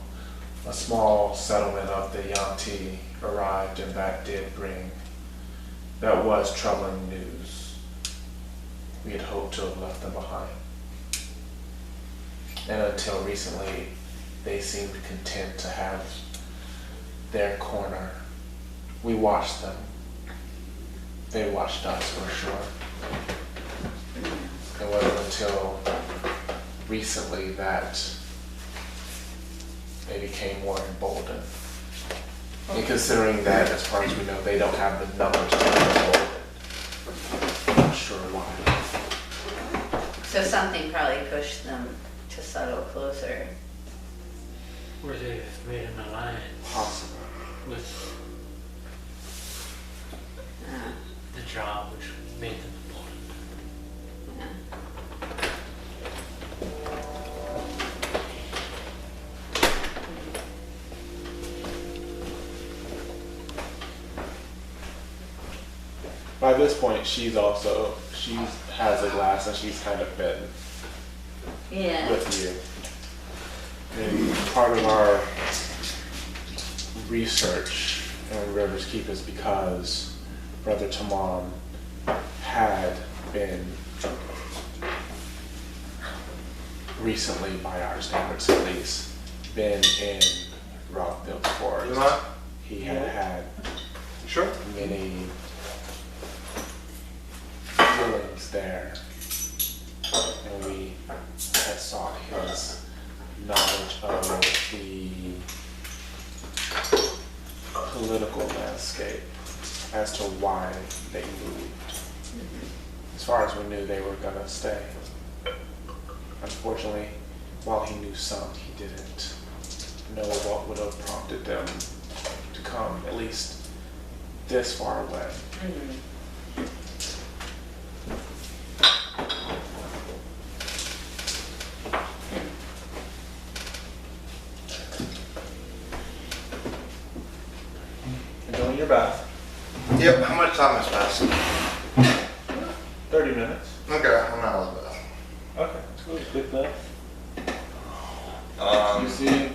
S1: a small settlement of the Yuan Ti arrived, and that was troubling news. We had hoped to have left them behind. And until recently, they seemed content to have their corner. We watched them. They watched us, for sure. It wasn't until recently that they became more emboldened. And considering that, as far as we know, they don't have the numbers to be emboldened. I'm not sure why.
S8: So something probably pushed them to settle closer.
S3: Or they've made an alliance
S1: Possible.
S3: with the job, which made them important.
S8: Yeah.
S1: By this point, she has a glass and she's kind of been
S8: Yeah.
S1: with you. And part of our research in Rivers Keep is because Brother Tamam had been, recently by our standards at least, been in Rockville Forest.
S2: You want?
S1: He had
S2: Sure.
S1: many dealings there, and we had sought his knowledge of the political landscape as to why they moved. As far as we knew, they were gonna stay. Unfortunately, while he knew some, he didn't know what would have prompted them to come, at least this far away. Enjoying your bath.
S2: Yep, how much time has passed?
S1: 30 minutes.
S2: Okay, I'm out of the bath.
S1: Okay, cool. Quick bath. You
S2: Um,
S1: see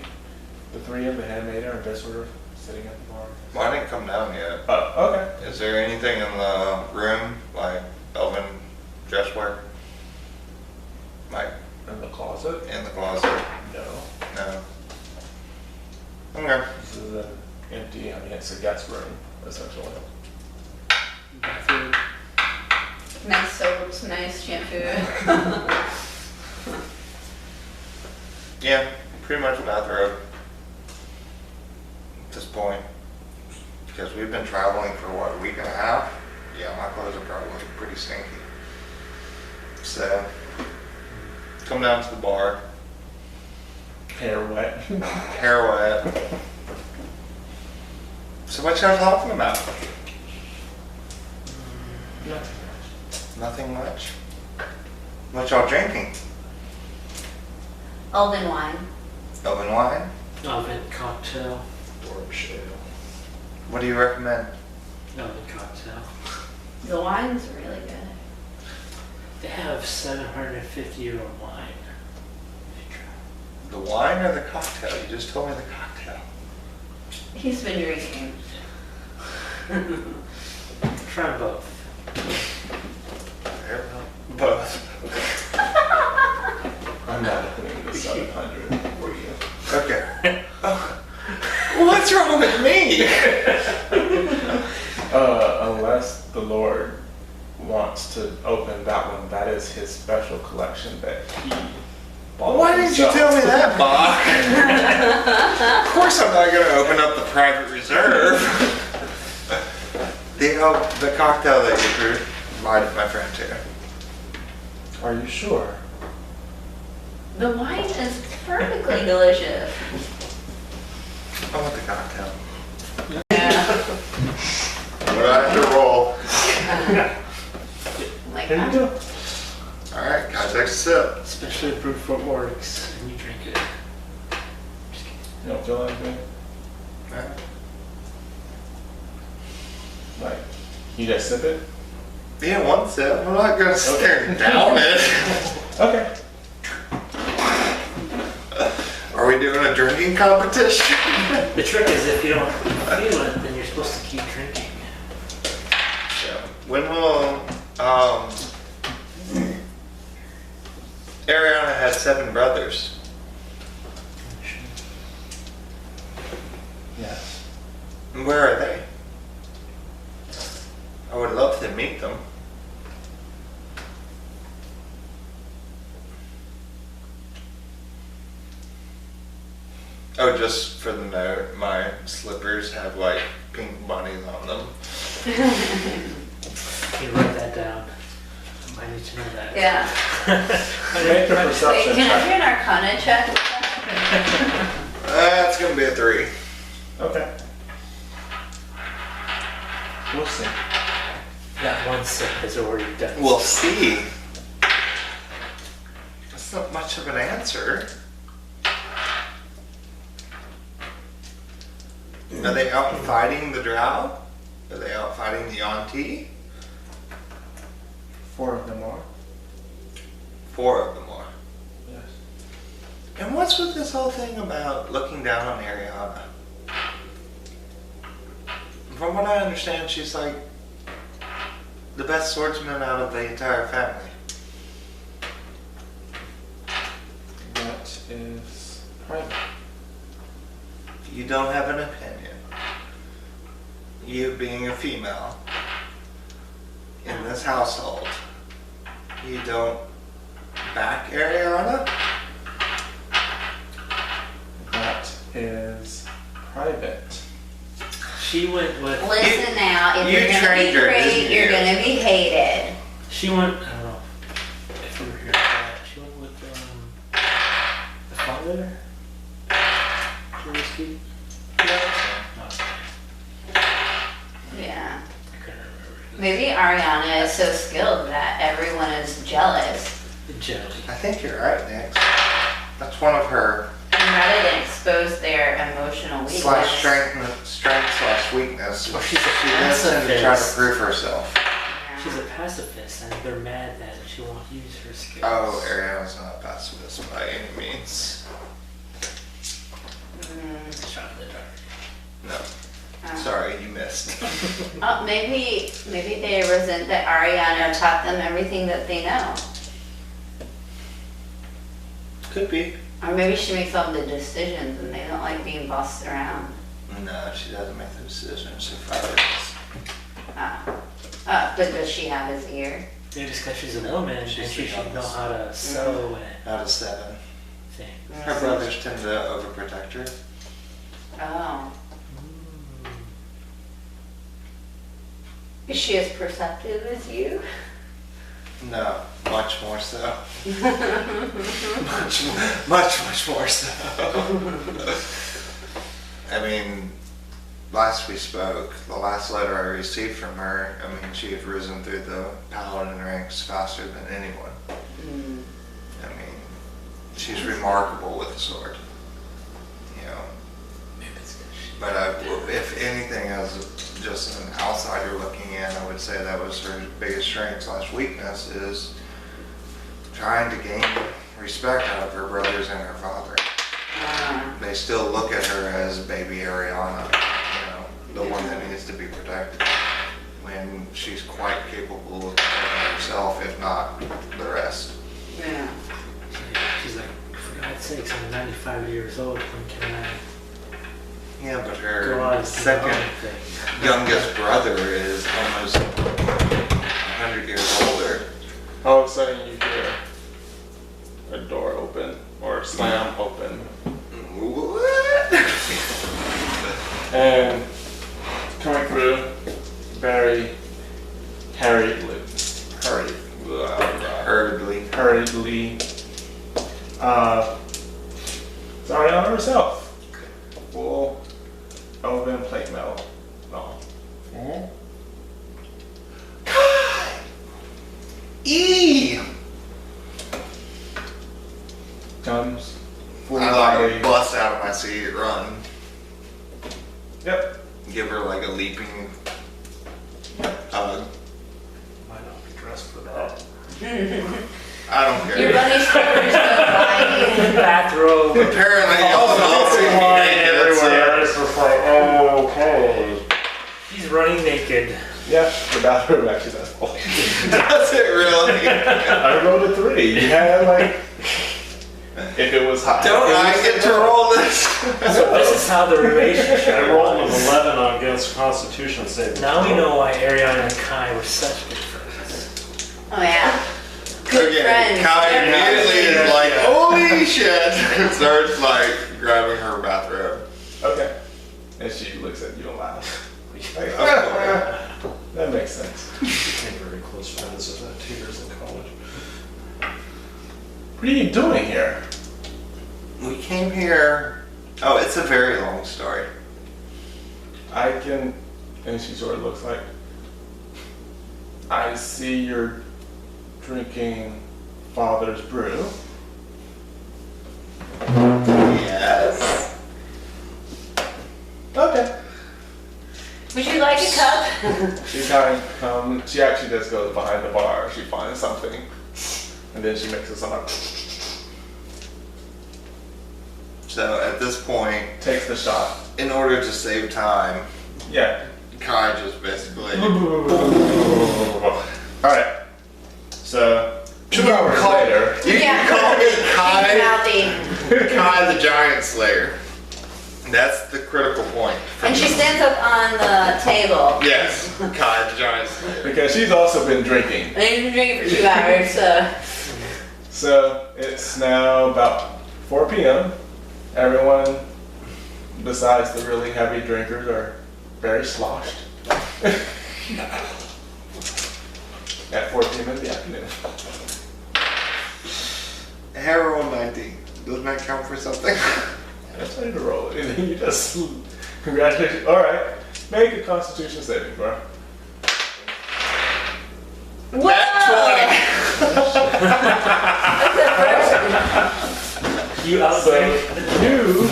S1: the three of the handmaiden are just sort of sitting at the bar.
S2: well, I didn't come down yet.
S1: Oh, okay.
S2: Is there anything in the room, like elven dress wear? Like
S1: In the closet?
S2: in the closet?
S1: No.
S2: No. Okay.
S1: This is an empty, I mean, it's a guest room, essentially.
S3: Bathroom.
S8: Nice soaps, nice shampoo.
S2: Yeah, pretty much bathrobe at this point. Because we've been traveling for what, a week and a half? Yeah, my clothes are probably pretty stinky. So, come down to the bar,
S1: Hair wet.
S2: hair wet. So what y'all talking about? Nothing much. What y'all drinking?
S8: Elven wine.
S2: Elven wine?
S3: Elven cocktail.
S5: Dwarf ale.
S2: What do you recommend?
S3: Elven cocktail.
S8: The wine's really good.
S3: They have 750-year wine. If you try.
S2: The wine or the cocktail? You just told me the cocktail.
S8: He's been drinking.
S3: Try both.
S2: Both.
S1: I'm not putting the 700 for you.
S2: Okay. What's wrong with me?
S1: Unless the Lord wants to open that one, that is his special collection that he bought.
S2: Why didn't you
S1: himself.
S2: tell me that, Bocq? Of course I'm not going to open up the private reserve.
S6: The cocktail that you brewed, my friend too.
S1: Are you sure?
S8: The wine is perfectly delicious.
S6: I want the cocktail.
S8: Yeah.
S6: What I have to roll.
S4: Like,
S5: Here you go.
S6: All right, guys, take a sip.
S3: Especially approved for orcs, and you drink it.
S1: You don't feel anything? Like, you just sip it?
S6: Yeah, one sip. I'm not gonna stare down it.
S1: Okay.
S6: Are we doing a drinking competition?
S3: The trick is if you don't feel it, then you're supposed to keep drinking.
S6: Yeah. When will Ereana had 7 brothers.
S1: Yes.
S6: Where are they? I would love to meet them. Oh, just for the note, my slippers have like pink bunnies on them.
S3: You write that down. I need to know that.
S8: Yeah.
S1: Make a
S4: wait,
S1: perception
S4: can I
S1: check.
S4: do an arcana check?
S6: That's gonna be a 3.
S1: Okay. We'll see.
S3: That one sip has already done.
S6: We'll see. That's not much of an answer. Are they out fighting the drow? Are they out fighting the Yuan Ti?
S1: 4 of them are.
S6: 4 of them are.
S1: Yes.
S6: And what's with this whole thing about looking down on Ereana? From what I understand, she's like the best swordsman out of the entire family.
S1: That is private.
S6: You don't have an opinion. You being a female in this household, you don't back Ereana?
S1: That is private.
S3: She went with.
S4: Listen now, if
S6: you
S4: you're gonna
S6: trained
S4: be
S6: her,
S4: great,
S6: didn't
S4: you're
S6: you?
S4: gonna be hated.
S3: She went. I don't know if you were here. She went with the father. Whiskey.
S4: Yeah.
S3: I couldn't remember.
S4: Maybe Ariana is so skilled that everyone is jealous.
S3: The jelly.
S6: I think you're right, Nix. That's one of her
S4: And rather than expose their emotional weakness.
S6: strength / weakness.
S3: Well, she's a
S6: She lives in to try to
S3: pacifist.
S6: prove herself.
S4: Yeah.
S3: She's a pacifist, and they're mad that she won't use her skills.
S6: Oh, Ereana's not a pacifist by any means.
S3: Shot in the dark.
S6: No.
S4: Oh.
S6: Sorry, you missed.
S4: Oh, maybe they resent that Ariana taught them everything that they know.
S6: Could be.
S4: Or maybe she makes all the decisions and they don't like being bossed around.
S6: No, she doesn't make the decisions. Her father does.
S4: But does she have his ear?
S3: Yeah, just because she's a woman,
S6: She's
S3: and she
S6: the
S3: should know
S6: youngest.
S3: how to sew and
S6: Out of 7.
S3: things.
S6: Her brothers tend to overprotect her.
S4: Oh. Is she as perceptive as you?
S6: No, much more so. much more so. I mean, last we spoke, the last letter I received from her, I mean, she had risen through the paladin ranks faster than anyone. I mean, she's remarkable with the sword. You know,
S3: Maybe it's good.
S6: but if anything, as just an outsider looking in, I would say that was her biggest strength / weakness, is trying to gain respect out of her brothers and her father. They still look at her as baby Ereana, you know, the one that needs to be protected, when she's quite capable of protecting herself, if not the rest.
S4: Yeah.
S3: She's like, for God's sakes, I'm 95 years old. When can I
S6: Yeah, but
S3: go
S6: her
S3: out and do my
S6: second
S3: own thing?
S6: youngest brother is almost 100 years older.
S1: All of a sudden you hear a door open or slam open.
S6: What?
S1: And coming through very hurriedly, sorry on herself. Full elven plate mail. No.
S6: E!
S1: Comes full
S6: I
S1: body.
S6: like bust out of my seat, run.
S1: Yep.
S6: Give her like a leaping hug.
S5: Might not be dressed for that.
S6: I don't
S4: Your
S6: care.
S4: bunny slippers go by
S3: Bathrobe.
S6: Apparently, y'all all see me
S5: Flying
S6: naked,
S5: everywhere. It's just like, oh, okay.
S3: He's running naked.
S1: Yeah, the bathroom actually does full.
S6: Does it really?
S1: I rolled a 3. You had like, if it was high.
S6: Don't
S1: it
S6: I
S1: was-
S6: get to roll this?
S3: So this is how the relationship
S5: I rolled an
S3: was.
S5: 11 on against Constitution saving.
S3: Now we know why Ereana and Kai were such good friends.
S4: Oh yeah. Good
S6: Okay,
S4: friends.
S6: Kai
S4: They're
S6: immediately
S3: Yeah.
S6: is like, holy shit! And starts like grabbing her bathrobe.
S1: Okay. And she looks at you and laughs. Like,
S6: Oh,
S1: that makes sense.
S5: Became very close friends of that 2 years in college.
S1: What are you doing here?
S6: We came here. Oh, it's a very long story.
S1: I can, and she sort of looks like, I see you're drinking father's brew.
S6: Yes.
S4: like,
S1: Okay.
S4: would you like a cup?
S1: She kind of comes, she actually just goes behind the bar, she finds something, and then she mixes some up,
S6: So at this point,
S1: takes the shot.
S6: in order to save time,
S1: Yeah.
S6: Kai just basically.
S1: Alright. So, 2 hours
S6: call-
S1: later,
S6: You
S4: Yeah.
S6: can call me Kai,
S4: Mouthy.
S6: Kai the Giant Slayer. That's the critical point.
S4: And she stands up on the table.
S6: Yes, Kai the Giant Slayer.
S1: because she's also been drinking.
S4: And you've been drinking for 2 hours, so.
S1: So, it's now about 4 p.m. Everyone, besides the really heavy drinkers, are very sloshed. At 4 p.m. in the afternoon.
S6: Hero 90. Doesn't that count for something?
S1: That's how you roll it. And then you just, congratulations. Alright, make a constitution saving throw.
S3: You
S1: So,
S3: outdrank.
S1: you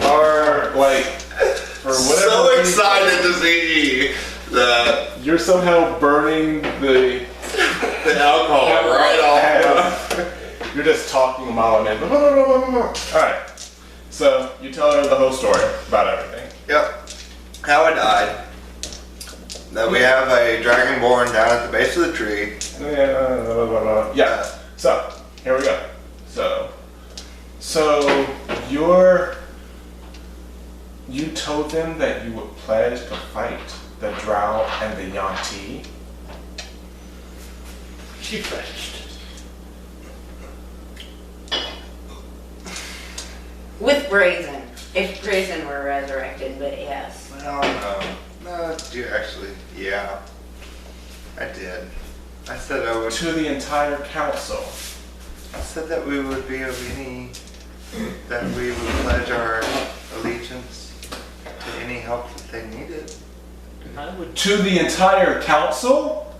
S1: are like, for whatever
S6: So
S1: reason,
S6: excited to see that
S1: you're somehow burning the
S6: the alcohol right off.
S1: You're just talking a mile an hour. Alright, so you tell her the whole story about everything.
S6: Yep. How I died. That we have a dragonborn down at the base of the tree.
S1: Yeah, so here we go. So you told them that you would pledge to fight the Drow and the Yuan Ti.
S3: She fetched.
S4: With Brazen. If Brazen were resurrected, but yes.
S6: Well, no, you actually, yeah, I did. I said I would.
S1: To the entire council.
S6: I said that we would be that we would pledge our allegiance to any help that they needed.
S3: I would.
S1: To the entire council?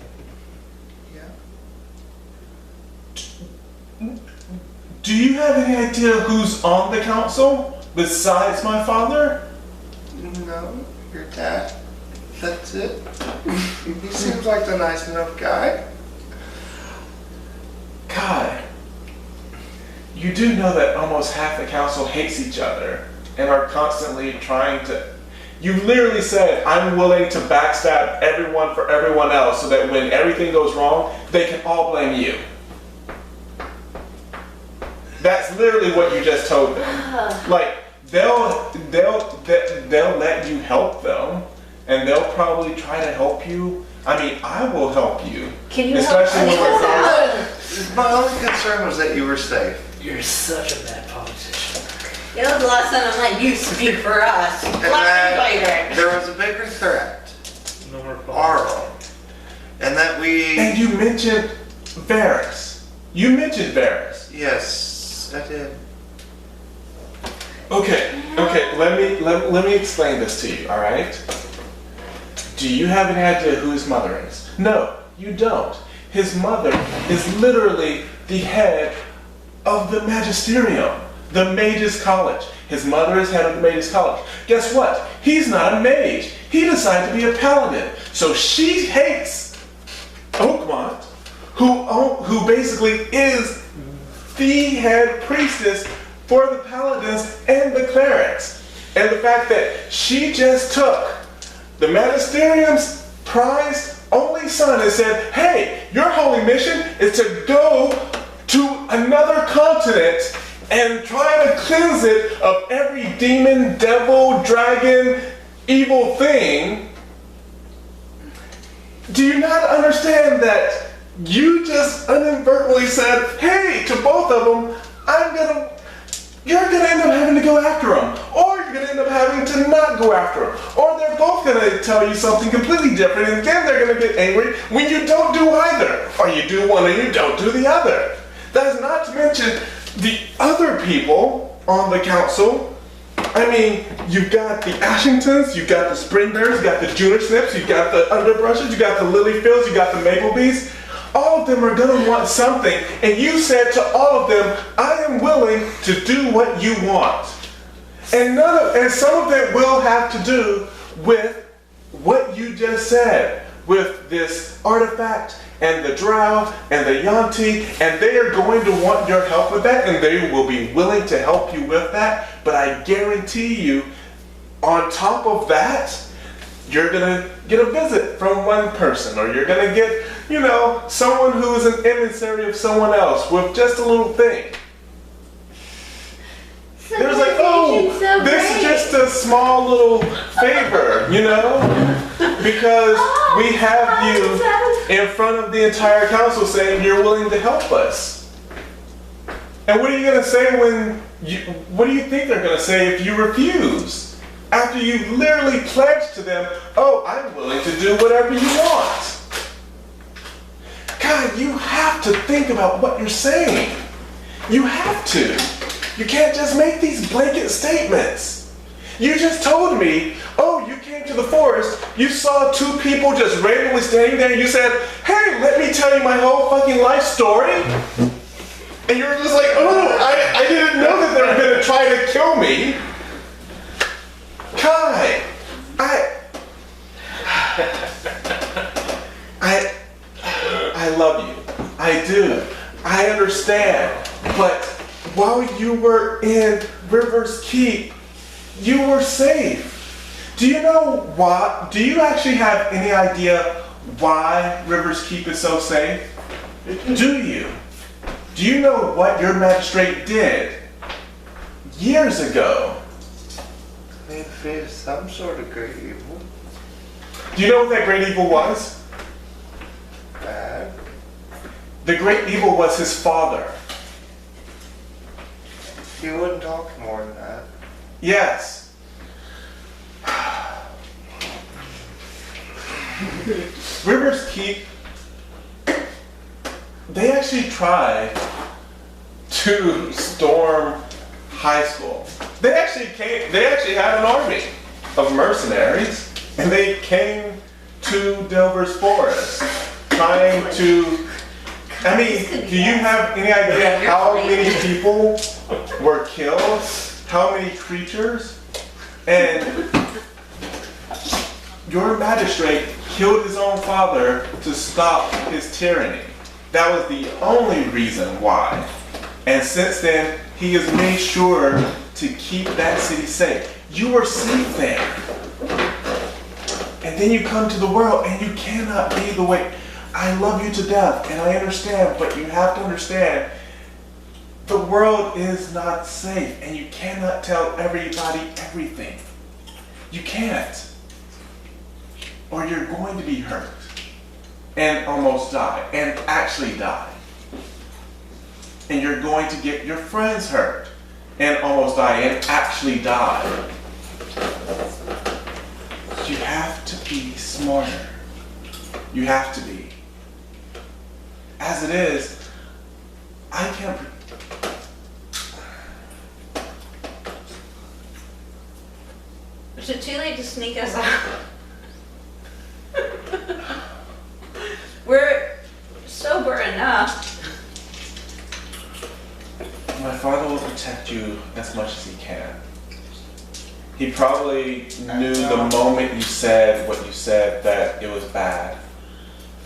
S6: Yeah.
S1: Do you have any idea who's on the council besides my father?
S6: No, your dad. That's it. He seems like a nice enough guy.
S1: God, you do know that almost half the council hates each other and are constantly trying to. You literally said, I'm willing to backstab everyone for everyone else so that when everything goes wrong, they can all blame you. That's literally what you just told them. Like, they'll let you help them, and they'll probably try to help you. I mean, I will help you.
S4: Can you
S1: Especially
S4: help
S1: when we're
S4: us out?
S6: My only concern was that you were safe.
S3: You're such a bad politician.
S4: It was the last time I'm like, you speak for us.
S6: And
S4: Black
S6: then
S4: fighter.
S6: there was a bigger threat.
S5: No more
S6: Arl. And that we...
S1: And you mentioned Varys. You mentioned Varys.
S6: Yes, I did.
S1: Okay, let me explain this to you, all right? Do you have any idea who his mother is? No, you don't. His mother is literally the head of the magisterium, the mage's college. His mother is head of the mage's college. Guess what? He's not a mage. He decided to be a paladin. So she hates Oakmont, who basically is the head priestess for the paladins and the clerics. And the fact that she just took the magisterium's prized only son and said, hey, your holy mission is to go to another continent and try to cleanse it of every demon, devil, dragon, evil thing. Do you not understand that you just inadvertently said, hey, to both of them, you're gonna end up having to go after them, or you're gonna end up having to not go after them, or they're both gonna tell you something completely different, and then they're gonna get angry when you don't do either, or you do one and you don't do the other. That's not to mention the other people on the council. I mean, you've got the Ashingtons, you've got the Springbears, you've got the Junior Snips, you've got the Underbrushes, you've got the Lilyfields, you've got the Maplebees. All of them are going to want something, and you said to all of them, I am willing to do what you want. And some of it will have to do with what you just said, with this artifact and the drow and the Yuan Ti, and they are going to want your help with that, and they will be willing to help you with that. But I guarantee you, on top of that, you're gonna get a visit from one person, or you're gonna get, someone who is an emissary of someone else with just a little thing. There's like, oh, this is just a small little favor, because we have you in front of the entire council saying you're willing to help us. And what are you gonna say what do you think they're gonna say if you refuse? After you literally pledged to them, oh, I'm willing to do whatever you want. God, you have to think about what you're saying. You have to. You can't just make these blanket statements. You just told me, oh, you came to the forest, you saw two people just randomly standing there, and you said, hey, let me tell you my whole fucking life story. And you're just like, oh, I didn't know that they were going to try to kill me. Kai, I love you. I do. I understand. But while you were in River's Keep, you were safe. Do you know why? Do you actually have any idea why River's Keep is so safe? Do you? Do you know what your magistrate did years ago?
S6: They faced some sort of great evil.
S1: Do you know what that great evil was?
S6: Bad.
S1: The great evil was his father.
S6: He wouldn't talk more than that.
S1: Yes. Rivers Keep, they actually tried to storm high school. They actually had an army of mercenaries, and they came to Delver's Forest trying to, do you have any idea how many people were killed? How many creatures? And your magistrate killed his own father to stop his tyranny. That was the only reason why. And since then, he has made sure to keep that city safe. You were safe there. And then you come to the world and you cannot be the way. I love you to death and I understand, but you have to understand the world is not safe and you cannot tell everybody everything. You can't. Or you're going to be hurt and almost die and actually die. And you're going to get your friends hurt and almost die and actually die. You have to be smarter. You have to be. As it is, I can't.
S8: Is it too late to sneak us out? We're sober enough.
S1: My father will protect you as much as he can. He probably knew the moment you said what you said that it was bad.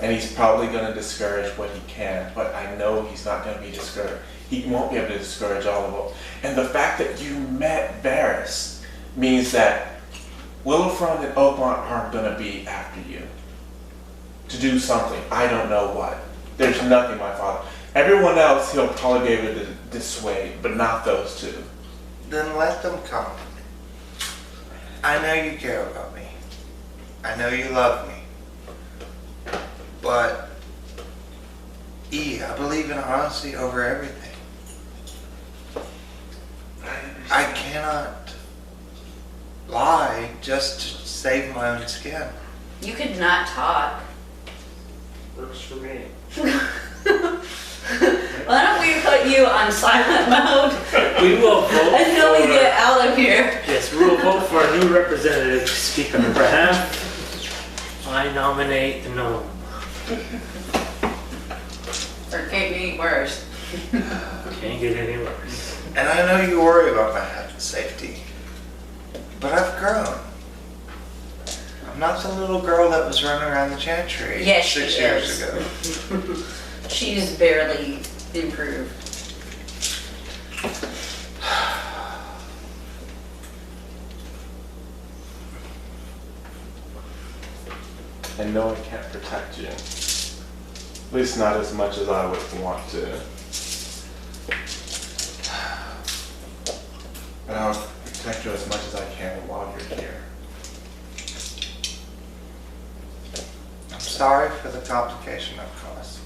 S1: And he's probably going to discourage what he can, but I know he's not going to be discouraged. He won't be able to discourage all of them. And the fact that you met Varys means that Willowfront and Oakmont are going to be after you to do something. I don't know what. There's nothing my father. Everyone else he'll probably be able to dissuade, but not those two.
S6: Then let them come. I know you care about me. I know you love me. But, I believe in honesty over everything. I cannot lie just to save my own skin.
S8: You could not talk.
S7: Works for me.
S8: Why don't we put you on silent mode
S3: We will vote
S8: until we
S3: for-
S8: get out of here?
S3: Yes, we will vote for a new representative to speak on our behalf. I nominate the Gnome.
S8: Or can't get any worse.
S3: Can't get any worse.
S6: And I know you worry about my health and safety. But I've grown. I'm not the little girl that was running around the chantry
S8: Yes, she
S6: 6 years
S8: is.
S6: ago.
S8: She's barely improved.
S1: And no one can't protect you. At least not as much as I would want to. But I'll protect you as much as I can while you're here.
S6: I'm sorry for the complication I've caused.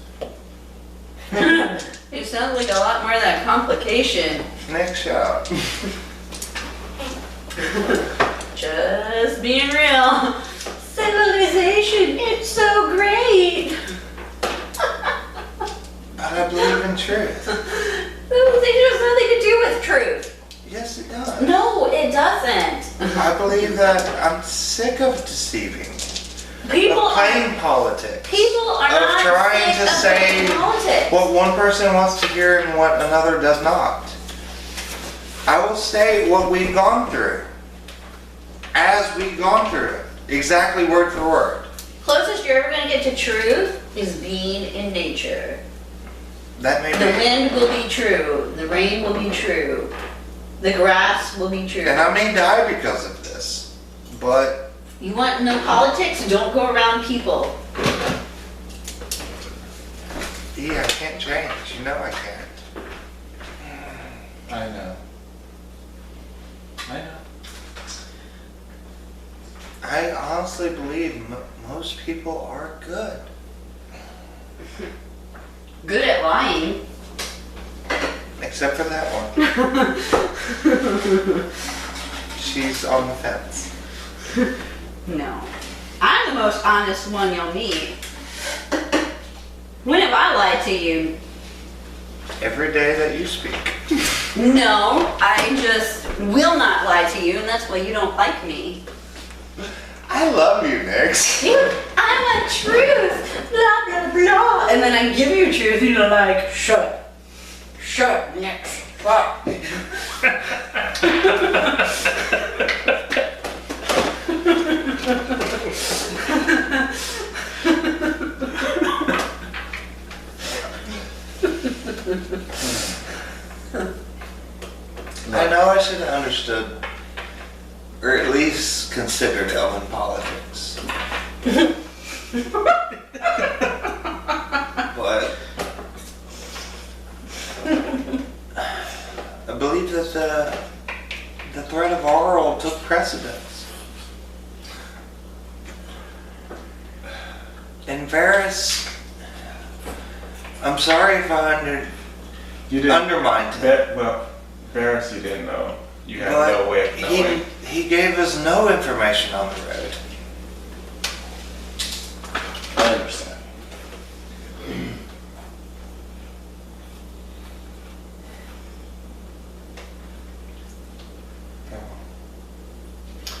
S8: It sounds like a lot more than a complication.
S6: Next show.
S8: Just being real. Civilization, it's so great.
S6: But I believe in truth.
S8: Civilization has nothing to do with truth.
S6: Yes, it does.
S8: No, it doesn't.
S6: I believe that I'm sick of deceiving.
S8: People
S6: Of
S8: are
S6: playing politics.
S8: people are
S6: Of
S8: not
S6: trying
S8: sick
S6: to
S8: of
S6: say
S8: politics.
S6: what one person wants to hear and what another does not. I will say what we've gone through. As we've gone through it. Exactly word for word.
S8: Closest you're ever going to get to truth is being in nature.
S6: That may
S8: The
S6: be.
S8: wind will be true. The rain will be true. The grass will be true.
S6: And I may die because of this. But
S8: You want no politics? Don't go around people.
S6: yeah, I can't change. You know I can't.
S1: I know. I know.
S6: I honestly believe most people are good.
S8: Good at lying.
S6: Except for that one. She's on the fence.
S8: No. I'm the most honest one you'll meet. When have I lied to you?
S6: Every day that you speak.
S8: No, I just will not lie to you, and that's why you don't like me.
S6: I love you, Nix.
S8: I want truth, blah, blah, blah. And then I give you truth, and you're like, shut. Shut, next. Fuck.
S6: I know I should have understood, or at least considered elven politics. But I believe that the threat of Auril took precedence. And Varys, I'm sorry if I
S1: You didn't.
S6: undermined him.
S1: Well, Varys, you didn't know. You had
S6: But
S1: no way of knowing.
S6: he gave us no information on the road.
S1: I understand.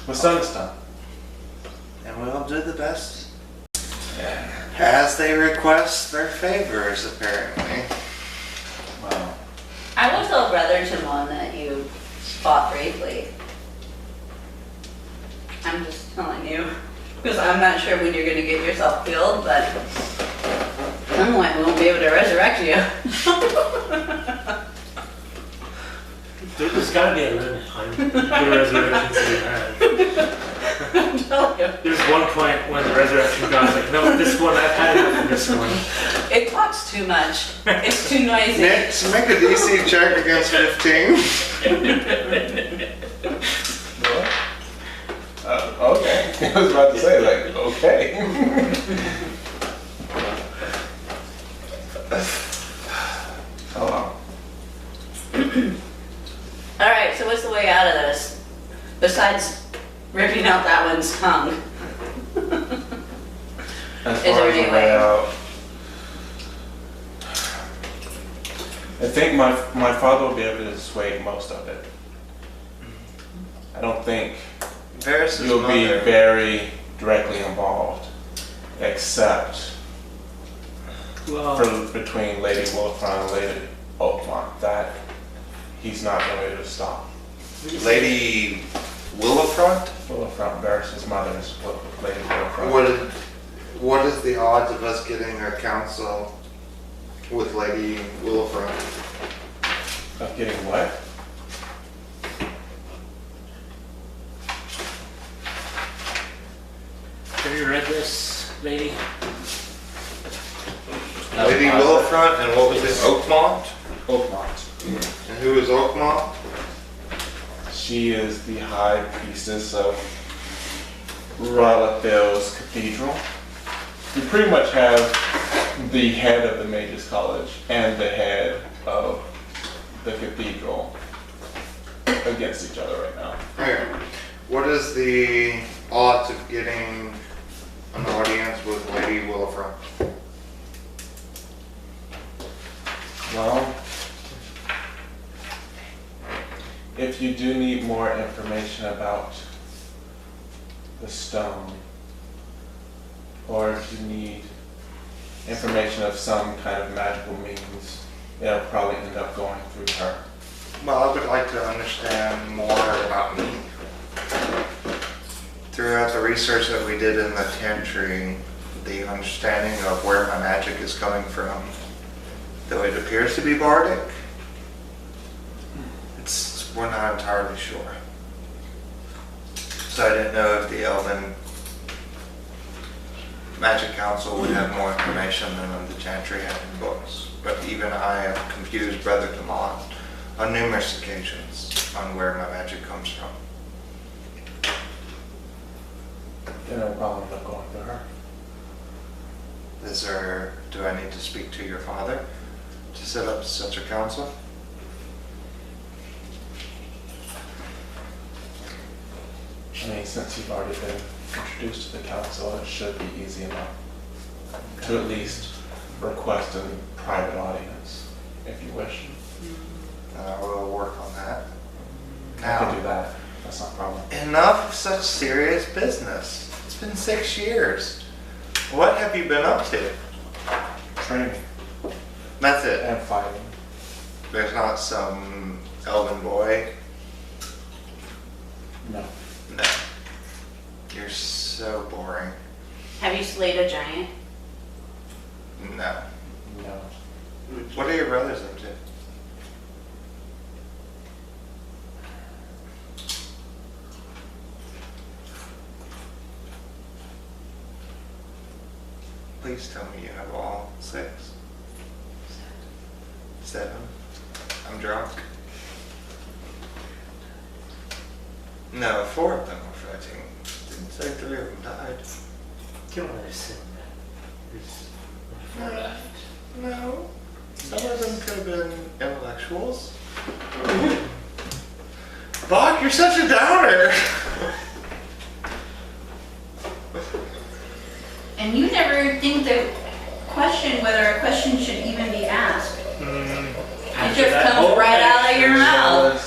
S1: My son's done.
S6: And we'll do the best as they request their favors, apparently.
S1: Wow.
S8: I will tell Brother Timon that you fought bravely. I'm just telling you. Because I'm not sure when you're going to get yourself killed, but some point we won't be able to resurrect you.
S3: There's gotta be a limit on the resurrections we have.
S8: I'm telling you.
S3: There's one point when the resurrection god's like, no, this one, I've had enough of this one.
S8: It talks too much. It's too noisy.
S6: Nick, so make a DC check against 15.
S1: Okay. I was about to say, like, okay. Oh, wow.
S8: Alright, so what's the way out of this? Besides ripping out that one's tongue.
S1: As
S8: Is
S1: far
S8: there
S1: as
S8: any
S1: the
S8: way?
S1: way out, I think my father will be able to dissuade most of it. I don't think
S6: Varys'
S1: you'll be
S6: mother.
S1: very directly involved, except
S3: Well,
S1: for between Lady Wolfram and Lady Oakmont, that he's not going to be able to stop.
S6: Lady Willowfront?
S1: Wolfram versus mother is Lady Wolfram.
S6: What is the odds of us getting a council with Lady Willowfront?
S1: Of getting what?
S3: have you read this, lady?
S6: Lady Willowfront and what was it? Oakmont?
S1: Oakmont.
S6: And who is Oakmont?
S1: She is the high priestess of Ralathil's cathedral. You pretty much have the head of the Mages College and the head of the cathedral against each other right now.
S6: Okay. What is the odds of getting an audience with Lady Willowfront?
S1: Well, if you do need more information about the stone, or if you need information of some kind of magical means, it'll probably end up going through her.
S6: Well, I would like to understand more about me. Throughout the research that we did in the Tantry, the understanding of where my magic is coming from, though it appears to be bardic, we're not entirely sure. So I didn't know if the Elven Magic Council would have more information than the Chantry had in books. But even I have confused Brother Demont on numerous occasions on where my magic comes from.
S1: Then it'll probably end up going through her.
S6: Do I need to speak to your father to set up such a council?
S1: I mean, since you've already been introduced to the council, it should be easy enough to at least request a private audience, if you wish.
S6: I will work on that.
S1: I can do that. That's not a problem.
S6: Enough of such serious business. It's been 6 years. What have you been up to?
S1: Training
S6: That's it.
S1: and fighting.
S6: There's not some elven boy.
S1: No.
S6: No. You're so boring.
S8: Have you slayed a giant?
S6: No.
S1: No.
S6: What are your brothers up to? Please tell me you have all 6. 7. I'm drunk. No, 4 of them were fighting. Didn't say 3 of them died.
S3: Don't let us sit in that. There's 4 left.
S6: No. Some of them could have been intellectuals. Bocq, you're such a downer!
S8: And you never think to question whether a question should even be asked. It just comes right out of your mouth.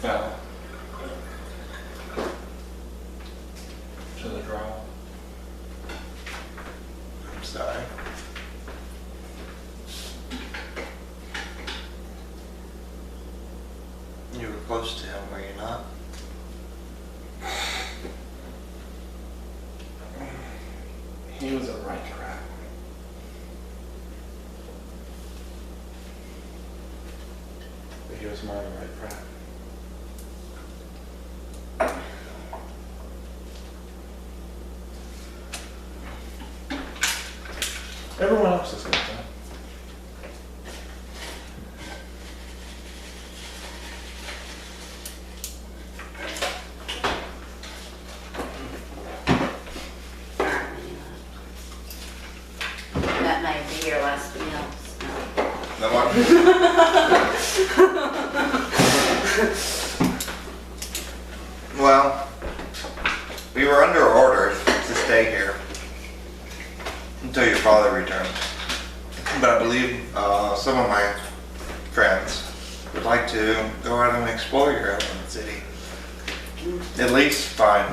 S1: Fell to the draw.
S6: I'm sorry. You were close to him, were you not?
S1: He was a right rat. But he was my right rat. Everyone else is good though.
S4: That might be your last meal.
S2: No one?
S6: Well, we were under orders to stay here until your father returned. But I believe some of my friends would like to go out and explore your elven city. At least find,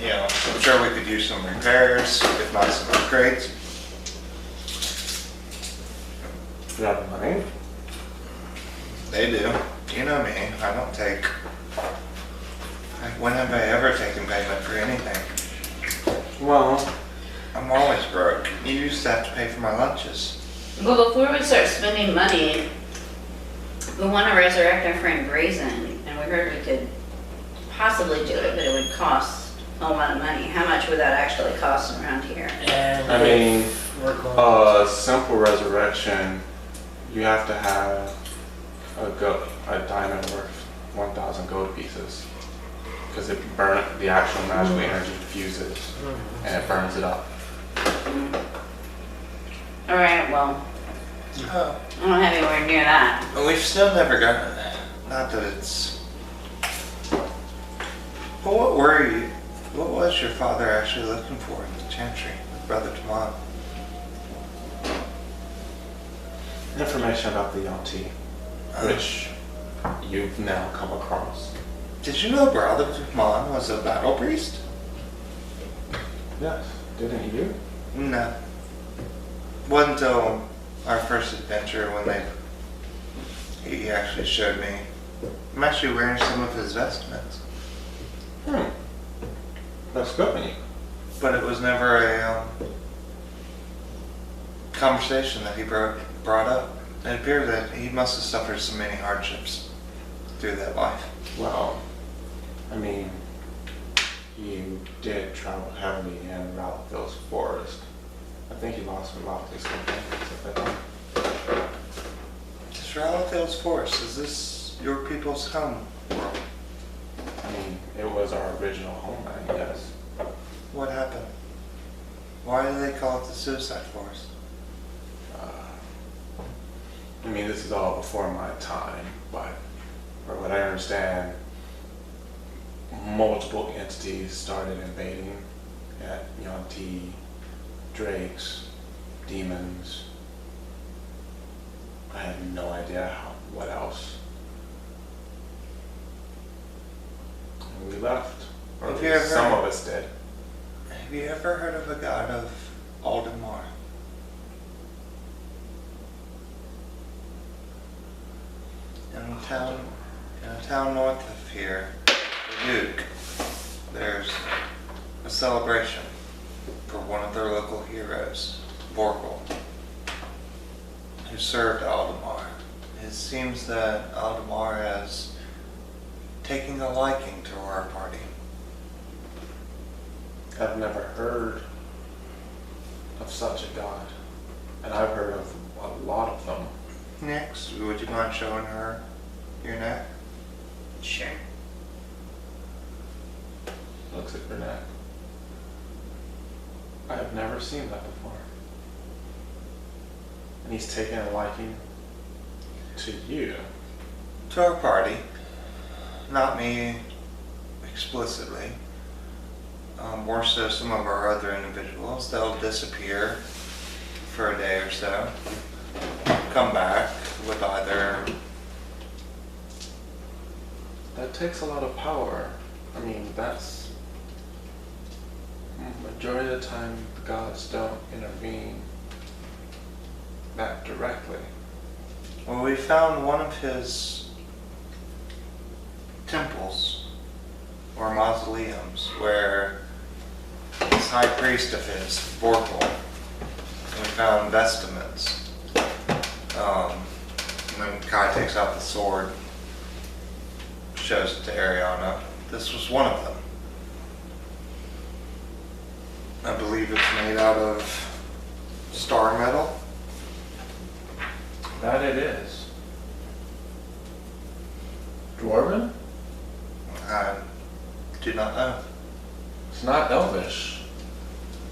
S6: I'm sure we could use some repairs, if not some upgrades.
S1: You have the money?
S6: They do. You know me, I don't take... When have I ever taken payment for anything?
S1: Well,
S6: I'm always broke. You used to have to pay for my lunches.
S4: But before we start spending money, we want to resurrect our friend Brazen, and we heard we could possibly do it, but it would cost a lot of money. How much would that actually cost around here?
S3: And
S1: I mean,
S3: we're going
S1: a simple resurrection, you have to have a diamond worth 1,000 gold pieces. Because the actual magical energy fuses and it burns it up.
S4: Alright, well,
S6: Oh.
S4: I don't have anywhere near that.
S6: But we've still never gotten it. Not that it's... Well, what were you? What was your father actually looking for in the chantry with Brother Tamon?
S1: Information about the Yuan Ti, which you've now come across.
S6: Did you know Brother Tamon was a battle priest?
S1: Yes, didn't you?
S6: No. Wasn't until our first adventure when he actually showed me. I'm actually wearing some of his vestments.
S1: That's good of you.
S6: But it was never a conversation that he brought up. It appeared that he must have suffered so many hardships through that life.
S1: Well, I mean, you did travel heavily in Ralphville's forest. I think you lost a lot of his companions at that time.
S6: This Ralphville's forest, is this your people's home world?
S1: I mean, it was our original homeland, yes.
S6: What happened? Why do they call it the Suicide Forest?
S1: I mean, this is all before my time, but from what I understand, multiple entities started invading at Yuan Ti, drakes, demons. I have no idea what else. And we left, or at
S6: Have you
S1: least
S6: ever-
S1: some of us did.
S6: Have you ever heard of a god of Aldemar? In a town north of here, Duke, there's a celebration for one of their local heroes, Bocq, who served Aldemar. It seems that Aldemar has taken a liking to our party.
S1: I've never heard of such a god, and I've heard of a lot of them.
S6: Next, would you mind showing her your neck?
S4: Sure.
S1: Looks at her neck. I have never seen that before. And he's taken a liking to you.
S6: To our party. Not me explicitly. More so some of our other individuals, they'll disappear for a day or so, come back with either...
S1: That takes a lot of power. I mean, that's... Majority of the time, the gods don't intervene that directly.
S6: Well, we found one of his temples, or mausoleums, where this high priest of his, Bocq, we found vestments. And then Kai takes out the sword, shows it to Ereana. This was one of them. I believe it's made out of star metal.
S1: That it is. Dwarven?
S6: I do not know.
S1: It's not elvish.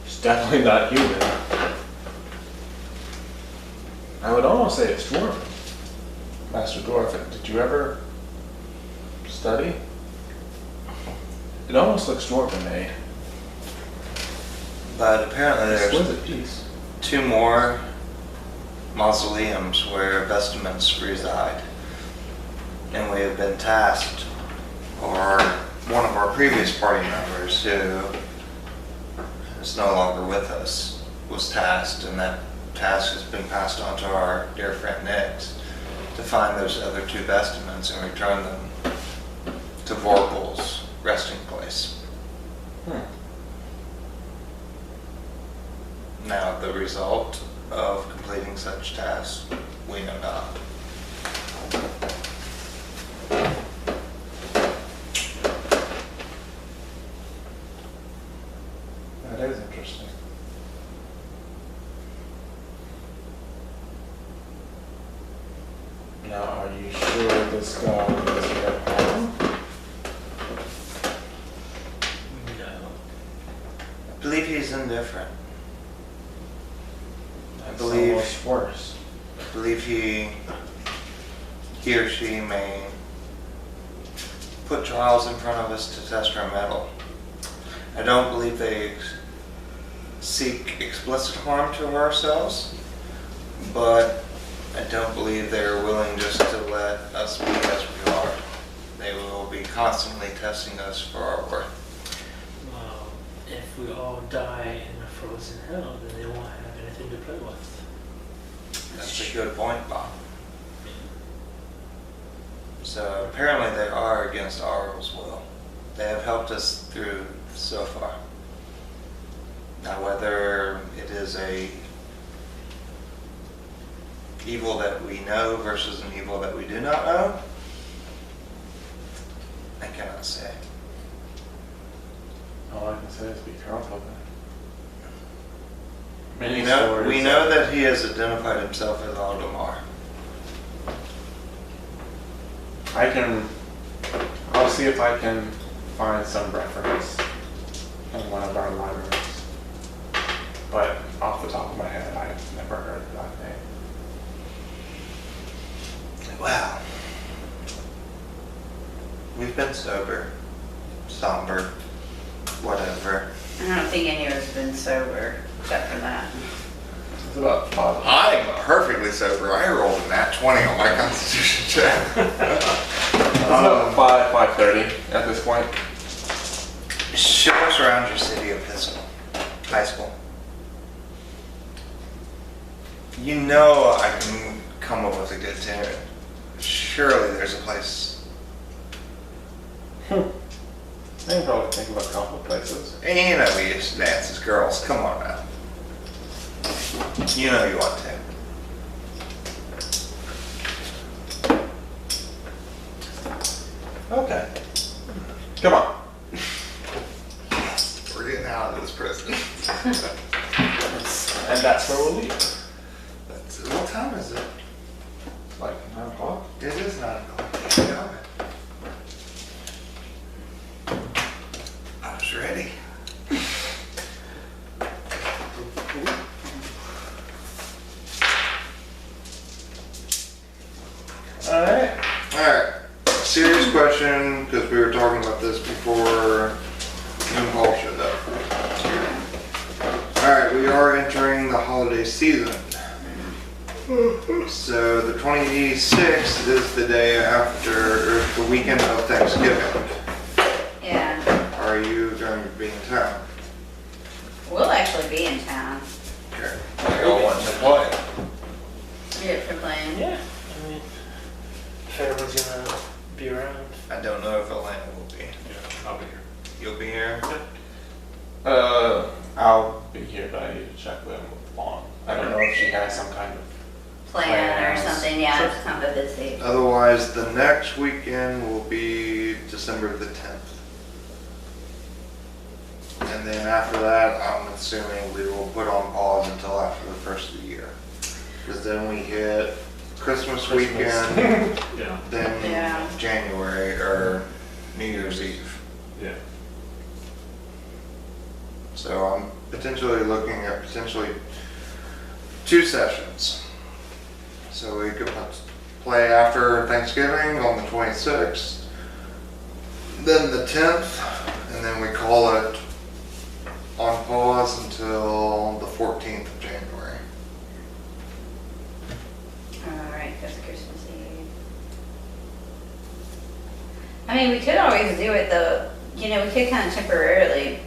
S1: It's definitely not human. I would almost say it's dwarven. Master Dwarf, did you ever study? It almost looks dwarven made.
S6: But apparently there's
S1: Exquisite piece.
S6: 2 more mausoleums where vestments reside. And we have been tasked, or one of our previous party members who is no longer with us was tasked, and that task has been passed on to our dear friend Nix, to find those other 2 vestments and return them to Vorpal's resting place. Now, the result of completing such tasks, we know not.
S1: That is interesting. Now, are you sure this god is your home?
S3: No.
S6: I believe he's indifferent.
S1: That's
S6: believe-
S1: almost worse.
S6: I believe he or she may put trials in front of us to test our mettle. I don't believe they seek explicit harm to ourselves, but I don't believe they're willing just to let us be as we are. They will be constantly testing us for our worth.
S3: Well, if we all die in a frozen hell, then they won't have anything to play with.
S6: That's a good point, Bob. So apparently they are against our will. They have helped us through so far. Now whether it is a evil that we know versus an evil that we do not know, I cannot say.
S1: All I can say is be careful then.
S6: We know that he has identified himself as Aldemar.
S1: I'll see if I can find some reference in one of our libraries. But off the top of my head, I've never heard of that name.
S6: Well, we've been sober, somber, whatever.
S8: I don't think any of us have been sober, except for that.
S1: It's about 5.
S2: I'm perfectly sober. I rolled a nat 20 on my constitution check.
S1: It's about 5:30 at this point.
S6: Show us around your city of Hiskill, high school. You know I can come up with a good tune. Surely there's a place.
S1: I can probably think of a couple of places.
S6: And you know we used to dance as girls. Come on now. You know you want to.
S1: Okay. Come on.
S2: We're getting out of this prison.
S1: And that's where we'll leave.
S6: What time is it?
S1: Like 9 o'clock?
S6: It is 9 o'clock. Yeah. I was ready.
S1: Alright.
S6: Alright. Serious question, because we were talking about this before before noon call showed up. Alright, we are entering the holiday season. So the 26th is the day after, or the weekend of Thanksgiving.
S4: Yeah,
S6: Are you going to be in town?
S4: we'll actually be in town.
S6: Okay.
S2: They all want to play.
S4: Yeah, for playing.
S3: Yeah, I mean, if everyone's gonna be around.
S2: I don't know if Elena will be.
S5: Yeah, I'll be here.
S2: You'll be here?
S1: I'll be here, but I need to check with Vaughn. I don't know if she has some kind of.
S4: Plan or
S1: Plans.
S4: something, yeah, it's kind of busy.
S6: Otherwise, the next weekend will be December the 10th. And then after that, I'm assuming we will put on pause until after the first of the year. Because then we hit Christmas weekend,
S5: Yeah,
S6: then
S4: Yeah.
S6: January or New Year's Eve.
S5: yeah.
S6: So I'm potentially looking at potentially 2 sessions. So we could play after Thanksgiving on the 26th, then the 10th, and then we call it on pause until the 14th of January.
S4: Alright, that's Christmas Eve. I mean, we could always do it though, you know, we could kind of temporarily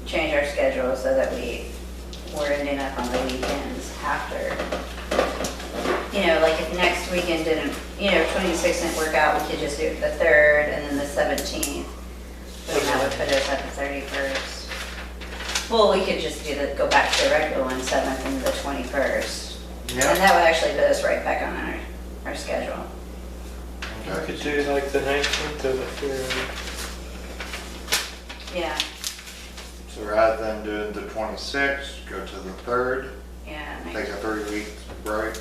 S4: change our schedule so that we were ending up on the weekends after. You know, like if next weekend didn't, 26th didn't work out, we could just do it the 3rd and then the 17th. Then that would put us at the 31st. Well, we could just go back to the regular one, 7th and the 21st. And that would actually put us right back on our schedule.
S3: We could do like the 19th or the 3rd.
S4: Yeah,
S6: So rather than doing the 26th, go to the 3rd,
S4: yeah.
S6: take a 3-week break.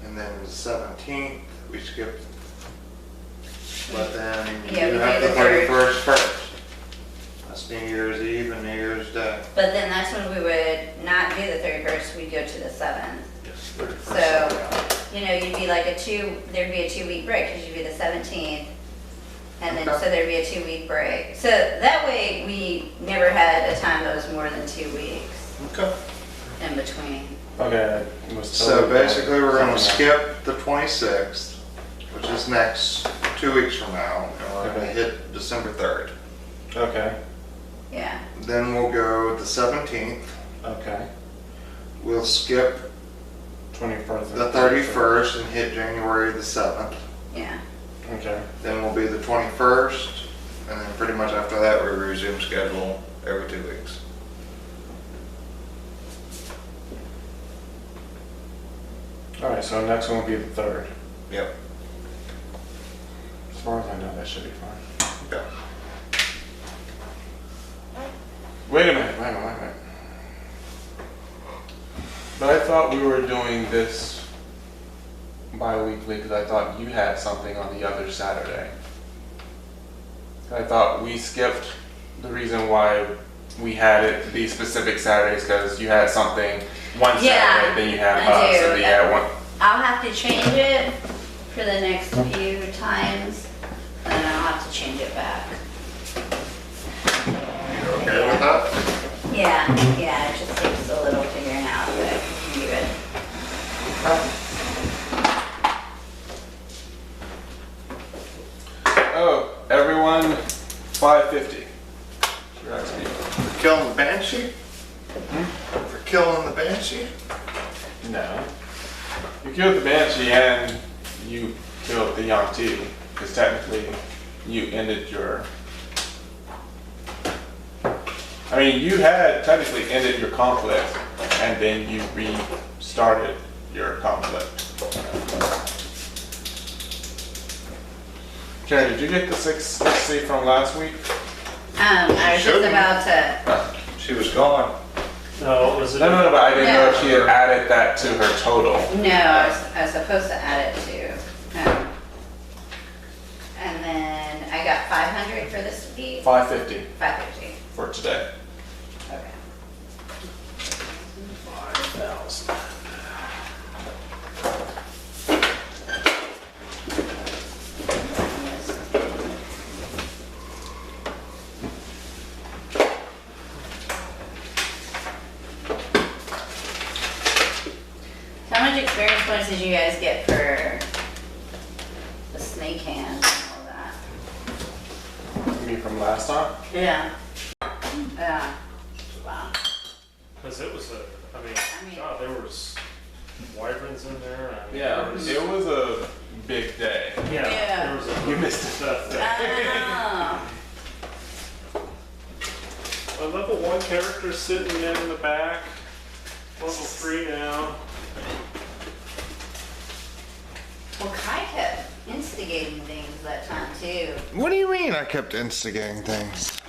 S6: And then the 17th, we skip. But then
S4: Yeah,
S6: you
S4: we
S6: have
S4: do
S6: the
S4: the 3rd.
S6: 31st first. That's New Year's Eve and New Year's Day.
S4: But then that's when we would not do the 31st, we'd go to the 7th.
S5: Yes.
S4: So, you'd be like there'd be a 2-week break, because you'd be the 17th. And then,
S6: Okay.
S4: so there'd be a 2-week break. So that way, we never had a time that was more than 2 weeks
S2: Okay.
S4: in between.
S1: Okay.
S6: So basically, we're gonna skip the 26th, which is next 2 weeks from now, and we're gonna hit December 3rd.
S1: Okay,
S4: Yeah,
S6: Then we'll go the 17th.
S1: okay.
S6: We'll skip
S1: 21st.
S6: the 31st and hit January the 7th.
S4: yeah.
S1: Okay.
S6: Then we'll be the 21st, and then pretty much after that, we resume schedule every 2 weeks.
S1: Alright, so next one will be the 3rd.
S2: Yep.
S1: As far as I know, that should be fine.
S2: Okay.
S1: Wait a minute. But I thought we were doing this bi-weekly because I thought you had something on the other Saturday. I thought we skipped the reason why we had it these specific Saturdays because you had something one
S4: Yeah,
S1: Saturday, then you had
S4: I
S1: us,
S4: do.
S1: and then you had one.
S4: I'll have to change it for the next few times, and then I'll have to change it back.
S2: You're okay with that?
S4: Yeah, it just takes a little figuring out, but I can do it.
S1: Oh, everyone, 550. That's me.
S2: For killing the banshee? For killing the banshee?
S1: No. You killed the Banshee and you killed the Yuan Ti, because technically you ended your... I mean, you had technically ended your conflict, and then you restarted your conflict. Karen, did you get the 660 from last week?
S4: I was just
S2: Shouldn't.
S4: about to,
S2: She was gone.
S3: No, was it?
S1: No, but I didn't know if she had added that to her total.
S4: no, I was supposed to add it to. And then I got 500 for this week,
S1: 550
S4: 550,
S1: for today.
S4: okay.
S1: 5,000.
S4: experience points did you guys get for the snake hand and all that?
S1: You mean from last time?
S4: Yeah. Yeah. Wow.
S5: Because it was
S4: I mean-
S5: God, there was wyverns in there. I mean,
S1: Yeah,
S5: there was-
S1: it was a big day.
S5: Yeah,
S4: Yeah.
S5: there was a
S1: You missed
S5: stuff there.
S4: Oh.
S5: A level 1 character sitting in the back. Level 3 now.
S4: Well, Kai kept instigating things that time too.
S6: What do you mean I kept instigating things?